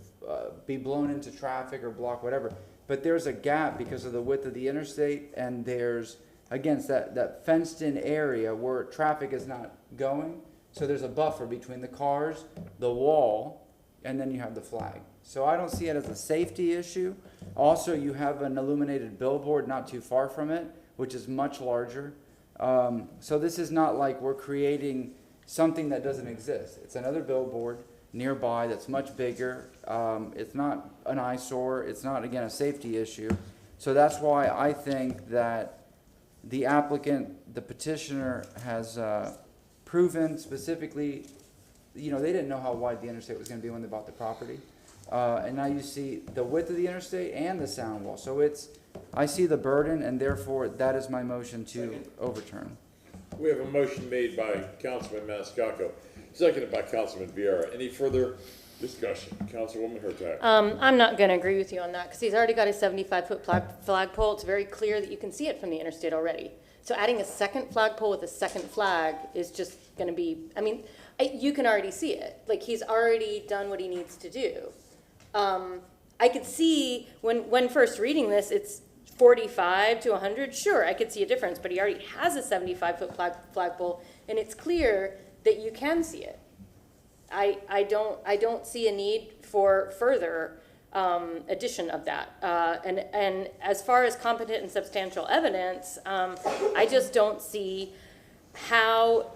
be blown into traffic or block whatever. But there's a gap because of the width of the interstate, and there's, again, that fenced-in area where traffic is not going. So there's a buffer between the cars, the wall, and then you have the flag. So I don't see it as a safety issue. Also, you have an illuminated billboard not too far from it, which is much larger. So this is not like we're creating something that doesn't exist. It's another billboard nearby that's much bigger. It's not an eyesore. It's not, again, a safety issue. So that's why I think that the applicant, the petitioner, has proven specifically, you know, they didn't know how wide the interstate was going to be when they bought the property. And now you see the width of the interstate and the sound wall. So I see the burden, and therefore that is my motion to overturn. We have a motion made by Councilman Maniscalco, seconded by Councilman Vieira. Any further discussion? Councilwoman Hurtak. I'm not gonna agree with you on that, because he's already got a 75-foot flagpole. It's very clear that you can see it from the interstate already. So adding a second flagpole with a second flag is just gonna be, I mean, you can already see it. Like, he's already done what he needs to do. I could see, when first reading this, it's 45 to 100, sure, I could see a difference, but he already has a 75-foot flagpole, and it's clear that you can see it. I don't see a need for further addition of that. And as far as competent and substantial evidence, I just don't see how,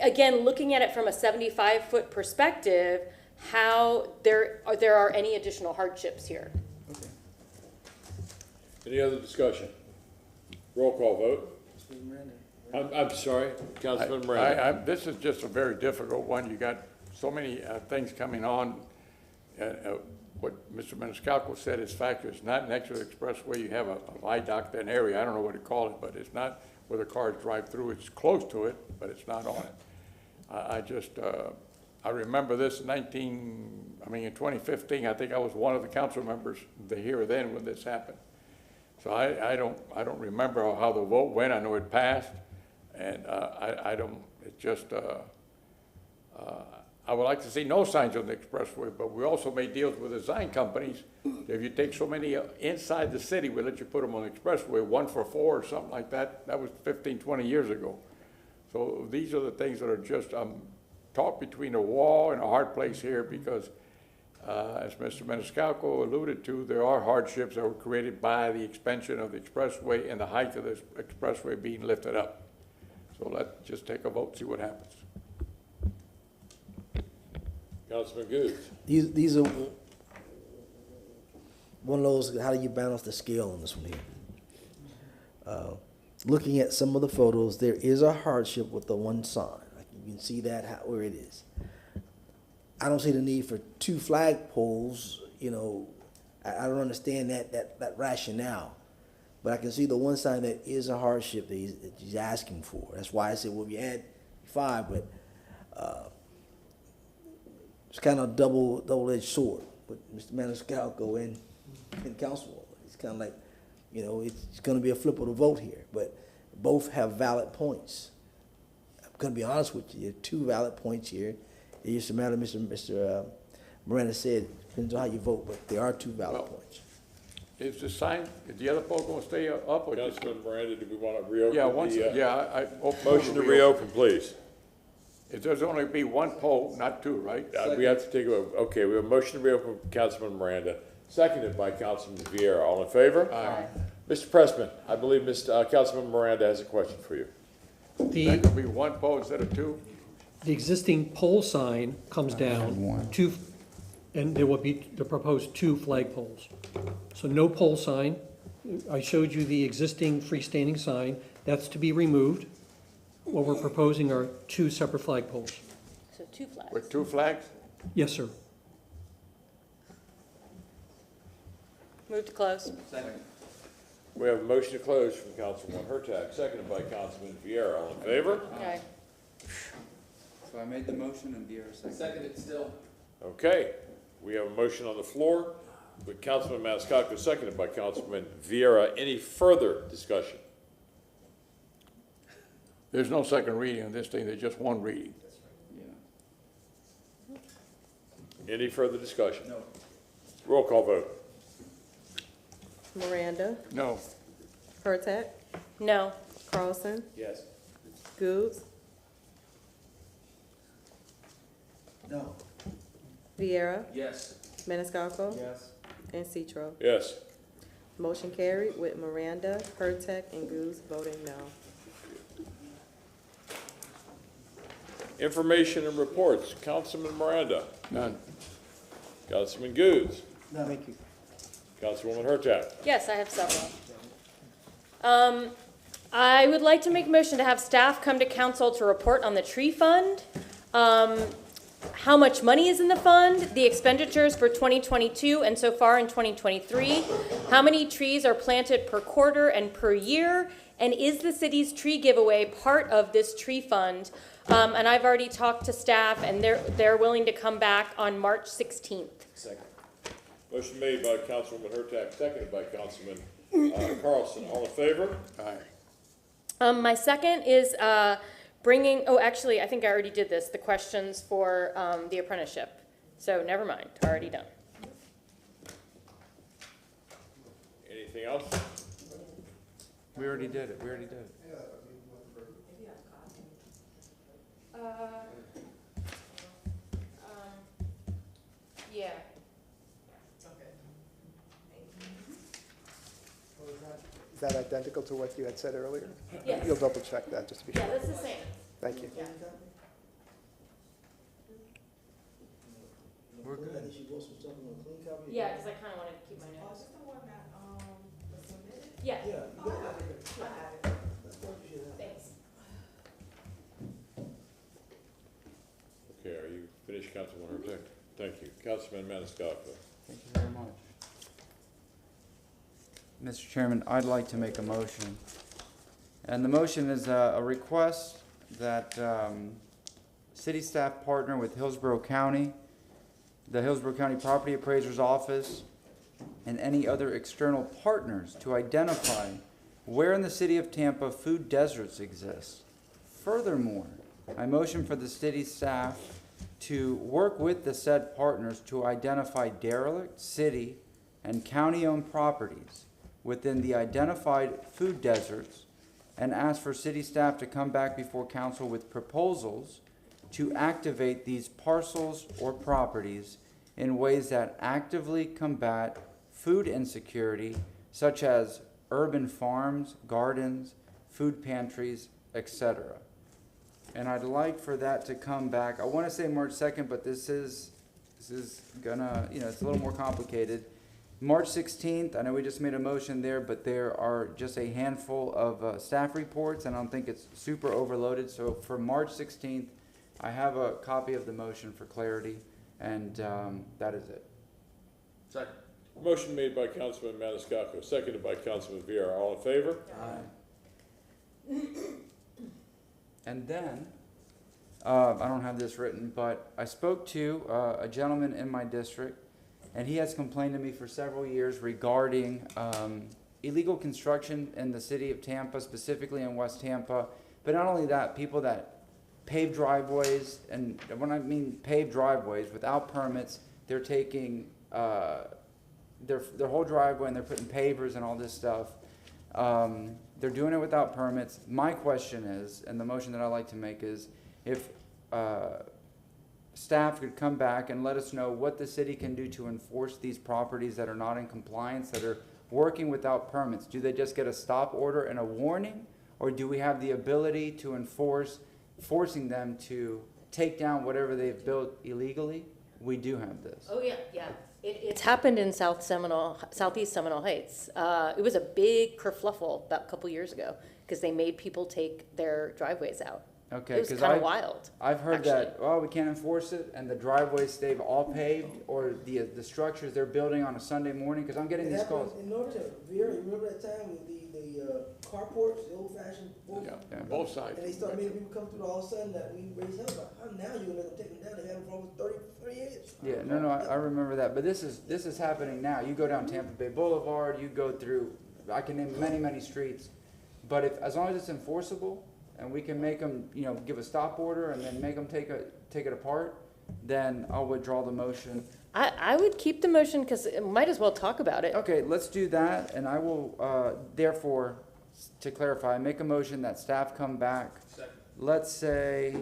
again, looking at it from a 75-foot perspective, how there are any additional hardships here. Any other discussion? Roll call vote. I'm sorry, Councilman Miranda. This is just a very difficult one. You got so many things coming on. What Mr. Maniscalco said is factual. It's not next to the expressway. You have a viaduct, an area, I don't know what to call it, but it's not where the cars drive through. It's close to it, but it's not on it. I remember this in 2015, I think I was one of the council members here then when this happened. So I don't remember how the vote went. I know it passed, and I would like to see no signs on the expressway, but we also made deals with design companies. If you take so many inside the city, we let you put them on the expressway, 1 for 4 or something like that. That was 15, 20 years ago. So these are the things that are just taught between a wall and a hard place here, because as Mr. Maniscalco alluded to, there are hardships that were created by the expansion of the expressway and the height of the expressway being lifted up. So let's just take a vote, see what happens. Councilman Goode. These are one of those, how do you balance the scale on this one here? Looking at some of the photos, there is a hardship with the one sign. You can see that where it is. I don't see the need for 2 flagpoles, you know. I don't understand that rationale. But I can see the one sign that is a hardship that he's asking for. That's why I said, well, we add 5, but it's kind of a double-edged sword with Mr. Maniscalco and Councilwoman. It's kind of like, you know, it's going to be a flip of the vote here, but both have valid points. I'm going to be honest with you. 2 valid points here. It's just a matter, Mr. Miranda said, depends on how you vote, but there are 2 valid points. Is the sign, is the other pole going to stay up? Or Councilman Miranda, do we want to reopen? Motion to reopen, please. It does only be 1 pole, not 2, right? We have to take a vote. Okay, we have a motion to reopen, Councilman Miranda, seconded by Councilman Vieira. All in favor? Aye. Mr. Pressman, I believe Councilman Miranda has a question for you. That could be 1 pole instead of 2? The existing pole sign comes down, and there will be the proposed 2 flagpoles. So no pole sign. I showed you the existing freestanding sign. That's to be removed. What we're proposing are 2 separate flagpoles. So 2 flags. With 2 flags? Yes, sir. Move to close. Second. We have a motion to close from Councilman Hurtak, seconded by Councilman Vieira. All in favor? Aye. So I made the motion and Vieira seconded. Seconded still. Okay, We have a motion on the floor with Councilman Maniscalco, seconded by Councilman Vieira. Any further discussion? There's no second reading on this thing, there's just one reading. Any further discussion? No. Roll call vote. Miranda, No. Hurtak, No. Carlson, Yes. Goods, No. Vieira, Yes. Maniscalco, Yes. and Citro. Yes. Motion carried with Miranda, Hurtak, and Goods voting no. Information and reports. Councilman Miranda. None. Councilman Goods. No. Thank you. Councilwoman Hurtak. Yes, I have several. I would like to make a motion to have staff come to council to report on the tree fund. How much money is in the fund, the expenditures for 2022 and so far in 2023, how many trees are planted per quarter and per year, and is the city's tree giveaway part of this tree fund? And I've already talked to staff, and they're willing to come back on March 16th. Second. Motion made by Councilwoman Hurtak, seconded by Councilman Carlson. All in favor? Aye. My second is bringing, oh, actually, I think I already did this, the questions for the apprenticeship. So never mind, already done. Anything else? We already did it, Yeah. Is that identical to what you had said earlier? Yes. You'll double check that, just to be sure. Yeah, that's the same. Thank you. Yeah. We're good. Yeah, because I kind of wanted to keep my notes. Yeah. Thanks. Okay, are you finished, Councilwoman Hurtak? Thank you. Councilman Maniscalco. Thank you very much. Mr. Chairman, I'd like to make a motion. And the motion is a request that city staff partner with Hillsborough County, the Hillsborough County Property Appraiser's Office, and any other external partners to identify where in the city of Tampa food deserts exist. Furthermore, I motion for the city staff to work with the said partners to identify derelict city and county-owned properties within the identified food deserts and ask for city staff to come back before council with proposals to activate these parcels or properties in ways that actively combat food insecurity, such as urban farms, gardens, food pantries, etc. And I'd like for that to come back. I want to say March 2nd, but this is gonna, it's a little more complicated. March 16th, I know we just made a motion there, but there are just a handful of staff reports, and I don't think it's super overloaded. So for March 16th, I have a copy of the motion for clarity, and that is it. Second. Motion made by Councilman Maniscalco, seconded by Councilman Vieira. All in favor? Aye. And then, I don't have this written, but I spoke to a gentleman in my district, and he has complained to me for several years regarding illegal construction in the city of Tampa, specifically in West Tampa. But not only that, people that pave driveways, and when I mean paved driveways without permits, they're taking their whole driveway and they're putting pavers and all this stuff. They're doing it without permits. My question is, and the motion that I'd like to make is, if staff could come back and let us know what the city can do to enforce these properties that are not in compliance, that are working without permits. Do they just get a stop order and a warning? Or do we have the ability to forcing them to take down whatever they've built illegally? We do have this. Oh, yeah, yeah. It's happened in Southeast Seminole Heights. It was a big kerfluffle about a couple years ago because they made people take their driveways out. Okay, It was 'cause kind I- of wild. I've heard actually. that, well, we can't enforce it, and the driveways stay all paved, or the structures they're building on a Sunday morning, because I'm getting It these happened calls. in Norton, Vera, you remember that time with the carports, the old fashioned? Yeah, both sides. And they started making people come through, all of a sudden, that we raised hell, like, how now you gonna let them take them down, they had them for almost 30 years. Yeah, no, I remember that, but this is happening now. You go down Tampa Bay Boulevard, you go through, I can name many streets, but as long as it's enforceable, and we can make them, give a stop order and then make them take it apart, then I'll withdraw the motion. I would keep the motion because it might as well talk about it. Okay, let's do that, and I will, therefore, to clarify, make a motion that staff come back. Let's say,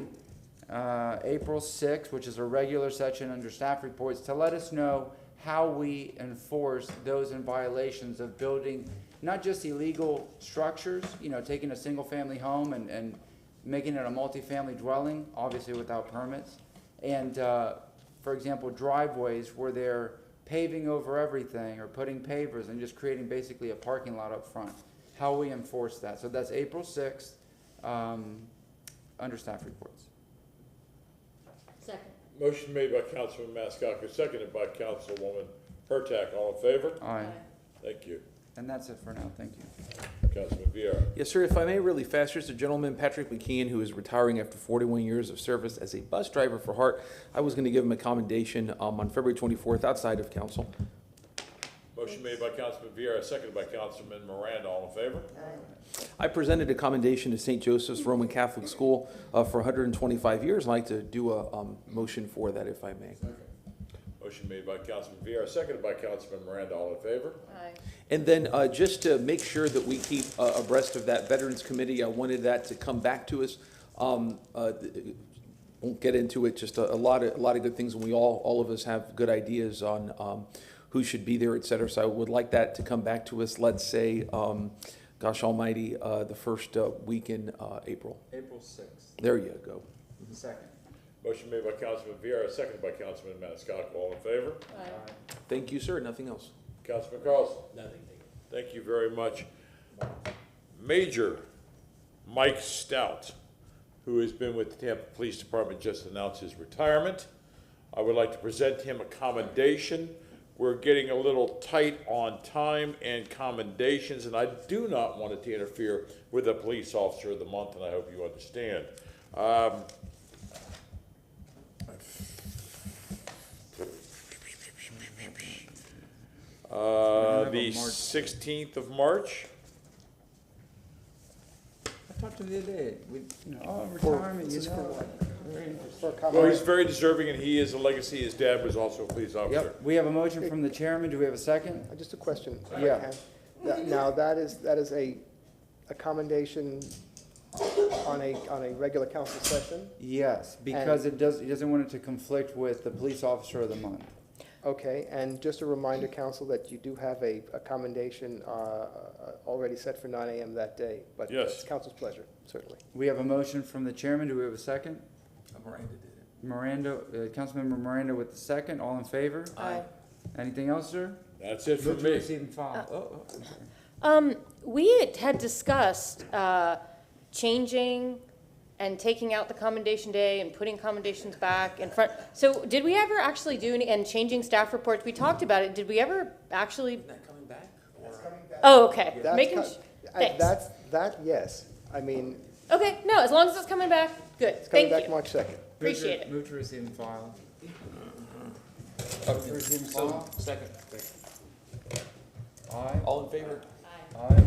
April 6th, which is a regular session under staff reports, to let us know how we enforce those in violations of building, not just illegal structures, taking a single-family home and making it a multifamily dwelling, obviously without permits. And, for example, driveways where they're paving over everything or putting pavers and just creating basically a parking lot up front. How we enforce that. So that's April 6th, under staff reports. Second. Motion made by Councilman Maniscalco, seconded by Councilwoman Hurtak. All in favor? Aye. Thank you. And that's it for now. Thank you. Councilman Vieira. Yes, sir. If I may, really fast, there's a gentleman, Patrick McKeon, who is retiring after 41 years of service as a bus driver for Hart. I was going to give him a commendation on February 24th outside of council. Motion made by Councilman Vieira, seconded by Councilman Miranda. All in favor? I presented a commendation to St. Joseph's Roman Catholic School for 125 years. I'd like to do a motion for that, if I may. Motion made by Councilman Vieira, seconded by Councilman Miranda. All in favor? Aye. And then just to make sure that we keep abreast of that Veterans Committee, I wanted that to come back to us. Won't get into it, just a lot of good things, and we all of us have good ideas on who should be there, et cetera. So I would like that to come back to us, let's say, gosh almighty, the first week in April. April 6th. There you go. Second. Motion made by Councilman Vieira, seconded by Councilman Maniscalco. All in favor? Aye. Thank you, sir. Nothing else. Councilman Carlson? Nothing. Thank you very much. Major Mike Stout, who has been with the Tampa Police Department, just announced his retirement. I would like to present him a commendation. We're getting a little tight on time and commendations, and I do not want it to interfere with the Police Officer of the Month, and I hope you understand. The 16th of March. I talked to him the other day. Retirement, Well, he's very deserving, and he is a legacy. His dad was also a police officer. Yep, we have a motion from the chairman. Do we have a second? Just a question. Yeah. Now, that is a commendation on a regular council session? Yes, because he doesn't want it to conflict with the police officer of the month. Okay, and just a reminder, council, that you do have a commendation already set for 9 a.m. that day, but Yes. it's council's pleasure, certainly. We have a motion from the chairman. Do we have a second? Miranda did it. Councilmember Miranda with the second. All in favor? Aye. Anything else, sir? That's it for Move to me. receive and file. I'm sorry. We had discussed changing and taking out the commendation day and putting commendations back in front. So did we ever actually do any, and changing staff reports? We talked about it. Did we ever actually? Isn't that coming back? Oh, okay. That's Making, thanks. Yes. I mean, Okay, no, as long as it's coming back, good. it's coming Thank back you. March 2nd. Appreciate it. Move to receive and file. Receive and file. Second. Aye. All in favor? Aye.